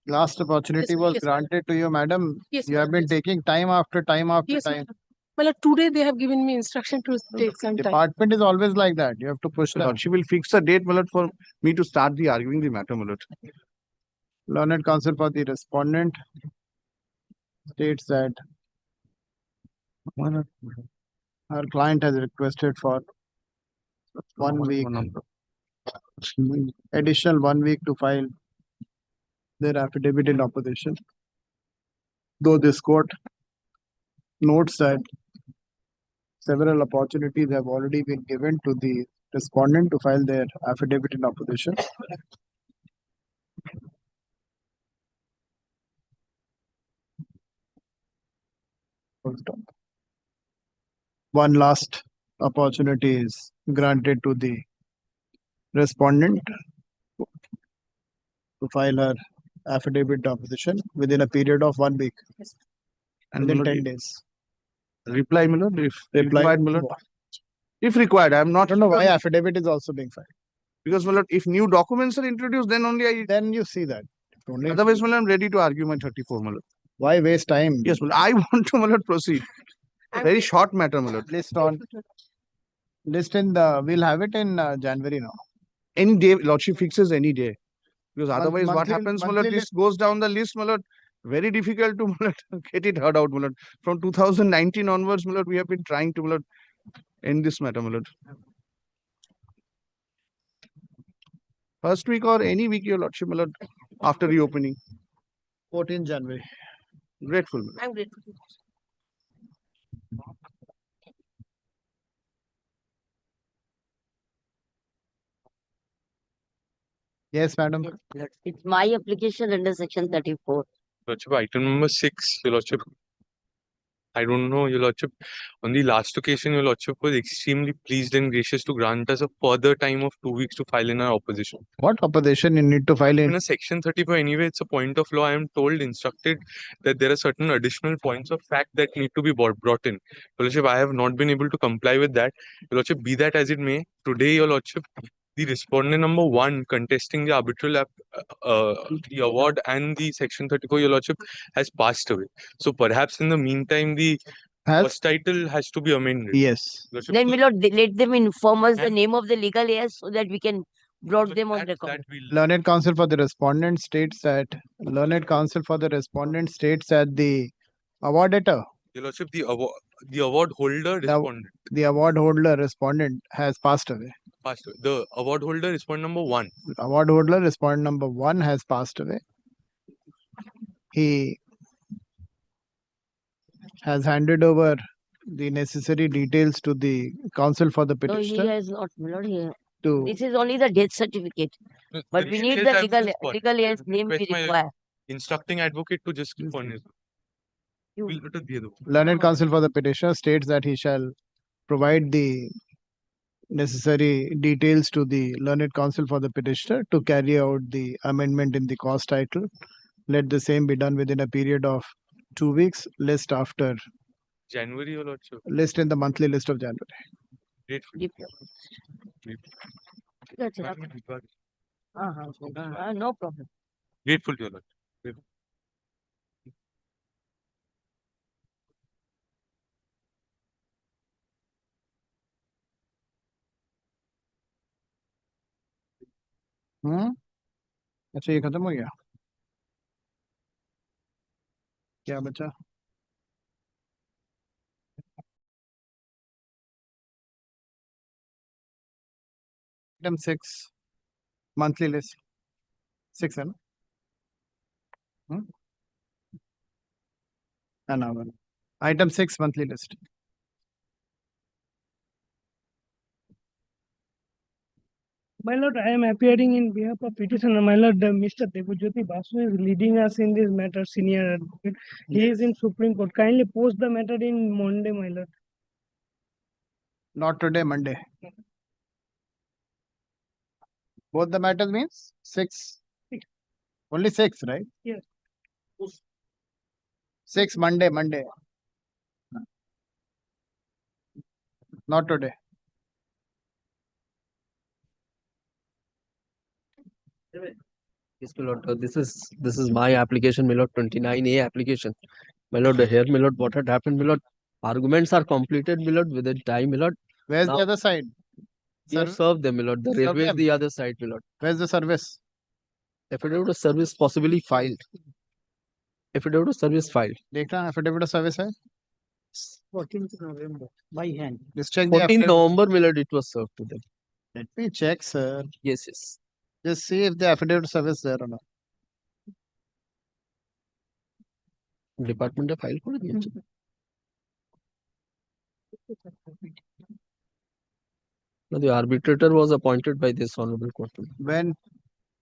Last opportunity Yes, was yes, granted to you, madam. Yes, You have been taking time after time after Yes, my time. lord. My lord, today they have given me instruction to take some time. Department is always like that. You have to push the them. lordship will fix a date, my lord, for me to start the arguing the matter, my lord. Learned counsel for the respondent states that her client has requested for 1 week, additional 1 week to file their affidavit in opposition. Though this court notes that several opportunities have already been given to the respondent to file their affidavit in opposition. One last opportunity is granted to the respondent to file her affidavit of opposition within a period of 1 week, And within my lord, 10 days. reply, my lord, if Reply. required, my lord. If required, I am not. I don't know why affidavit is also being filed. Because, my lord, if new documents are introduced, then only I. Then you see that. Only Otherwise, my lord, I'm ready to argue my 34, my lord. why waste time? Yes, my lord, I want to, my lord, proceed. Very short matter, my lord. List in we'll have it in January now. Any day, lordship fixes any day. Because otherwise, what monthly- happens, my monthly lord, this list. goes down the list, my lord. Very difficult to, my lord, get it heard out, my lord. From 2019 onwards, my lord, we have been trying to, my lord, end this matter, my lord. First week or any week, your lordship, my lord, after reopening. 14 January. Grateful. My lord. I'm grateful. Yes, madam. It's my application under section 34. Lordship, item number 6, Your Lordship. I don't know, Your Lordship. On the last occasion, Your Lordship was extremely pleased and gracious to grant us a further time of 2 weeks to file in our opposition. What opposition you need to file in? In a section 34, anyway, it's a point of law. I am told, instructed that there are certain additional points of fact that need to be brought in. Your Lordship, I have not been able to comply with that. Your Lordship, be that as it may, today, Your Lordship, the respondent number 1 contesting the arbitral the award and the section 34, Your Lordship, has passed away. So perhaps in the meantime, the first title has to be amended. Yes. Lordship, Then, my lord, let them inform us the name of the legal heirs so that we can brought them on record. Learned counsel for the respondent states that the award letter. Your Lordship, the award holder respondent. The award holder respondent has passed away. Passed away. The award holder respondent number 1. Award holder respondent number 1 has passed away. He has handed over the necessary details to the counsel for the No, he petitioner. has not, my lord. To This is only the death certificate. But we need the legal heirs name we Request my require. instructing advocate to just furnish. We'll let it be the- learned counsel for the petitioner states that he shall provide the necessary details to the learned counsel for the petitioner to carry out the amendment in the cause title. Let the same be done within a period of 2 weeks. List after January, Your Lordship. list in the monthly list of January. Grateful. That's it. No problem. Grateful to Your Lordship. Grateful. अच्छा ये खत्म हो गया क्या बचा item 6 monthly list 6 है ना item 6 monthly list. My lord, I am appearing in behalf of petitioner. My lord, Mr. Debojyoti Basu is leading us in this matter, senior advocate. He is in Supreme Court. Kindly post the matter in Monday, my lord. Not today, Monday. Both the matters means 6. Only 6, right? Yes. 6 Monday. Not today. Yes, my lord. This is my application, my lord. 29A application, my lord. Here, my lord, what had happened, my lord? Arguments are completed, my lord, within time, my lord. Where's Now, the other side? we have served them, my lord. The Served railway is them. the other side, my lord. Where's the service? Affidavit of service possibly filed. Affidavit of service filed. देखना affidavit of service है? 14th November by hand. Just check the 14th affidavit. November, my lord, it was served to them. Let me check, sir. Yes. Just see if the affidavit of service is there or not. Department of file for it. No, the arbitrator was appointed by this honorable court. When?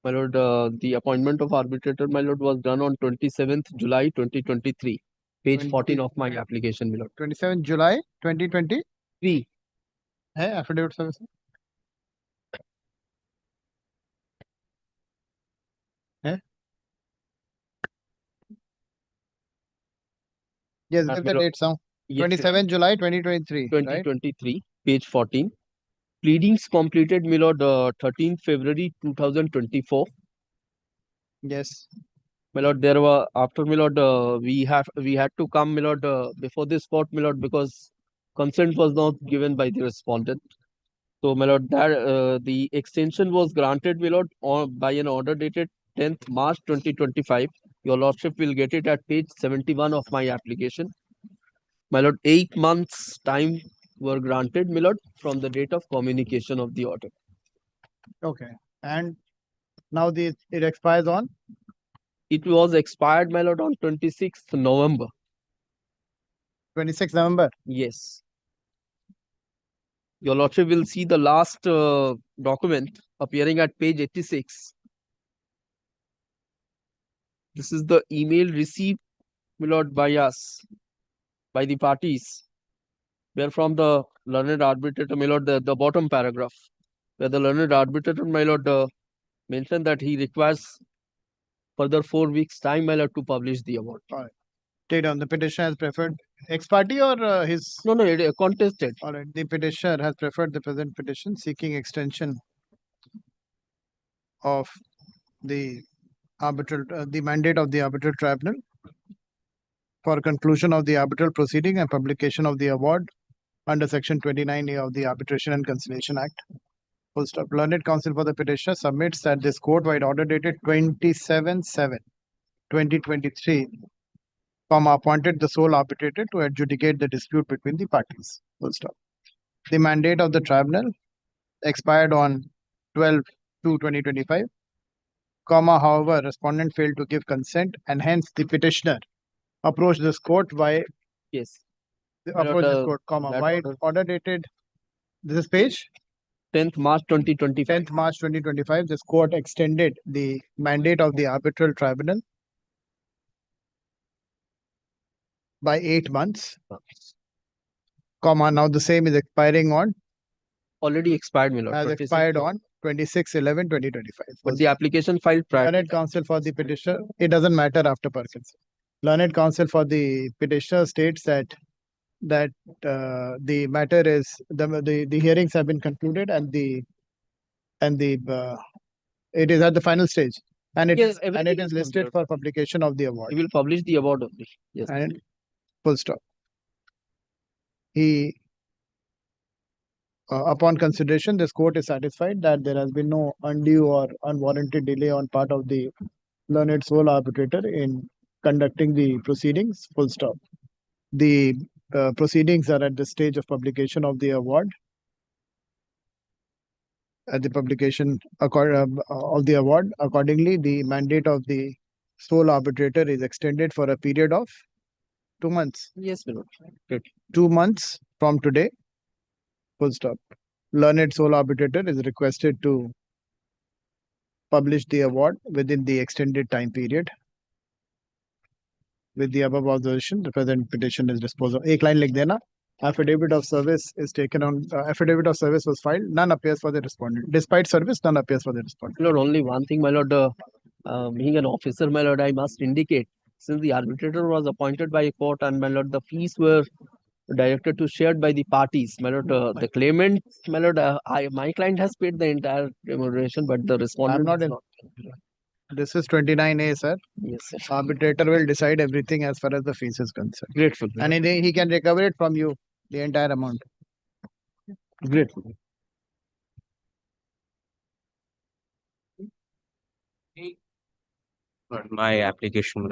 My lord, the appointment of arbitrator, my lord, was done on 27th July 2023, page 14 of my application, my lord. 27 July 2023. Hey, affidavit service. Hey? Yes, give the date now. 27 July 2023. 2023, page 14. Pleadings completed, my lord, 13th February 2024. Yes. My lord, there were after my lord, we had to come, my lord, before this court, my lord, because consent was not given by the respondent. So, my lord, that the extension was granted, my lord, by an order dated 10th March 2025. Your lordship will get it at page 71 of my application. My lord, 8 months time were granted, my lord, from the date of communication of the order. Okay. And now it expires on? It was expired, my lord, on 26th November. 26th November? Yes. Your lordship will see the last document appearing at page 86. This is the email received, my lord, by us, by the parties, where from the learned arbitrator, my lord, the bottom paragraph, where the learned arbitrator, my lord, mentioned that he requires further 4 weeks time, my lord, to publish the award. All right. Take down. The petitioner has preferred ex parte or his? No, it contested. All right. The petitioner has preferred the present petition seeking extension of the the mandate of the arbitral tribunal for conclusion of the arbitral proceeding and publication of the award under section 29A of the Arbitration and Conciliation Act. Full stop. Learned counsel for the petitioner submits that this court-wide order dated 27/7/2023, appointed the sole arbitrator to adjudicate the dispute between the parties. Full stop. The mandate of the tribunal expired on 12/2/2025, however, respondent failed to give consent and hence the petitioner approached this court by yes. Approach this court, why order dated, this is page 10th March 2025. 10th March 2025, this court extended the mandate of the arbitral tribunal by 8 months, now the same is expiring on? Already expired, my lord. Has expired on 26/11/2025. But the application filed prior. Learned counsel for the petitioner, it doesn't matter after Perkins. Learned counsel for the petitioner states that the matter is the hearings have been concluded and it is at the final stage and it is listed for publication of the award. He will publish the award only. Yes. And full stop. Upon consideration, this court is satisfied that there has been no undue or unwarranted delay on part of the learned sole arbitrator in conducting the proceedings. Full stop. The proceedings are at the stage of publication of the award. At the publication of the award, accordingly, the mandate of the sole arbitrator is extended for a period of 2 months. Yes, my lord. Good. 2 months from today. Full stop. Learned sole arbitrator is requested to publish the award within the extended time period. With the above observation, the present petition is disposed of. एक line लिख देना. Affidavit of service is taken on. Affidavit of service was filed. None appears for the respondent. Despite service, none appears for the respondent. Lord, only one thing, my lord. Being an officer, my lord, I must indicate, since the arbitrator was appointed by a court and my lord, the fees were directed to shared by the parties. My lord, the claimant, my lord, my client has paid the entire remuneration, but the respondent. I'm not in. This is 29A, sir. Yes, sir. Arbitrator will decide everything as far as the fees is concerned. Grateful. And he can recover it from you, the entire amount. Grateful. My application.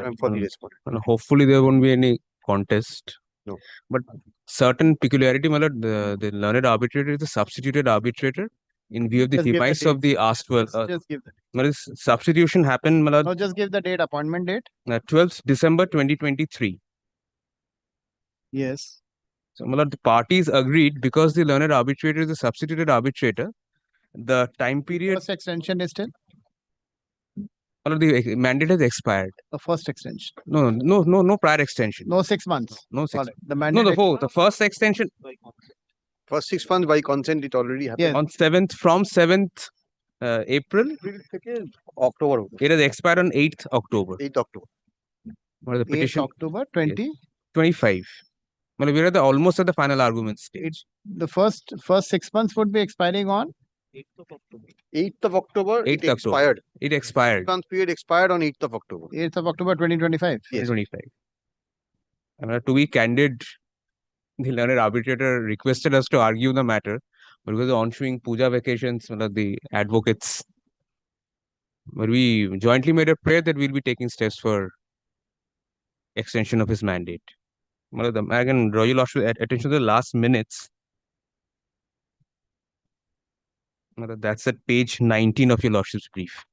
Hopefully there won't be any contest. No. But certain peculiarity, my lord, the learned arbitrator is the substituted arbitrator in view of the Just give the device date. of the asked for. Just give the date. My lord, substitution happened, my lord, No, just give the date, appointment date. 12th December 2023. Yes. So, my lord, the parties agreed because the learned arbitrator is a substituted arbitrator. The time period. First extension is still? My lord, the mandate has expired. The first extension. No prior extension. No 6 months. No 6 Got it. The No, mandate. the first extension. First 6 months by consent, it already happened. Yes. On 7th April. October. It has expired on 8th October. 8th October. What is the 8th petition? October 2025. Well, we are almost at the final argument stage. The first 6 months would be expiring on 8th of October, 8th it October. expired. It expired. 6 month period expired on 8th of October. 8th of October 2025. Yes. 2025. To be candid, the learned arbitrator requested us to argue the matter because of the ensuing puja vacations, the advocates. But we jointly made a prayer that we'll be taking steps for extension of his mandate. I can draw your attention to the last minutes. That's at page 19 of your lordship's brief.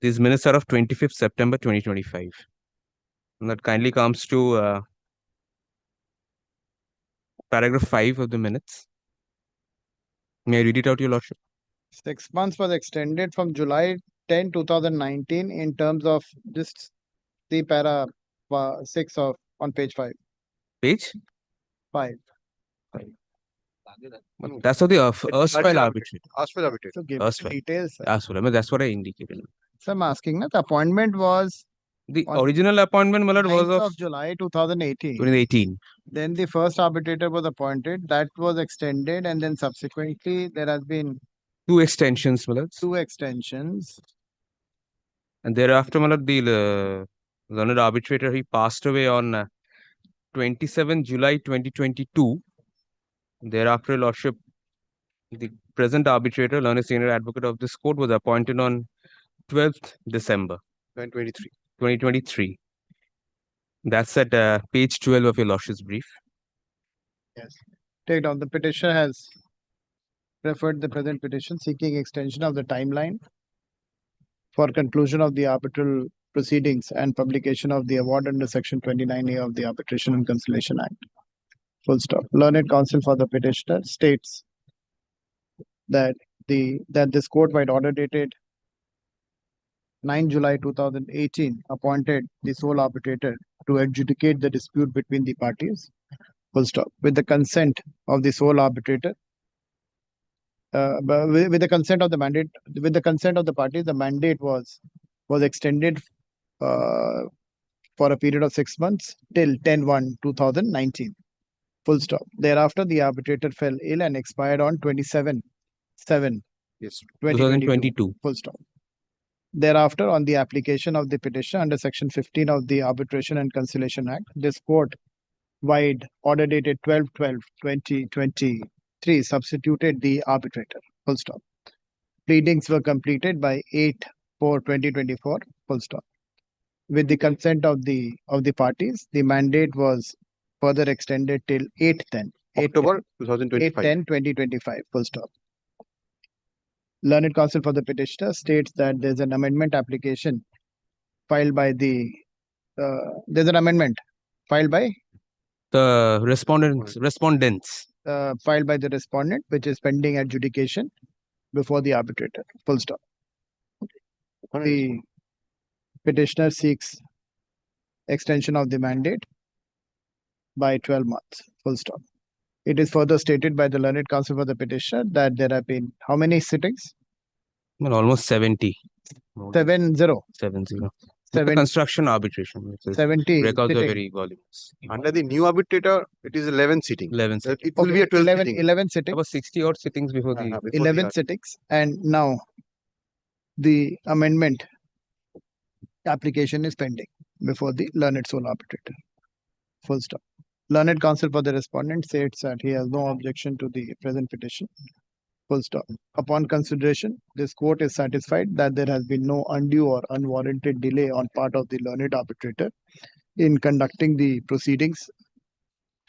These minutes are of 25th September 2025. And that kindly comes to paragraph 5 of the minutes. May I read it out, your lordship? 6 months was extended from July 10, 2019 in terms of this, the para 6 of on page 5. Page? 5. That's what the erstwhile arbitrator. Erstwhile arbitrator. So give Erstwhile. details. Sir. Erstwhile. I mean, that's what I indicated. So I'm asking, the appointment was the original appointment, my lord, was of July 2018. 2018. Then the first arbitrator was appointed. That was extended, and then subsequently there has been 2 extensions, my lord. 2 extensions. And thereafter, my lord, the learned arbitrator, he passed away on 27 July 2022. Thereafter, your lordship, the present arbitrator, learned senior advocate of this court, was appointed on 12th December 2023. That's at page 12 of your lordship's brief. Yes. Take down. The petitioner has referred the present petition seeking extension of the timeline for conclusion of the arbitral proceedings and publication of the award under Section 29A of the Arbitration and Conciliation Act. Full stop. Learned counsel for the petitioner states that this court by order dated 9 July 2018 appointed the sole arbitrator to adjudicate the dispute between the parties. Full stop. With the consent of the sole arbitrator, with the consent of the mandate, with the consent of the parties, the mandate was extended for a period of 6 months till 10/1/2019. Full stop. Thereafter, the arbitrator fell ill and expired on 27/7/2022. Full stop. Thereafter, on the application of the petition under Section 15 of the Arbitration and Conciliation Act, this court, wide order dated 12/12/2023, substituted the arbitrator. Full stop. Pleadings were completed by 8/4/2024. Full stop. With the consent of the parties, the mandate was further extended till 8/10. October 2025. 8/10/2025. Full stop. Learned counsel for the petitioner states that there's an amendment application filed by the there's an amendment filed by the respondents filed by the respondent, which is pending adjudication before the arbitrator. Full stop. The petitioner seeks extension of the mandate by 12 months. Full stop. It is further stated by the learned counsel for the petitioner that there have been how many sittings? Well, almost 70. 70. 70. The construction arbitration. 70 records are sitting. very voluminous. Under the new arbitrator, it is 11 sitting. 11 sittings. It will be a 12 11, sitting. 11 sittings. About 60 odd sittings before the 11 sittings. And now the amendment application is pending before the learned sole arbitrator. Full stop. Learned counsel for the respondent states that he has no objection to the present petition. Full stop. Upon consideration, this court is satisfied that there has been no undue or unwarranted delay on part of the learned arbitrator in conducting the proceedings.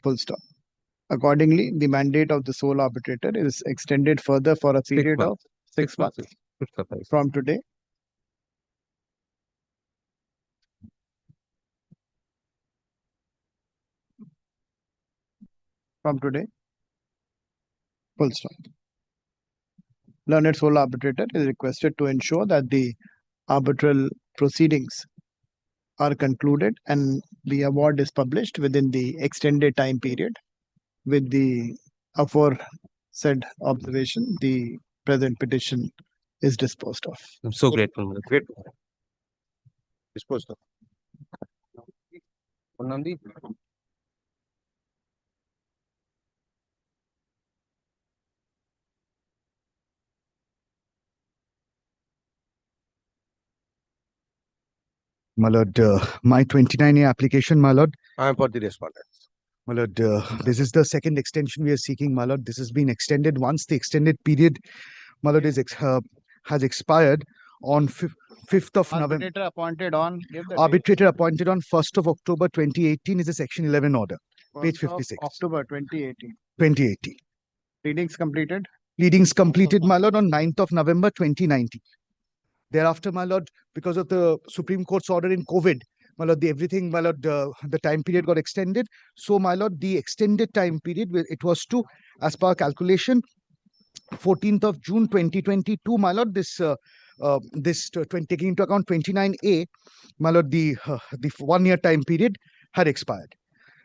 Full stop. Accordingly, the mandate of the sole arbitrator is extended further for a period of 6 months from today. from today. Full stop. Learned sole arbitrator is requested to ensure that the arbitral proceedings are concluded and the award is published within the extended time period. With the aforesaid observation, the present petition is disposed of. I'm so grateful. my lord. Grateful. Disposed of. Nandi? My lord, my 29A application, my lord. I am for the respondents. My lord, this is the second extension we are seeking, my lord. This has been extended once the extended period, my lord, has expired on 5th of November. Arbitrator appointed on. Arbitrator appointed on 1st of October 2018 is a Section 11 order, page 56. October 2018. 2018. Readings completed. Pleadings completed, my lord, on 9th of November 2019. Thereafter, my lord, because of the Supreme Court's order in COVID, my lord, my lord, the time period got extended. So, my lord, the extended time period, it was to, as per calculation, 14th of June 2022, my lord, taking into account 29A, my lord, the 1 year time period had expired.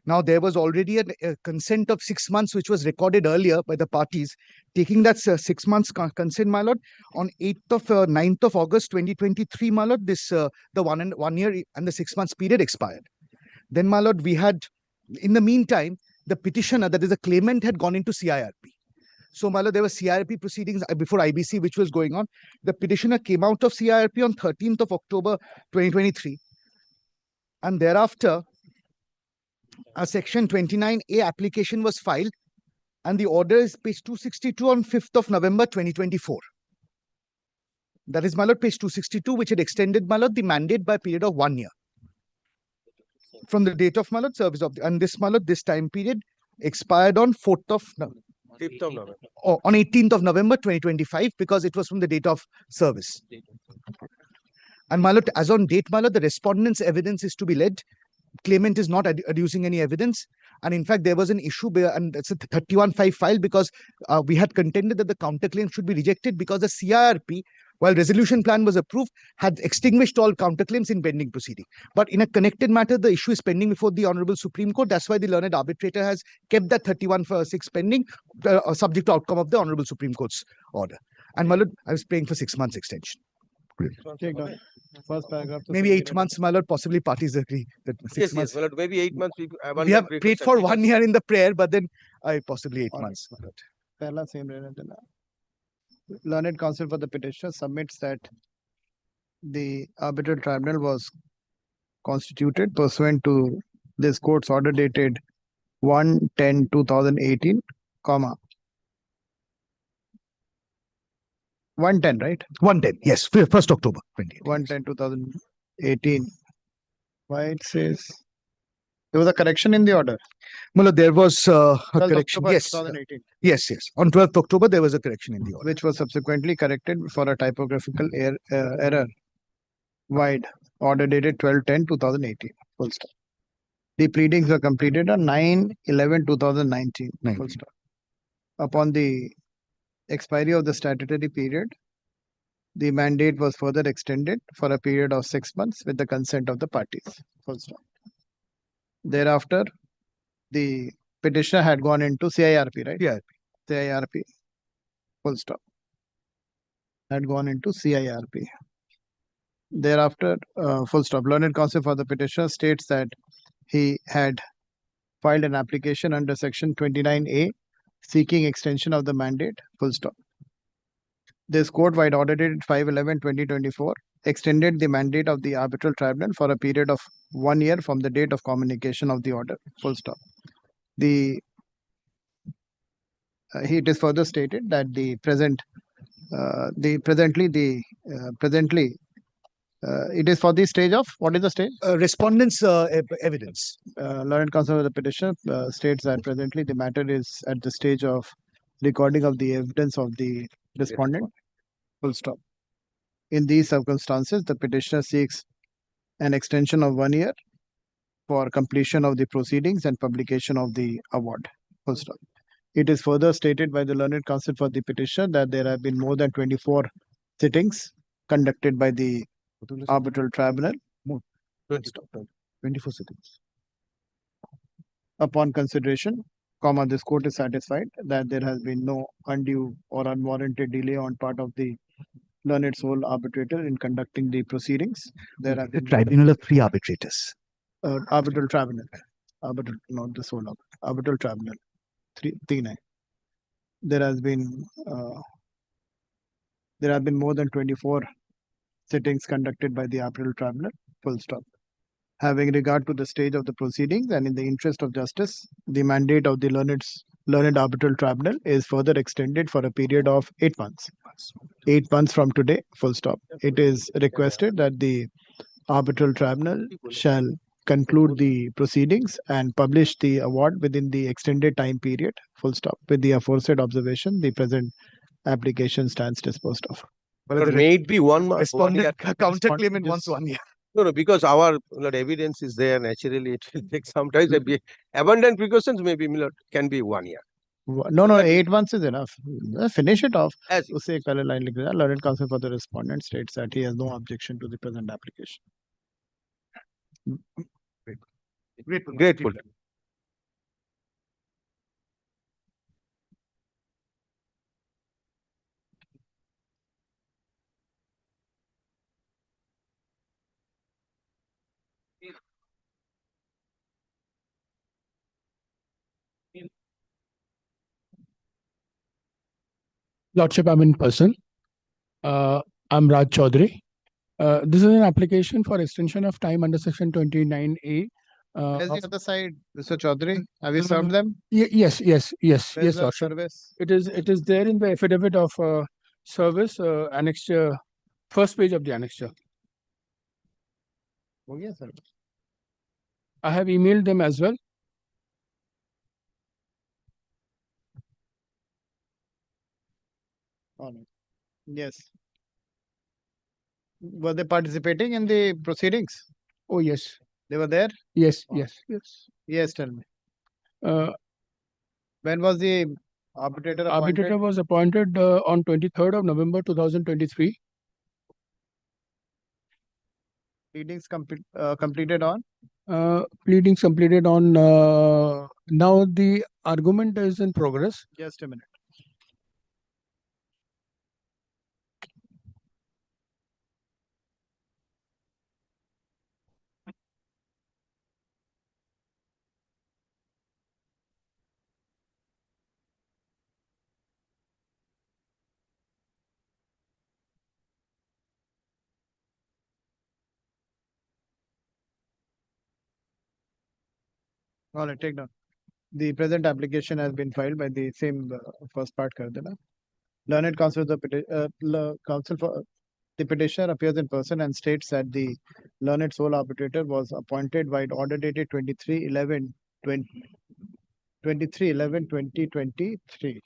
Now, there was already a consent of 6 months, which was recorded earlier by the parties. Taking that 6 months consent, my lord, on 9th of August 2023, my lord, the 1 year and the 6 months period expired. Then, my lord, we had, in the meantime, the petitioner, that is the claimant, had gone into CIRP. So, my lord, there were CIRP proceedings before IBC, which was going on. The petitioner came out of CIRP on 13th of October 2023. And thereafter, a Section 29A application was filed, and the order is page 262 on 5th of November 2024. That is, my lord, page 262, which had extended, my lord, the mandate by a period of 1 year. From the date of, my lord, service of, and this, my lord, this time period expired on 5th of November. On 18th of November 2025, because it was from the date of service. And, my lord, as on date, my lord, the respondent's evidence is to be led. Claimant is not adducing any evidence, and in fact there was an issue, and it's a 31-5 file, because we had contended that the counterclaim should be rejected because the CIRP, while resolution plan was approved, had extinguished all counterclaims in pending proceeding. But in a connected matter, the issue is pending before the Honorable Supreme Court. That's why the learned arbitrator has kept that 31-6 pending, subject to outcome of the Honorable Supreme Court's order. And, my lord, I was praying for 6 months extension. Take down. First paragraph. Maybe 8 months, my lord, possibly parties agree that 6 months. Yes, well, maybe 8 months. We have prayed for 1 year in the prayer, but then possibly 8 months. Pehla same learned counsel for the petitioner submits that the arbitral tribunal was constituted pursuant to this court's order dated 1/10/2018, 110, right? 110, yes, 1st October 1/10/2018. Why it says there was a correction in the order? Well, there was a correction. October Yes, 2018. yes. On 12th October, there was a correction in the order, which was subsequently corrected for a typographical error. Wide order dated 12/10/2018. Full stop. The pleadings were completed on 9/11/2019. Full stop. Upon the expiry of the statutory period, the mandate was further extended for a period of 6 months with the consent of the parties. Full stop. Thereafter, the petitioner had gone into CIRP, right? Yeah. CIRP. Full stop. Had gone into CIRP. Thereafter, full stop. Learned counsel for the petitioner states that he had filed an application under Section 29A seeking extension of the mandate. Full stop. This court-wide order dated 5/11/2024 extended the mandate of the arbitral tribunal for a period of 1 year from the date of communication of the order. Full stop. It is further stated that it is for the stage of, what is the stage? Respondent's evidence. Learned counsel of the petitioner states that presently the matter is at the stage of recording of the evidence of the respondent. Full stop. In these circumstances, the petitioner seeks an extension of 1 year for completion of the proceedings and publication of the award. Full stop. It is further stated by the learned counsel for the petitioner that there have been more than 24 sittings conducted by the arbitral tribunal. 24 seconds. Upon consideration, this court is satisfied that there has been no undue or unwarranted delay on part of the learned sole arbitrator in conducting the proceedings. There have The been tribunal of 3 arbitrators. arbitral tribunal, arbitral, not the sole arbitral tribunal. 3 There has been more than 24 sittings conducted by the arbitral tribunal. Full stop. Having regard to the stage of the proceedings and in the interest of justice, the mandate of the learned arbitral tribunal is further extended for a period of 8 months. 8 months from today, full stop. It is requested that the arbitral tribunal shall conclude the proceedings and publish the award within the extended time period, full stop. With the aforesaid observation, the present application stands disposed of. But may it be 1 month? Respondent counterclaim in once 1 year. No, because our evidence is there. Naturally, it will take some time. Abundant precautions maybe can be 1 year. No, 8 months is enough. Finish it off. As उसे एक पहले line लिख देना. Learned counsel for the respondent states that he has no objection to the present application. Grateful. Lordship, I'm in person. I'm Raj Chaudhary. This is an application for extension of time under section 29A. Where's the other side, Mr. Chaudhary? Have you served them? Yes, Where's the Lordship. service? It is there in the affidavit of service annexure, first page of the annexure. Oh, yes, sir. I have emailed them as well. Yes. Were they participating in the proceedings? Oh, yes. They were there? Yes, Oh. yes. Yes, tell me. Uh, When was the arbitrator appointed? Arbitrator was appointed on 23rd of November 2023. Pleadings completed on? Pleadings completed on now the argument is in progress. Just a minute. All right, take down. The present application has been filed by the same first part kar dena. Learned counsel counsel for the petitioner appears in person and states that the learned sole arbitrator was appointed by order dated 23/11/2023.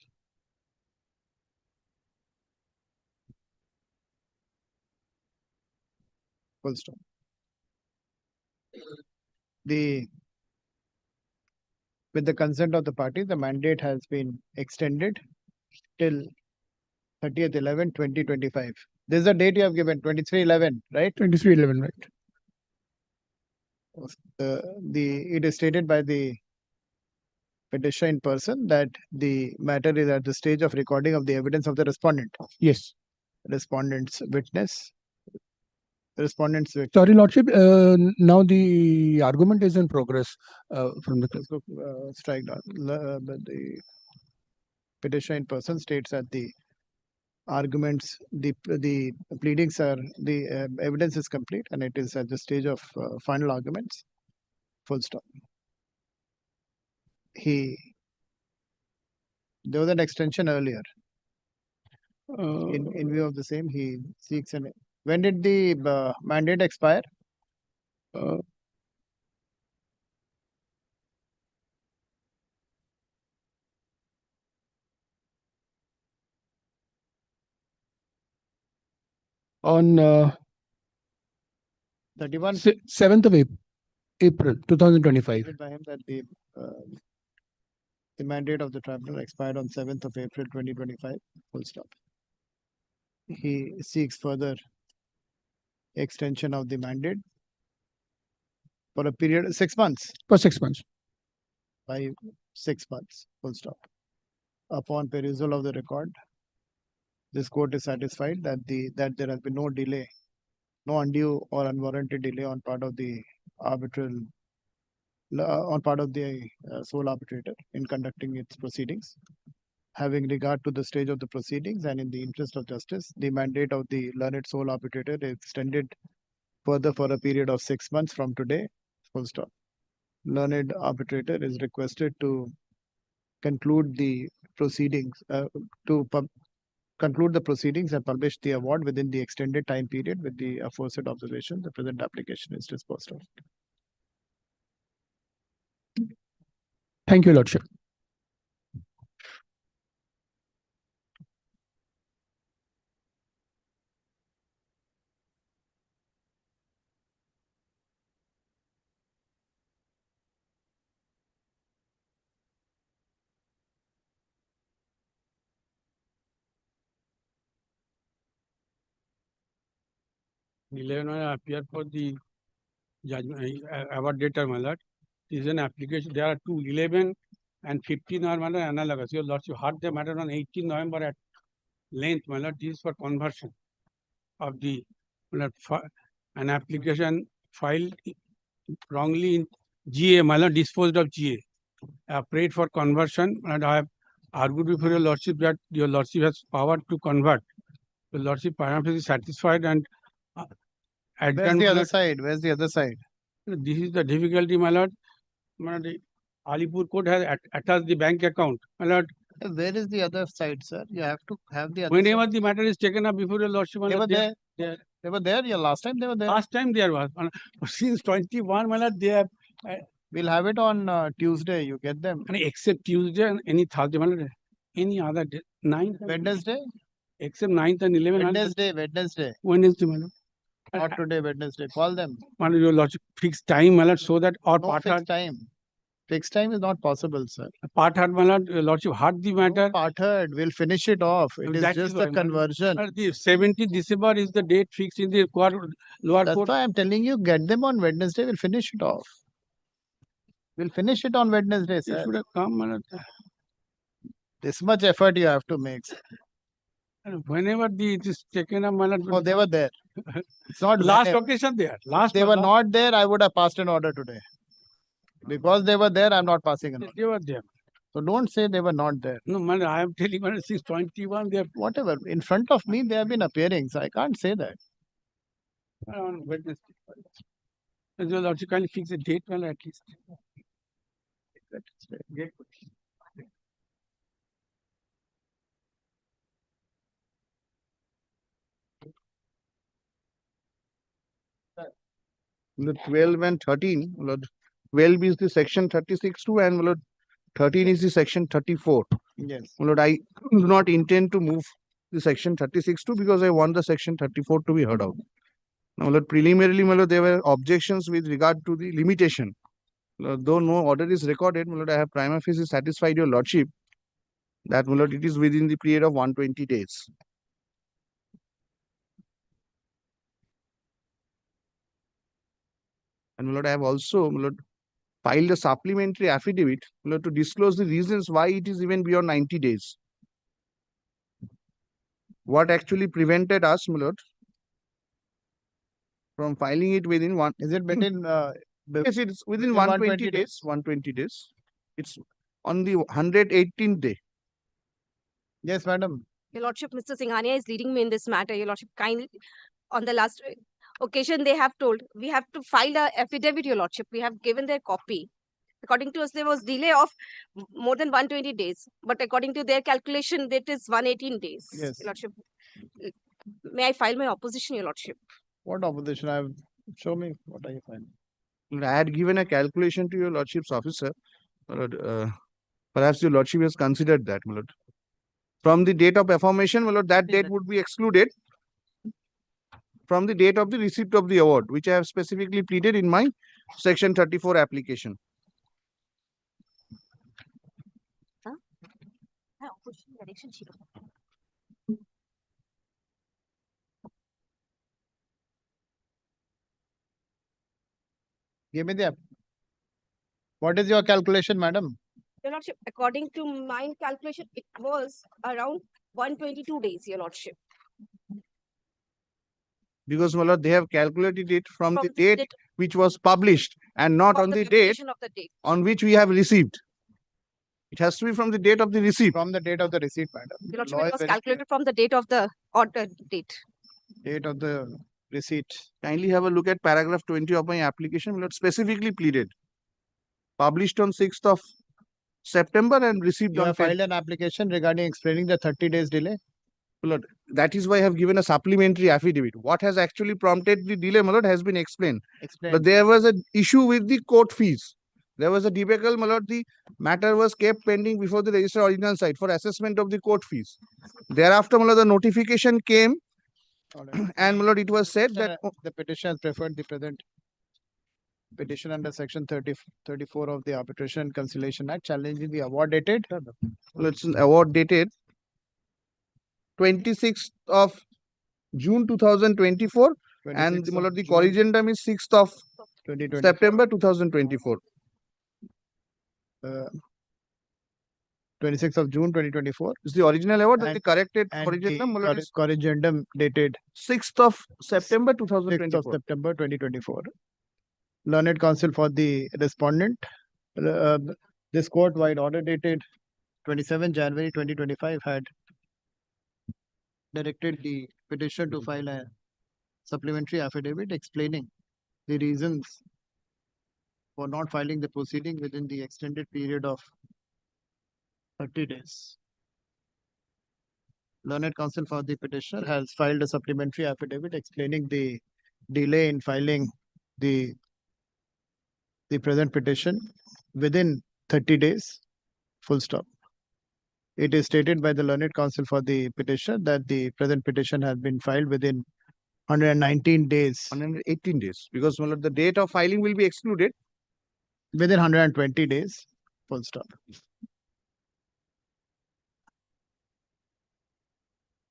Full stop. With the consent of the party, the mandate has been extended till 30th/11/2025. This is the date you have given, 23/11, right? 23/11, right? It is stated by the petitioner in person that the matter is at the stage of recording of the evidence of the respondent. Yes. Respondent's witness. Sorry, Lordship. Now the argument is in progress from the strike down. The petitioner in person states that the arguments, the pleadings are, the evidence is complete and it is at the stage of final arguments. Full stop. There was an extension earlier. In view of the same, he seeks an. When did the mandate expire? On 7th of April 2025. By him that the The mandate of the tribunal expired on 7th of April 2025. Full stop. He seeks further extension of the mandate for a period of 6 months. For 6 months. By 6 months. Full stop. Upon perusal of the record, this court is satisfied that there has been no delay, no undue or unwarranted delay on part of the sole arbitrator in conducting its proceedings. Having regard to the stage of the proceedings and in the interest of justice, the mandate of the learned sole arbitrator is extended further for a period of 6 months from today. Full stop. Learned arbitrator is requested to conclude the proceedings, conclude the proceedings and publish the award within the extended time period with the aforesaid observation. The present application is disposed of. Thank you, Lordship. Appear for the judgment award data, my lord. This is an application. There are two, 11 and 15 are analogous. Your lordship heard the matter on 18 November at length, my lord. This is for conversion of the an application filed wrongly in GA, my lord, disposed of GA. I have prayed for conversion and I have argued before your lordship that your lordship has power to convert. Your lordship perhaps is satisfied and where's the other side? Where's the other side? This is the difficulty, my lord. The Alipur court has attached the bank account, my lord. Where is the other side, sir? You have to have the other Whenever side. the matter is taken up before your lordship, my They were lord, there. they- They were there. Yeah, last time they were there. last time there was. Since 21, my lord, they have We'll have it on Tuesday. You get them. except Tuesday and any Thursday, my lord, any other day, 9th, Wednesday. except 9th and 11th. Wednesday. Wednesday, my lord. Not today, Wednesday. Call them. My lord, your lordship fixed time, my lord, so that our No part fixed time. Fixed time is not possible, sir. part heard, my lord, your lordship heard the matter. Part heard. We'll finish it off. It is That just why, the my lord. conversion. The 17th December is the date fixed in the lower That's court. why I'm telling you, get them on Wednesday. We'll finish it off. We'll finish it on Wednesday, They sir. should have come, my lord. This much effort you have to make, sir. And whenever it is taken up, my lord. Oh, they were there. It's not Last whenever. occasion there. If they were not there, I would have passed an order today. Because they were there, I'm not passing an order. They were there. So don't say they were not there. No, man, I am telling you, since 21, they have Whatever. In front of me, they have been appearing. So I can't say that. on Wednesday. As well, also kindly fix a date, well, at least. Date. The 12 and 13, Lord, 12 is the section 36(2) and Lord, 13 is the section 34. Yes. Lord, I do not intend to move the section 36(2) because I want the section 34 to be heard out. Now, Lord, preliminarily, my Lord, there were objections with regard to the limitation. Lord, though no order is recorded, my Lord, I have prima facie satisfied your Lordship that, my Lord, it is within the period of 120 days. And my Lord, I have also, my Lord, filed a supplementary affidavit, my Lord, to disclose the reasons why it is even beyond 90 days. What actually prevented us, my Lord, from filing it within one? Is it within? Yes, it's within 120 days. 120 days. It's on the 118th day. Yes, madam. Your Lordship, Mr. Singhania is leading me in this matter. Your Lordship, kindly, on the last occasion, they have told we have to file a affidavit, Your Lordship. We have given their copy. According to us, there was delay of more than 120 days. But according to their calculation, that is 118 days. Yes. Your Lordship, may I file my opposition, Your Lordship? What opposition? Show me. What are you finding? I had given a calculation to your Lordship's officer. My Lord, perhaps your Lordship has considered that, my Lord. From the date of affirmation, my Lord, that date would be excluded from the date of the receipt of the award, which I have specifically pleaded in my section 34 application. Give me the. What is your calculation, madam? Your Lordship, according to my calculation, it was around 122 days, Your Lordship. Because, my lord, they have calculated it from the From the date date which was published and not of on the the date publication of the date. on which we have received. It has to be from the date of the receipt. From the date of the receipt, madam. Your Lordship, Law it is was very calculated from the date of the order date. Date of the receipt. Kindly have a look at paragraph 20 of my application. My lord, specifically pleaded. Published on 6th of September and received You on have 10th. filed an application regarding explaining the 30 days delay. My lord, that is why I have given a supplementary affidavit. What has actually prompted the delay, my lord, has been explained. But there was an issue with the court fees. There was a debacle, my lord. The matter was kept pending before the register original site for assessment of the court fees. Thereafter, my lord, the notification came, and my lord, it was said that The petition has preferred the present petition under section 34 of the Arbitration and Conciliation Act challenging the award dated. It's an award dated 26th of June 2024, and 26th my of lord, the June corrigendum is 6th of 2024. September 2024. 26th of June 2024. Is the original award, but And- the corrected And corrigendum, my the lord, is corrigendum dated 6th of September 6th of 2024. September 2024. Learned counsel for the respondent. Uh, this court-wide order dated 27 January 2025 had directed the petitioner to file a supplementary affidavit explaining the reasons for not filing the proceeding within the extended period of 30 days. Learned counsel for the petitioner has filed a supplementary affidavit explaining the delay in filing the present petition within 30 days, full stop. It is stated by the learned counsel for the petitioner that the present petition has been filed within 119 days. 118 days, because my lord, the date of filing will be excluded. Within 120 days, full stop.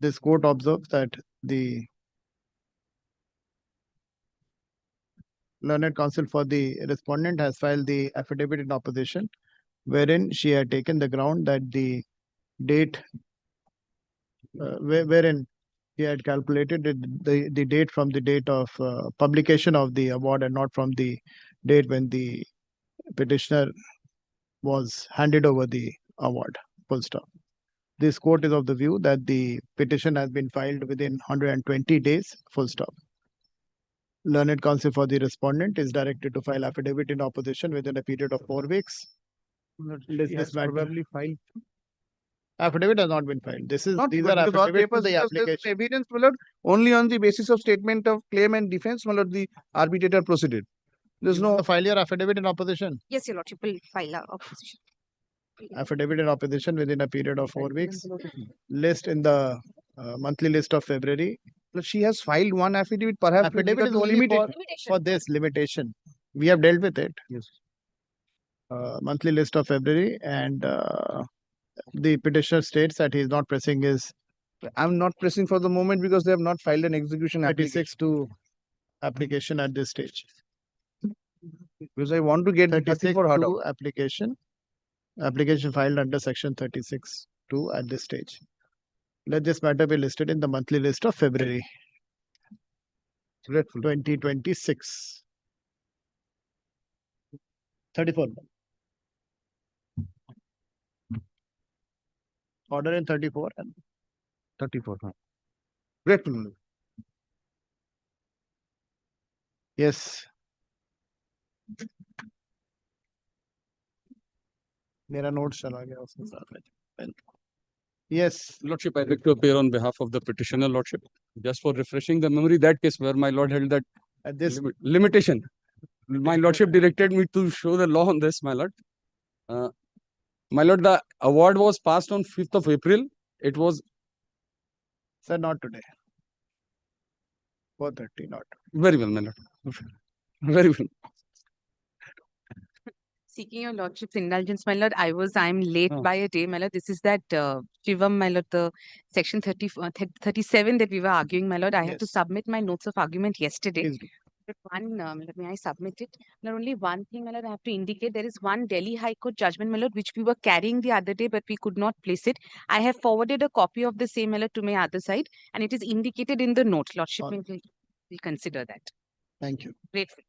This court observes that the learned counsel for the respondent has filed the affidavit in opposition, wherein she had taken the ground that the date, wherein he had calculated the date from the date of publication of the award and not from the date when the petitioner was handed over the award, full stop. This court is of the view that the petition has been filed within 120 days, full stop. Learned counsel for the respondent is directed to file affidavit in opposition within a period of 4 weeks. He has probably filed. Affidavit has not been filed. These are Because all affidavits papers, to the because there's application. evidence, my lord, only on the basis of statement of claim and defense, my lord, the arbitrator proceeded. There's no File your affidavit in opposition. Yes, Your Lordship, will file a opposition. Affidavit in opposition within a period of 4 weeks. List in the monthly list of February. She has filed one affidavit, perhaps. Affidavit is only for this limitation. We have dealt with it. Yes. Monthly list of February, and the petitioner states that he is not pressing his. I'm not pressing for the moment because they have not filed an execution application. 36-2 application at this stage. Because I want to get the 34 hard out. Application filed under section 36-2 at this stage. Let this matter be listed in the monthly list of February 2026. 34. Order in 34. 34. Grateful. Yes. मेरा notes चला गया उसके साथ में. Yes. Lordship, I beg to appear on behalf of the petitioner, Lordship. Just for refreshing the memory, that case where my Lord held that limitation. My Lordship directed me to show the law on this, my Lord. My Lord, the award was passed on 5th of April. It was. Sir, not today. 4:30, not. Very well, my Lord. Very well. Seeking your lordship's indulgence, my lord. I'm late Oh. by a day, my lord. This is that Shivam, my lord, the section 37 that we were arguing, my lord. I had to Yes. submit my notes of argument yesterday. Please do. But one, my lord, may I submit it? Not only one thing, my lord, I have to indicate there is one Delhi High Court judgment, my lord, which we were carrying the other day, but we could not place it. I have forwarded a copy of the same, my lord, to my other side, and it is indicated in the note. Lordship All will consider that. Thank you. Grateful.